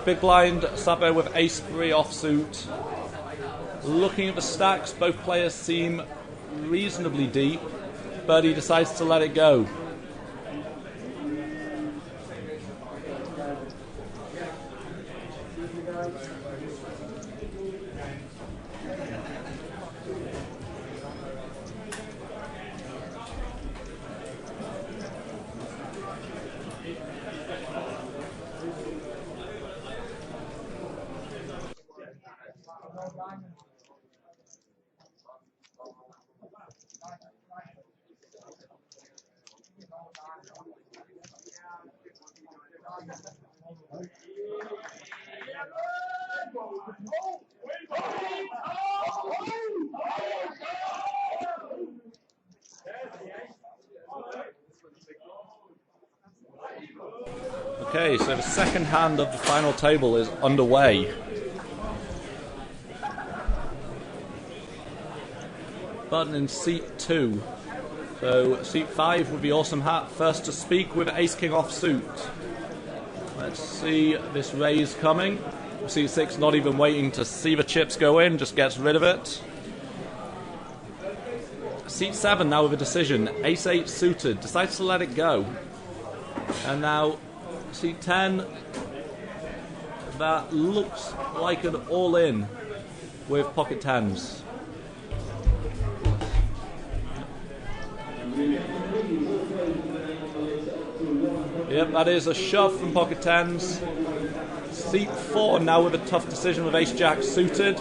Big blind sat there with Ace 3 off suit. Looking at the stacks, both players seem reasonably deep, but he decides to let it go. Okay, so the second hand of the final table is underway. Button in seat 2. So seat 5 with the awesome hat, first to speak with Ace King off suit. Let's see this raise coming. Seat 6 not even waiting to see the chips go in, just gets rid of it. Seat 7 now with a decision. Ace 8 suited, decides to let it go. And now seat 10, that looks like an all-in with pocket 10s. Yep, that is a shove from pocket tens. Seat 4 now with a tough decision with ace jack suited,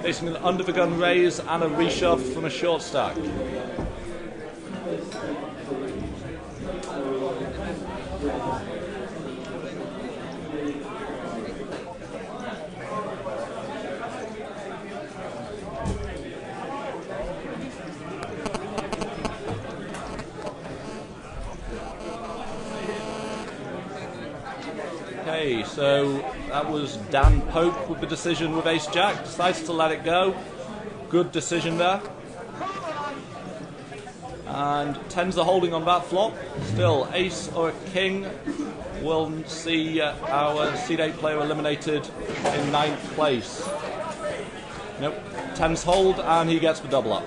facing an under the gun raise and a reshove from a short stack. Okay, so that was Dan Pope with the decision with ace jack. Decides to let it go. Good decision there. And tens are holding on that flop. Still, ace or a king will see our seed 8 player eliminated in 9th place. Nope, tens hold and he gets the double up.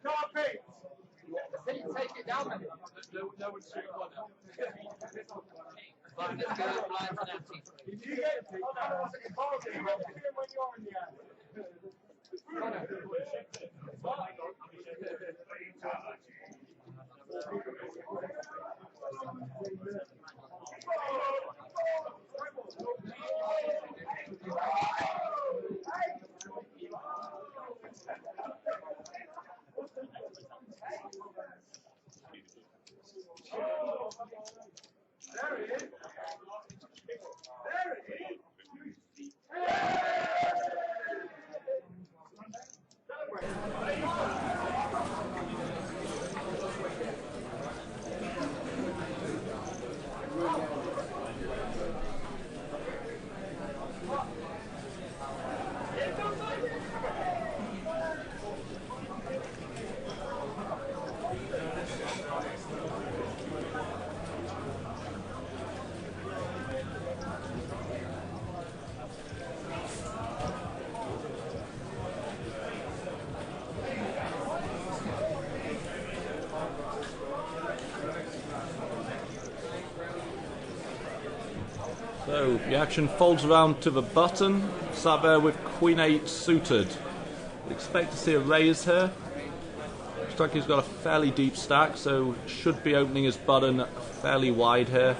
Stop it! Take it down. No one's shooting one up. Blind, let's go. Blind to Natty. If you get when you're in the air. There it is. There it is. So the action folds around to the button. Sat there with Queen 8 suited. We expect to see a raise here. Looks like he's got a fairly deep stack, so should be opening his button fairly wide here.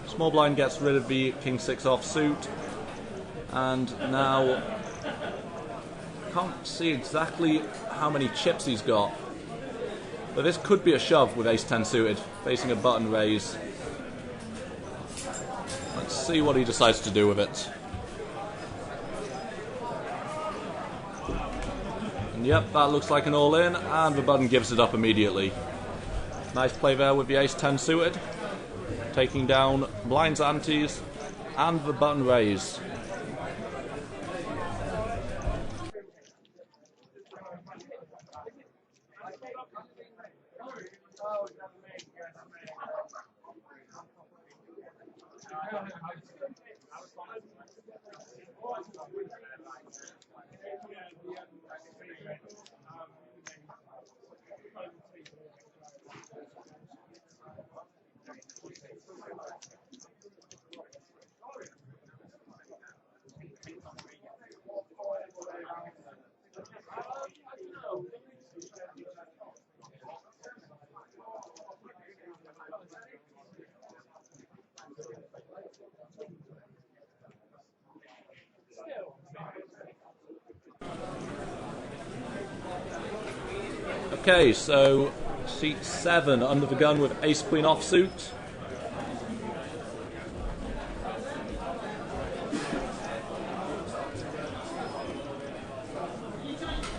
Small blind gets rid of the King 6 offsuit, and now can't see exactly how many chips he's got, but this could be a shove with Ace 10 suited, facing a button raise. Let's see what he decides to do with it. And yep, that looks like an all-in, and the button gives it up immediately. Nice play there with the Ace 10 suited, taking down blinds antes and the button raise. Okay, so seat 7 under the gun with Ace Queen offsuit.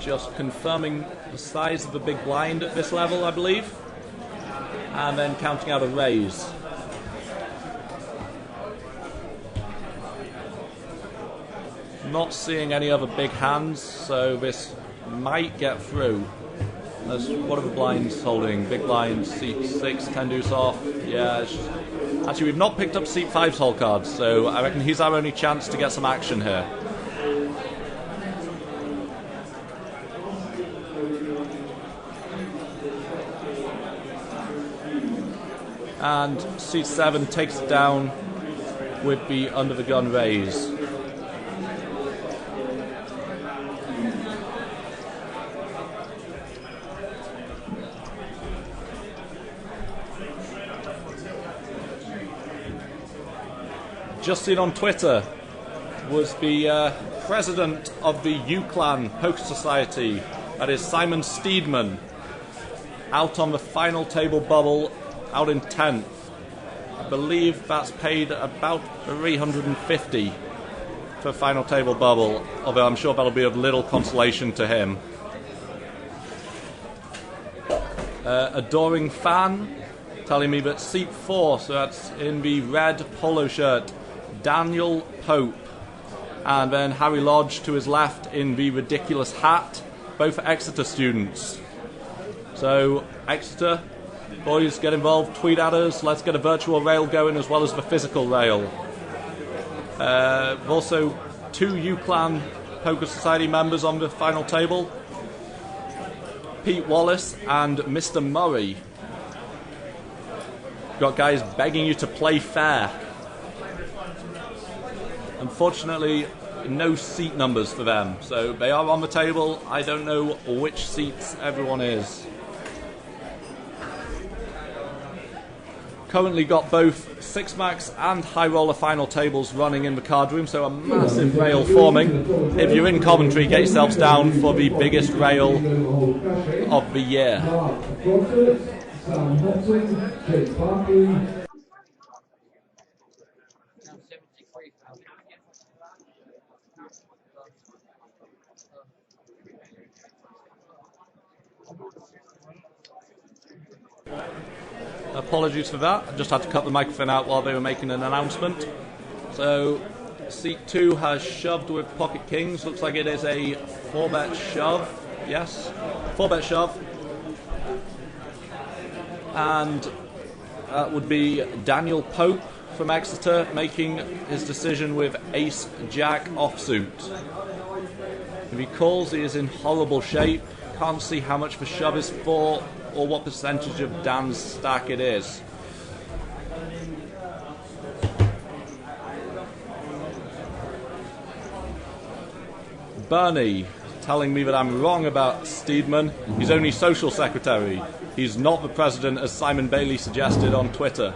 Just confirming the size of the big blind at this level, I believe. and then counting out a raise. Not seeing any other big hands, so this might get through. What are the blinds holding? Big blinds, seat 6, 10 deuce off. Yeah, actually we've not picked up seat 5's hole cards, so I reckon he's our only chance to get some action here. And seat 7 takes it down with the under the gun raise. Just seen on Twitter was the president of the U-Clan Poker Society, that is Simon Steedman, out on the final table bubble, out in 10th. I believe that's paid about 350 for final table bubble, although I'm sure that'll be of little consolation to him. Adoring fan telling me that seat 4, so that's in the red polo shirt, Daniel Pope, and then Harry Lodge to his left in the ridiculous hat, both Exeter students. So Exeter, boys, get involved, tweet at us, let's get a virtual rail going as well as the physical rail. Also 2 U-Clan Poker Society members on the final table, Pete Wallace and Mr. Murray. Got guys begging you to play fair. Unfortunately, no seat numbers for them, so they are on the table. I don't know which seats everyone is. Currently got both 6-max and high roller final tables running in the card room, so a massive rail forming. If you're in Coventry, get yourselves down for the biggest rail of the year. Apologies for that, I just had to cut the microphone out while they were making an announcement. So, seat 2 has shoved with pocket kings. Looks like it is a 4-bet shove. Yes, 4-bet shove. And that would be Daniel Pope from Exeter making his decision with ace-jack offsuit. If he calls, he is in horrible shape. Can't see how much the shove is for or what percentage of Dan's stack it is. Bernie telling me that I'm wrong about Steedman. He's only social secretary. He's not the president, as Simon Bailey suggested on Twitter.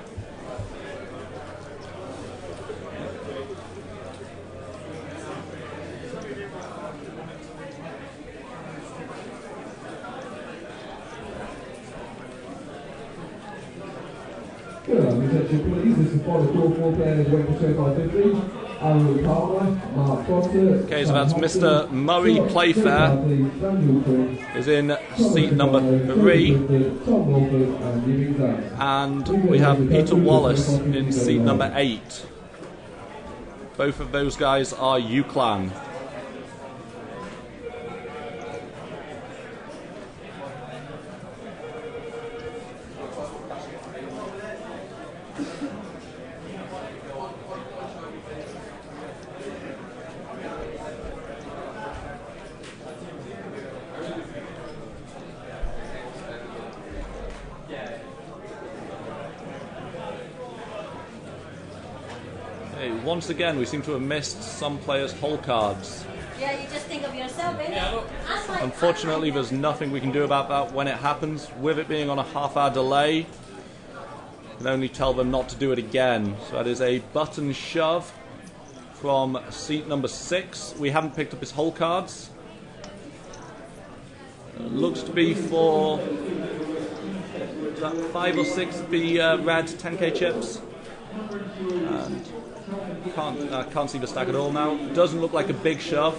Okay, so that's Mr. Murray Playfair is in seat number 3, and we have Peter Wallace in seat number 8. Both of those guys are U-Clan. Once again, we seem to have missed some players' hole cards. Yeah, you just think of yourself, baby. Unfortunately, there's nothing we can do about that when it happens. With it being on a half-hour delay, we can only tell them not to do it again. So that is a button shove from seat number 6. We haven't picked up his hole cards. Looks to be for 5 or 6 of the red 10k chips. And can't see the stack at all now. Doesn't look like a big shove.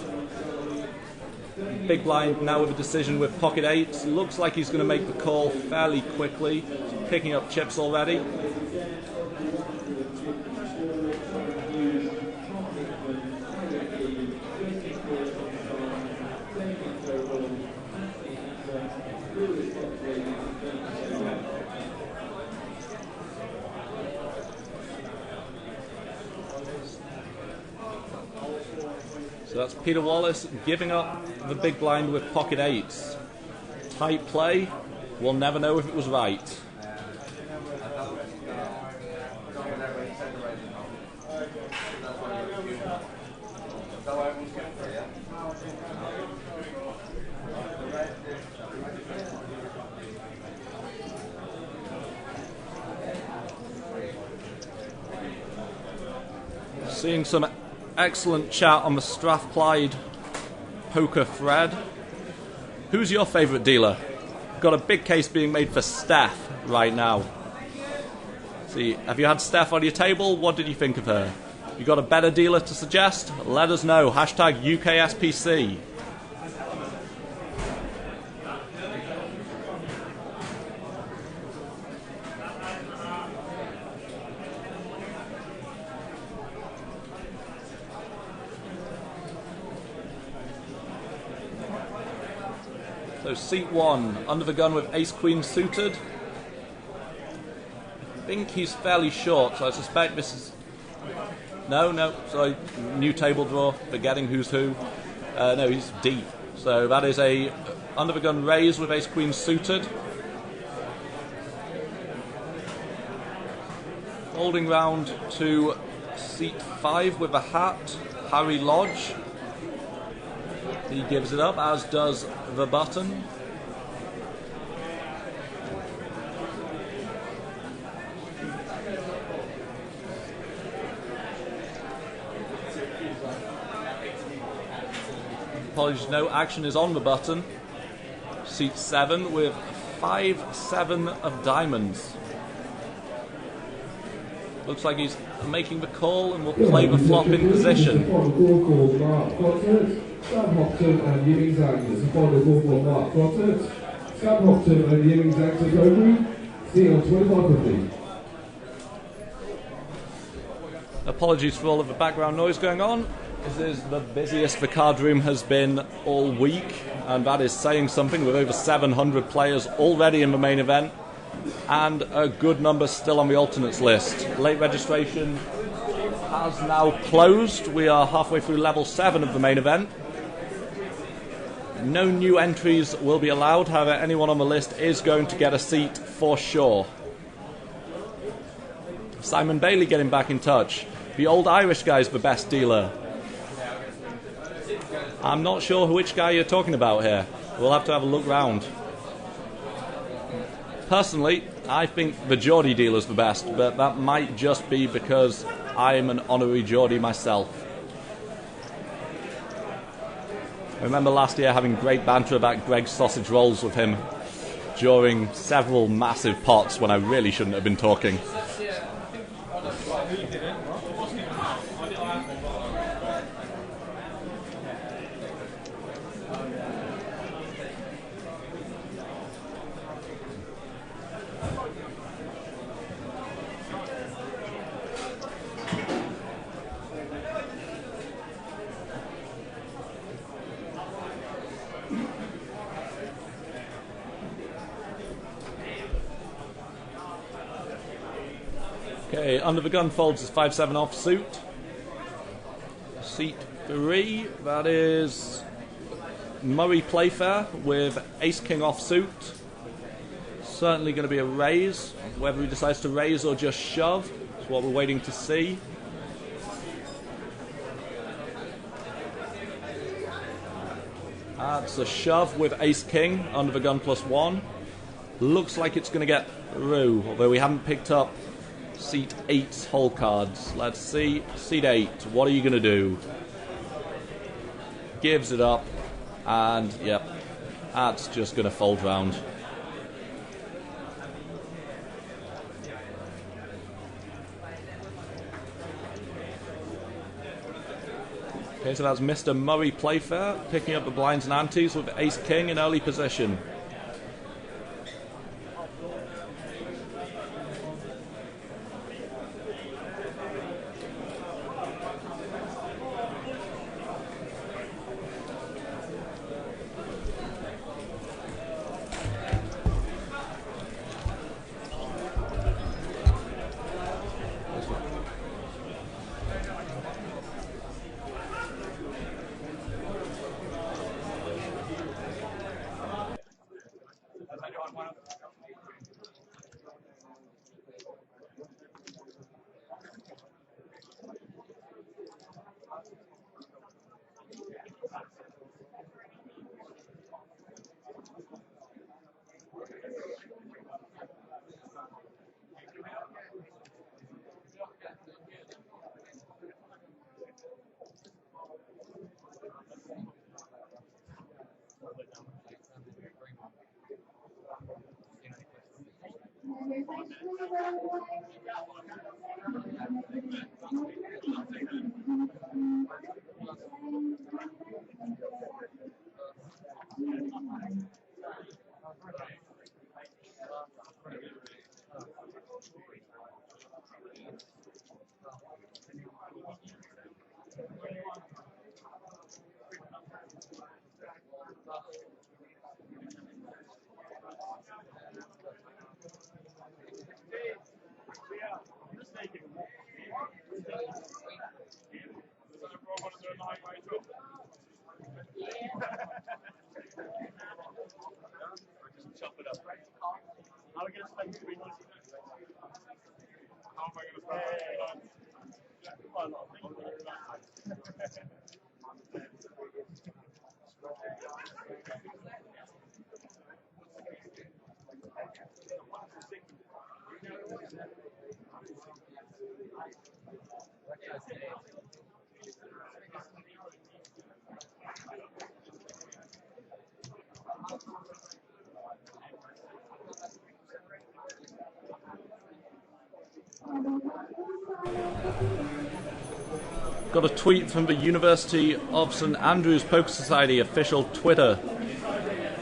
big blind now with a decision with pocket eights. Looks like he's going to make the call fairly quickly, picking up chips already. So that's Peter Wallace giving up the big blind with pocket eights. Tight play. We'll never know if it was right. Seeing some excellent chat on the Strathclyde poker thread. Who's your favourite dealer? Got a big case being made for Steph right now. See, have you had Steph on your table? What did you think of her? You got a better dealer to suggest? Let us know. Hashtag UKSPC. So seat 1, under the gun with ace-queen suited. I think he's fairly short, so I suspect this is... No, sorry, new table draw, forgetting who's who. No, he's deep. So that is a under the gun raise with ace-queen suited. Holding round to seat 5 with a hat, Harry Lodge. He gives it up, as does the button. Apologies, no action is on the button. Seat 7 with 5-7 of diamonds. Looks like he's making the call and will play the flop in position. Sam Hopton and Yiming Zhang is the final call for Mark Gottert. Sam Hopton and Yiming Zhang take over. See you on 25.50. Apologies for all of the background noise going on. This is the busiest the card room has been all week, and that is saying something, with over 700 players already in the main event and a good number still on the alternates list. Late registration has now closed. We are halfway through level 7 of the main event. No new entries will be allowed, however anyone on the list is going to get a seat for sure. Simon Bailey getting back in touch. The old Irish guy's the best dealer. I'm not sure which guy you're talking about here. We'll have to have a look round. Personally, I think the Geordie dealer's the best, but that might just be because I'm an honorary Geordie myself. I remember last year having great banter about Greg's sausage rolls with him during several massive pots when I really shouldn't have been talking. Okay, under the gun folds is 5-7 offsuit. Seat 3, that is Murray Playfair with ace-king offsuit. Certainly going to be a raise. Whether he decides to raise or just shove is what we're waiting to see. That's a shove with ace-king under the gun +1. Looks like it's going to get through, although we haven't picked up Seat 8's hole cards. Let's see. Seat 8, what are you going to do? Gives it up, and yep, that's just going to fold round. Painted as Mr. Murray Playfair, picking up the blinds and antes with Ace King in early position. Chop it up. How are we going to spend 3 months? How am I going to spend 3 months? Quite a lot of things. Got a tweet from the University of St Andrews Poker Society official Twitter.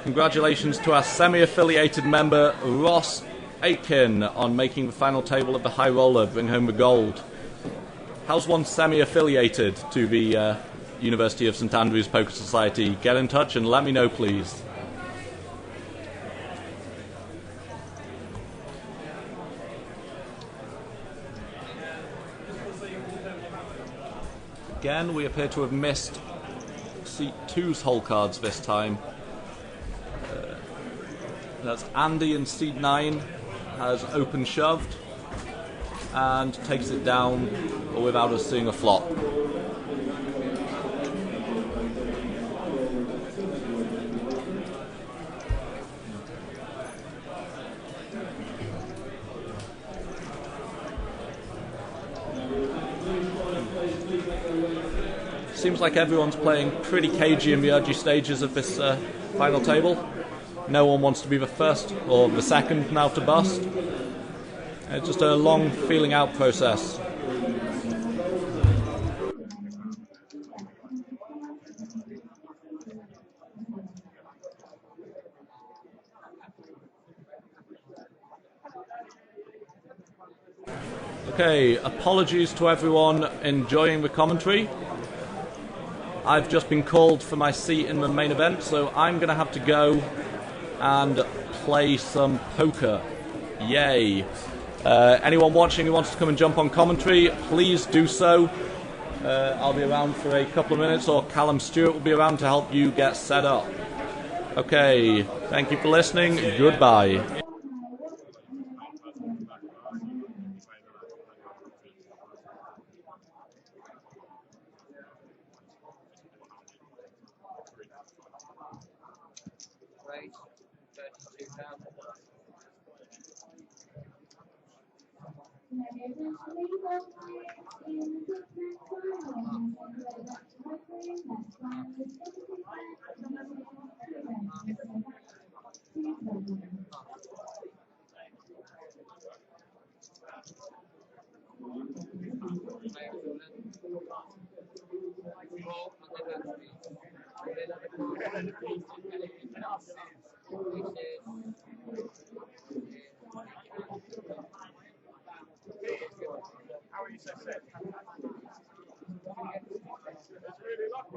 Congratulations to our semi-affiliated member Ross Aitken on making the final table of the High Roller bring home the gold. How's one semi-affiliated to the University of St Andrews Poker Society? Get in touch and let me know, please. Again, we appear to have missed seat 2's hole cards this time. That's Andy in seat 9 has open shoved and takes it down without us seeing a flop. Seems like everyone's playing pretty cagey in the early stages of this final table. No one wants to be the first or the second now to bust. It's just a long feeling out process. Okay, apologies to everyone enjoying the commentary. I've just been called for my seat in the main event, so I'm going to have to go and play some poker. Yay. Anyone watching who wants to come and jump on commentary, please do so. I'll be around for a couple of minutes, or Callum Stewart will be around to help you get set up. Okay, thank you for listening. Goodbye. Well, How are you so sick? It's really lucky.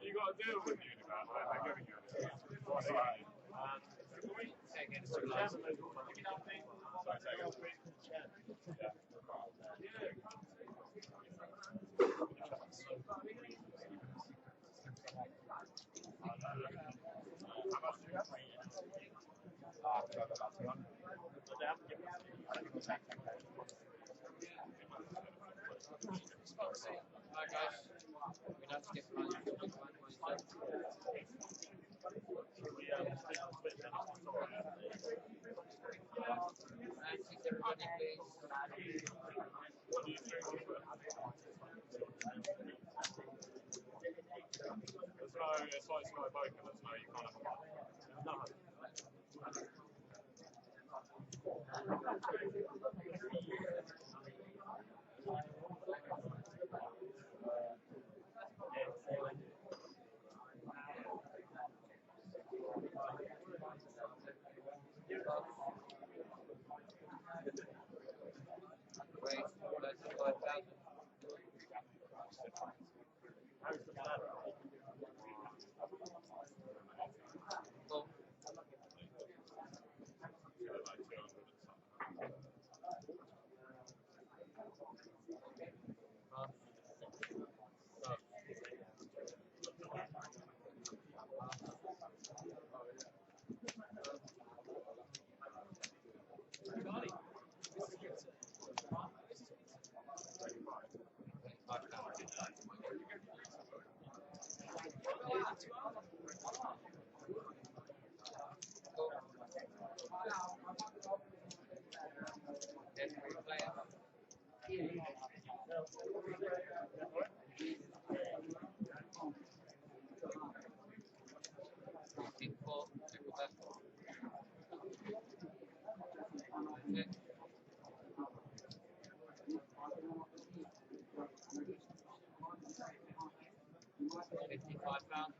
You got to deal with you about that. They're giving you Hi guys, we don't skip lunch. Everybody, please. It's like Sky Poker, there's no, you can't have a no. Wait, that's 5,000. Cool. £55.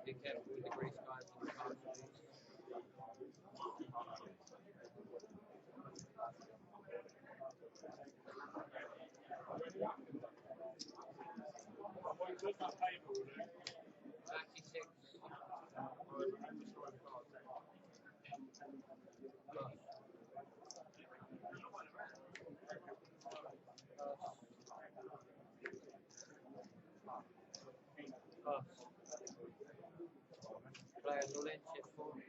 Be careful with the grease guys and the cars, please. Players will inch it for me.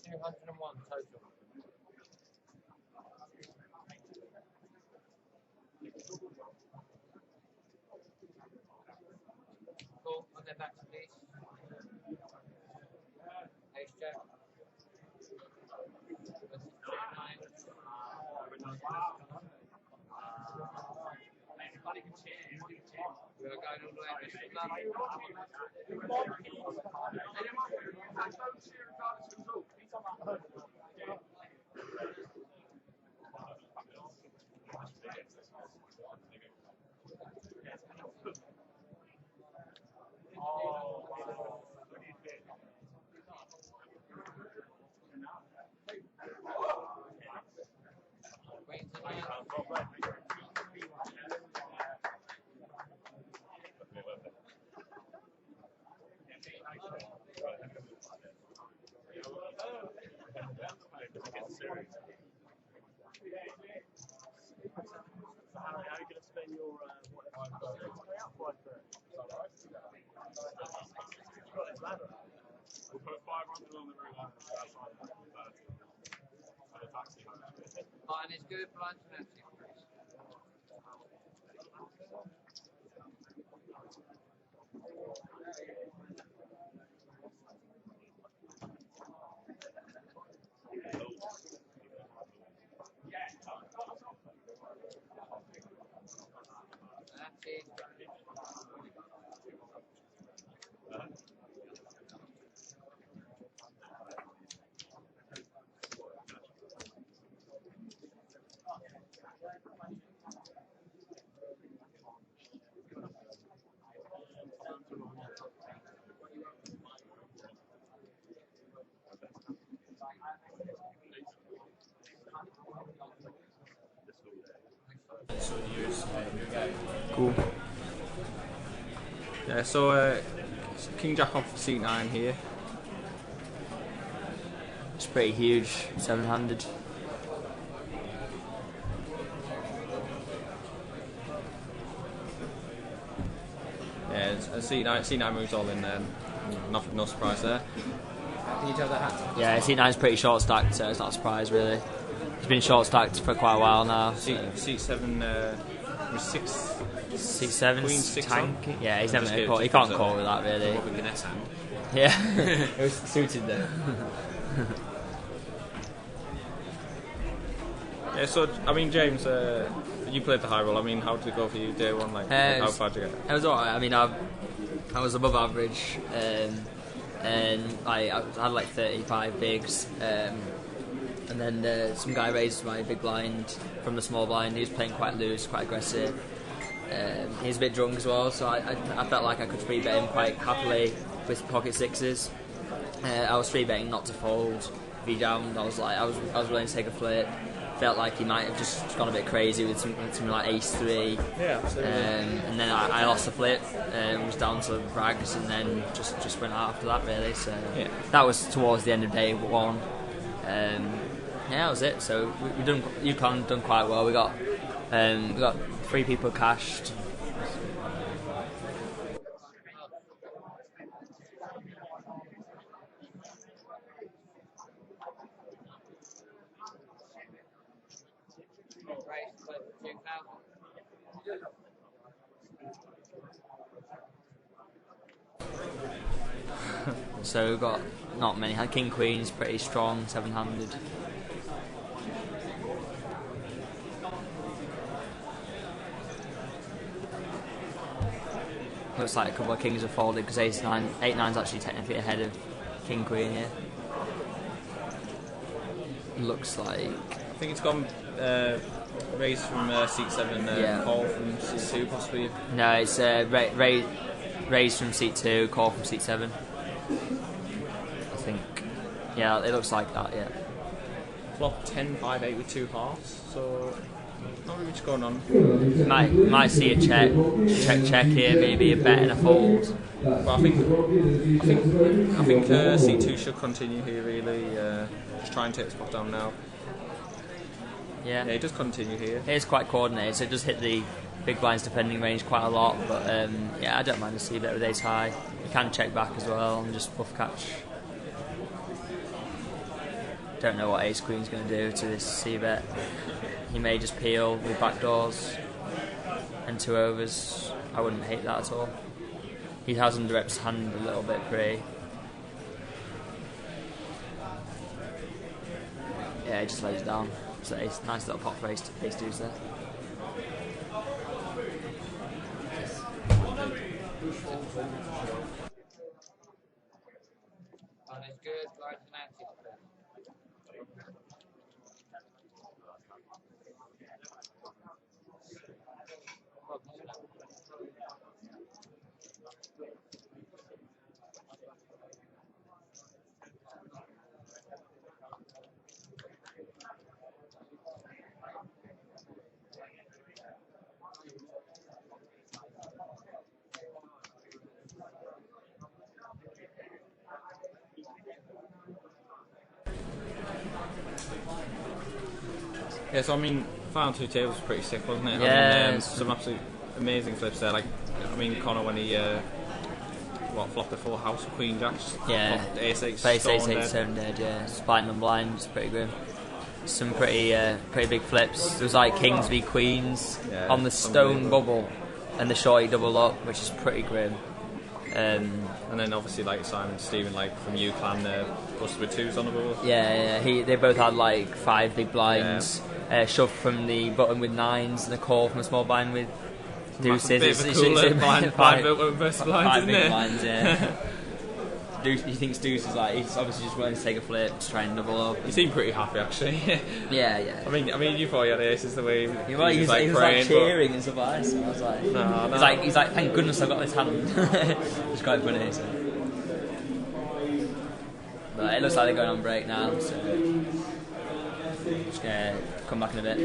$201 total. Cool, I'll get back to these. Ace Jack. We are going all the way to We'll put 500 on the route outside for the taxi. Mine is good, blind to nothing. Cool. Yeah, so King Jack off C9 here. It's pretty huge, 700. Yeah, C9 moves all in there. No surprise there. Can you tell the hat? Yeah, C9's pretty short stacked, so it's not a surprise really. He's been short stacked for quite a while now. C7 was 6. C7 Queen 6 tank. on? Yeah, he's never going to call. He can't call with that really. What with an S hand. Yeah, it was suited there. Yeah, so I mean, James, you played the high roll. I mean, how did it go for you day one? Like how far did you get? It was alright. I mean, I was above average, and I had like 35 bigs, and then some guy raised my big blind from the small blind. He was playing quite loose, quite aggressive. He was a bit drunk as well, so I felt like I could free bet him quite happily with pocket sixes. I was free betting not to fold, be down. I was willing to take a flip. Felt like he might have just gone a bit crazy with something like ace three. Yeah, absolutely. And then I lost the flip, was down to brags, and then just went out after that really. So yeah. That was towards the end of day one. Yeah, that was it. So we done UConn done quite well. We got 3 people cashed. So we've got not many. King Queen's pretty strong, 7-handed. Looks like a couple of kings have folded because 8-9's actually technically ahead of King Queen here. Looks like. I think it's gone raised from seat 7, call from seat 2 possibly. No, it's raised from seat 2, call from seat 7. I think. Yeah, it looks like that. Yeah. Flop 10-5-8 with 2 halves. So. Not really much going on. Might see a check here, maybe a bet and a fold. Well, I think C2 should continue here really. Just try and take the spot down now. Yeah, it does continue here. It is quite coordinated, so it does hit the big blind's defending range quite a lot. But yeah, I don't mind a C bet with ace high. You can check back as well and just bluff catch. Don't know what ace queen's going to do to this C bet. He may just peel with backdoors and 2 overs. I wouldn't hate that at all. He has underreps his hand a little bit free. Yeah, he just lays down. So it's a nice little pot for ace deuce there. Yeah, so I mean, final 2 tables was pretty sick, wasn't it? Yeah. I mean, some absolute amazing flips there. Like, I mean, Connor when he flopped the 4 house queen jacks. Yeah. Ace 8 stone dead. Yeah, splitting them blind. It's pretty grim. Some pretty big flips. There was like kings v queens on the stone bubble, and the shorty double up, which is pretty grim. And then obviously like Simon Stephen like from UClan busted with 2s on the bubble. Yeah. They both had like 5 big blinds. Shoved from the button with 9s and a call from a small blind with deuces. Bit of a cooler blind versus blind, 5 isn't big it? blinds, yeah. He thinks deuce is like, he's obviously just willing to take a flip to try and double up. He seemed pretty happy actually. Yeah. I mean, you thought he had aces the way he was like cheering and stuff like that. So I was like, no. He's like, thank goodness I got this hand. It's quite funny. So. But it looks like they're going on break now, so just gonna come back in a bit.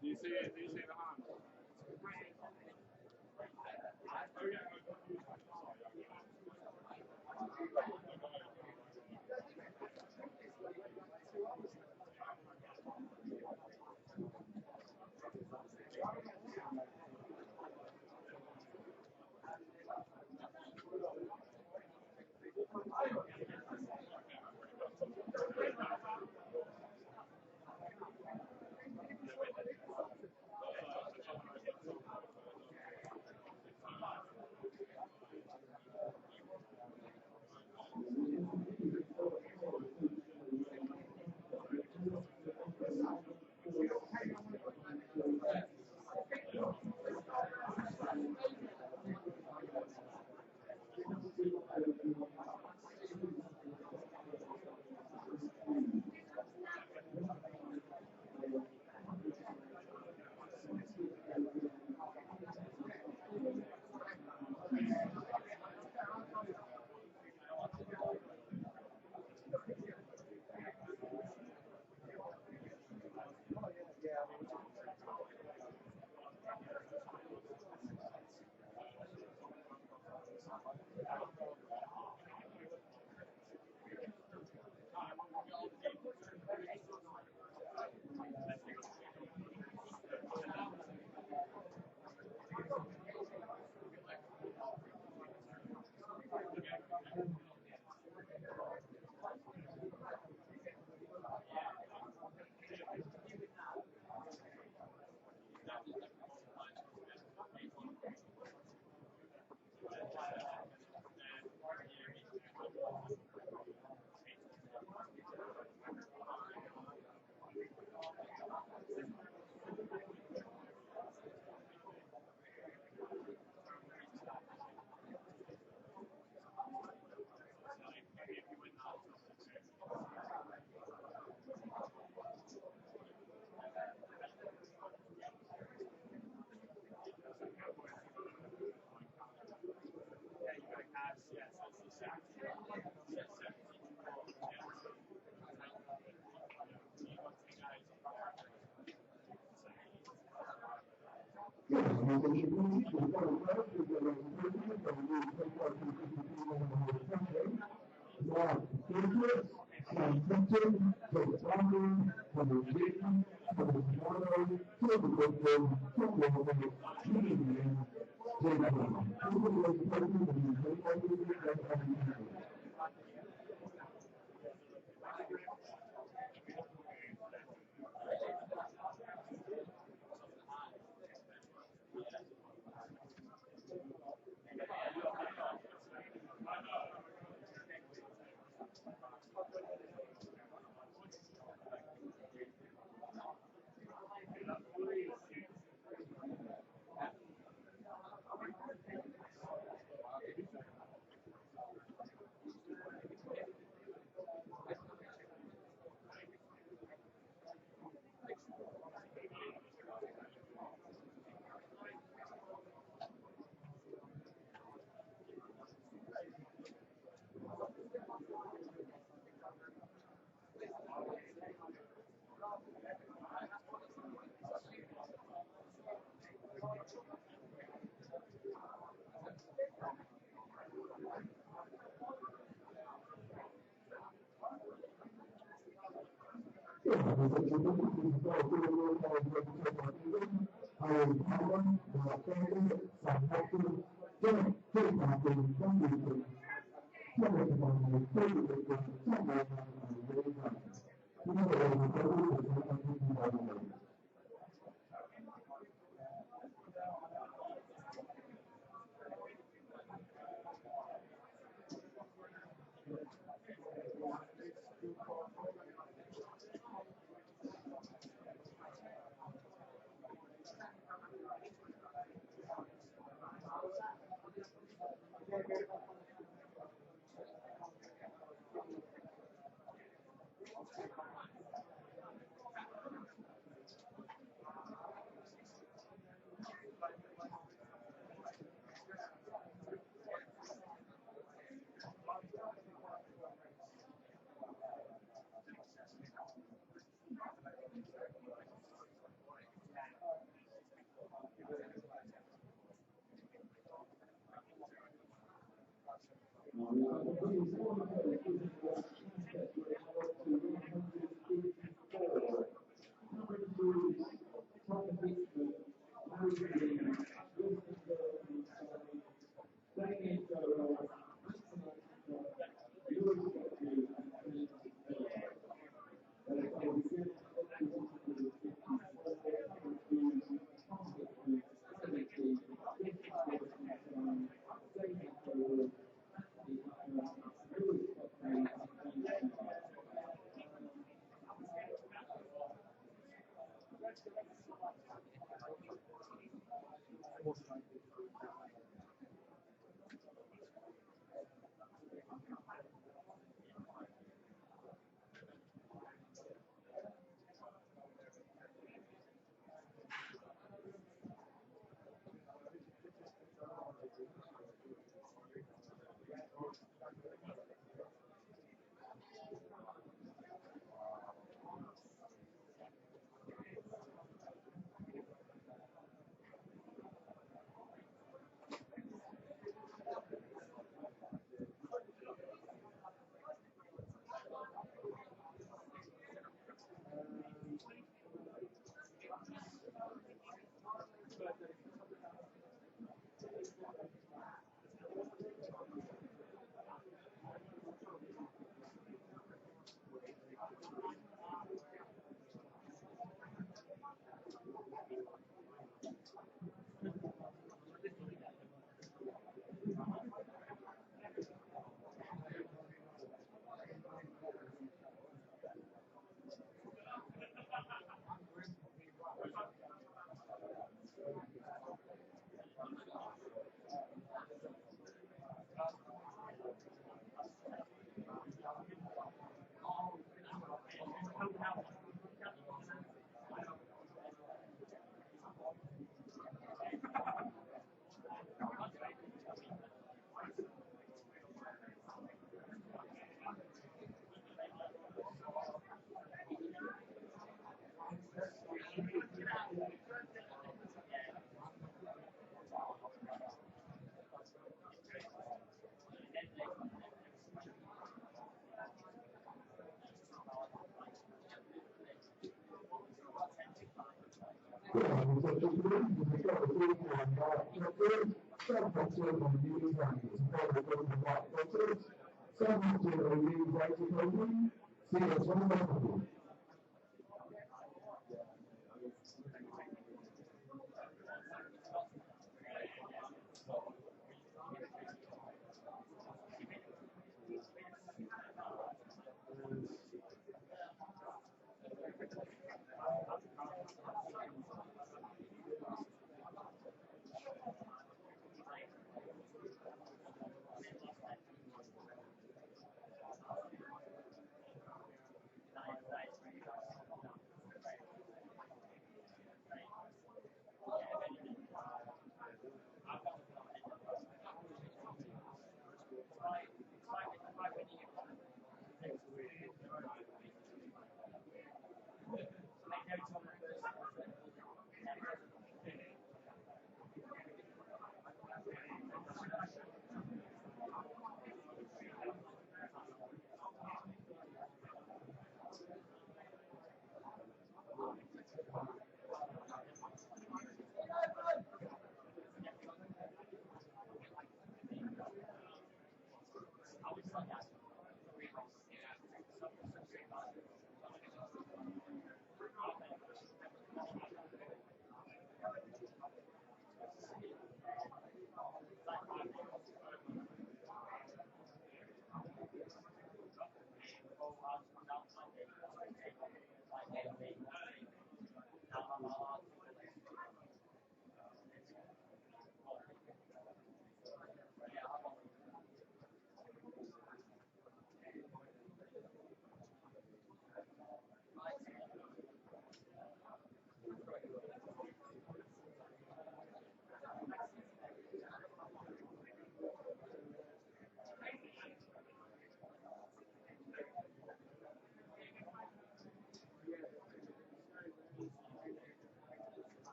Do you see the hand?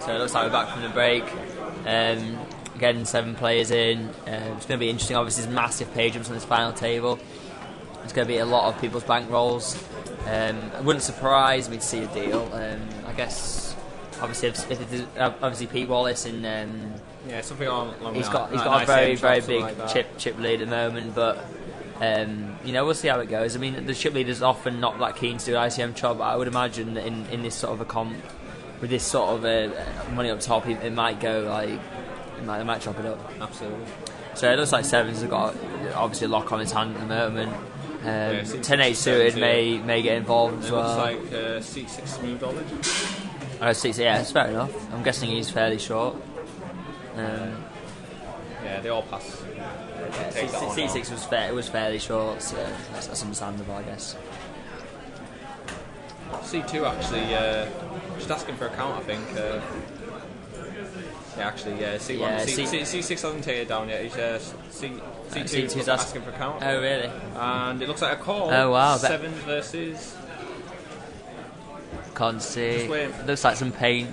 So it looks like we're back from the break. Again, 7 players in. It's going to be interesting. Obviously, there's massive pay jumps on this final table. There's going to be a lot of people's bank rolls. It wouldn't surprise me to see a deal. I guess, obviously, Pete Wallace in. Yeah, something along he's that. got a very, very big like chip lead at the moment, but. We'll see how it goes. I mean, the chip leaders often not that keen to do an ICM job, but I would imagine that in this sort of a comp, with this sort of money up top, it might go like they might chop it up. Absolutely. So it looks like Sevens have got obviously a lock on his hand at the moment. 10-8 suited may get involved as well. It looks like C6 moved on it. C6, yeah, that's fair enough. I'm guessing he's fairly short. Yeah, they all pass. C6 was fair. It was fairly short, so that's understandable, I guess. C2 actually just asking for a count, I think. C1. Yeah, C6 hasn't taken it down yet. He's C2's asking for a count. Oh, really? And it looks like a call. Oh, wow. Sevens versus. Can't see. Looks like some paint.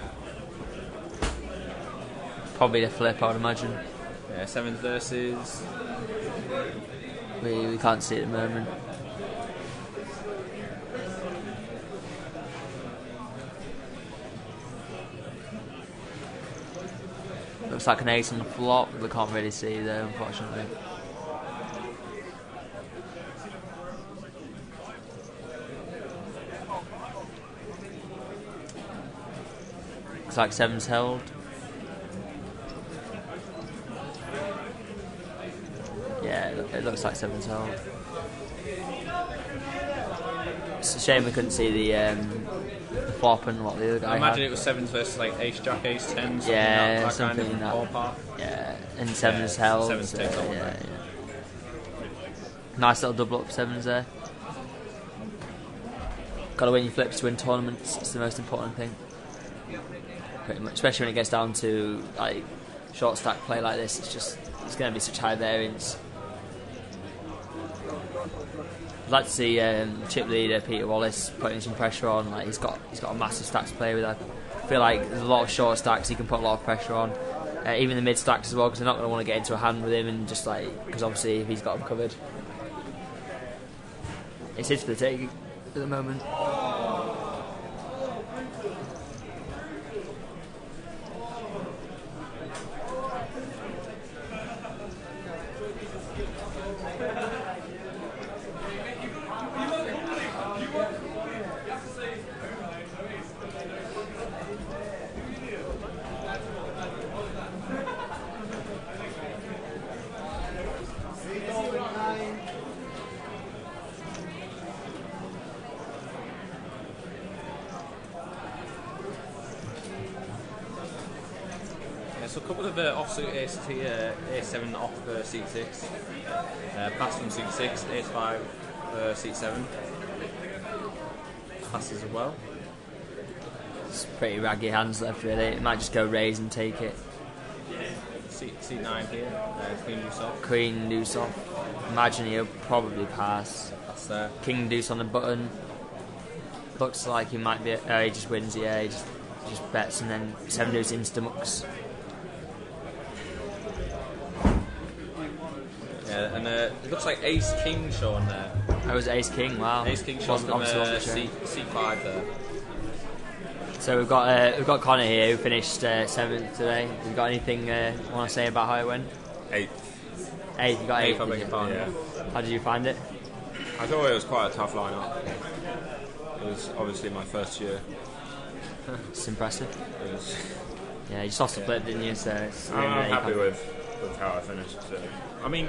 Probably a flip, I would imagine. Yeah, Sevens versus. We can't see it at the moment. Looks like an ace on the flop, but we can't really see there, unfortunately. Looks like 7's held. Yeah, it looks like 7's held. It's a shame we couldn't see the flop and what the other guy I imagine had. it was 7s versus like ace jack, ace 10, Yeah, something something in kind of that. ballpark. Yeah, and 7's held. 7's takes off. Yeah. Nice little double up 7s there. Got to win your flips to win tournaments. It's the most important thing. Pretty much, especially when it gets down to like short stack play like this. It's going to be such high variance. I'd like to see chip leader Peter Wallace putting some pressure on. Like he's got a massive stacks to play with. I feel like there's a lot of short stacks he can put a lot of pressure on. Even the mid stacks as well, because they're not going to want to get into a hand with him, and just like because obviously if he's got them covered, it's his for the taking at the moment. So a couple of offsuit aces here, A7 off seat 6, pass from seat 6, A5 seat 7, passes as well. It's pretty raggy hands left really. It might just go raise and take it. Seat 9 here, queen deuce off. Queen deuce off. Imagine he'll probably pass. That's there. King deuce on the button. Looks like he might be. Oh, he just wins. Yeah, he just bets and then 7 deuce insta-mucks. Yeah, and it looks like ace king showing there. That was ace king. Wow. Ace king showing from C5 there. So we've got Connor here who finished 7th today. Have you got anything you want to say about how it went? 8th. 8th. You got 8th. I beg your pardon. Yeah. How did you find it? I thought it was quite a tough lineup. It was obviously my first year. It's impressive. It was. Yeah, you just lost the flip, didn't you? So I'm happy with how I finished. So. I mean,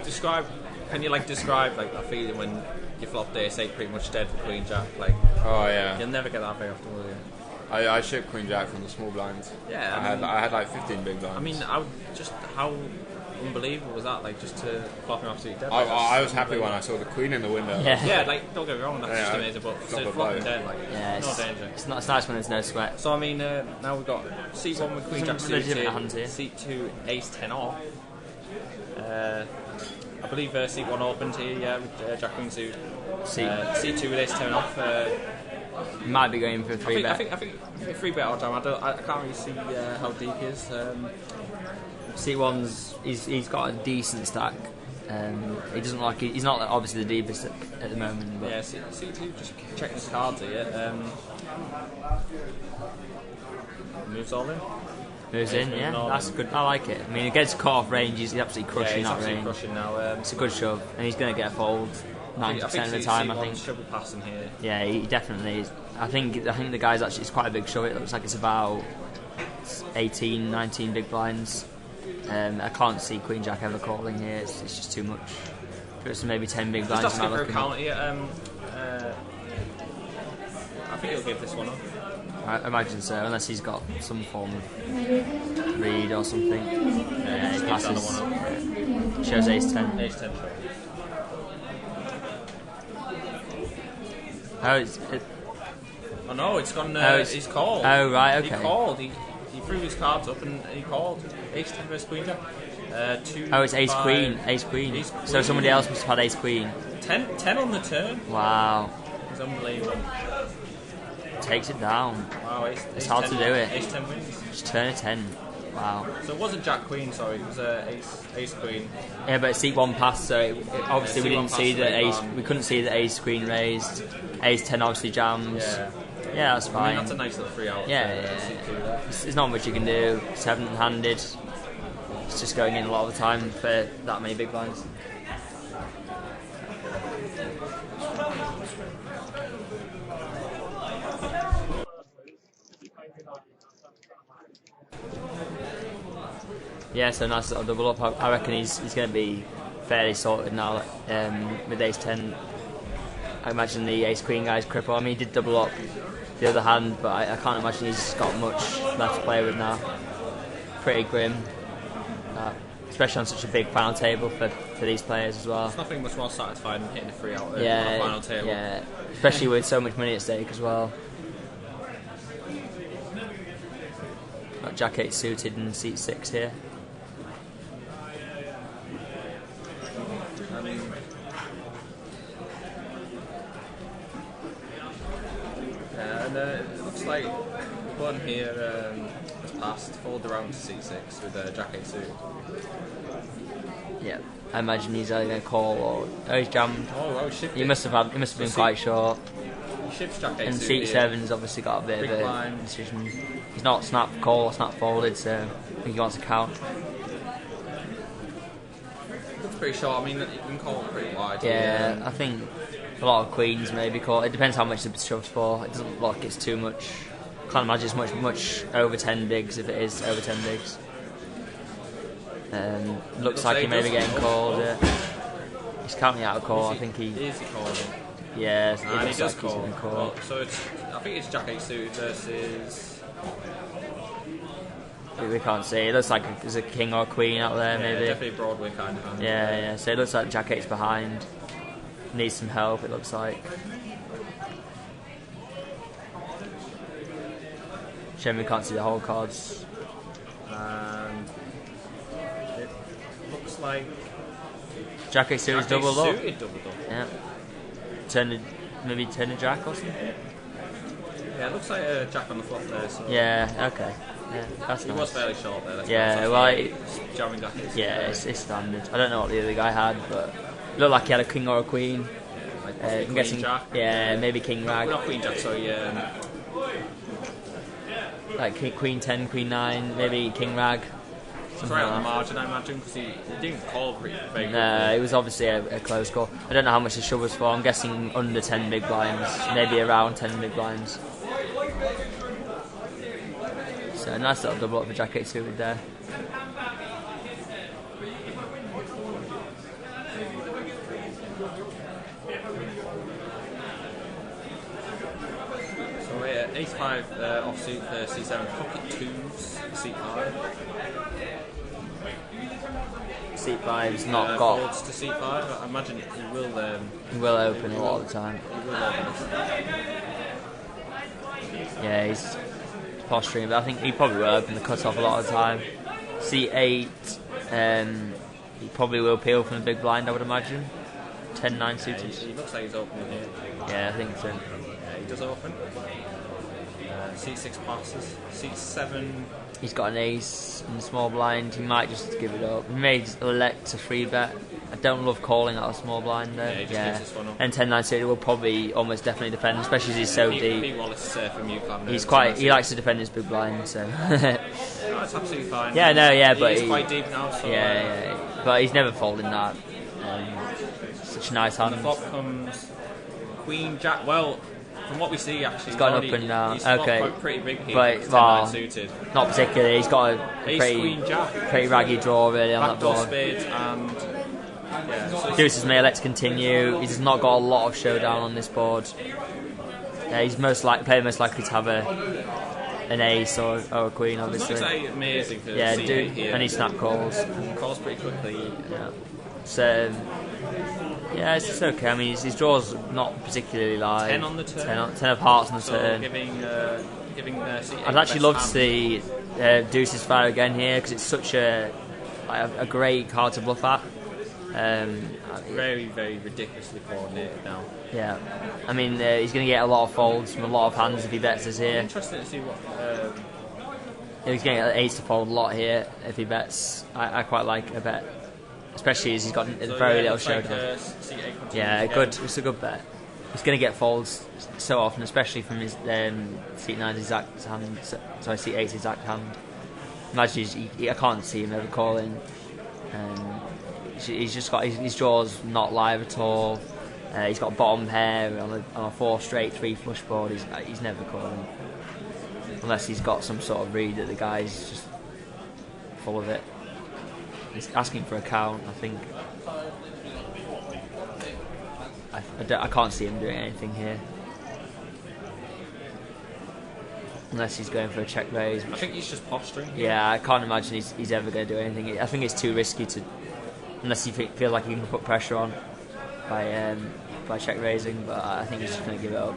can you describe like that feeling when you flopped ace8 pretty much dead for queen jack? Like, oh yeah, you'll never get that very often, will you? I shipped queen jack from the small blinds. Yeah, I had like 15 big blinds. I mean, how unbelievable was that? Like, just to flop him absolutely dead. I was happy when I saw the queen in the window. Yeah, like don't get me wrong, that's just amazing. But to flop him dead, like, no danger. It's nice when there's no sweat. So I mean, now we've got C1 with queen jack suited, C2 ace 10 off. I believe C1 opened here, yeah, with jack queen suit. C2 with ace 10 off. Might be going for a 3 bet. I think a 3 bet all the time. I can't really see how deep he is. C1's he's got a decent stack. He doesn't like he's not obviously the deepest at the moment. But yeah, C2 just checking his cards here. Moves all in. Moves in, yeah, that's good. I like it. I mean, against cut-off range, he's absolutely crushing that range. Crushing now. It's a good shove, and he's going to get a fold 90% of the time. I think. Should be passing here. Yeah, he definitely is. I think the guy's actually it's quite a big shove. It looks like it's about 18, 19 big blinds. I can't see Queen Jack ever calling here. It's just too much. It's maybe 10 big blinds. Just asking for a count here. I think he'll give this one up. I imagine so, unless he's got some form of read or something. Yeah, he passes. Yeah. Shows ace 10. Ace 10. Oh no, it's gone. He's called. Oh right, okay. He called. He threw his cards up and he called. Ace 10 versus Queen Jack. It's ace queen. Ace queen. So somebody else must have had ace queen. 10 on the turn. Wow. It's unbelievable. Takes it down. Wow, it's hard to do it. Ace 10 wins. Just turn a 10. Wow. So it wasn't Jack Queen, sorry, it was Ace Queen. Yeah, but seat 1 passed, so obviously we didn't see that ace. We couldn't see that ace queen raised. Ace 10 obviously jams. Yeah, that's fine. I mean, that's a nice little 3 out. Yeah. There's not much you can do. 7th handed. It's just going in a lot of the time for that many big blinds. Yeah, so nice little double up. I reckon he's going to be fairly sorted now with ace 10. I imagine the ace queen guy's cripple. I mean, he did double up the other hand, but I can't imagine he's got much left to play with now. Pretty grim, especially on such a big final table for these players as well. There's nothing much more satisfying than hitting a 3 out on Yeah, a final table. yeah, especially with so much money at stake as well. Got Jack 8 suited in seat 6 here. And it looks like one here has passed, folded around to C6 with Jack 8 suited. Yeah, I imagine he's either going to call or he's jammed. Oh, he must have been quite short. He ships Jack 8 and suited. seat 7's obviously got a bit Big of a blind. decision. He's not snap call or snap folded, so I think he wants to count. Looks pretty short. I mean, you can call it pretty wide. Yeah, I think a lot of queens maybe call. It depends how much the shoves for. It doesn't look like it's too much. Can't imagine it's much over 10 bigs if it is over 10 bigs. Looks like he may be getting called. He's counting out a call. I think he. Is he calling? Yeah, it and he looks does like he's call. going to call. Well, so I think it's Jack 8 suited versus. We can't see. It looks like there's a king or a queen out there, Yeah, maybe. definitely Broadway kind of hand. Yeah. So it looks like Jack 8's behind. Needs some help. It looks like. Shame we can't see the whole cards. And it looks like Jack 8 suited Jack 8 doubled up. suited doubled up. Yeah. Maybe turn a jack or something. Yeah, it looks like a jack on the flop there. So Yeah. Okay. Yeah, that's he nice. was fairly short there. Yeah. Well. Jamming Jack 8 suited. Yeah, it's standard. I don't know what the other guy had, but it looked like he had a king or a queen. I'm Queen guessing. Jack. Yeah, maybe king rag. Not Queen Jack, sorry. Like queen 10, queen 9, maybe king rag. Sorry on the margin, I imagine, because he didn't call very quickly. No, it was obviously a close call. I don't know how much the shove was for. I'm guessing under 10 big blinds, maybe around 10 big blinds. So a nice little double up for Jack 8 suited there. So yeah, ace 5 offsuit for C7, pocket 2s, C5. C5's not got. Folds to C5. I imagine he will. He will open a lot of the time. He will open this. Yeah, he's posturing, but I think he probably will open the cutoff a lot of the time. C8, he probably will peel from the big blind, I would imagine. 10-9 suited. He looks like he's opening here. Yeah, I think so. Yeah, he does open. C6 passes. C7. He's got an ace in the small blind. He might just give it up. He may just elect to free bet. I don't love calling out a small blind there. Yeah, he just gives this one up. And 10-9 suited will probably almost definitely defend, especially as he's so deep. Pete Wallace from UConn. He likes to defend his big blind, so. No, it's absolutely fine. Yeah, no, yeah, but he's quite deep now. So, yeah, but he's never folding that. Such a nice hand. The flop comes Queen Jack. Well, from what we see, actually, He's got an up and down. He's Okay, quite pretty big here. but 10-9 suited. not particularly. He's got a Ace Queen Jack. pretty raggy draw really on that Backdoor board. spades and yeah. So Deuces may elect to continue. He's not got a lot of showdown on this board. He's player most likely to have an ace or a queen, obviously. Looks like amazing for yeah, C8 here. and he snap calls. Calls pretty quickly. Yeah. So yeah, it's okay. I mean, his draw's not particularly live. 10 on the turn. 10 of hearts on the So turn. giving C8 I'd actually love to see Deuces fire again here because it's such a great card to bluff at. Very, very ridiculously coordinated now. Yeah, I mean he's going to get a lot of folds from a lot of hands if he bets us here. Interesting to see what. He's going to get an ace to fold a lot here if he bets. I quite like a bet, especially as he's got very little showdown. Yeah, good. It's a good bet. He's going to get folds so often, especially from his C9's exact hand. Sorry, C8's exact hand. imagine I can't see him ever calling. He's just got his jaw's not live at all. He's got bottom hair on a 4 straight 3 flush board. He's never calling unless he's got some sort of read that the guy's just full of it. He's asking for a count. I think I can't see him doing anything here. Unless he's going for a check raise. I think he's just posturing. Yeah, I can't imagine he's ever going to do anything. I think it's too risky unless he feels like he can put pressure on by check raising. But I think he's just going to give it up.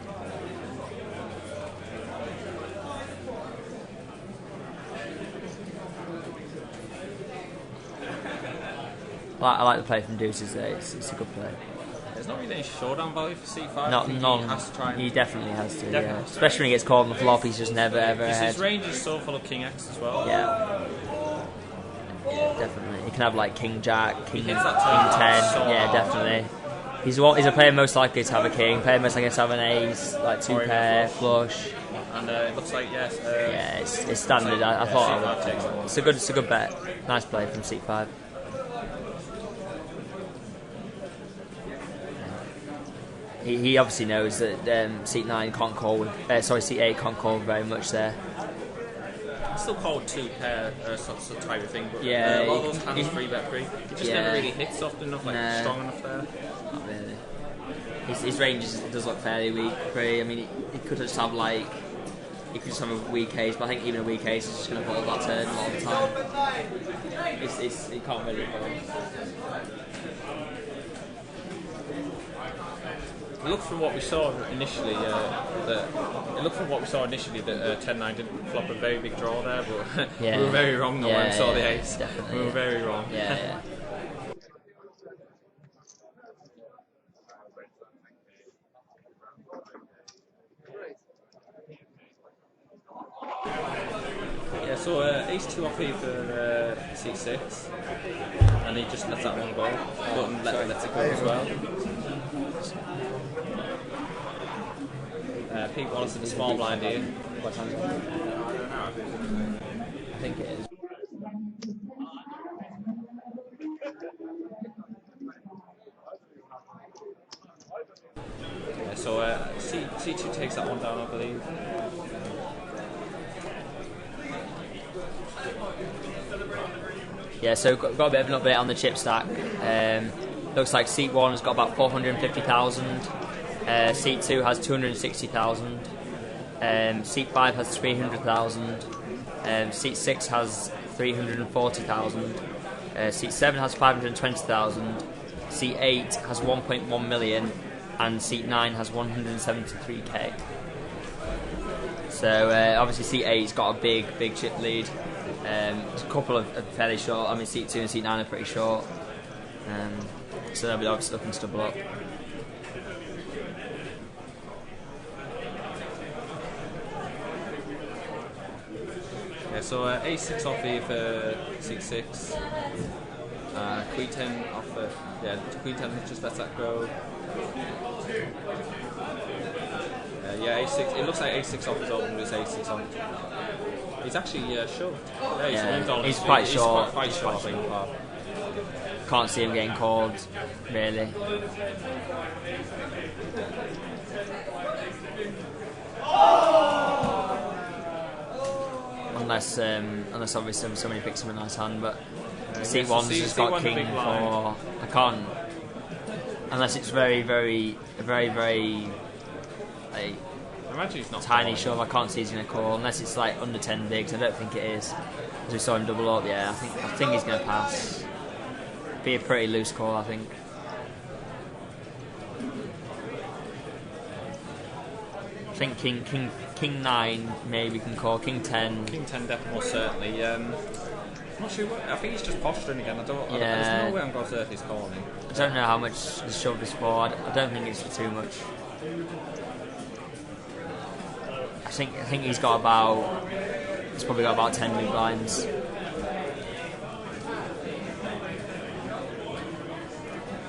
I like the play from Deuces there. It's a good play. There's not really any showdown value for C5. Not none. He has to try. He definitely has to. Definitely Yeah. has to. Especially when he gets called on the flop, he's just never ever ahead. His range is so full of King X as well. Yeah. Yeah, definitely. He can have like King Jack, King 10. hits that turn so Yeah, hard. definitely. He's a player most likely to have a king. Player most likely to have an ace, like 2 pair, flush. And it looks like yes. Yeah, it's standard. I thought I would. It's a good bet. Nice play from seat 5. He obviously knows that seat 9 can't call with. Seat 8 can't call very much there. Still called 2 pair, sort of type of thing, but Yeah, a lot of he those can- hands 3-bet free. He just Yeah. never really hits often enough, like No. strong enough there. Not really. His range does look fairly weak. Free. I mean, he could just have a weak ace, but I think even a weak ace is just going to hold that turn a lot of the time. He can't really call. It looked from what we saw initially that 10-9 didn't flop a very big draw there, but Yeah. we were very wrong when we saw the yeah, ace. definitely, We were yeah. very wrong. Yeah. Yeah, so ace 2 off here for C6, and he just lets that one go, but lets it go as well. Pete Wallace in the small blind here. What time is it? I think it is. Yeah, so C2 takes that one down, I believe. Yeah, so got a bit of an update on the chip stack. Looks like seat 1 has got about 450,000. Seat 2 has 260,000. Seat 5 has 300,000. Seat 6 has 340,000. Seat 7 has 520,000. Seat 8 has 1.1 million. And seat 9 has 173k. So obviously seat 8's got a big chip lead. There's a couple of fairly short. I mean, seat 2 and seat 9 are pretty short. So they'll be obviously looking to double up. Yeah, so A6 off here for seat 6. Queen 10 off for Queen 10 just lets that go. Yeah, A6. It looks like A6 off is open with A6 on. He's actually shoved. Yeah, he's quite short. Quite short, I think. Can't see him getting called, really. Unless obviously somebody picks him a nice hand, but seat 1's just got king for. I can't. Unless it's very like, imagine he's not tiny shove. I can't see he's going to call unless it's like under 10 bigs. I don't think it is. As we saw him double up, yeah. I think he's going to pass. Be a pretty loose call, I think. I think King 9 maybe can call. King 10. King 10 definitely, most certainly. I'm not sure. I think he's just posturing again. There's no way on God's earth he's calling him. I don't know how much the shove is for. I don't think it's for too much. I think he's got about. He's probably got about 10 big blinds.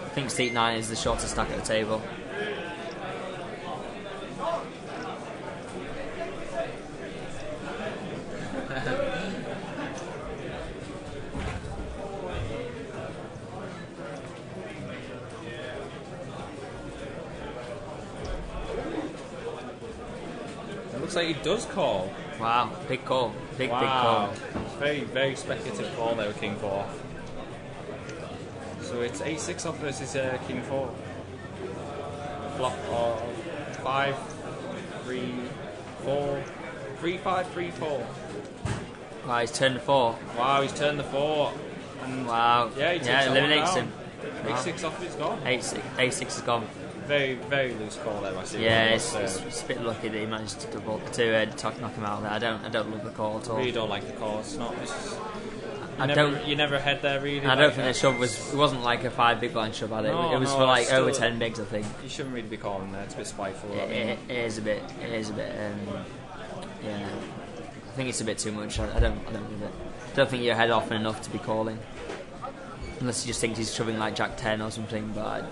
I think seat 9 is the shortest stack at the table. looks like he does call. Wow, big call. Big Wow. call. Very, very speculative call there with King 4. So it's A6 off versus King 4. Flop of 5, 3, 4. 3, 5, 3, 4. Wow, he's turned the 4. Wow, he's turned the 4. And wow. Yeah, he takes eliminates him. A6 off, it's gone. A6 is gone. Very, very loose call there, I see. Yeah, it's a bit lucky that he managed to knock him out there. I don't love the call at all. Really don't like the call. It's not. You never head there really. I don't think the shove it wasn't like a 5 big blind shove at it. No, it was for like over 10 bigs, I think. You shouldn't really be calling there. It's a bit spiteful. It is a bit. Yeah, I think it's a bit too much. I don't love it. I don't think you're head often enough to be calling, unless you just think he's shoving like Jack 10 or something. But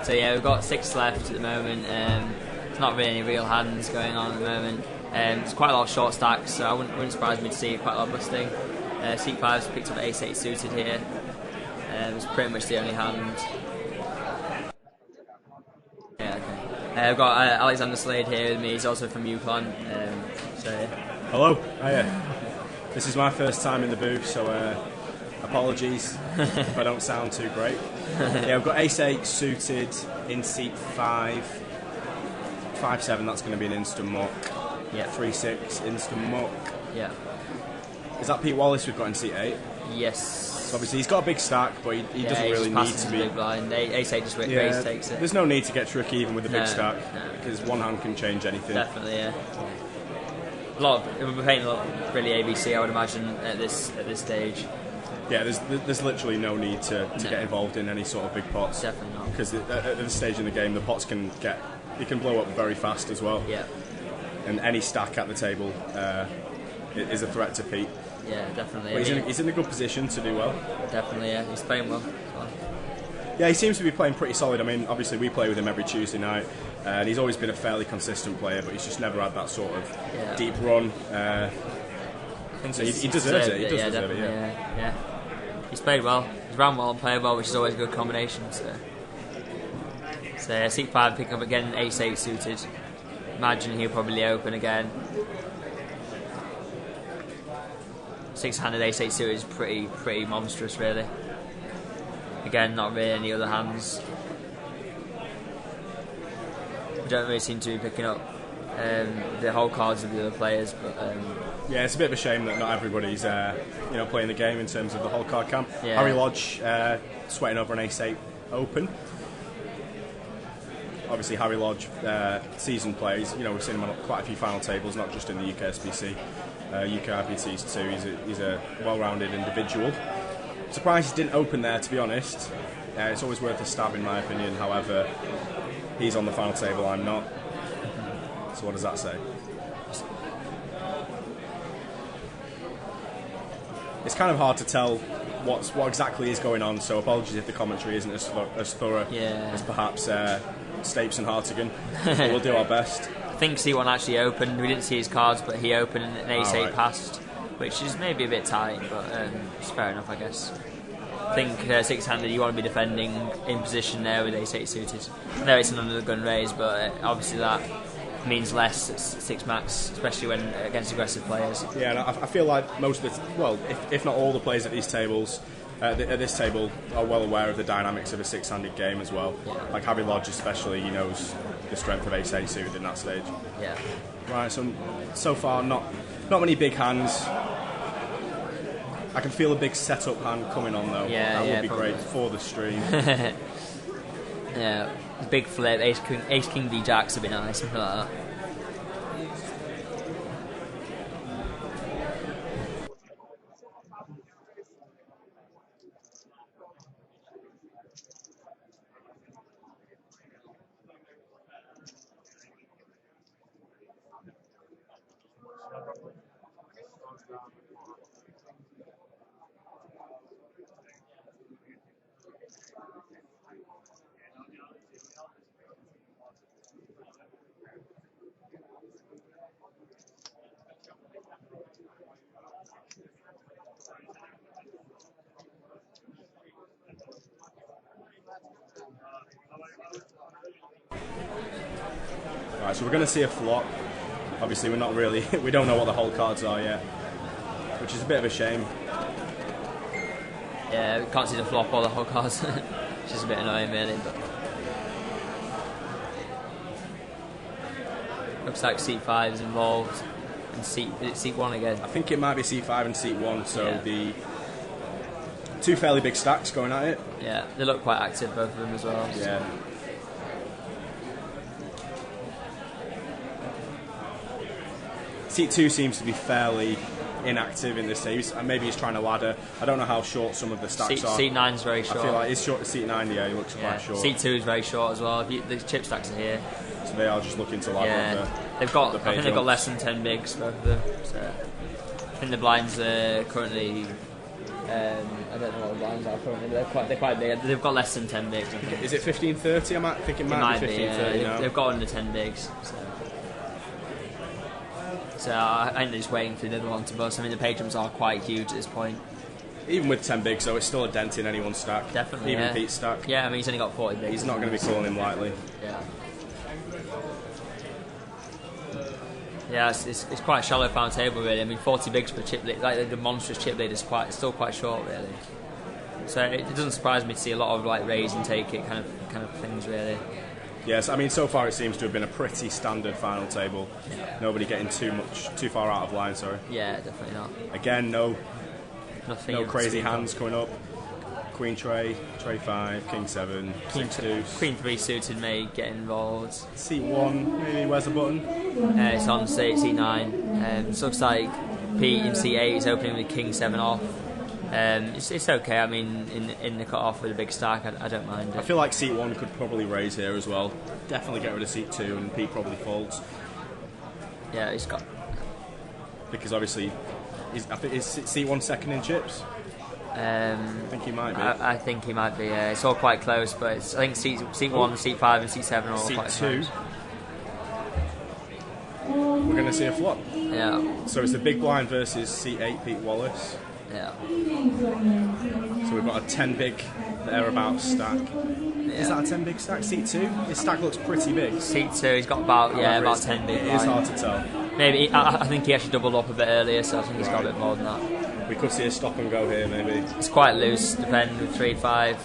So yeah, we've got 6 left at the moment. There's not really any real hands going on at the moment. There's quite a lot of short stacks, so I wouldn't surprise me to see quite a lot of busting. Seat 5's picked up ace-8 suited here. It's pretty much the only hand. Yeah, okay. I've got Alexander Slade here with me. He's also from UConn. So yeah. Hello. Hiya. This is my first time in the booth, so apologies if I don't sound too great. Yeah, I've got ace-8 suited in seat 5. 5-7, that's going to be an instant muck. Yeah. 3-6, instant muck. Yeah. Is that Pete Wallace we've got in seat 8? Yes. So obviously he's got a big stack, but he doesn't really need to be. Big blind. Ace-8 just raise takes it. There's no need to get tricky even with a big stack, no. because one hand can change anything. Definitely, yeah. We're playing a lot really ABC, I would imagine, at this stage. Yeah, there's literally no need to get involved in any sort of big pots. Definitely not. Because at this stage in the game, the pots can blow up very fast as well. Yeah. And any stack at the table is a threat to Pete. Yeah, definitely. But he's in a good position to do well. Definitely, yeah. He's playing well. Yeah, he seems to be playing pretty solid. I mean, obviously we play with him every Tuesday night, and he's always been a fairly consistent player, but he's just never had that sort of deep run. So he deserves it. He does deserve it. Yeah. He's played well. He's ran well and played well, which is always a good combination. So seat 5 pick up again, ace-8 suited. Imagine he'll probably open again. 6-handed ace-8 suited is pretty monstrous, really. Again, not really any other hands. We don't really seem to be picking up the whole cards of the other players, but yeah, it's a bit of a shame that not everybody's playing the game in terms of the whole card camp. Yeah. Harry Lodge sweating over an ace-8 open. Obviously, Harry Lodge, seasoned plays. We've seen him on quite a few final tables, not just in the UKSBC, UK IPTs too. He's a well-rounded individual. Surprised he didn't open there, to be honest. It's always worth a stab, in my opinion. However, he's on the final table, I'm not. So what does that say? It's kind of hard to tell what exactly is going on, so apologies if the commentary isn't as thorough as perhaps Stapes and Hartigan. We'll do our best. I think C1 actually opened. We didn't see his cards, but he opened and an ace-8 passed, which is maybe a bit tight, but it's fair enough, I guess. I think 6-handed, you want to be defending in position there with ace-8 suited. No, it's an under the gun raise, but obviously that means less at 6 max, especially when against aggressive players. Yeah, and I feel like most of if not all the players at these tables, at this table, are well aware of the dynamics of a 6-handed game as well. Yeah. Like Harry Lodge especially, he knows the strength of ace-8 suited in that stage. Yeah. Right, so far not many big hands. I can feel a big setup hand coming on though. Yeah, that would be probably. great for the stream. Yeah, big flip, ace king v jacks would be nice, something like that. Right, so we're going to see a flop. Obviously, we're not really, we don't know what the whole cards are yet, which is a bit of a shame. Yeah, we can't see the flop or the whole cards, which is a bit annoying, really. But looks like seat 5 is involved, and seat 1 again. I think it might be seat 5 and seat 1, so the two fairly big stacks going at it. Yeah, they look quite active, both of them as well. Yeah. So. Seat 2 seems to be fairly inactive in this series, and maybe he's trying to ladder. I don't know how short some of the stacks are. Seat 9's very short. I feel like it's short. Seat 9, yeah, he looks quite short. Seat 2 is very short as well. The chip stacks are here. So they are just looking to ladder. Yeah, I think they've got less than 10 bigs, both of them. So I think the blinds are currently. I don't know what the blinds are currently. They're quite big. They've got less than 10 bigs. I think. Is it 15:30? I think it might be 15:30 now. They've got under 10 bigs. So I think they're just waiting for the other one to bust. I mean, the page jumps are quite huge at this point. Even with 10 bigs, though, it's still a dent in anyone's stack. Definitely, even Pete's stack. Yeah, I mean, he's only got 40 bigs. He's not going to be calling him lightly. Yeah. Yeah, it's quite a shallow final table, really. I mean, 40 bigs per chip lead, like the monstrous chip lead, is still quite short, really. So it doesn't surprise me to see a lot of like raise and take it kind of things, really. Yes, I mean, so far it seems to have been a pretty standard final table. Yeah. Nobody getting too far out of line, sorry. Yeah, definitely not. Again, no crazy seen hands coming up. Queen tray, tray 5, king 7, Queen 6 deuce. Queen 3 suited may get involved. Seat 1, maybe, where's the button? It's on seat 9. It looks like Pete in seat 8 is opening with king 7 off. It's okay. I mean, in the cut off with a big stack, I don't mind it. I feel like seat 1 could probably raise here as well. Definitely get rid of seat 2, and Pete probably folds. Yeah, he's got. Because obviously, I think is seat 1 second in chips. I think he might be. I think he might be. It's all quite close, but I think seat 1, seat 5, and seat 7 are all seat quite 2. close. We're going to see a flop. Yeah. So it's the big blind versus seat 8, Pete Wallace. Yeah. So we've got a 10 big thereabouts stack. Yeah. Is that a 10 big stack? Seat 2? His stack looks pretty big. Seat 2, he's got about 10 big. It is hard to tell. Maybe I think he actually doubled up a bit earlier, so I think he's got a bit more than that. We could see a stop and go here, maybe. It's quite loose, depending with 3-5.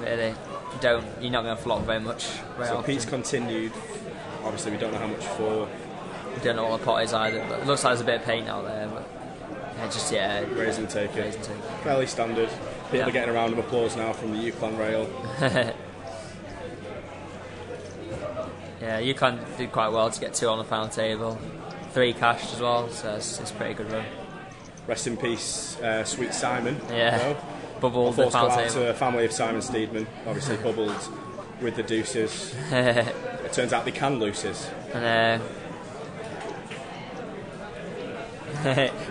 Really, you're not going to flop very much. So Pete's continued. Obviously, we don't know how much for. We don't know what the pot is either, but it looks like there's a bit of paint out there. But raise and take it. Fairly standard. People are getting a round of applause now from the UCLan rail. Yeah, UCLan did quite well to get 2 on the final table. 3 cashed as well, so it's a pretty good run. Rest in peace, sweet Simon. Yeah, bubbled the final table. To a family of Simon Steedman, obviously bubbled with the deuces. It turns out they can loses. And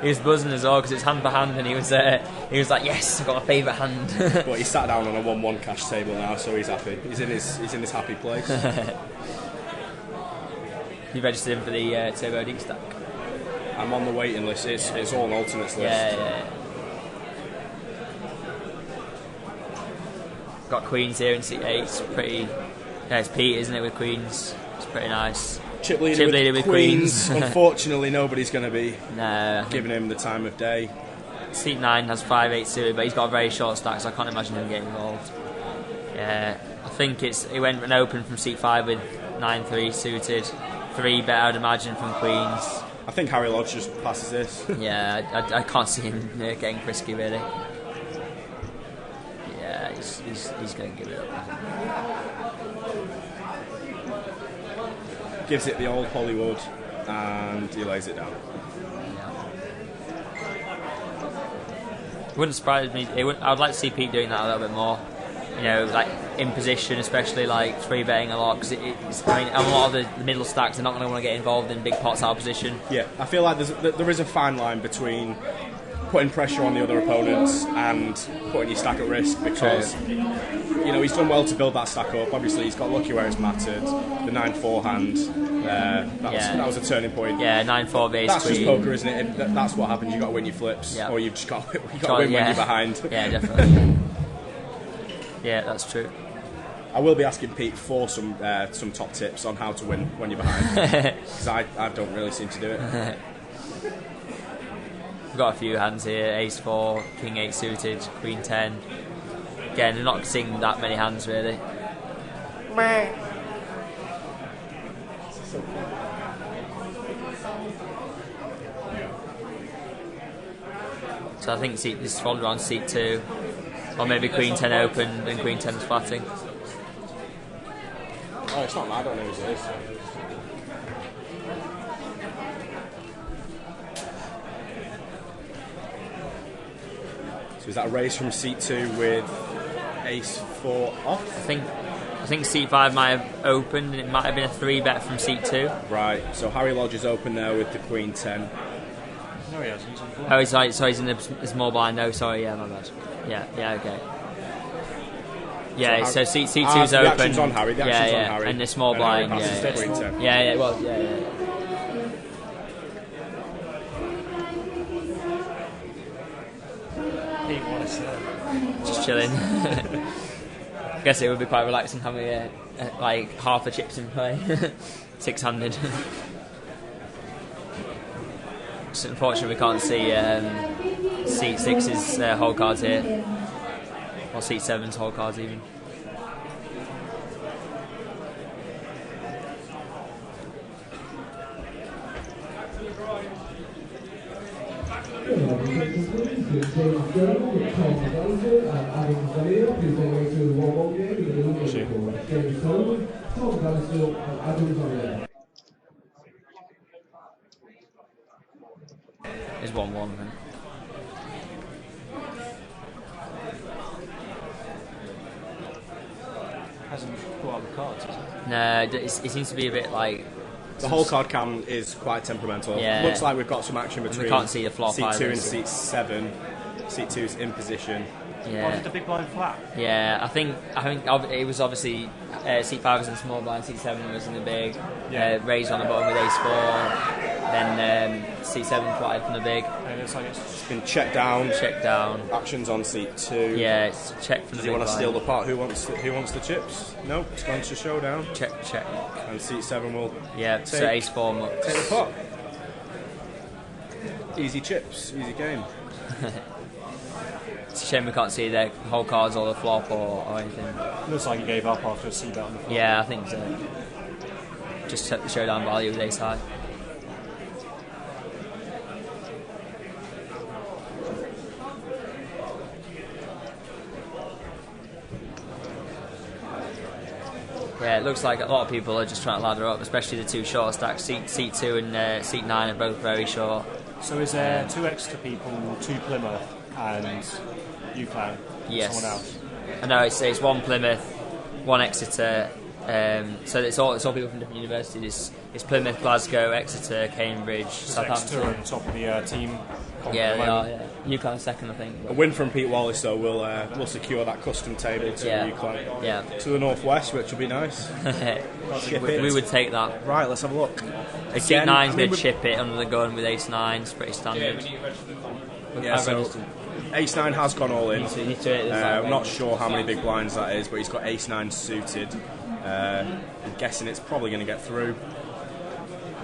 he was buzzing as well because it's hand for hand, and he was like, "Yes, I've got my favourite hand." But he sat down on a 1-1 cash table now, so he's happy. He's in his happy place. You registered him for the Turbo D stack. I'm on the waiting list. It's all an alternates list. Yeah. Got queens here in seat 8. It's pretty. Yeah, it's Pete, isn't it, with queens? It's pretty nice. Chip leader with queens. Unfortunately, nobody's going to be giving him the time of day. Seat 9 has 5-8 suited, but he's got a very short stack, so I can't imagine him getting involved. Yeah, I think he went and opened from seat 5 with 9-3 suited. 3 bet, I'd imagine, from queens. I think Harry Lodge just passes this. Yeah, I can't see him getting frisky, really. Yeah, he's going to give it up. Gives it the old Hollywood, and he lays it down. It wouldn't surprise me. I would like to see Pete doing that a little bit more. You know, like in position, especially like 3 betting a lot. Because I mean, a lot of the middle stacks are not going to want to get involved in big pots out of position. Yeah, I feel like there is a fine line between putting pressure on the other opponents and putting your stack at risk, because you know he's done well to build that stack up. Obviously, he's got lucky where it's mattered. The 9-4 hand, that was a turning point. Yeah, 9-4 base. That's just poker, isn't it? That's what happens. You got to win your flips, or you've just got to win when you're behind. Yeah, definitely. Yeah, that's true. I will be asking Pete for some top tips on how to win when you're behind, because I don't really seem to do it. We've got a few hands here: Ace 4, King 8 suited, Queen 10. Again, they're not seeing that many hands really. So I think this is followed around seat 2, or maybe Queen 10 open and Queen 10 flatting. Oh, it's not mad. I don't know who it is. So is that a raise from seat 2 with Ace 4 off? I think seat 5 might have opened, and it might have been a 3-bet from seat 2. Right. So Harry Lodge is open there with the Queen 10. No, he hasn't. Oh, he's in the small blind. No, sorry, yeah, my bad. Yeah, okay. Yeah, so seat 2's open. The action's on Harry. The action's on Harry. And the small blind. Harry passes the Queen 10. Yeah. Well, yeah. Just chilling. I guess it would be quite relaxing having like half the chips in play, 6-handed. So unfortunately, we can't see seat 6's hole cards here, or seat 7's hole cards even. It's 1-1 then. Hasn't brought out the cards, has it? No, it seems to be a bit like... The whole card cam is quite temperamental. Yeah. Looks like we've got some action between we can't see the flop seat 2 either, and so. seat 7. Seat 2's in position. Yeah. Why did the big blind flat? Yeah, I think it was obviously seat 5 was in the small blind, seat 7 was in the big, raised on the bottom with Ace 4, then seat 7 flatted from the big. And it's been checked down. Actions on seat 2. Yeah, it's checked from Does the he big want to blind. steal the pot? Who wants the chips? No, it's gone to showdown. Check. And seat 7 will so Ace 4 mucks. take the pot. Easy chips, easy game. It's a shame we can't see the whole cards or the flop or anything. Looks like he gave up after a C-bet on the flop. Yeah, I think so. Just set the showdown value with Ace High. Yeah, it looks like a lot of people are just trying to ladder up, especially the two short stacks. Seat 2 and seat 9 are both very short. So is there 2 extra people, 2 Plymouth and UCLan? Yes. Someone else? No, it's 1 Plymouth, 1 Exeter. So it's all people from different universities. It's Plymouth, Glasgow, Exeter, Cambridge, Southampton. Exeter are on top of the team. Yeah, they are. Yeah. UCLan second, I think. A win from Pete Wallace, though, will secure that custom table to UCLan. To the northwest, which will be nice. We would take that. Right, let's have a look. Seat 9's going to chip it under the gun with Ace 9. It's pretty standard. Yeah, so Ace 9 has gone all in. I'm not sure how many big blinds that is, but he's got Ace 9 suited. I'm guessing it's probably going to get through.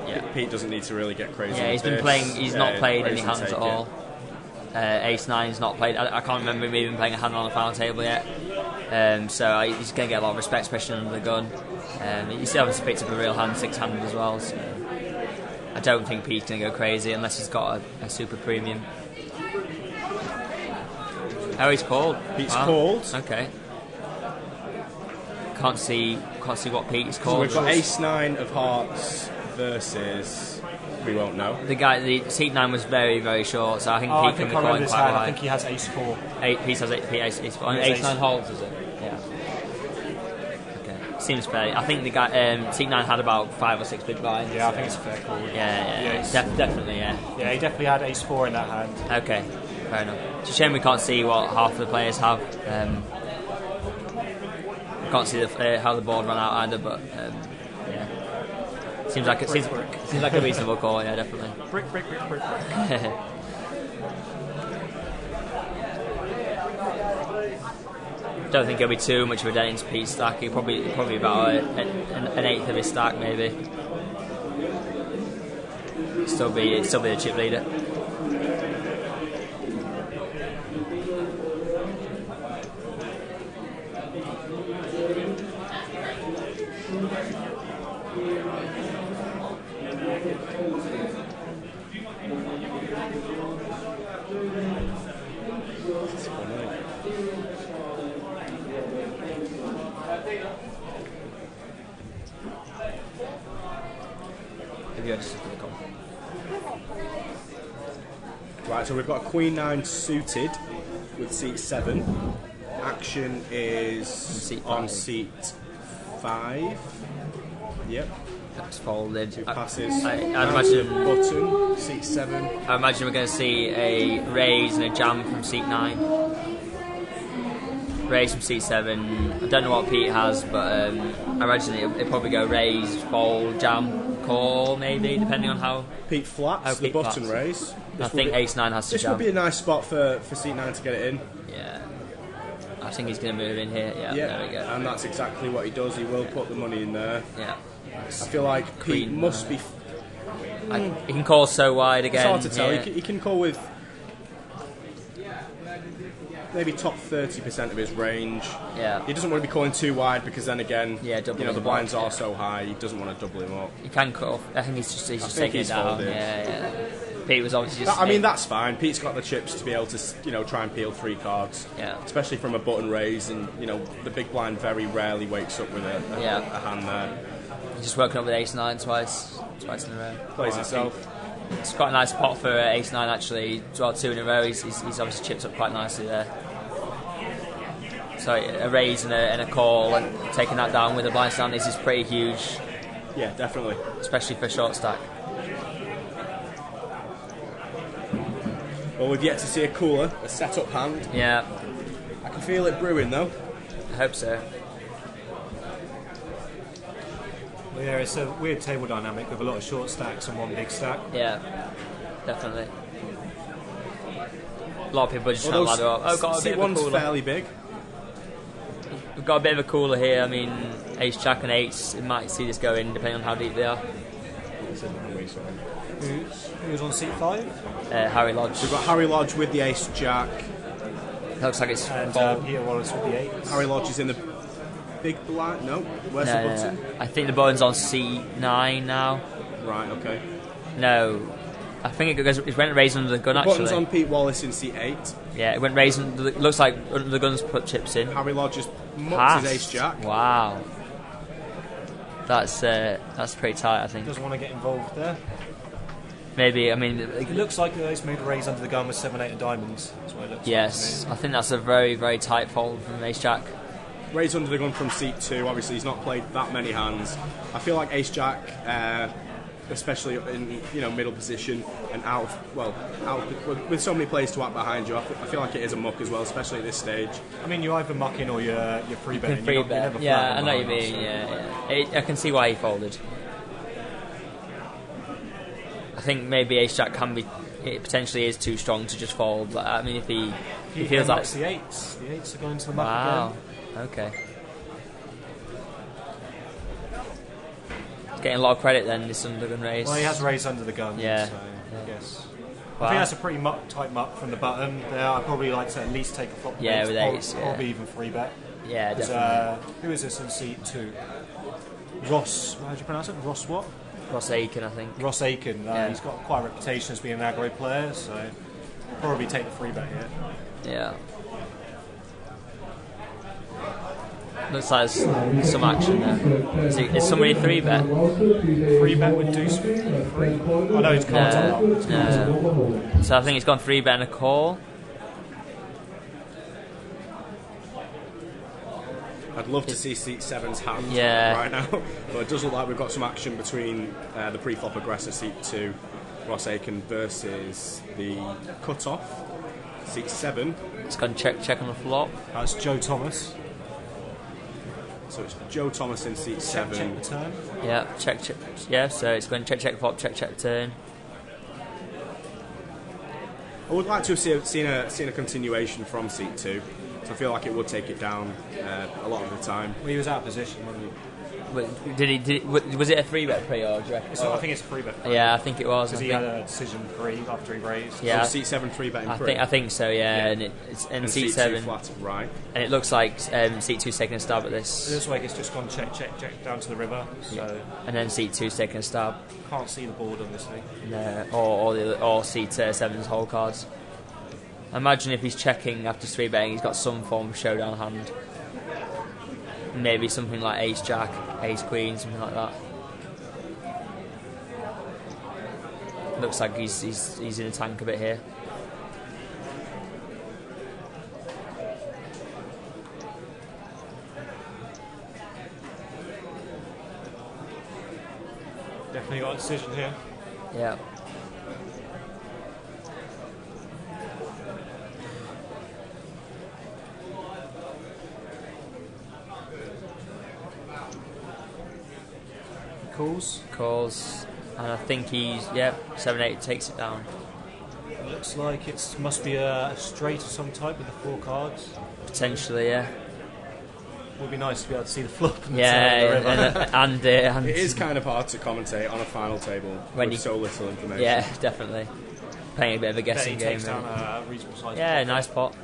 Yeah. Pete doesn't need to really get crazy. Yeah, he's been playing. He's not played any hands at all. Ace 9's not played. I can't remember him even playing a hand on the final table yet. So he's going to get a lot of respect, especially under the gun. He's obviously picked up a real hand, 6-handed as well. So I don't think Pete's going to go crazy unless he's got a super premium. Oh, he's called. Pete's called. Okay. Can't see what Pete's called. So we've got Ace 9 of hearts versus. We won't know. The seat 9 was very, very short, so I think Pete can be quite high. I think he has Ace 4. Pete has Ace 4. Ace 9 holds, is it? Yeah. Okay. Seems fair. I think the guy seat 9 had about 5 or 6 big blinds. Yeah, I think it's a fair call. Yeah. Definitely, yeah. Yeah, he definitely had Ace 4 in that hand. Okay, fair enough. It's a shame we can't see what half of the players have. We can't see how the board ran out either, but yeah. Seems like a reasonable call, yeah, definitely. Brick. don't think it'll be too much of a dent into Pete's stack. He'll probably about an eighth of his stack, maybe. Still be the chip leader. Right, so we've got a Queen 9 suited with seat 7. Action is on seat 5. Yep. That's folded. Two passes. I'd imagine button, seat 7. I imagine we're going to see a raise and a jam from seat 9. Raise from seat 7. I don't know what Pete has, but I imagine it'll probably go raise, fold, jam, call, maybe, depending on how Pete flats the button raise. I think ace 9 has to This jam. would be a nice spot for seat 9 to get it in. Yeah. I think he's going to move in here. Yeah, there we go. And that's exactly what he does. He will put the money in there. Yeah. I feel like Pete must be. He can call so wide again. It's hard to tell. Yeah. He can call with maybe top 30% of his range. Yeah. He doesn't want to be calling too wide because then again, double the him blinds up, are so high. He doesn't want to double him up. He can call. I think he's just taking it down. Folded. Yeah. Pete was obviously just. I mean, that's fine. Pete's got the chips to be able to, try and peel 3 cards. Yeah. Especially from a button raise, and the big blind very rarely wakes up with a hand there. He's just working up with ace 9 twice in a row. Plays itself. It's quite a nice pot for ace 9 actually. Well, 2 in a row. He's obviously chipped up quite nicely there. So a raise and a call and taking that down with a blind stand is pretty huge. Yeah, definitely. Especially for short stack. Well, we've yet to see a cooler, a set-up hand. Yeah. I can feel it brewing though. I hope so. Well, yeah, it's a weird table dynamic with a lot of short stacks and one big stack. Yeah, definitely. A lot of people are just trying to ladder up. Got a bit of a cooler. Fairly big. We've got a bit of a cooler here. I mean, ace, jack, and 8. It might see this go in depending on how deep they are. Who was on seat 5? Harry Lodge. We've got Harry Lodge with the ace, jack. Looks like it's and Peter Wallace with the 8. Harry Lodge is in the big blind. No, where's the button? I think the button's on seat 9 now. Right. Okay. No, I think it went raised under the gun. The actually, button's on Pete Wallace in seat 8. Yeah, it went raised. Looks like under the guns put chips in. Harry Lodge just mucked his ace jack. Wow, that's pretty tight. I think. Doesn't want to get involved there. Maybe, I mean, it looks like he's moved a raise under the gun with 7-8 of diamonds. That's what it looks yes, like. I think that's a very, very tight fold from ace jack. Raise under the gun from seat 2. Obviously, he's not played that many hands. I feel like ace jack, especially in middle position and out with so many players to act behind you. I feel like it is a muck as well, especially at this stage. I mean, you either muck in or you're free betting. Free bet. Yeah, I know what you mean. Yeah. I can see why he folded. I think maybe ace jack it potentially is too strong to just fold. Like, I mean, if he feels like the 8s. The 8s are going to the muck wow. again. Okay. Getting a lot of credit then, this under gun raise. Well, he has raised under the gun. Yeah. So I guess. Wow. I think that's a pretty tight muck from the button. There, I'd probably like to at least take a flop. Yeah, with 8s. Probably even free bet. Yeah, definitely. Who is this in seat 2? Ross. How do you pronounce it? Ross what? Ross Aiken, I think. Ross Aiken. He's got quite a reputation as being an aggro player, so probably take the free bet here. Yeah. Looks like there's some action there. Is somebody 3-bet? 3-bet with deuce 3? Oh no, it's cards up. No. So I think it's gone 3-bet and a call. I'd love to see seat 7's hand right now, but it does look like we've got some action between the pre-flop aggressor seat 2, Ross Aiken, versus the cut-off seat 7. It's gone check on the flop. That's Joe Thomas. So it's Joe Thomas in seat 7. Check the turn. Yeah, check. Yeah, so it's going check flop, check turn. I would like to have seen a continuation from seat 2. So I feel like it would take it down a lot of the time. Well, he was out of position, wasn't he? Was it a 3-bet pre or do you reckon? I think it's a 3-bet pre. Yeah, I think it was. Because he had a decision 3 after he raised. Yeah, so seat 7 3-betting pre. I think so. Yeah, and seat 7 flat right. And it looks like seat 2's taking a stab at this. It looks like it's just gone check down to the river. So. Yeah. And then seat 2's taking a stab. Can't see the board obviously. No, or seat 7's whole cards. Imagine if he's checking after 3-betting, he's got some form of showdown hand. Maybe something like Ace Jack, Ace Queen, something like that. Looks like he's in a tank a bit here. Definitely got a decision here. Yeah. Calls, and I think he's 7-8 takes it down. It looks like it must be a straight of some type with the 4 cards. Potentially, yeah. Would be nice to be able to see the flop and and it is kind of hard to commentate on a final table with so little information. Yeah, definitely. Playing a bit of a guessing game. Takes down a reasonable size. Yeah, nice pot.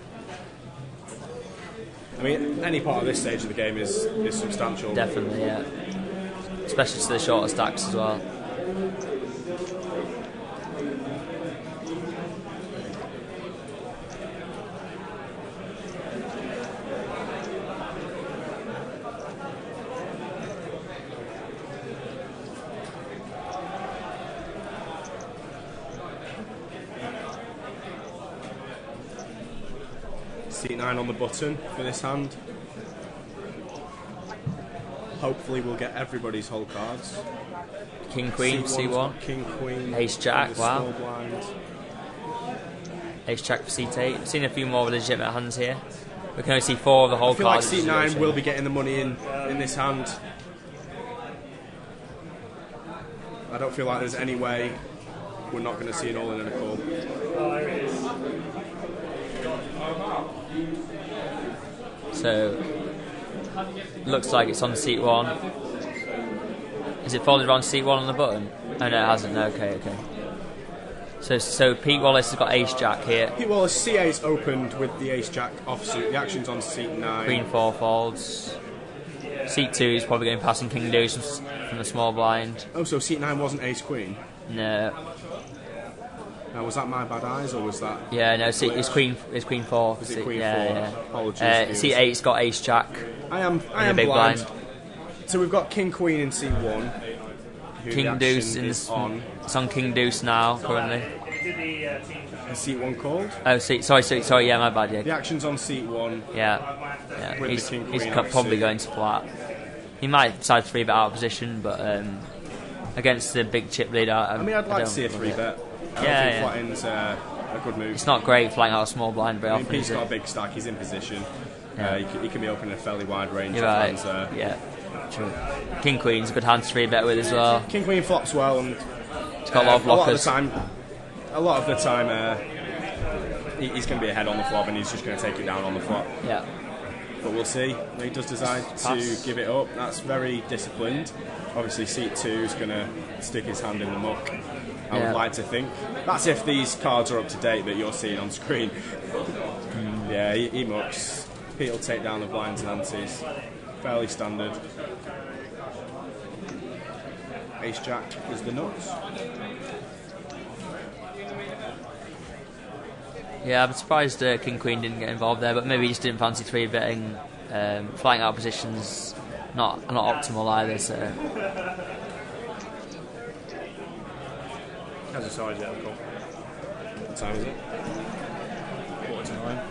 I mean, any part of this stage of the game is substantial. Definitely, yeah. Especially to the shorter stacks as well. Seat 9 on the button for this hand. Hopefully we'll get everybody's whole cards. King Queen, C1. King Queen. Ace Jack, wow. Small blind. Ace Jack for seat 8. I've seen a few more legitimate hands here. We can only see 4 of the whole I feel cards. like seat 9 will be getting the money in this hand. I don't feel like there's any way we're not going to see an all-in and a call. So, looks like it's on seat 1. Is it folded around seat 1 on the button? Oh no, it hasn't. No, okay. So Pete Wallace has got Ace Jack here. Pete Wallace, C8's opened with the Ace Jack offsuit. The action's on seat 9. Queen 4 folds. Seat 2 is probably going passing King Deuce from the small blind. Oh, so seat 9 wasn't Ace Queen? No. Now, was that my bad eyes or was that? Yeah, no. It's Queen 4. Was it Queen 4? Yeah. Apologies. Seat 8's got Ace Jack. I am big blind. So we've got King Queen in seat 1. King Deuce is on. It's on King Deuce now currently. And seat 1 called? Oh, sorry. Yeah, my bad. Yeah. The action's on seat 1. Yeah. With He's the King Queen probably going to flat. He might decide to 3-bet out of position, but against the big chip leader, I'd like to see a 3-bet. I think flatting's a good move. It's not great flying out a small blind very often. Pete's got a big stack. He's in position. Yeah. He can be opening a fairly wide range You're of right. hands there. Yeah. True. King Queen's a good hand to 3-bet with as well. King Queen flops well, and it's got a lot of blockers. A lot of the time, he's going to be ahead on the flop, and he's just going to take it down on the flop. Yeah. But we'll see. When he does decide to give it up, that's very disciplined. Obviously, seat 2 is going to stick his hand in the muck. I would like to think. That's if these cards are up to date that you're seeing on screen. Yeah, he mucks. Pete will take down the blinds and antes. Fairly standard. Ace Jack is the nuts. Yeah, I'm surprised King Queen didn't get involved there, but maybe he just didn't fancy 3-betting. Flying out positions not optimal either. So. Has decided yet, of course. What time is it? 8:45.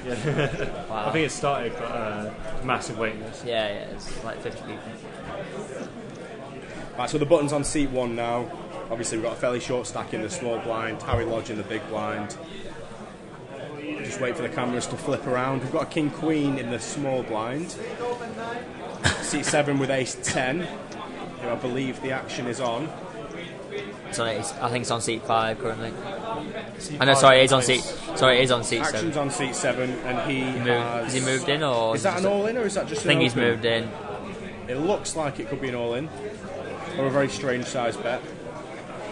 Yeah. Wow. I think it started, but massive waiting list. Yeah, it's like 50 people. Right, so the button's on seat 1 now. Obviously, we've got a fairly short stack in the small blind, Harry Lodge in the big blind. Just wait for the cameras to flip around. We've got a King Queen in the small blind. Seat 7 with Ace 10, who I believe the action is on. I think it's on seat 5 currently. Seat I know. 5 Sorry, it is on place. seat. Sorry, it is on seat 7. Action's on seat 7, and he Has he moved in, or is that an all-in, or is that just? I think an he's open? moved in. It looks like it could be an all-in, or a very strange size bet.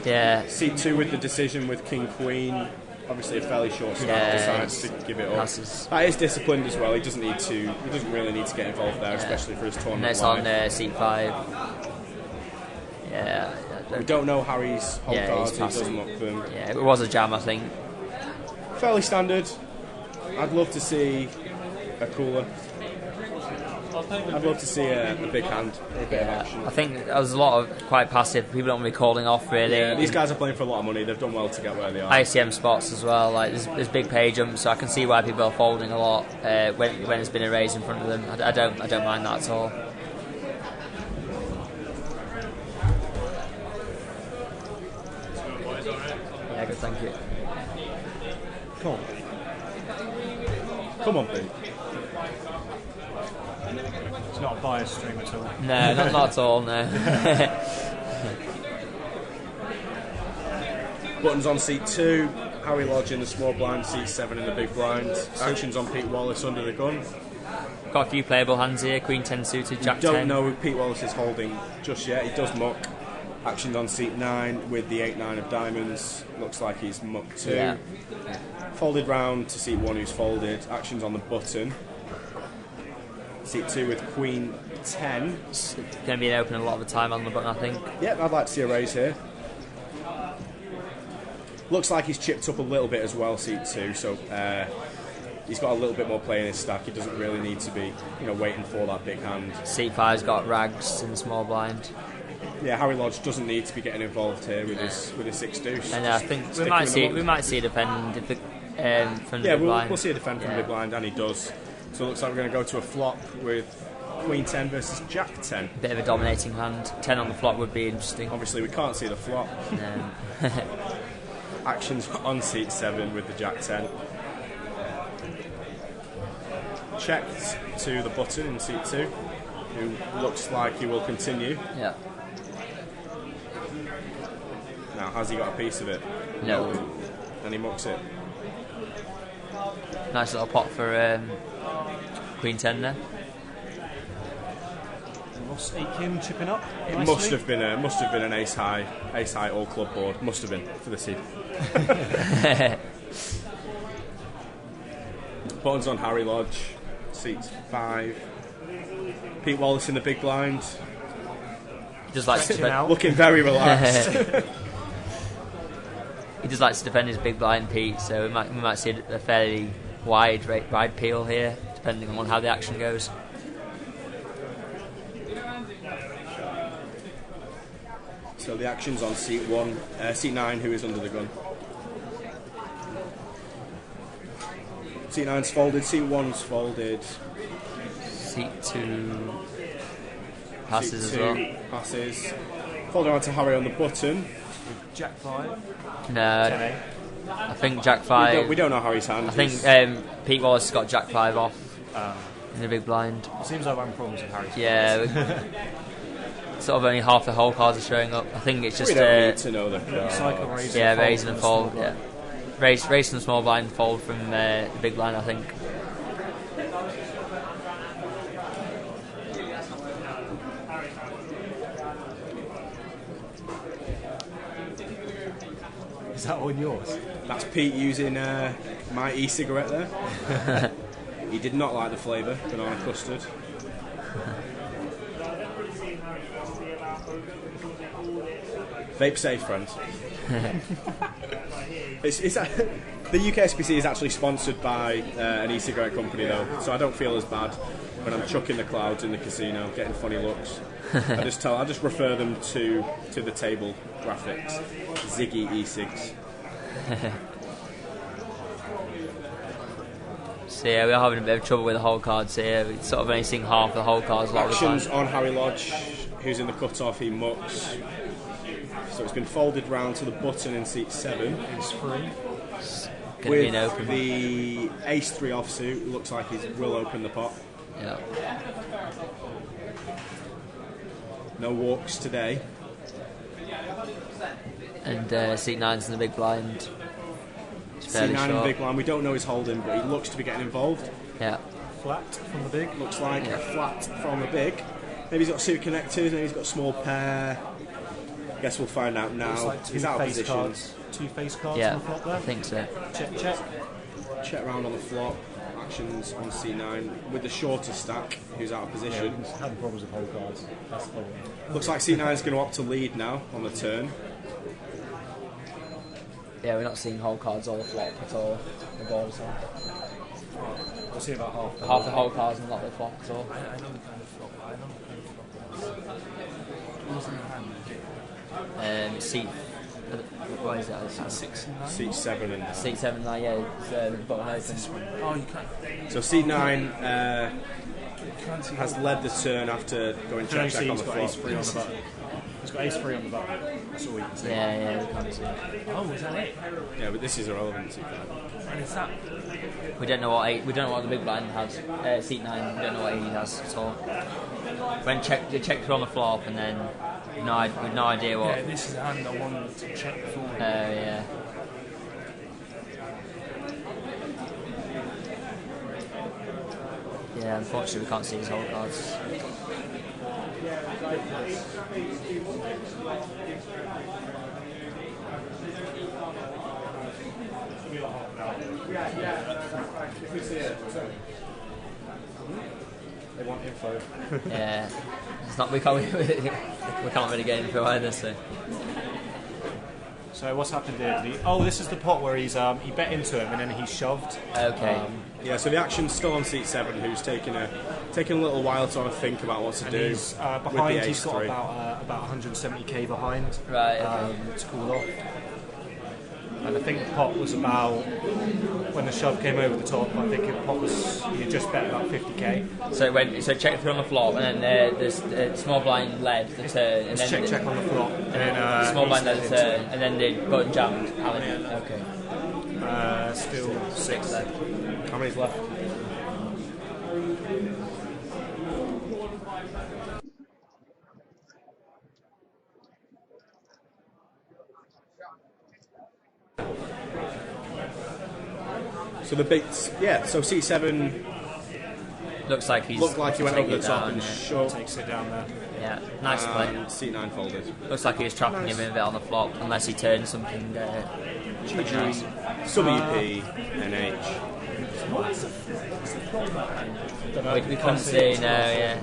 Yeah. Seat 2 with the decision with King Queen. Obviously, a fairly short start. Yeah, Decides to give it up. That is disciplined as well. He doesn't need to. He doesn't really need to get involved there, especially for his tournament. And it's life. on seat 5. Yeah. We don't know Harry's whole cards. He does mock them. Yeah, it was a jam, I think. Fairly standard. I'd love to see a cooler. I'd love to see a big hand or a bit of action. I think there was a lot of quite passive. People don't want to be calling off really. Yeah, these guys are playing for a lot of money. They've done well to get where they are. ICM spots as well. Like there's big pay jumps, so I can see why people are folding a lot when there's been a raise in front of them. I don't mind that at all. Yeah, good. Thank you. Come on. Come on, Pete. It's not a biased stream at all. No, not at all, no. Buttons on seat 2, Harry Lodge in the small blind, seat 7 in the big blind. Actions on Pete Wallace under the gun. Got a few playable hands here. Queen 10 suited, Jack 10. Don't know who Pete Wallace is holding just yet. He does muck. Actions on seat 9 with the 8-9 of diamonds. Looks like he's mucked too. Yeah. Folded round to seat 1 who's folded. Actions on the button. Seat 2 with Queen 10. It's going to be an open a lot of the time on the button, I think. Yeah, I'd like to see a raise here. Looks like he's chipped up a little bit as well, seat 2, so he's got a little bit more play in his stack. He doesn't really need to be, waiting for that big hand. Seat 5's got rags in the small blind. Yeah, Harry Lodge doesn't need to be getting involved here with his 6 deuce. And I think we might see a defend from the big blind. We'll see a defend from the big blind, and he does. So it looks like we're going to go to a flop with Queen 10 versus Jack 10. Bit of a dominating hand. 10 on the flop would be interesting. Obviously, we can't see the flop. No. Actions on seat 7 with the Jack 10. Checked to the button in seat 2, who looks like he will continue. Yeah. Now, has he got a piece of it? No. And he mucks it. Nice little pot for Queen 10 there. Ross Aiken chipping up. It nicely. must have been an ace high all club board. Must have been for the seat. Buttons on Harry Lodge, seat 5. Pete Wallace in the big blind. Just likes to looking very relaxed. He just likes to defend his big blind, Pete. So we might see a fairly wide peel here, depending on how the action goes. So the action's on seat 1, seat 9, who is under the gun. Seat 9's folded, seat 1's folded. Seat 2 passes seat 2 as well. Passes. Fold around to Harry on the button. Jack 5. No, 10A. I think Jack 5. We don't know Harry's hand. I think Pete Wallace has got Jack 5 off in the big blind. It seems like we're having problems with Harry's. Yeah. Sort of only half the whole cards are showing up. I think it's just we don't need to know the cards. raise and fold. Yeah, raise from the small blind, fold from the big blind. I think. Is that all yours? That's Pete using my e-cigarette there. He did not like the flavour, banana custard. Vape safe, friends. The UK SPC is actually sponsored by an e-cigarette company though, so I don't feel as bad when I'm chucking the clouds in the casino, getting funny looks. I just refer them to the table graphics. Ziggy e-cigs. So yeah, we're having a bit of trouble with the whole cards here. We're sort of only seeing half the whole cards a lot of the Actions time. on Harry Lodge, who's in the cut-off, he mucks. So it's been folded round to the button in seat 7. It's free. Gonna be an open. The ace-3 offsuit, it looks like he will open the pot. Yeah. No walks today. And seat 9's in the big blind. It's fairly C9 in the short. big blind. We don't know his holding, but he looks to be getting involved. Yeah. Flat from the big. Looks like a flat from the big. Maybe he's got suit connectors, maybe he's got a small pair. I guess we'll find out now. Looks like He's out of face position. cards. 2 face cards Yeah, on the flop there. I think so. Check. Check round on the flop. Actions on C9 with the shorter stack, who's out of position. Yeah, he's having problems with hold cards. That's the problem. Looks like C9 is going to opt to lead now on the turn. Yeah, we're not seeing whole cards or the flop at all. The balls on. We'll see about half. Half the whole cards and not the flop at all. I know the kind of flop. I know the kind of flop. What was in the hand? Seat. What is it? Seat 6 and 9? Seat 7 and 9. Seat 7 and 9, yeah. It's bottom open. Oh, you can't. So C9 has led the turn after going Can you check see on the he's got flop. ace 3 on the button? He's got ace 3 on the button. That's all we can see. Yeah, we can't see. Oh, is that it? Yeah, but this is irrelevant. C5. And is that? We don't know what the big blind has. Seat 9, we don't know what he has at all. When they checked her on the flop and then we've no idea what. Yeah, this is a hand I wanted to check for. Yeah. Yeah, unfortunately we can't see his whole cards. They want info. Yeah, it's not. We can't really get info either. So what's happened here? This is the pot where he bet into him and then he shoved. Okay. Yeah, so the action's still on seat 7, who's taking a little while to sort of think about what to and do. He's, with behind, the he's got ace-3. about 170k behind. Right. Okay. To cool off. And I think the pot was about, when the shove came over the top, I think the pot was, he had just bet about 50k. So check through on the flop, and then the small blind led the turn, and then check on the flop, and then small blind led the turn, and then the button jammed. Okay. Still 6 left. How many's left? So the beats, so C7 looks like he went over the top and short. Takes it down there. Yeah, nice play. C9 folded. Looks like he was trapping him in a bit on the flop, unless he turned something. GG, WP, NH. We couldn't see, no, yeah.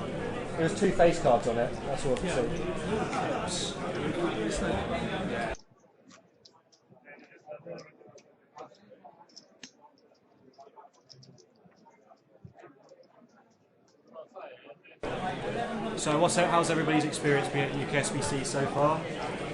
There's 2 face cards on it, that's all I can see. So how's everybody's experience been at UKSBC so far?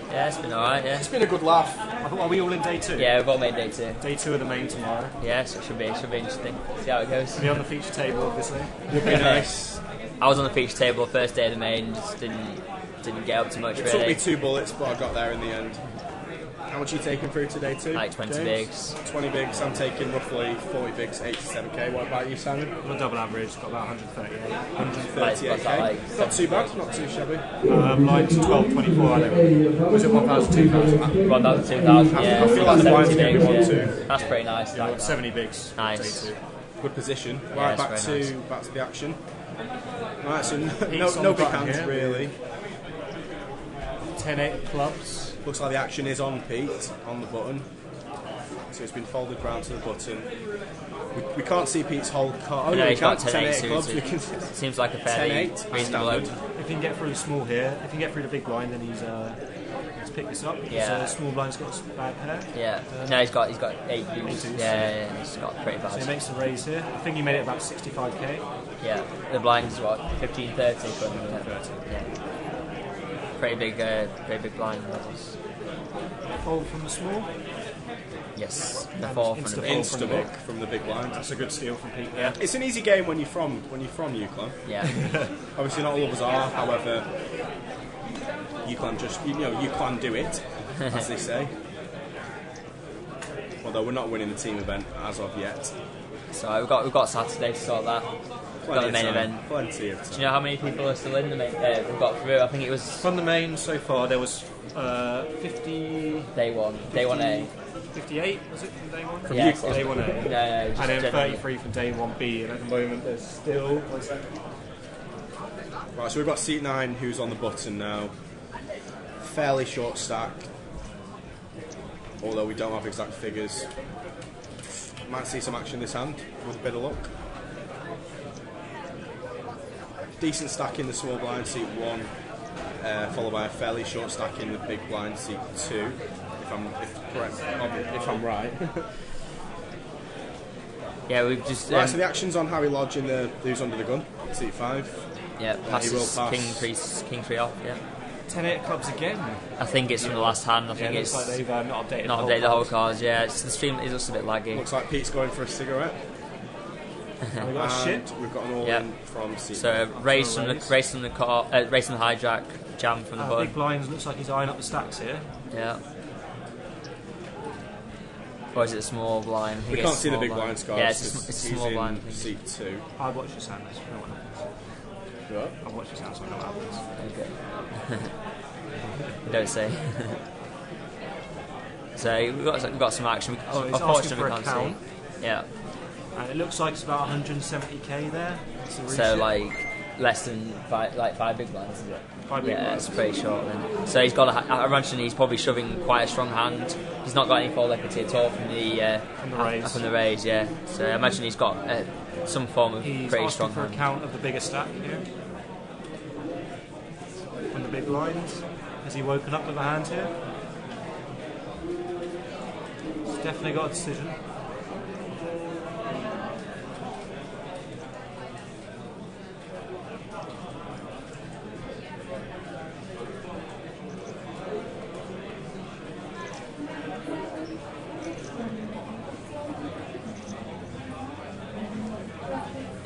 Yeah, it's been alright, yeah. It's been a good laugh. Are we all in day 2? Yeah, we've all made day 2. Day 2 of the main tomorrow. Yeah, so it should be interesting. See how it goes. Be on the feature table, obviously. Would be nice. I was on the feature table first day of the main, just didn't get up too much. It really. took me 2 bullets, but I got there in the end. How much are you taking through today too? Like 20 James? bigs. 20 bigs. I'm taking roughly 40 bigs, 87k. What about you, Simon? I'm a double average, got about 138. 138k. Not too bad, not too shabby. Lines 12.24, I think. Was it 1,200? 1,200, yeah. I feel like the blind's going to be 1-2. That's pretty nice. Yeah, 70 bigs. Nice. Day 2. Good position. Yeah, Right, back to the action. Right, so Pete's on no the big button hands here. really. 10-8 clubs. Looks like the action is on Pete, on the button. So it's been folded round to the button. We can't see Pete's whole card. Oh, no, we he's got can't. 10-8 clubs. suited. We can Seems like a fairly 10-8 reasonable standard. open. If he can get through small here, if he can get through the big blind, then he's picked this up. Yeah. So small blind's got a bad pair. Yeah. No, he's got 8 deuce. deuce. Yeah, he's got pretty bad. So he makes the raise here. I think he made it about 65k. Yeah. The blind's what 15, 30 from yeah. Pretty big blind. Fold from the small. Yes. The 4 from the big. Insta-book from the big blind. That's a good steal from Pete. Yeah. It's an easy game when you're from UCLan. Yeah. Obviously not all of us are, however UCLan just UCLan do it, as they say. Although we're not winning the team event as of yet. So we've got Saturday to sort that. got the main event. Plenty of Do time. you know how many people are still in the main? We've got through. I think it was from the main so far. There was 50. Day one. Day 1A. 58 was it from day one? From yes, day 1A. No, and then generally. 33 from day 1B. And at the moment, there's still. One second. Right, so we've got seat 9 who's on the button now. Fairly short stack, although we don't have exact figures. Might see some action this hand with a bit of luck. Decent stack in the small blind, seat 1, followed by a fairly short stack in the big blind, seat 2. If I'm right. Yeah, we've just. Right, so the action's on Harry Lodge in the who's under the gun, seat 5. Yeah, passes he will pass. King 3 off. Yeah. 10-8 clubs again. I think it's from the last hand. I think looks it's like they've not updated the whole cards. Yeah, the stream is also a bit laggy. Looks like Pete's going for a cigarette. We've got a shit. We've got an all-in from seat. So race from the hijack, jam from the button. Big blinds looks like he's eyeing up the stacks here. Yeah. Or is it a small blind? We can't see the big blind scars. Yeah, it's a small blind. Seat 2. I watch the sound. I know what happens. What? I watch the sound, so I know what happens. Okay. Don't say. So we've got some action. He's asking Unfortunately, for we a can't count. see. Yeah. And it looks like it's about 170k there. So like less than five big blinds, is it? 5 big blinds. It's pretty short then. So he's got. I imagine he's probably shoving quite a strong hand. He's not got any fold equity at all from the raise. From the raise, yeah. So I imagine he's got some form of pretty strong for hand. a count of the bigger stack here. From the big blinds. Has he woken up with a hand here? He's definitely got a decision.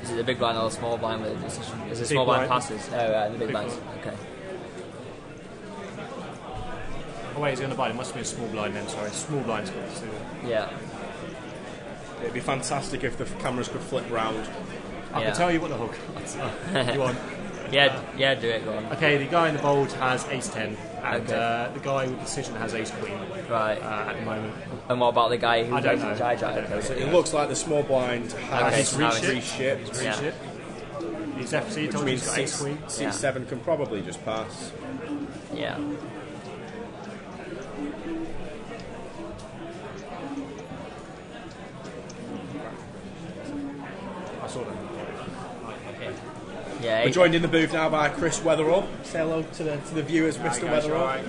Is it the big blind or the small blind with a decision? Is the Big small blind blind. passes? Oh, right, the big blinds. Okay. Oh wait, he's going to bite. It must be a small blind then, sorry. Small blind's got a decision. Yeah. It'd be fantastic if the cameras could flip round. I can tell you what the hook you want. Yeah, do it, go on. Okay, the guy in the bold has ace-10, and the guy with decision has ace-queen. Right. At the moment. And what about the guy who I don't know. So it looks like the small blind has reshipped. reshipped. He's FC, Which told you means he's got ace-queen. C7 can probably just pass. Yeah. I saw that. Yeah. We're joined in the booth now by Chris Weatherall. Say hello to the viewers, Mr. Weatherall. Right.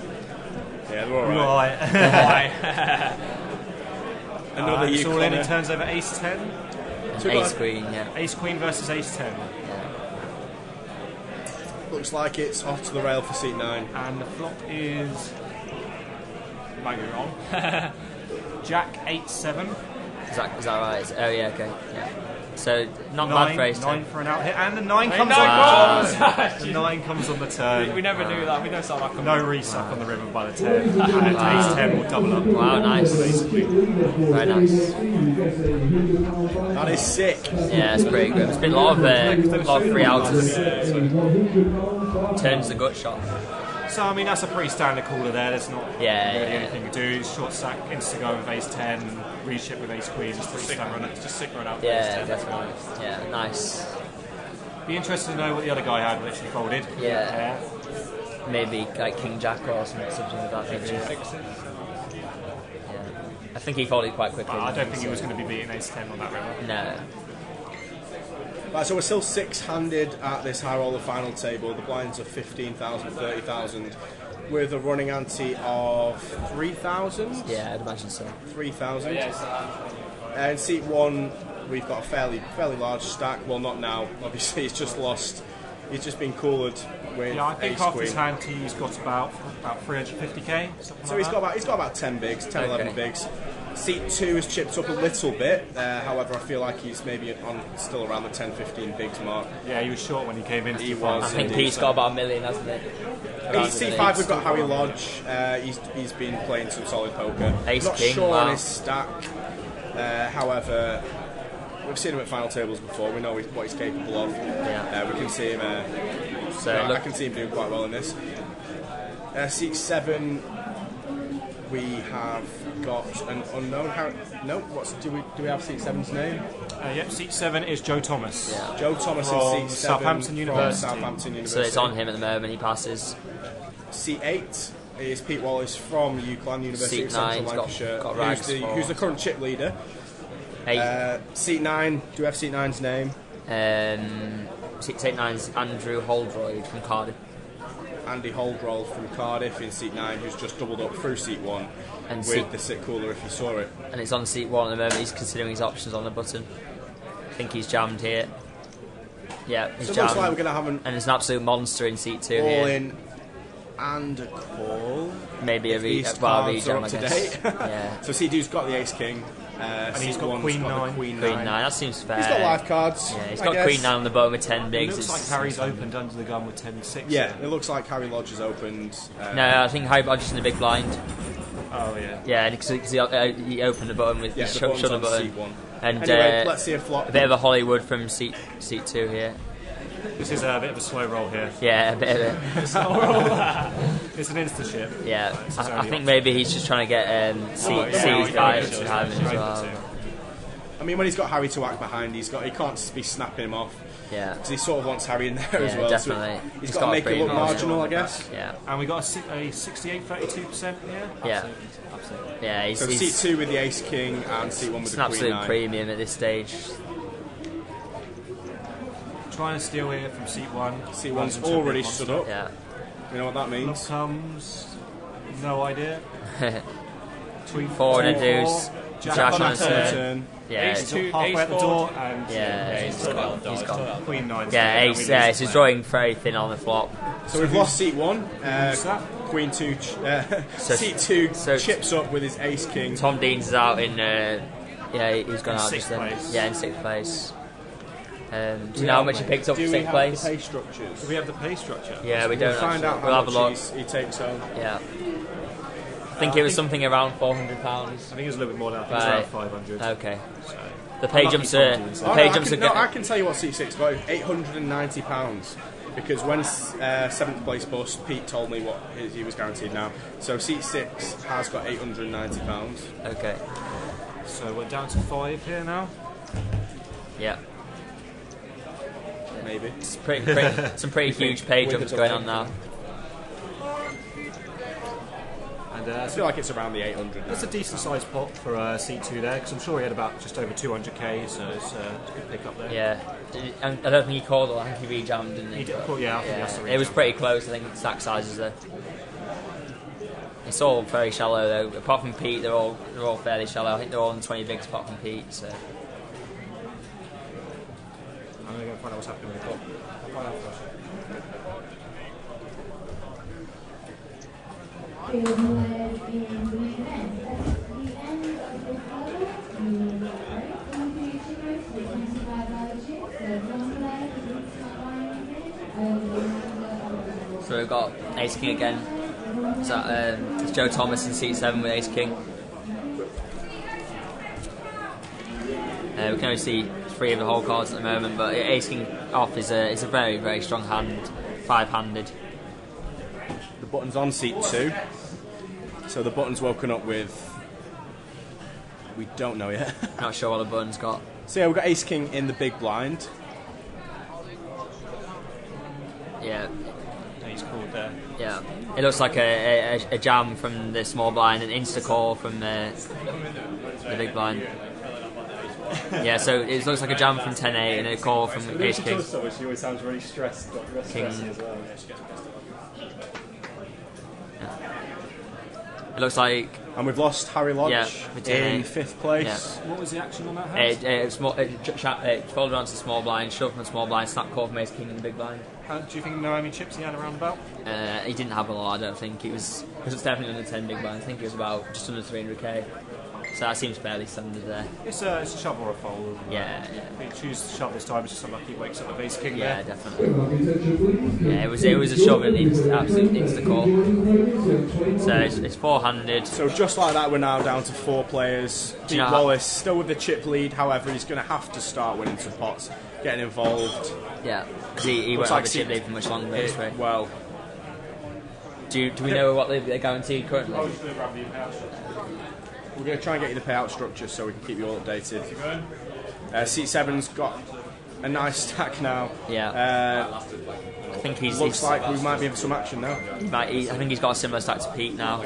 Yeah, they're all right. Another it's all in. Connor. It turns over ace-10. Ace-queen, yeah. Ace-queen versus ace-10. Looks like it's off to the rail for seat 9. And the flop is... might be wrong. Jack 8-7. Is that right? Oh yeah, okay. Yeah. So not nine, bad for ace 9 for an out hit, and the 9 comes nine on. comes! The 9 comes on the turn. We never do that. We don't start that. No resuck on the river by the 10. And ace 10 will double up. Wow, nice. Very nice. That is sick. Yeah, it's pretty good. It's been a lot of 3 outers. Turns the gut shot. So I mean that's a pretty standard caller there. There's not really yeah. anything to do. Short stack, insta go with ace 10, reship with ace queen. It's pretty standard. Just sick run out. Yeah, definitely. Yeah, nice. Be interested to know what the other guy had literally folded. Yeah. Maybe like king jack or something of that nature. Yeah. I think he folded quite quickly. I don't think he was going to be beating ace 10 on that river. No. Right, so we're still 6-handed at this high roller final table. The blinds are 15,000, 30,000, with a running ante of 3,000. Yeah, I'd imagine so. 3,000. And seat 1, we've got a fairly large stack. Well, not now. Obviously, he's just lost. He's just been coolered with I think ace after queen. his hand he's got about 350k. So he's got about 10 bigs, 10, 11 bigs. Seat 2 has chipped up a little bit, however I feel like he's maybe on still around the 10-15 bigs mark. Yeah, he was short when he came in. He was. I think Pete's got about $1 million, hasn't he? Seat 5 we've got Harry Lodge, he's been playing some solid poker. Ace Not king, sure wow. on his stack, however we've seen him at final tables before. We know what he's capable of. Yeah. We can see him. I can see him doing quite well in this. Seat 7, we have got an unknown. Do we have seat 7's name? Yep, seat 7 is Joe Thomas. Yeah. Joe Thomas from in seat 7 Southampton University. So it's on him at the moment. He passes. Seat 8 is Pete Wallace from UCLan, University of Seat 9's Central Lancashire, got rags who's the current chip leader. Seat 9, do we have seat 9's name? Seat 9 is Andrew Holdroyd from Cardiff. Andy Holdroyd from Cardiff in seat 9, who's just doubled up through seat 1 and with the sit cooler if you saw it. And it's on seat 1 at the moment. He's considering his options on the button. I think he's jammed here. Yeah, he's So it jammed. looks like we're going to have and there's an absolute monster in seat 2 all here. in and a call. Maybe a East well, cards are rejam, up I to guess. date. Yeah. So seat 2's got the Ace King. And seat he's got 1's Queen got 9. the Queen Queen 9. 9, that seems fair. He's got live cards. Yeah, he's I got guess. Queen 9 on the bottom with 10 bigs. It looks like Harry's opened under the gun with 10-6. Yeah, it looks like Harry Lodge has opened. No, I think Harry Lodge is in the big blind. Oh, yeah. Yeah, because he opened the button with Yeah, the the button's shut the on button. seat 1. And Anyway, let's see a flop. A bit of a Hollywood from seat 2 here. This is a bit of a slow roll here. Yeah, a bit of it. It's an insta ship. Yeah, I think maybe he's just trying to get C's by behind him as well. I mean, when he's got Harry to act behind, he can't be snapping him off. Yeah. Because he sort of wants Harry in there as well. Definitely. So he's got to make it look marginal, I guess. Yeah. And we got a 68-32% here. Yeah. Absolutely. Yeah. So seat 2 with the Ace King and seat 1 with the Queen 9. It's an absolute premium at this stage. Trying to steal here from seat 1. Seat 1's already stood up. Yeah. You know what that means? Look comes. No idea. Between 4 and a deuce. Jack on a turn. Yeah, Ace 2, halfway at the door, and he's got Queen 9. Yeah, Ace. Yeah, so he's drawing very thin on the flop. So we've lost seat 1. Queen 2. Seat 2 chips up with his Ace King. Tom Deans is out in. He's gone out sixth place. Yeah, in 6th place. Do you know how much he picked up for 6th place? Do we have the pay structures? Do we have the pay structure? Yeah, we don't. We'll find out we'll how have a look. much he takes home. Yeah. I think it was something around £400. I think it was a little bit more than that. I think it was around 500. Okay. So, the pay jumps are. I can tell you what seat 6 got. £890. Because when 7th place bus, Pete told me what he was guaranteed now. So seat 6 has got £890. Okay. So we're down to 5 here now. Yeah. Maybe. It's some pretty huge pay jumps going on now. And I feel like it's around the 800. That's a decent sized pot for seat 2 there, because I'm sure he had about just over 200k, so it's a good pick up there. Yeah, and I don't think he called it. I think he rejammed, didn't he? He did, yeah, I think he has to rejam. It was pretty close. I think stack sizes there. It's all very shallow though. Apart from Pete, they're all fairly shallow. I think they're all on 20 bigs apart from Pete. So I'm going to go find out what's happening with the pot. I'll find out first. So we've got Ace King again. It's Joe Thomas in seat 7 with Ace King. We can only see 3 of the whole cards at the moment, but Ace King off is a very, very strong hand, 5-handed. The button's on seat 2. So the button's woken up with... We don't know yet. Not sure what the button's got. So yeah, we've got Ace King in the big blind. Yeah. He's called there. Yeah. It looks like a jam from the small blind, an insta-call from the big blind. Yeah, so it looks like a jam from 10-8 and a call from Ace King. She always sounds really stressed. King. As well. It looks like... And we've lost Harry Lodge in 5th place. Yeah. What was the action on that hand? It folded onto the small blind, shoved from the small blind, snap call from Ace King in the big blind. Do you think know how many chips he had around about? He didn't have a lot, I don't think. It was definitely under 10 big blind. I think it was about just under 300k. So that seems fairly standard there. It's a shove or a fold. Yeah. He chooses to shove this time. It's just unlucky he wakes up with ace king Yeah, there. definitely. Yeah, it was a shove and absolute insta call. So it's four-handed. So just like that, we're now down to 4 players. Pete Wallace still with the chip lead. However, he's going to have to start winning some pots, getting involved. Yeah, because he won't have a chip lead for much longer this way. Well, do we know what they're guaranteed currently? We're going to try and get you the payout structure so we can keep you all updated. Seat 7's got a nice stack now. Yeah. I think looks like we might be in some action now. I think he's got a similar stack to Pete now.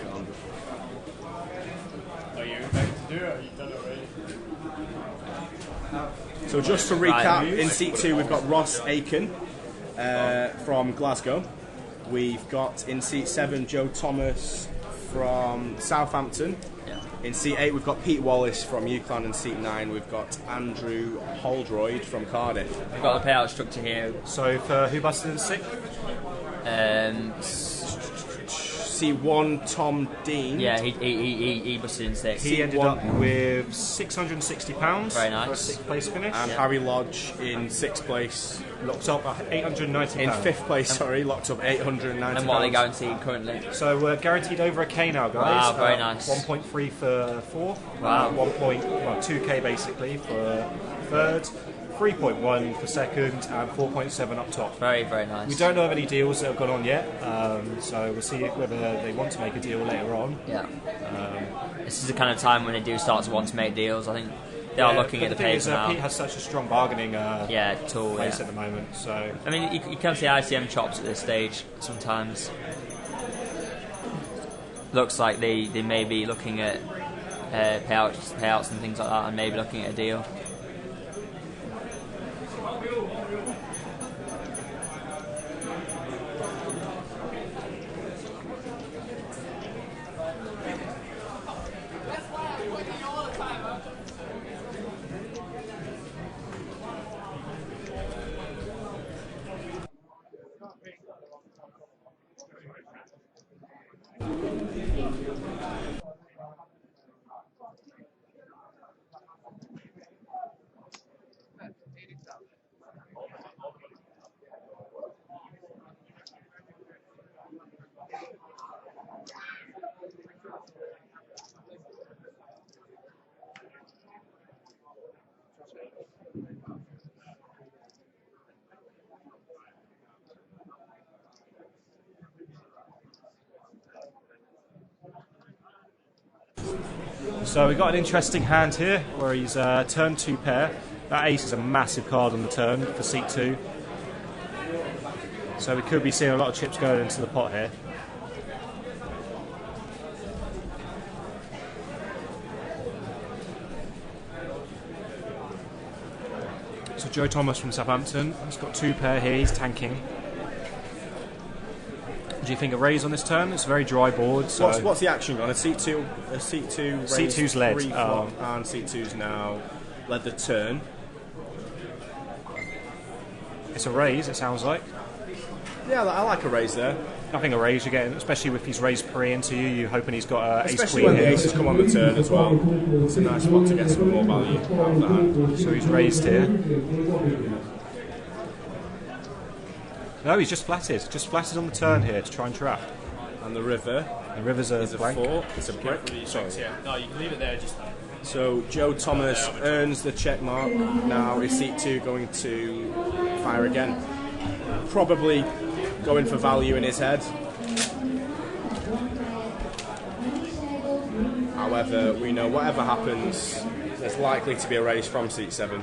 Are you expected to do it? Or you've done it already? So just to recap, in seat 2 we've got Ross Aiken from Glasgow. We've got in seat 7 Joe Thomas from Southampton. In seat 8 we've got Pete Wallace from UCLan. In seat 9 we've got Andrew Holdroyd from Cardiff. We've got the payout structure here. So for who busted in 6th? Seat 1 Tom Dean. Yeah, he busted in 6th. He ended up with £660. Very nice. For a 6th place finish. And Harry Lodge in 6th place. Locked up £890. In 5th place, sorry, locked up £890. And what are they guaranteed currently? So we're guaranteed over a K now, guys. Wow, very nice. 1.3 for 4th. Wow. 2K basically for 3rd. 3.1 for 2nd and 4.7 up top. Very, very nice. We don't know of any deals that have gone on yet, so we'll see whether they want to make a deal later on. Yeah. This is the kind of time when they do start to want to make deals. I think they are looking at the pace now. Pete has such a strong bargaining tool place at the moment. So I mean, you can see ICM chops at this stage sometimes. Looks like they may be looking at payouts and things like that, and maybe looking at a deal. So we've got an interesting hand here where he's turn 2 pair. That ace is a massive card on the turn for seat 2. So we could be seeing a lot of chips going into the pot here. So Joe Thomas from Southampton, he's got 2 pair here, he's tanking. Do you think a raise on this turn? It's a very dry board. So what's the action on a seat 2? A seat 2 raise. Seat 2's led. 3 flop, and seat 2's now led the turn. It's a raise, it sounds like. Yeah, I like a raise there. I think a raise you're getting, especially if he's raised pre into you, you're hoping he's got ace especially queen when the here. aces come on the turn as well. It's a nice spot to get some more value out of the hand. So he's raised here. No, he's just flatted on the turn here to try and trap. And the river. The river's a blank. 4. It's a brick. Sorry. Yeah. No, you can leave it there just now. So Joe Thomas earns the check mark. Now is seat 2 going to fire again? Probably going for value in his head. However, we know whatever happens, there's likely to be a raise from seat 7.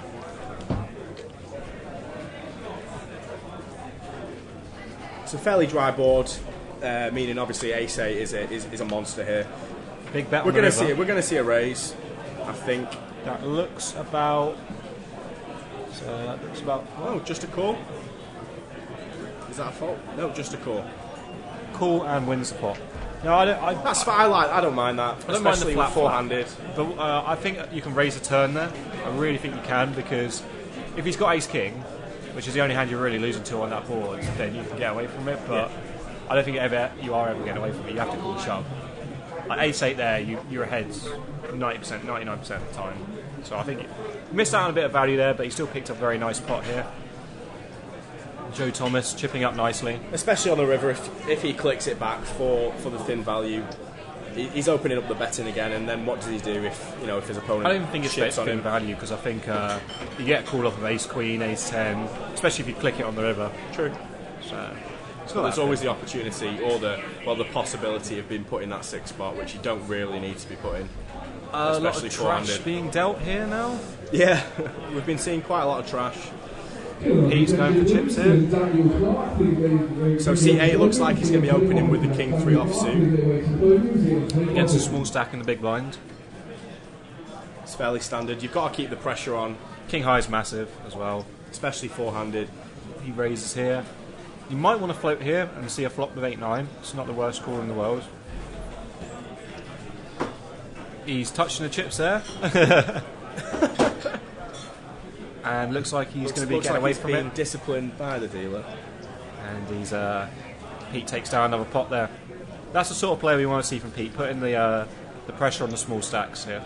It's a fairly dry board, meaning obviously ace 8 is a monster here. Big bet. We're going to see a raise, I think. That looks about. So that looks about. Oh, just a call. Is that a fault? No, just a call. Call and wins the pot. No, I don't. That's fine. I don't mind that, I don't mind the especially flat with four-handed. But I think you can raise a turn there. I really think you can, because if he's got ace king, which is the only hand you're really losing to on that board, then you can get away from it. But I don't think you are ever getting away from it. You have to call the shove. Like ace 8 there, you're ahead 90%, 99% of the time. So I think he missed out on a bit of value there, but he still picked up a very nice pot here. Joe Thomas chipping up nicely. Especially on the river, if he clicks it back for the thin value, he's opening up the betting again, and then what does he do if his opponent I don't even think it's chips on thin him? value, because I think you get a call off of ace queen, ace 10, especially if you click it on the river. True. So there's always the opportunity or the possibility of being put in that 6 spot, which you don't really need to be put in. A lot Especially of trash four-handed. being dealt here now. Yeah, we've been seeing quite a lot of trash. He's going for chips here. So C8 looks like he's going to be opening with the king 3 offsuit. Against a small stack in the big blind. It's fairly standard. You've got to keep the pressure on. King high is massive as well. Especially 4-handed. He raises here. You might want to float here and see a flop with 8-9. It's not the worst call in the world. He's touching the chips there. And looks like he's going to be getting away from being it. Disciplined by the dealer. And he's Pete takes down another pot there. That's the sort of player we want to see from Pete, putting the pressure on the small stacks here.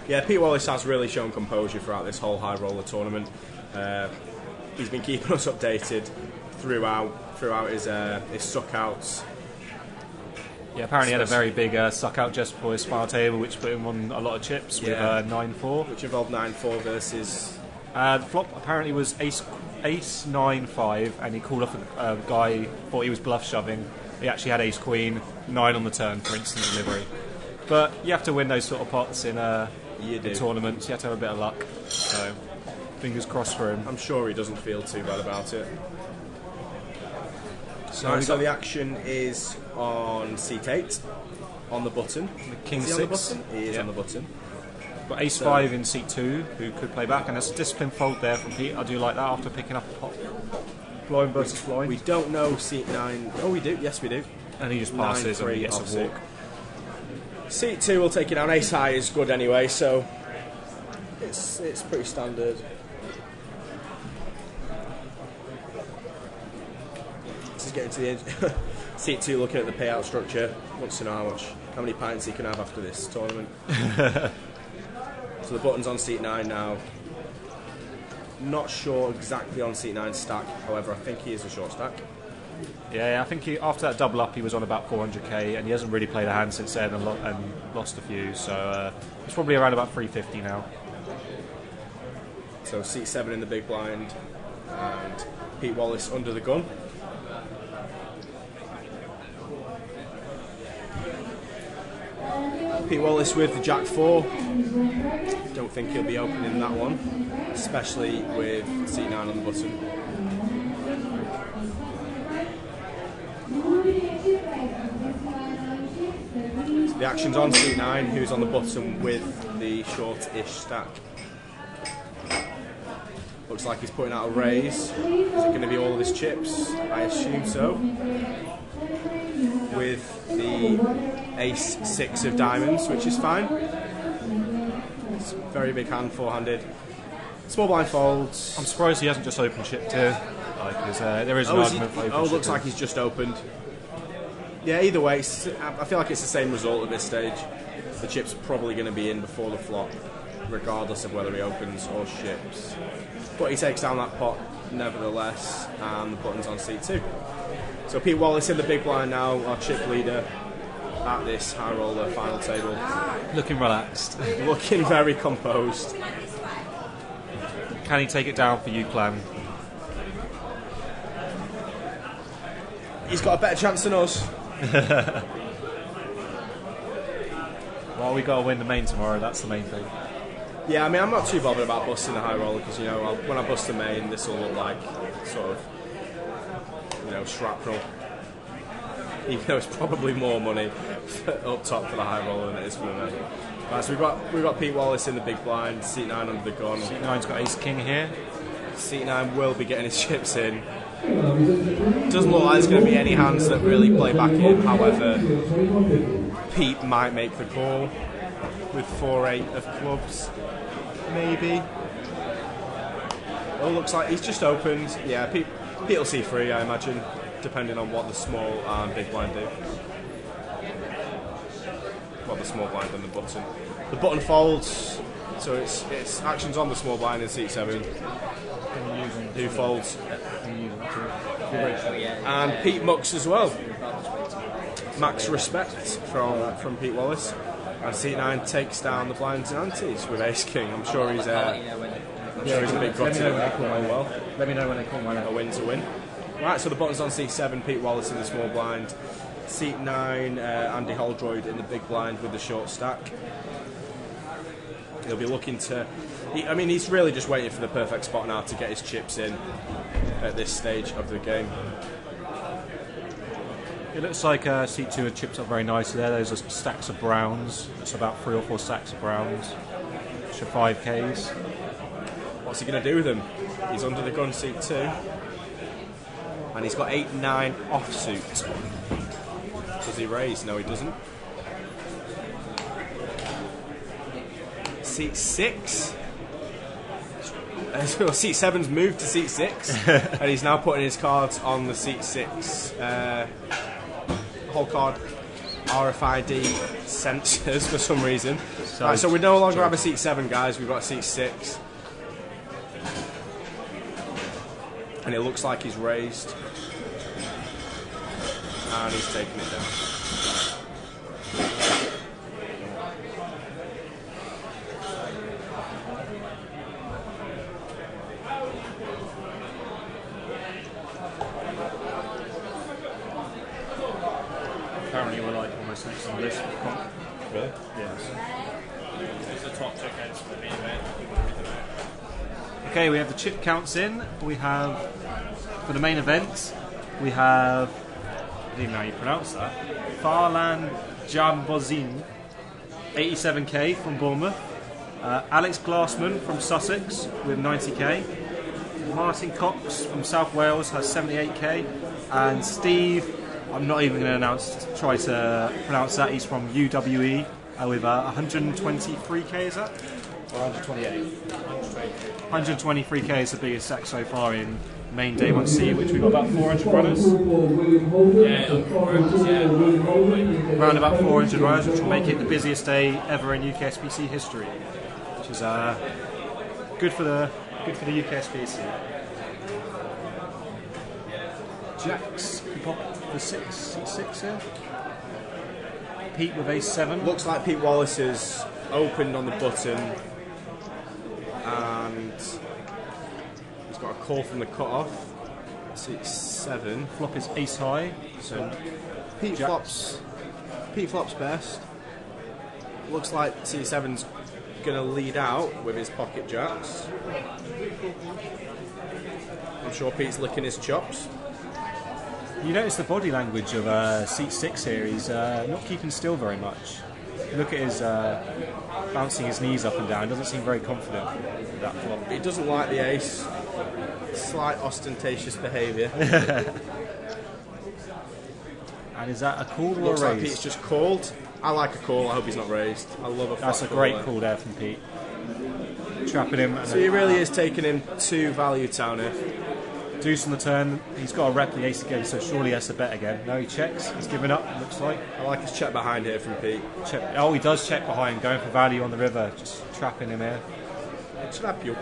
Yeah, Pete Wallace has really shown composure throughout this whole high roller tournament. He's been keeping us updated throughout his suckouts. Yeah, apparently he had a very big suck-out just before his final table, which put him on a lot of chips with 9-4. Which involved 9-4 versus... The flop apparently was ace 9-5, and he called off a guy, thought he was bluff shoving. He actually had ace queen, 9 on the turn for instant delivery. But you have to win those sort of pots in tournaments. You have to have a bit of luck. So, fingers crossed for him. I'm sure he doesn't feel too bad about it. So the action is on seat 8, on the button. The king is he 6. on the button? He is on the button. Got ace 5 in seat 2, who could play back, and there's a discipline fold there from Pete. I do like that after picking up a pot. Blowing versus blowing. We don't know seat 9. Oh, we do. Yes, we do. And he just passes and he gets a walk. Seat 2 will take it down. Ace high is good anyway, so it's pretty standard. This is getting to the end. Seat 2 looking at the payout structure. Wants to know how many pints he can have after this tournament. So the button's on seat 9 now. Not sure exactly on seat 9 stack, however, I think he is a short stack. Yeah, I think after that double up he was on about 400k, and he hasn't really played a hand since then and lost a few, so he's probably around about 350 now. So seat 7 in the big blind, and Pete Wallace under the gun. Pete Wallace with the Jack 4. Don't think he'll be opening that one, especially with seat 9 on the button. So the action's on seat 9, who's on the button with the short-ish stack. Looks like he's putting out a raise. Is it going to be all of his chips? I assume so. With the ace 6 of diamonds, which is fine. It's a very big hand, 4-handed. Small blind folds. I'm surprised he hasn't just opened chipped here. There is an argument for open looks like he's just opened. Yeah, either way, I feel like it's the same result at this stage. The chip's probably going to be in before the flop, regardless of whether he opens or ships. But he takes down that pot nevertheless, and the button's on seat 2. So Pete Wallace in the big blind now, our chip leader at this high roller final table. Looking relaxed. Looking very composed. Can he take it down for you, Clan? He's got a better chance than us. Well, we got to win the main tomorrow, that's the main thing. Yeah, I mean, I'm not too bothered about busting the high roller because, when I bust the main, this will look like sort of, shrapnel. Even though it's probably more money up top for the high roller than it is for the main. Right, so we've got Pete Wallace in the big blind, seat 9 under the gun. Seat 9's got ace king here. Seat 9 will be getting his chips in. Doesn't look like there's going to be any hands that really play back in. However, Pete might make the call with 4-8 of clubs, maybe. Oh, looks like he's just opened. Yeah, Pete will see free, I imagine. depending on what the small and big blind do. Well, the small blind and the button. The button folds, so it's actions on the small blind in seat 7. Who folds? And Pete mucks as well. Max respect from Pete Wallace. And seat 9 takes down the blinds and antes with Ace King. I'm sure he's a big got well. Let me know when they call my name. A win's a win. Right, so the button's on seat 7, Pete Wallace in the small blind. Seat 9, Andy Holdroyd in the big blind with the short stack. He'll be looking to... he's really just waiting for the perfect spot now to get his chips in at this stage of the game. It looks like seat 2 had chipped up very nicely there. Those are stacks of browns. It's about 3 or 4 stacks of browns. Which are 5Ks. What's he going to do with them? He's under the gun, seat 2. And he's got 8-9 offsuit. Does he raise? No, he doesn't. Seat 6. Seat 7's moved to seat 6. And he's now putting his cards on the seat 6. Whole card RFID sensors for some reason. Right, so we no longer have a seat 7, guys. We've got a seat 6. And it looks like he's raised. And he's taking it down. Apparently we're like almost next on the list. Really? Yes. It's the top checkouts for the main event. Okay, we have the chip counts in. We have, for the main event, we have, I don't even know how you pronounce that, Farlan Jambozin, 87k from Bournemouth. Alex Glassman from Sussex with 90k. Martin Cox from South Wales has 78k. And Steve, I'm not even going to try to pronounce that, he's from UWE with 123k, is that? Or 128? 123k is the biggest sack so far in main day 1C, which we've got about 400 runners. Around about 400 runners, which will make it the busiest day ever in UKSBC history, which is good for the UKSBC. Jacks for 6 here. Pete with ace 7. Looks like Pete Wallace has opened on the button, and he's got a call from the cut-off. Seat 7. Flop is ace high. So Pete flops best. Looks like seat 7's going to lead out with his pocket jacks. I'm sure Pete's licking his chops. You notice the body language of seat 6 here. He's not keeping still very much. Look at his bouncing his knees up and down. Doesn't seem very confident with that flop. He doesn't like the ace. Slight ostentatious behaviour. And is that a call or Looks a raise? like Pete's just called. I like a call. I hope he's not raised. I love a flop. That's a great call there from Pete. Trapping him. So he really is taking him to value town here. Deuce on the turn. He's got a rep the ace again, so surely he has to bet again. No, he checks. He's given up, it looks like. I like his check behind here from Pete. Oh, he does check behind, going for value on the river. Just trapping him here. Trap you.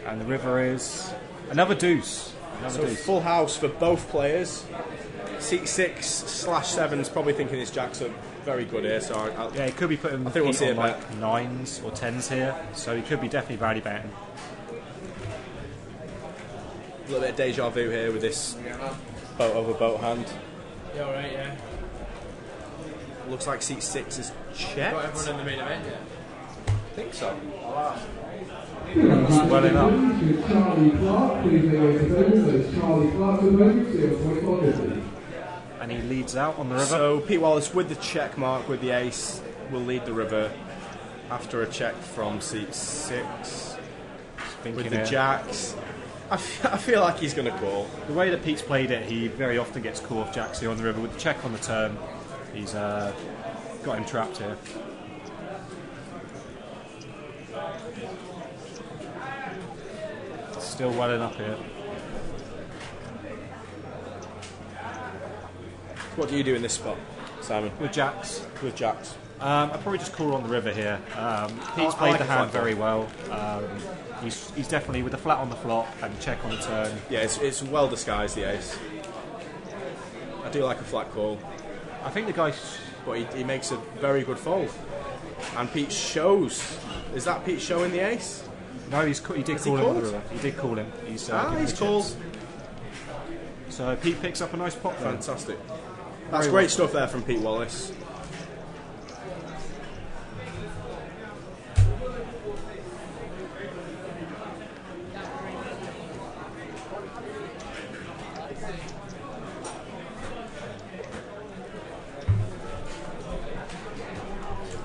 And the river is another deuce. So full house for both players. Seat 6/7's probably thinking his jacks are very good here. So yeah, he could be putting I think we'll see on it like back. 9s or 10s here. So he could be definitely value betting. A little bit of deja vu here with this boat over boat hand. Yeah, alright, yeah. Looks like seat 6 is checked. Got everyone in the main event, yeah? I think so. Swelling up. And he leads out on the river. So Pete Wallace with the check mark with the ace will lead the river after a check from seat 6 with the jacks. I feel like he's going to call. The way that Pete's played it, he very often gets call off jacks here on the river. With the check on the turn, he's got him trapped here. Still welling up here. What do you do in this spot, Simon? With jacks. With jacks. I'd probably just call on the river here. Pete's played the hand very well. He's definitely with the flat on the flop and check on the turn. Yeah, it's well disguised, the ace. I do like a flat call. I think the guy... But he makes a very good fold. And Pete shows. Is that Pete showing the ace? No, he did call him on the river. He did call him. He's called. So Pete picks up a nice pot. Fantastic. That's great stuff there from Pete Wallace.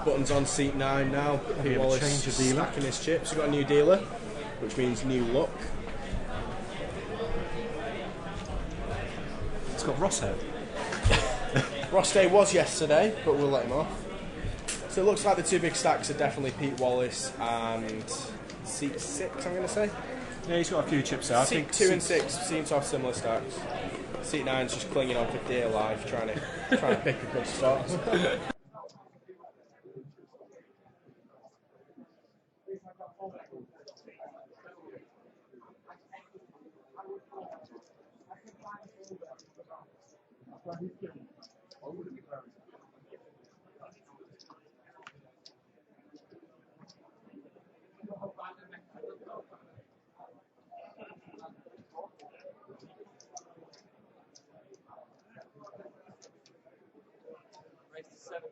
Buttons on seat 9 now. Pete Wallace stacking his chips. We've got a new dealer, which means new luck. It's got Ross here. Ross Day was yesterday, but we'll let him off. So it looks like the two big stacks are definitely Pete Wallace and seat 6, I'm going to say. Yeah, he's got a few chips out. Seat 2 and 6 seem to have similar stacks. Seat 9's just clinging on for dear life, trying to pick a good spot. Race to 70.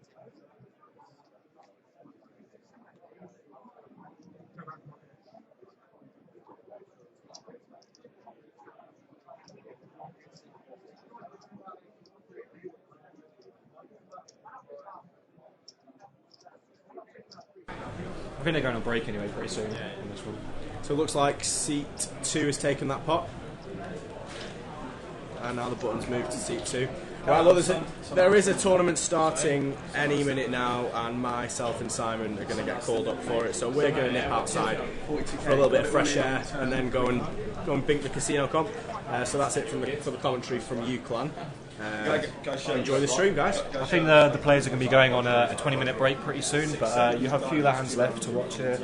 I think they're going on break anyway pretty soon on this one. So it looks like seat 2 has taken that pot. And now the buttons move to seat 2. Right, look, there is a tournament starting any minute now, and myself and Simon are going to get called up for it. So we're going to nip outside for a little bit of fresh air, and then go and bink the casino comp. So that's it for the commentary from UClan. Enjoy the stream, guys. I think the players are going to be going on a 20-minute break pretty soon, but you have a few hands left to watch here.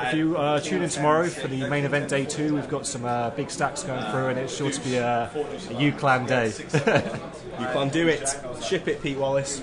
If you tune in tomorrow for the main event day 2, we've got some big stacks going through, and it's sure to be a UClan day. UClan, do it. Ship it, Pete Wallace.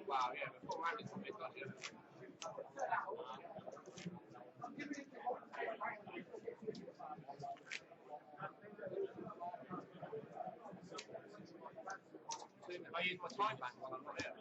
Wow, yeah, before rounding something like that. I use my time bank while I'm not here.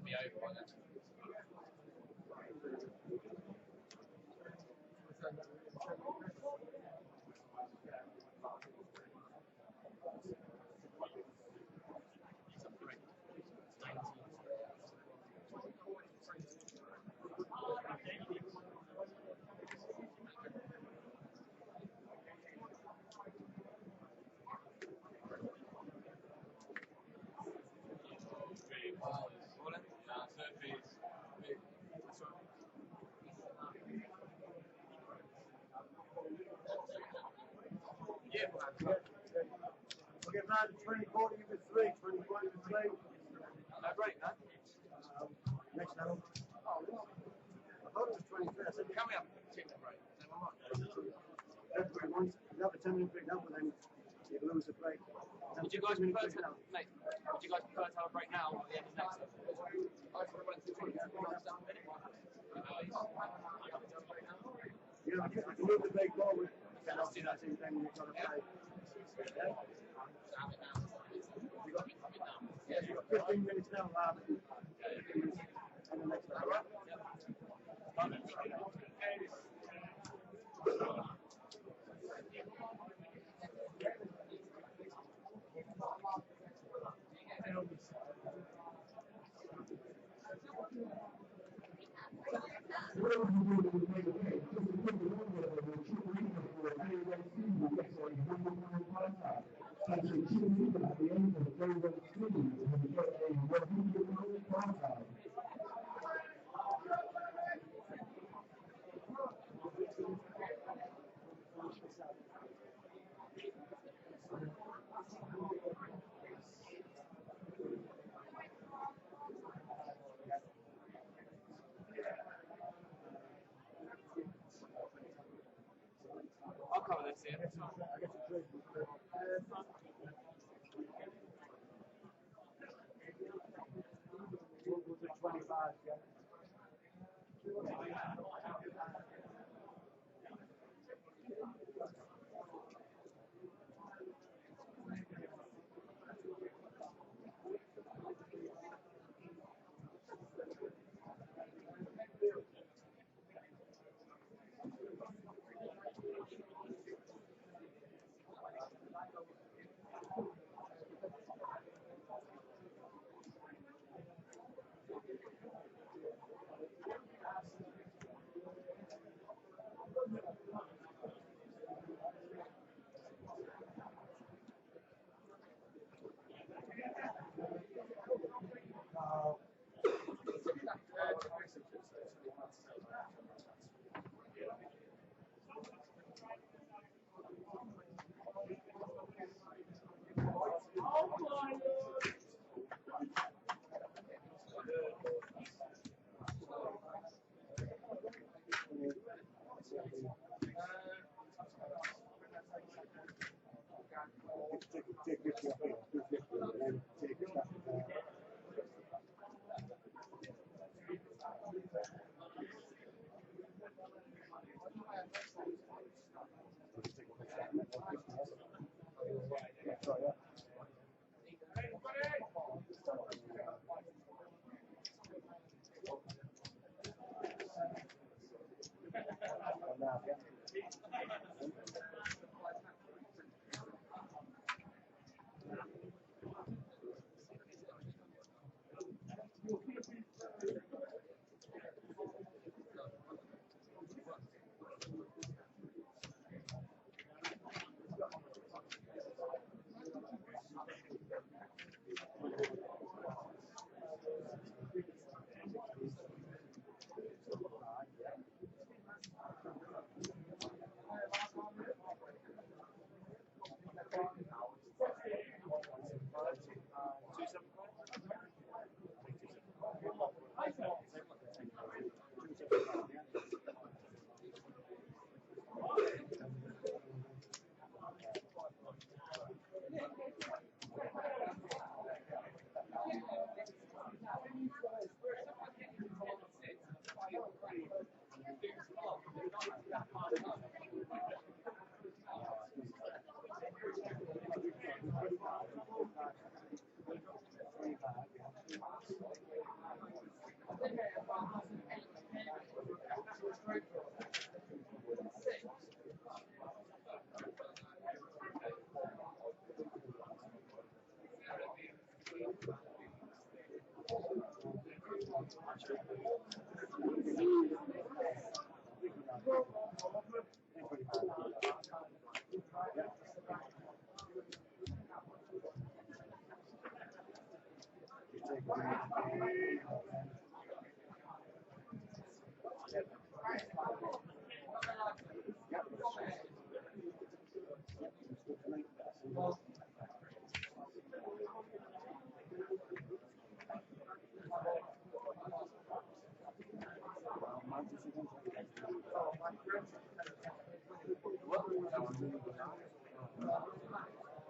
Be over by then. Yeah, we'll get round to 2040 with 3, 2040 with 3. No break, no? Next level. I thought it was 23. I said, Can we have a ticket break? Is that all right? everybody wants you have a 10-minute break now, but then you lose the break. Would you guys prefer to, mate, would you guys prefer to have a break now or at the end of next level? I just want to run You know, if you move the break forward, then obviously that's then you've got to play. Yeah, you've got 15 minutes now, lad. 15 minutes on the next level. I'll cover this here. We'll do 25, yeah. take 50 off here, do 50, and then take a stack of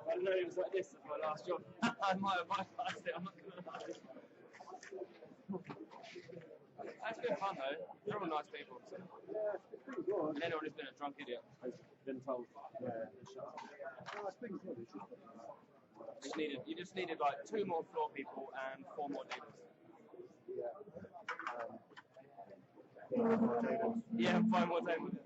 I didn't know it was like this at my last job. I might have bypassed it, I'm not going to lie. That's been fun though. They're all nice people. So. Yeah, it's pretty good. And anyone who's been a drunk idiot has been told. Yeah, it's pretty good. It's just You just needed like 2 more floor people and 4 more dealers. Yeah, 5 more tables.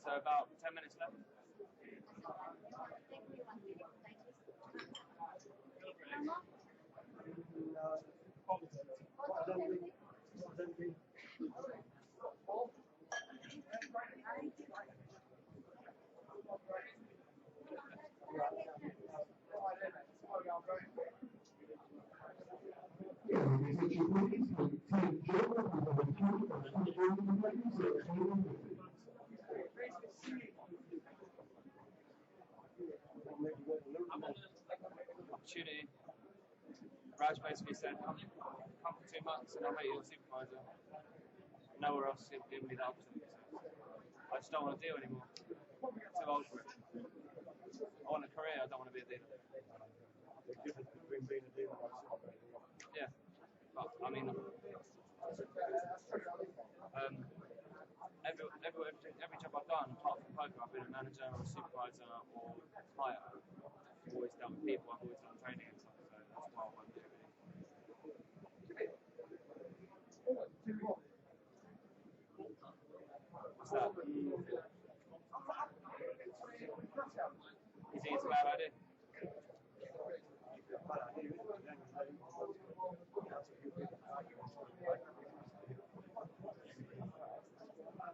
So about 10 minutes left. Opportunity. Raj basically said, come for 2 months and I'll make you a supervisor. Nowhere else seemed to give me the opportunity. I just don't want to deal anymore. I'm too old for it. I want a career, I don't want to be a dealer. the difference between being a dealer and a supervisor. Yeah. But, I mean, every job I've done, apart from poker, I've been a manager or a supervisor or higher. I've always dealt with people, I've always done training and stuff, so that's what I want to do. What's that? You think it's a bad idea?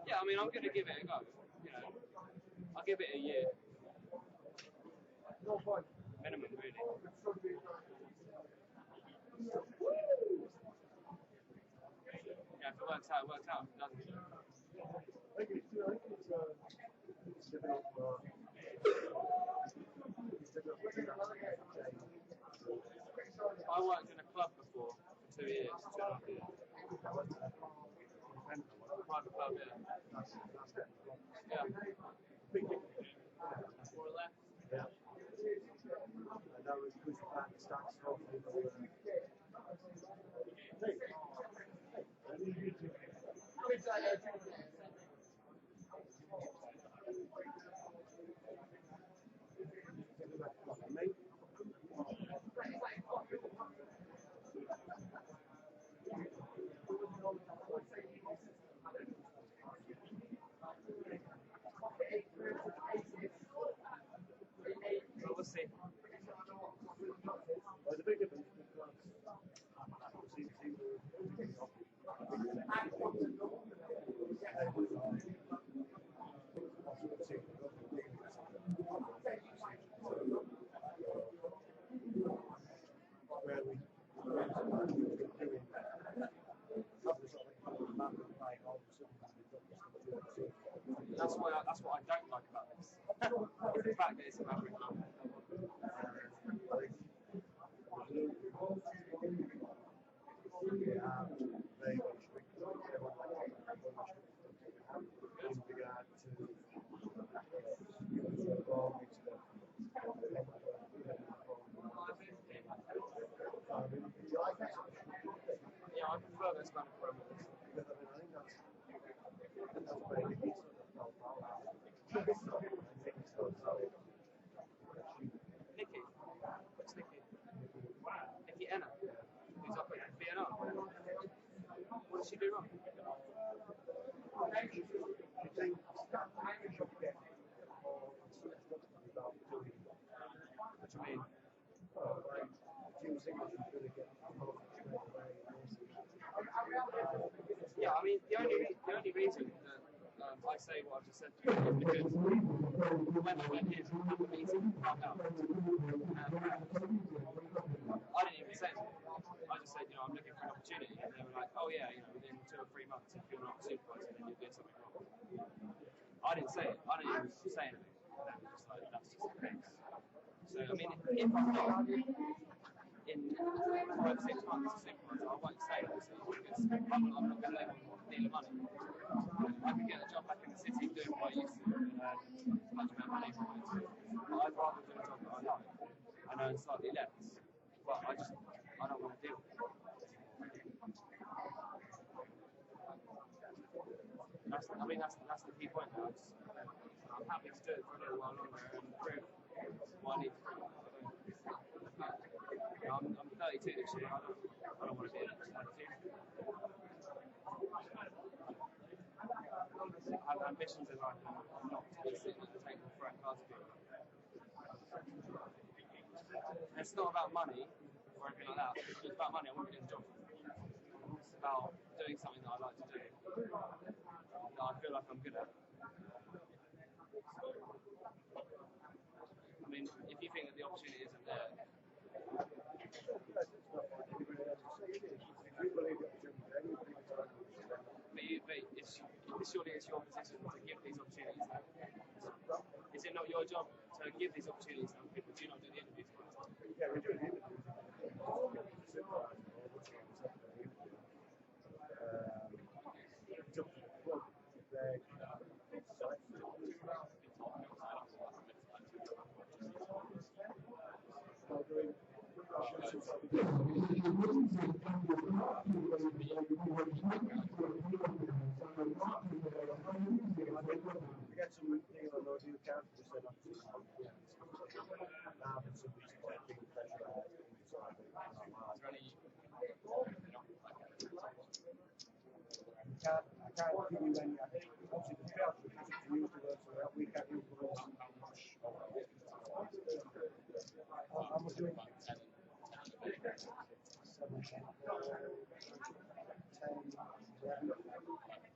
Yeah, I mean, I'm going to give it a go. You know, I'll give it a year. Minimum, really. Yeah, if it works out, it works out. If it doesn't, I worked in a club before for 2 years, 2.5 years. Private club, yeah. Yeah. More or less. Yeah. And that was pushed back the stacks off. We'll see. There's a big difference because where we that's what I don't like about this. The fact that it's a maverick club. Very much in regard to Yeah, I prefer those kind of parameters. because I think that's where Nicky sort of felt out. Nicky? What's Nicky? Nicky Enna? Who's up at VNR? What did she do wrong? What do you mean? Yeah, I mean, the only reason that I say what I've just said to you is because when I went in at the meeting, I didn't even say anything. I just said, I'm looking for an opportunity, and they were like, oh yeah, within 2 or 3 months, if you're not a supervisor, then you're doing something wrong. I didn't say it. I didn't even say anything. And they were just like, that's just the case. So, I mean, if I'm not in 5 or 6 months a supervisor, I won't say it, because I'm not going to live on a deal of money. I could get a job back in the city doing what I used to and earn as much amount of money as I wanted to. But I'd rather do a job that I like and earn slightly less. But I don't want to deal with it. That's the key point now. I'm happy to do it for a little while longer and prove what I need to prove. I'm 32 this year. I don't want to be an 32. I have ambitions in life, and I'm not to be sitting at the table throwing cards at people. It's not about money or anything like that. If it's about money, I wouldn't be doing the job. It's about doing something that I like to do, that I feel like I'm good at. I mean, if you think that the opportunity isn't there, but surely it's your position to give these opportunities. Is it not your job to give these opportunities? Do you not do the interviews? Yeah, we do the interviews. We got some things on those new characters set up. rather than somebody being pressurised. I can't give you any. Obviously, the fair to use the words so we can't use the words. How much doing? 7, 10, 11,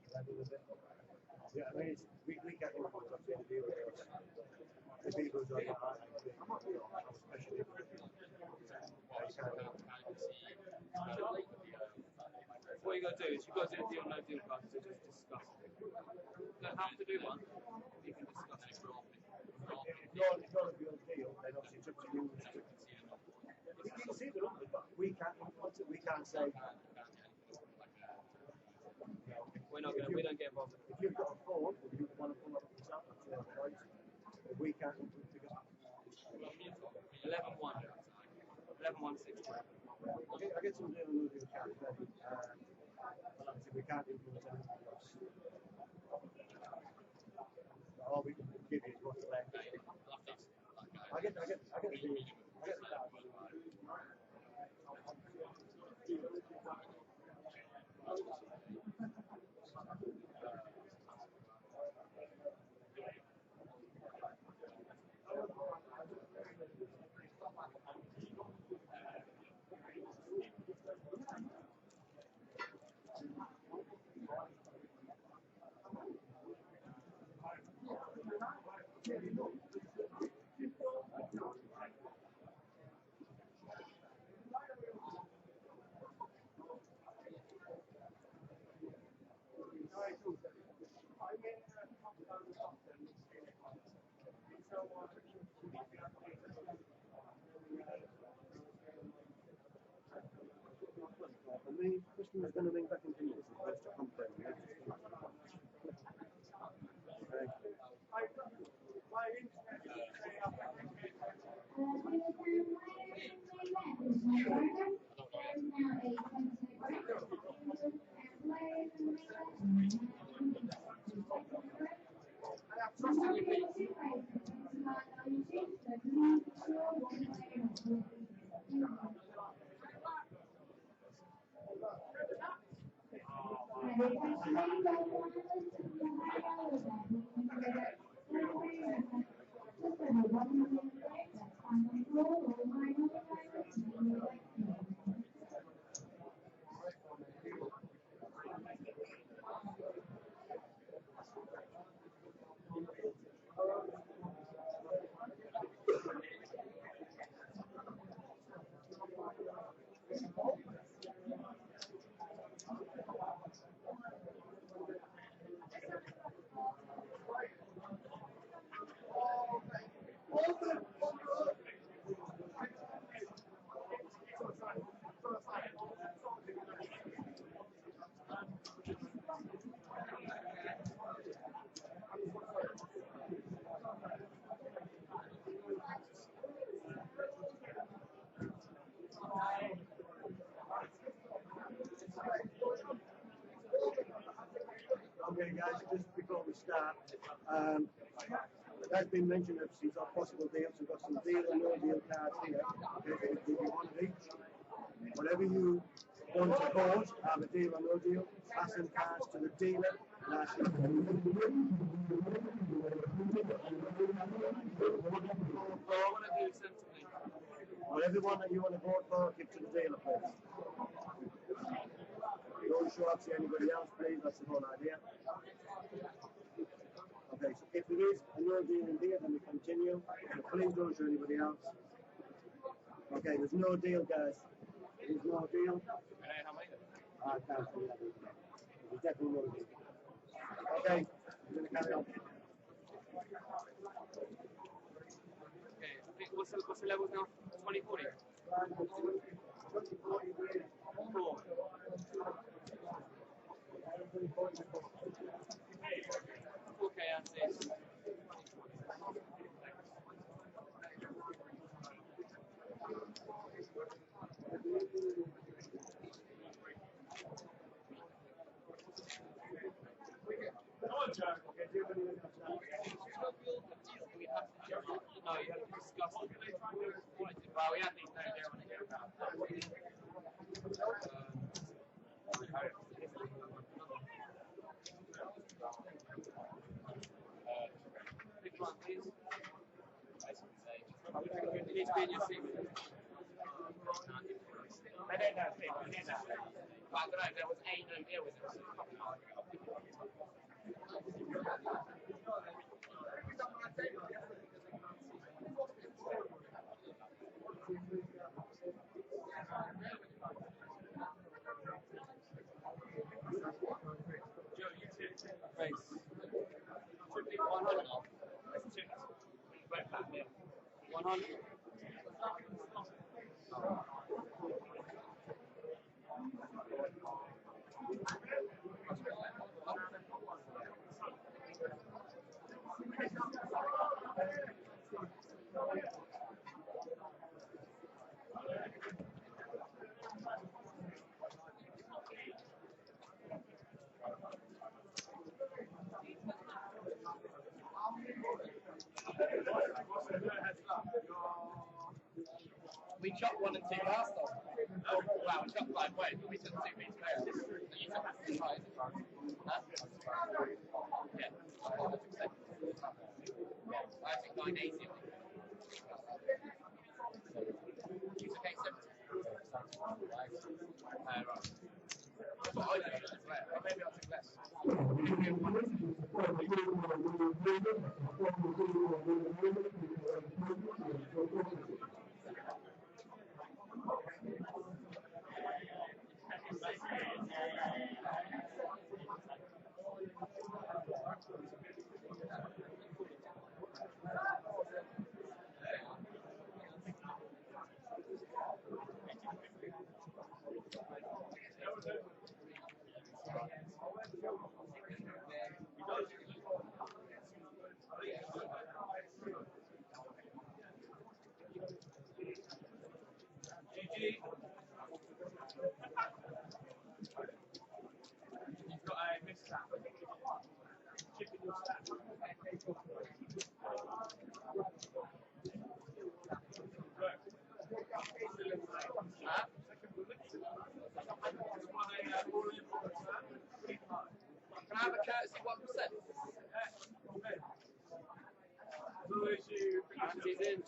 11. Yeah, I mean, we can't use the words to deal with us. The people who don't especially if what you got to do is you've got to do a deal no deal card to just discuss it. You don't have to do one, you can discuss it. If you're a real deal, then obviously it's up to you. You can see the numbers, but we can't influence it. We can't say. We don't get involved. If you've got a phone, if you want to pull up yourself, that's your choice. But we can't influence it. 11-1. 11-1-6. I get some deal no deal cards ready. But obviously we can't influence anything else. All we can give you is what's left. I get the cards. I mean, Christian is going to ring back into you. It's to complain. Okay, guys, just before we start, it has been mentioned that she's got possible deals. We've got some deal and no deal cards here. We'll give you one of each. Whatever you want to quote, have a deal or no deal, pass them cards to the dealer and ask him. Whatever one that you want to vote for, give to the dealer, please. Don't show up to anybody else, please. That's the whole idea. Okay, so if there is a no deal in here, then we continue. So please don't show anybody else. Okay, there's no deal, guys. There's no deal. I can't see that. There's definitely no deal. Okay, we're going to carry on. Okay, what's the levels now? 2040? 2040 with 4. 4K answers. Come on, Jack. Okay, do you have anything else now? No, you had to discuss it. Well, we had these no deal on it here about big one, please. It needs to be in your seat. I don't know if it was in that. But I don't know, there was a no deal with it. Face. 100. That's 2. Both that deal. 100. We chopped 1 and 2 last time. Well, we chopped 5 ways, but we took 2 beats players. So you took us to 5. Huh? Yeah. I took 980 on it. You took 870. Right. That's what I did. Or maybe I took less. GG. You've got a mishap. Chicken your stack. Can I have a courtesy 1%? And he's in.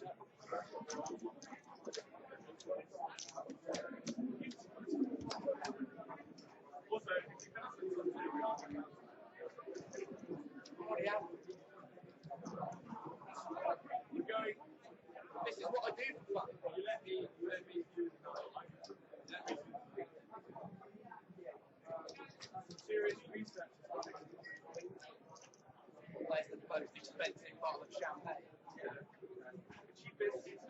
Also, you're going. This is what I do for fun. You let me do some serious research. Where's the most expensive bottle of champagne? The cheapest. It's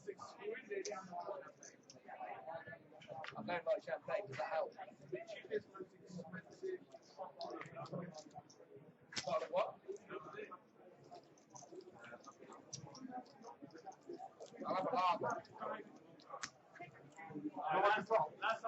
exquisite. I don't like champagne. Does that help? The cheapest, most expensive bottle of what? I'll have a lager. That's all That's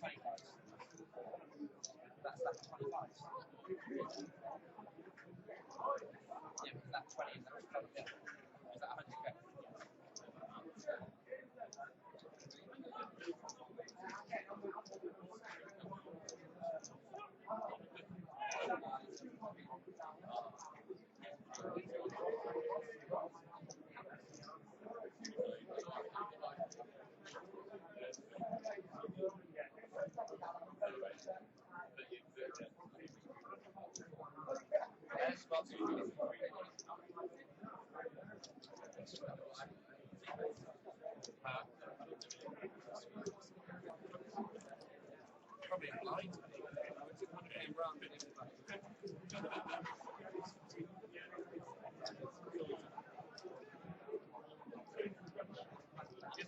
25. Yeah, but that's 20. Is that 100? Just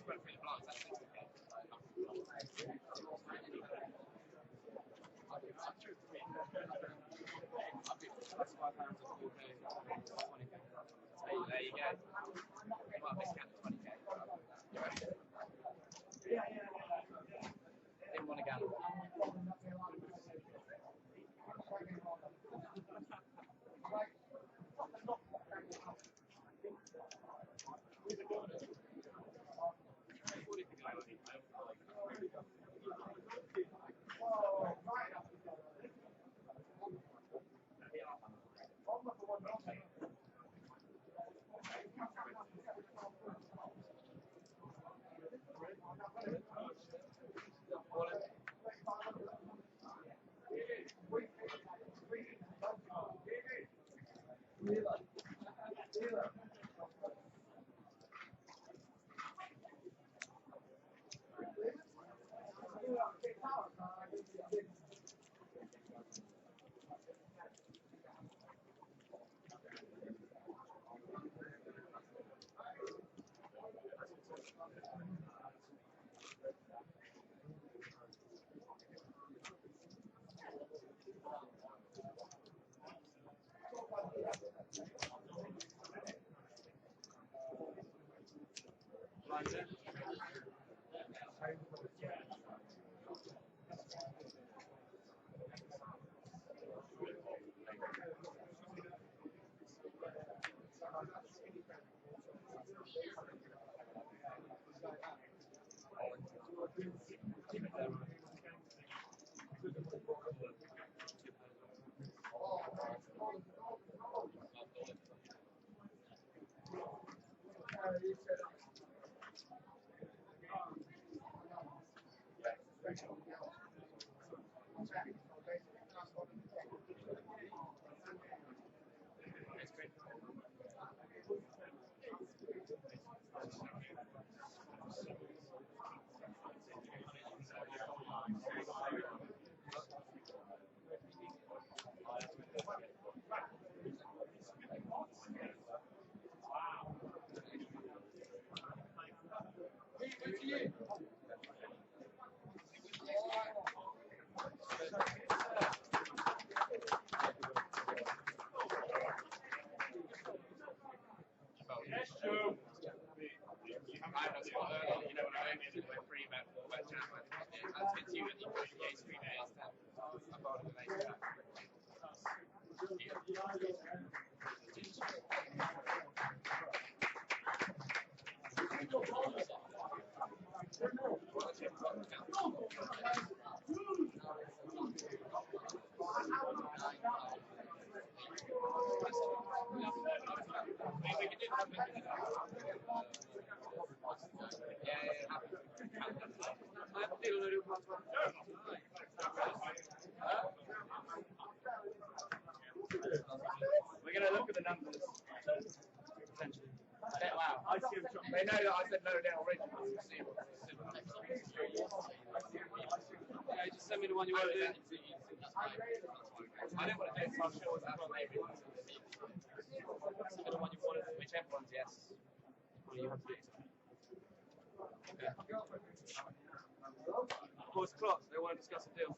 went through the blocks, that's it. That's £5 to 4K, 20K. Hey, there you go. Well, discount 20K. Didn't want to gamble. We're going to look at the numbers, potentially. Wow. They know that I said no down already. Yeah, just send me the one you want to do. I don't want to do it, so I'm sure that's what maybe one. Send me the one you want to do. Whichever one's yes. What do you have to do? Okay. Of course, clocks. They want to discuss a deal.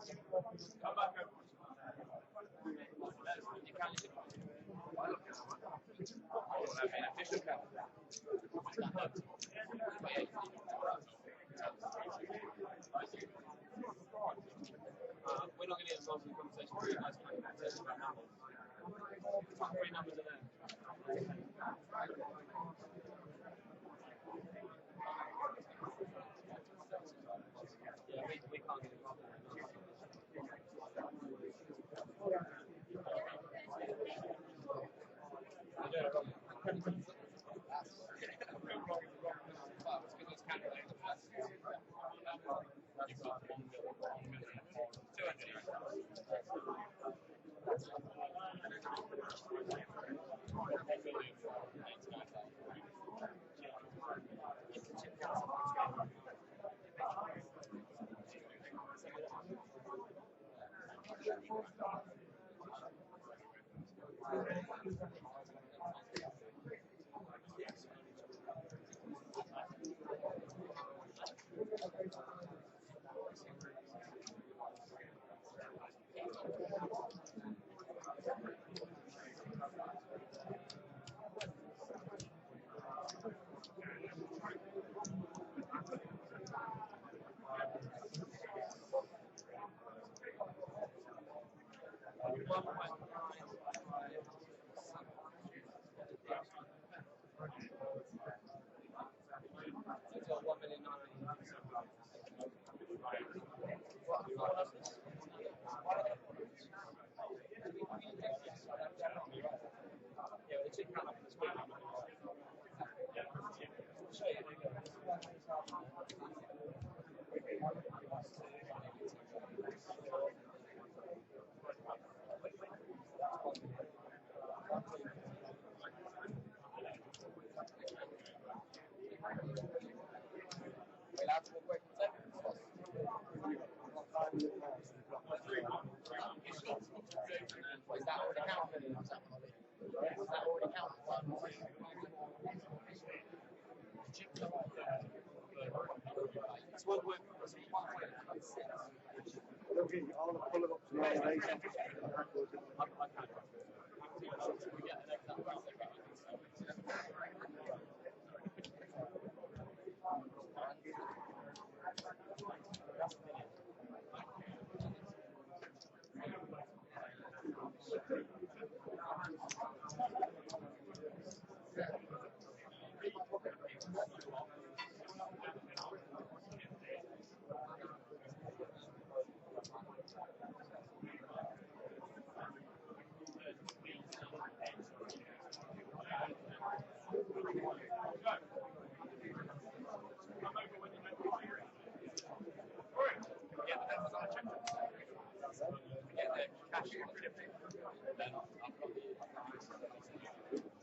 We're not going to get involved in the conversation with you guys about numbers. Top three numbers are there. Yeah,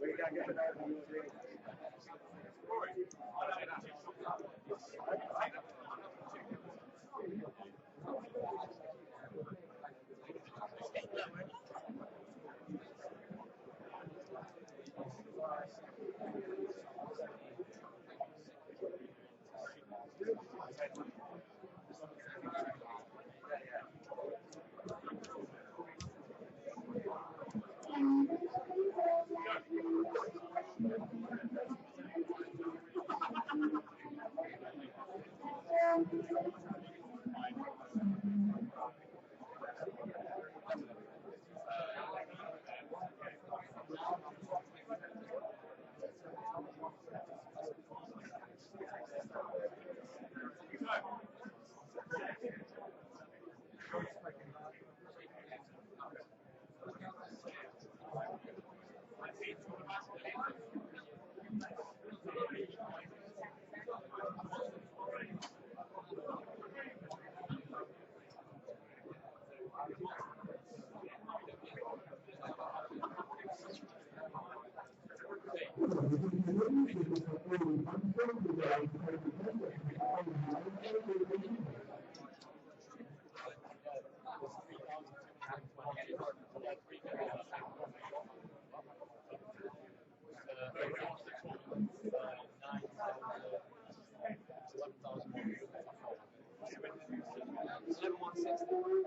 we can't get involved in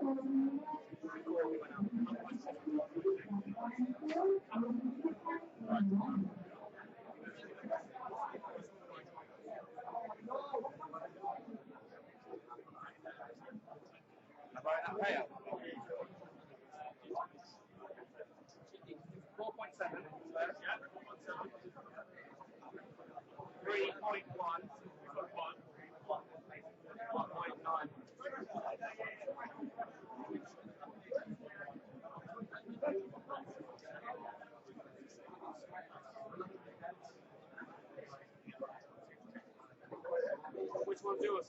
that. payout. 4.7. 3.1. 1.9. Which one's yours?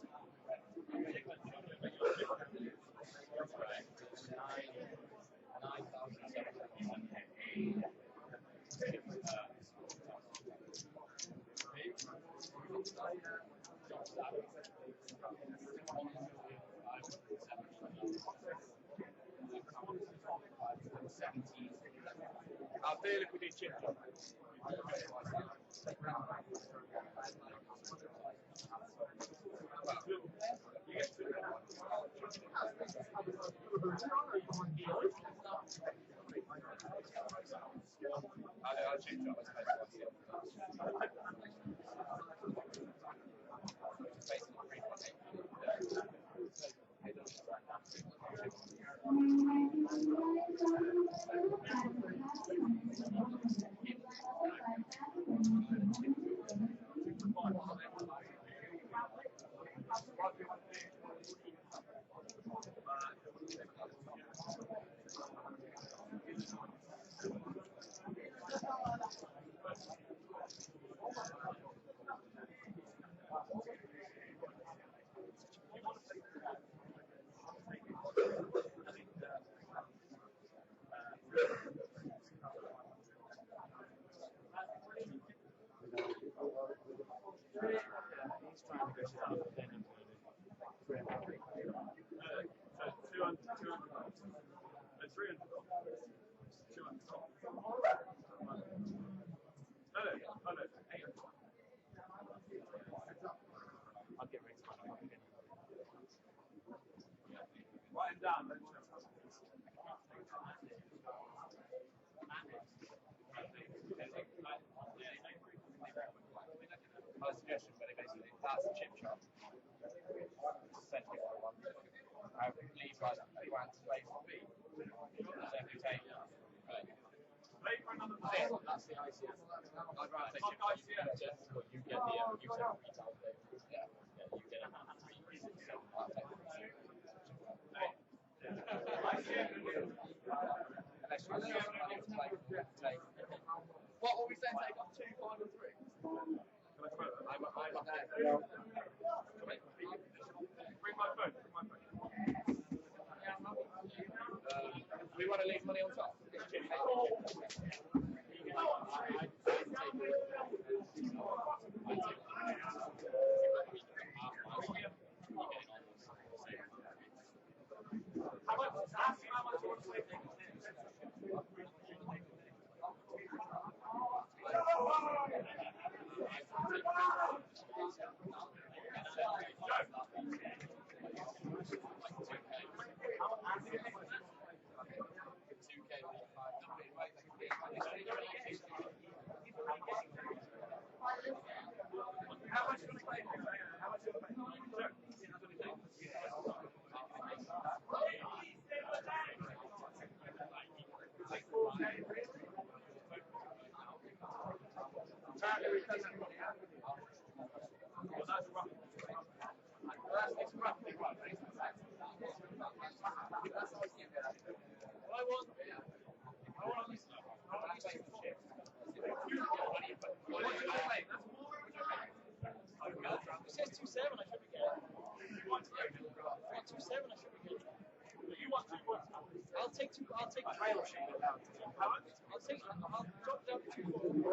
17. I'll deal if we do chip job. I'll chip job. He's trying to go to the then. 200. 300. 200. No, 800. I'll get ready to find out again. Write him down. My suggestion, but basically, that's a chip shop. Essentially what I want. I would leave guys £3 to play for me. So if you take that's the ICS. I'd rather take chip shop. You get the you set the retail thing. Yeah, you get it. Unless you take. What will we say? Take off 2, 5, and 3. I'm there. Bring my phone. We want to leave money on top. How much? Ask him how much you want to leave. It says 2.7, I should be getting. 2.7, I should be getting. You want 2.1? I'll take trail sheet. I'll drop down to 2.1.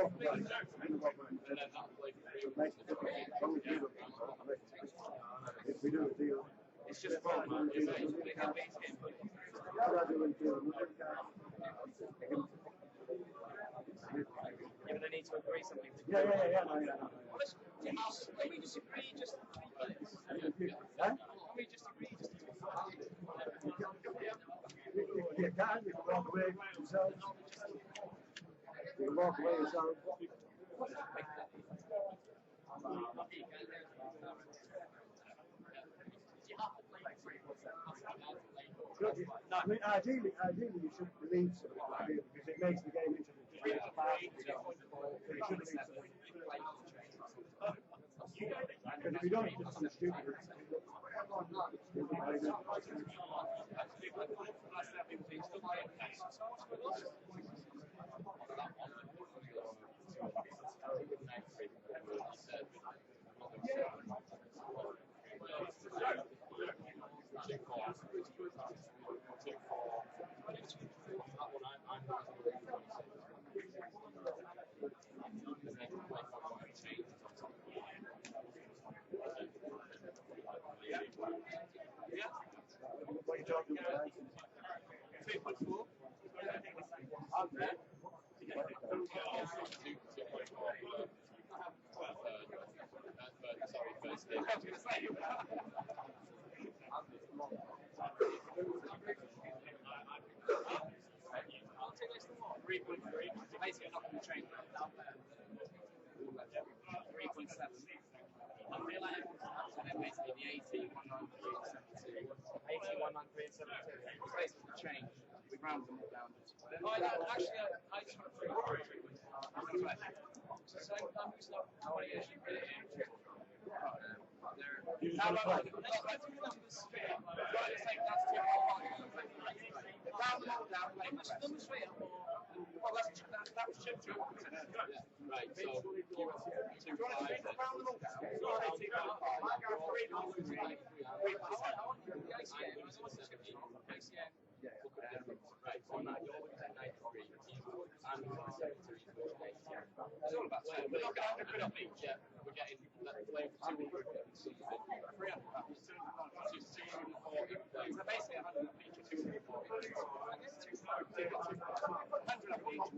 If we do a deal, it's just wrong, man. Yeah, but they need to agree something. Yeah. Can we just agree just 3 minutes? Can we just agree just 3 minutes? You can walk away yourself. You can walk away yourself. I mean, ideally you should leave some because it makes the game interesting. It's fast, you should leave some. Because if you don't, it's just some stupid. What are you talking about? 2.4. Sorry, first day. I was going to say. 3.3. Basically, not going to train. 3.7. I feel like everyone's basically the 80, 193, and 72. 80, 193, and 72. It's basically the change. We rounded them all down. Actually, I just went through so same time we start 20 years you put it in. Now, let's go through numbers sphere. Let's take that's 2.5. Round them all down. Numbers sphere or. Well, that was chip through. Right, so you went 2.5. Round them all down. Right, so on that, you're looking at 93. And it's all about time. We're not getting 100 off each yet. We're getting that play for 200 something. 300 pounds. 240. So basically 100 off each or 240. I guess 240. 100 off each. Just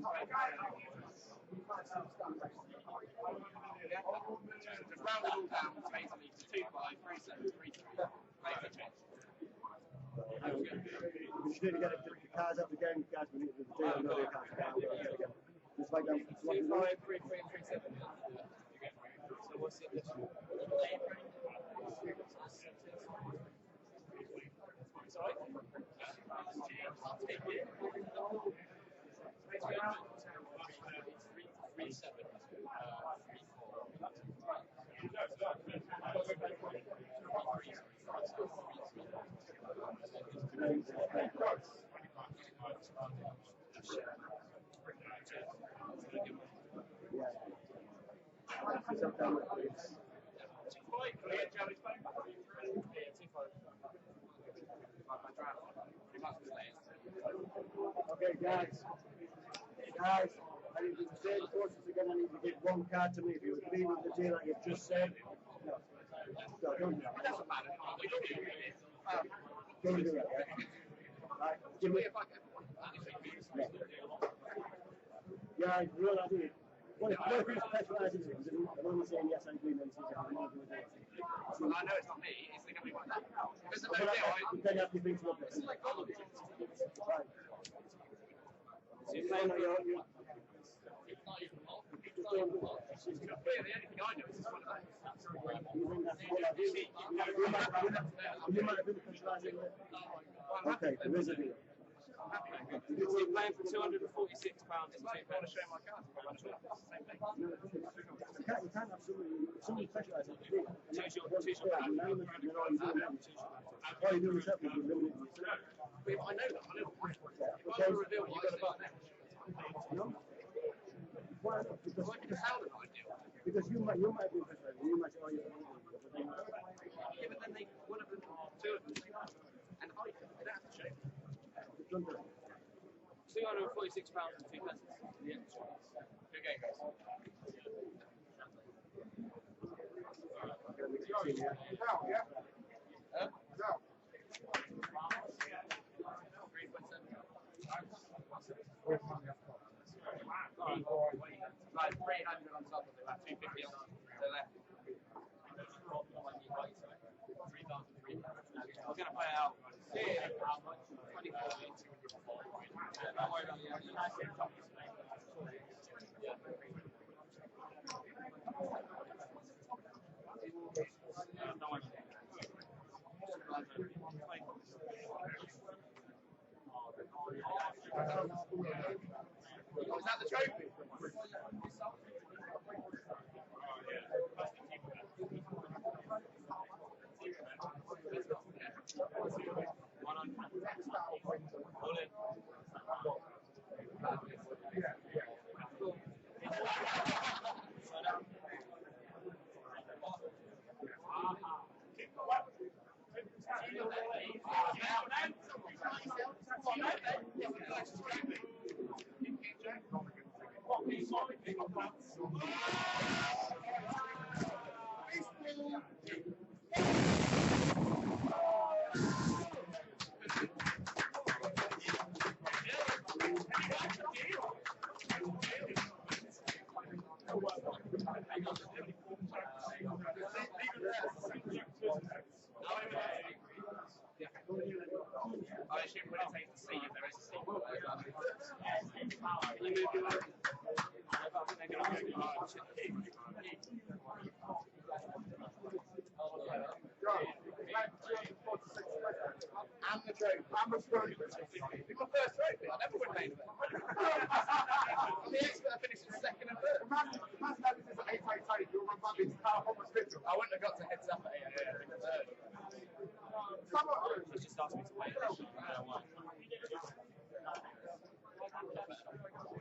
round it all down, basically to 2.5, 3.7, 3.3. Right, change. We just need to get the cars out the game, guys. We need to do the cars down. Just like them. 2, 5, 3, 3, and 3, 7. So what's it? Sorry? I'll take it. 3, 7. 3, Okay, guys, I need to say the process again. I need to give one card to me if you agree with the deal that you've just said. No, don't do that. It doesn't matter. We don't do it. Don't do that, yeah? Right, give me. Yeah, I really I do. What if you specialise in things and I'm only saying yes, I agree, then says I'm not going to do it. Well, I know it's not me, it's the guy like that. Because there's no deal, then you have to think about it. It's like God. Right. So you're playing like you're it's not even off. It's not even off. The only thing I know is it's one of those. You might have been specialising in it. Okay, there is a deal. You're playing for £246 and £2. I want to show you my cards. You can't absolutely. Somebody specialises in it. Choose your card. All you do is help people limited to yourself. I know that. I know. If I want to reveal what you've got next. No? Why not? Because you might be specialising. You might say, oh, you're yeah, but then they, one of them, two of them, and I they don't have to show. £246 and 2 pence. Yeah. Good game, guys. Like 300 on top of it, like 250 on the left. 3,300. We're going to play out 24. Don't worry about the don't worry. Was that the trophy? I assume when it takes the seat, there is a seat. Can you move your leg? They're going to move your leg. And the trophy. And the trophy. It's my first trophy. I never win main event. I'm the expert. I finished in second and third. Imagine that this is at 888. You're on Monday to Tower Homeless Vigil. I wouldn't have got to heads up at 8 in the third. She just asked me to wait.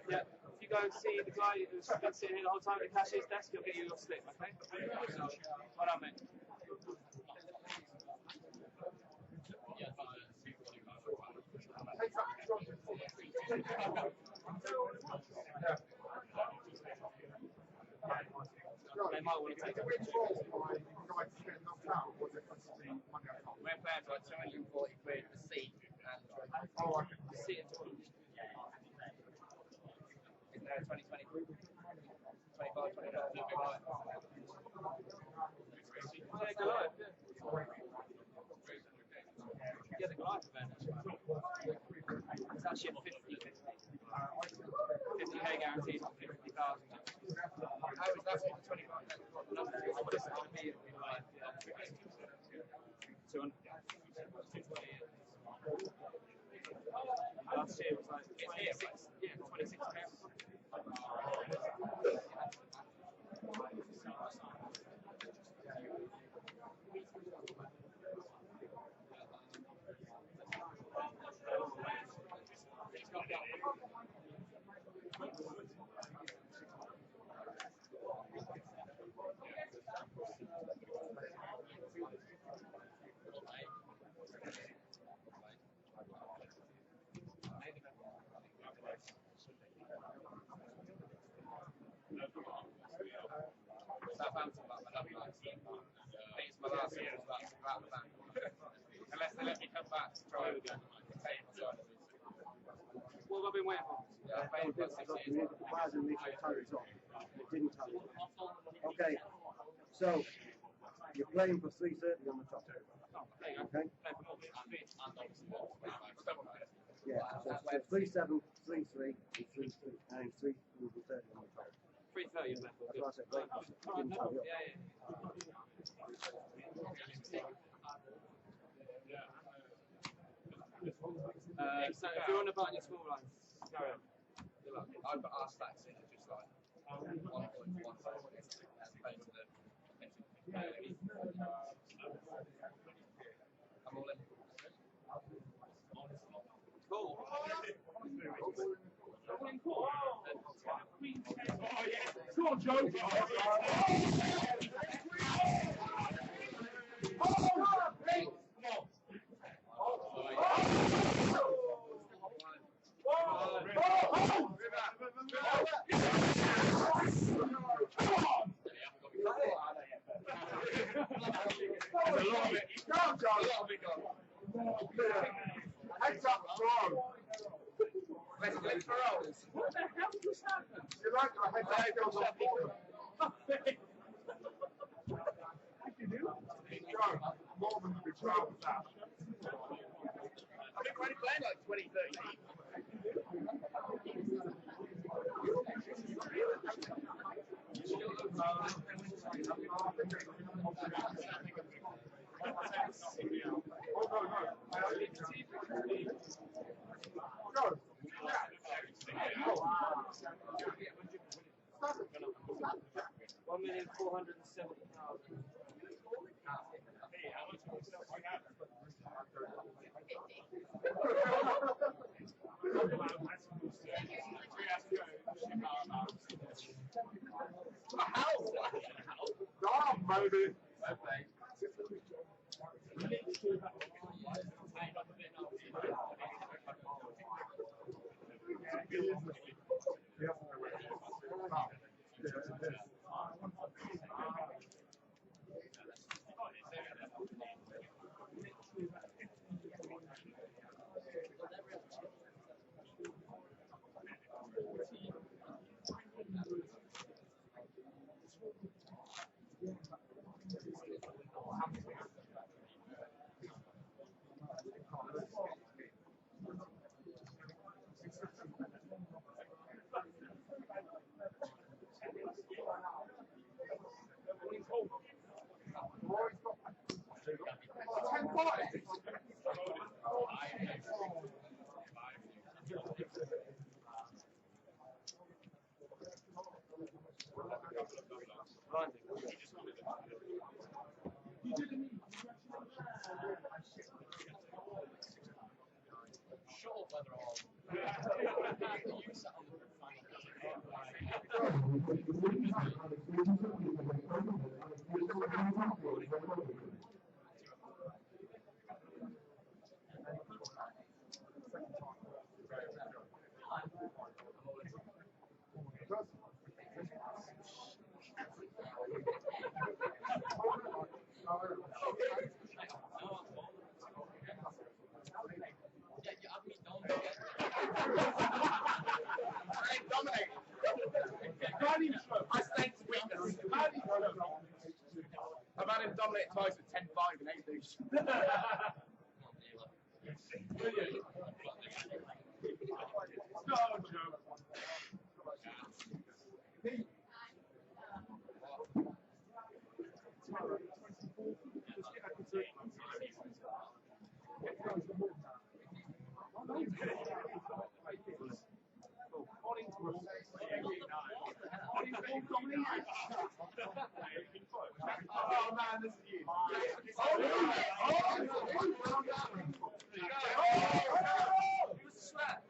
Yeah, if you go and see the guy who's been sitting here the whole time at the cashier's desk, he'll get you your slip, okay? Well done, mate. They might want to take a picture. We're paying for like 240 quid a seat and the seat and tournament. Isn't there 2020? 25, 29, yeah, Goliath, yeah, the Goliath event. It's actually a 50k guaranteed for 50,000. How is that for 25? This is going to be 200. Last year was like 26, yeah, 26k. Southampton, it's my last year as well, the bank. Unless they let me come back to try again. What have I been waiting for? Yeah, I've played for 6 years. It didn't tally up. Okay, so you're playing for 330 on the top. Okay? Yeah, so 3-7, 3-3, and 3-3, and 330 on the top. 330 left. That's what I said, right? It didn't tally up. So if you're on the button, your small lines, carry on. I've got our stacks in just like 1.1 seconds as opposed to the I'm all in. Cool. Oh yeah, come on, Joe. Heads up, throw. Let's throw. What the hell just happened? You like my head goes off the What you do? Joe, more than the crowd with that. I've been already playing like 20, 30 Go. baby. I stayed to witness. I've had him dominate twice with 10-5 and 8 douche. No joke. Oh man, this is you. He was a slap.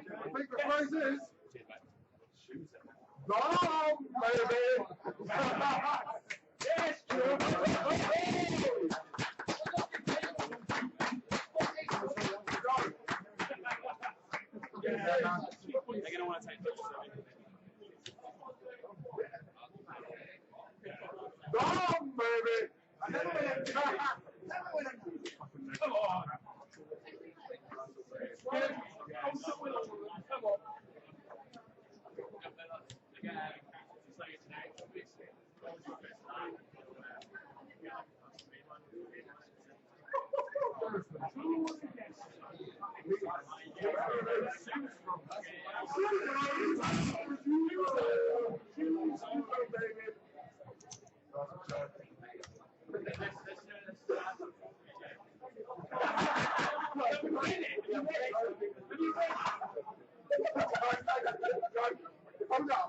I think the prize is Dom, baby. Yes, Joe. They're gonna want to take pictures of it. Dom, baby. Come on. Come on.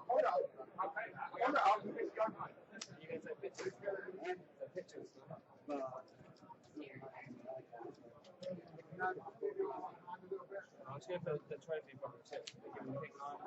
Hold up. You can take pictures. Pictures. I'll just go for the trophy from the tip. Give him a big line.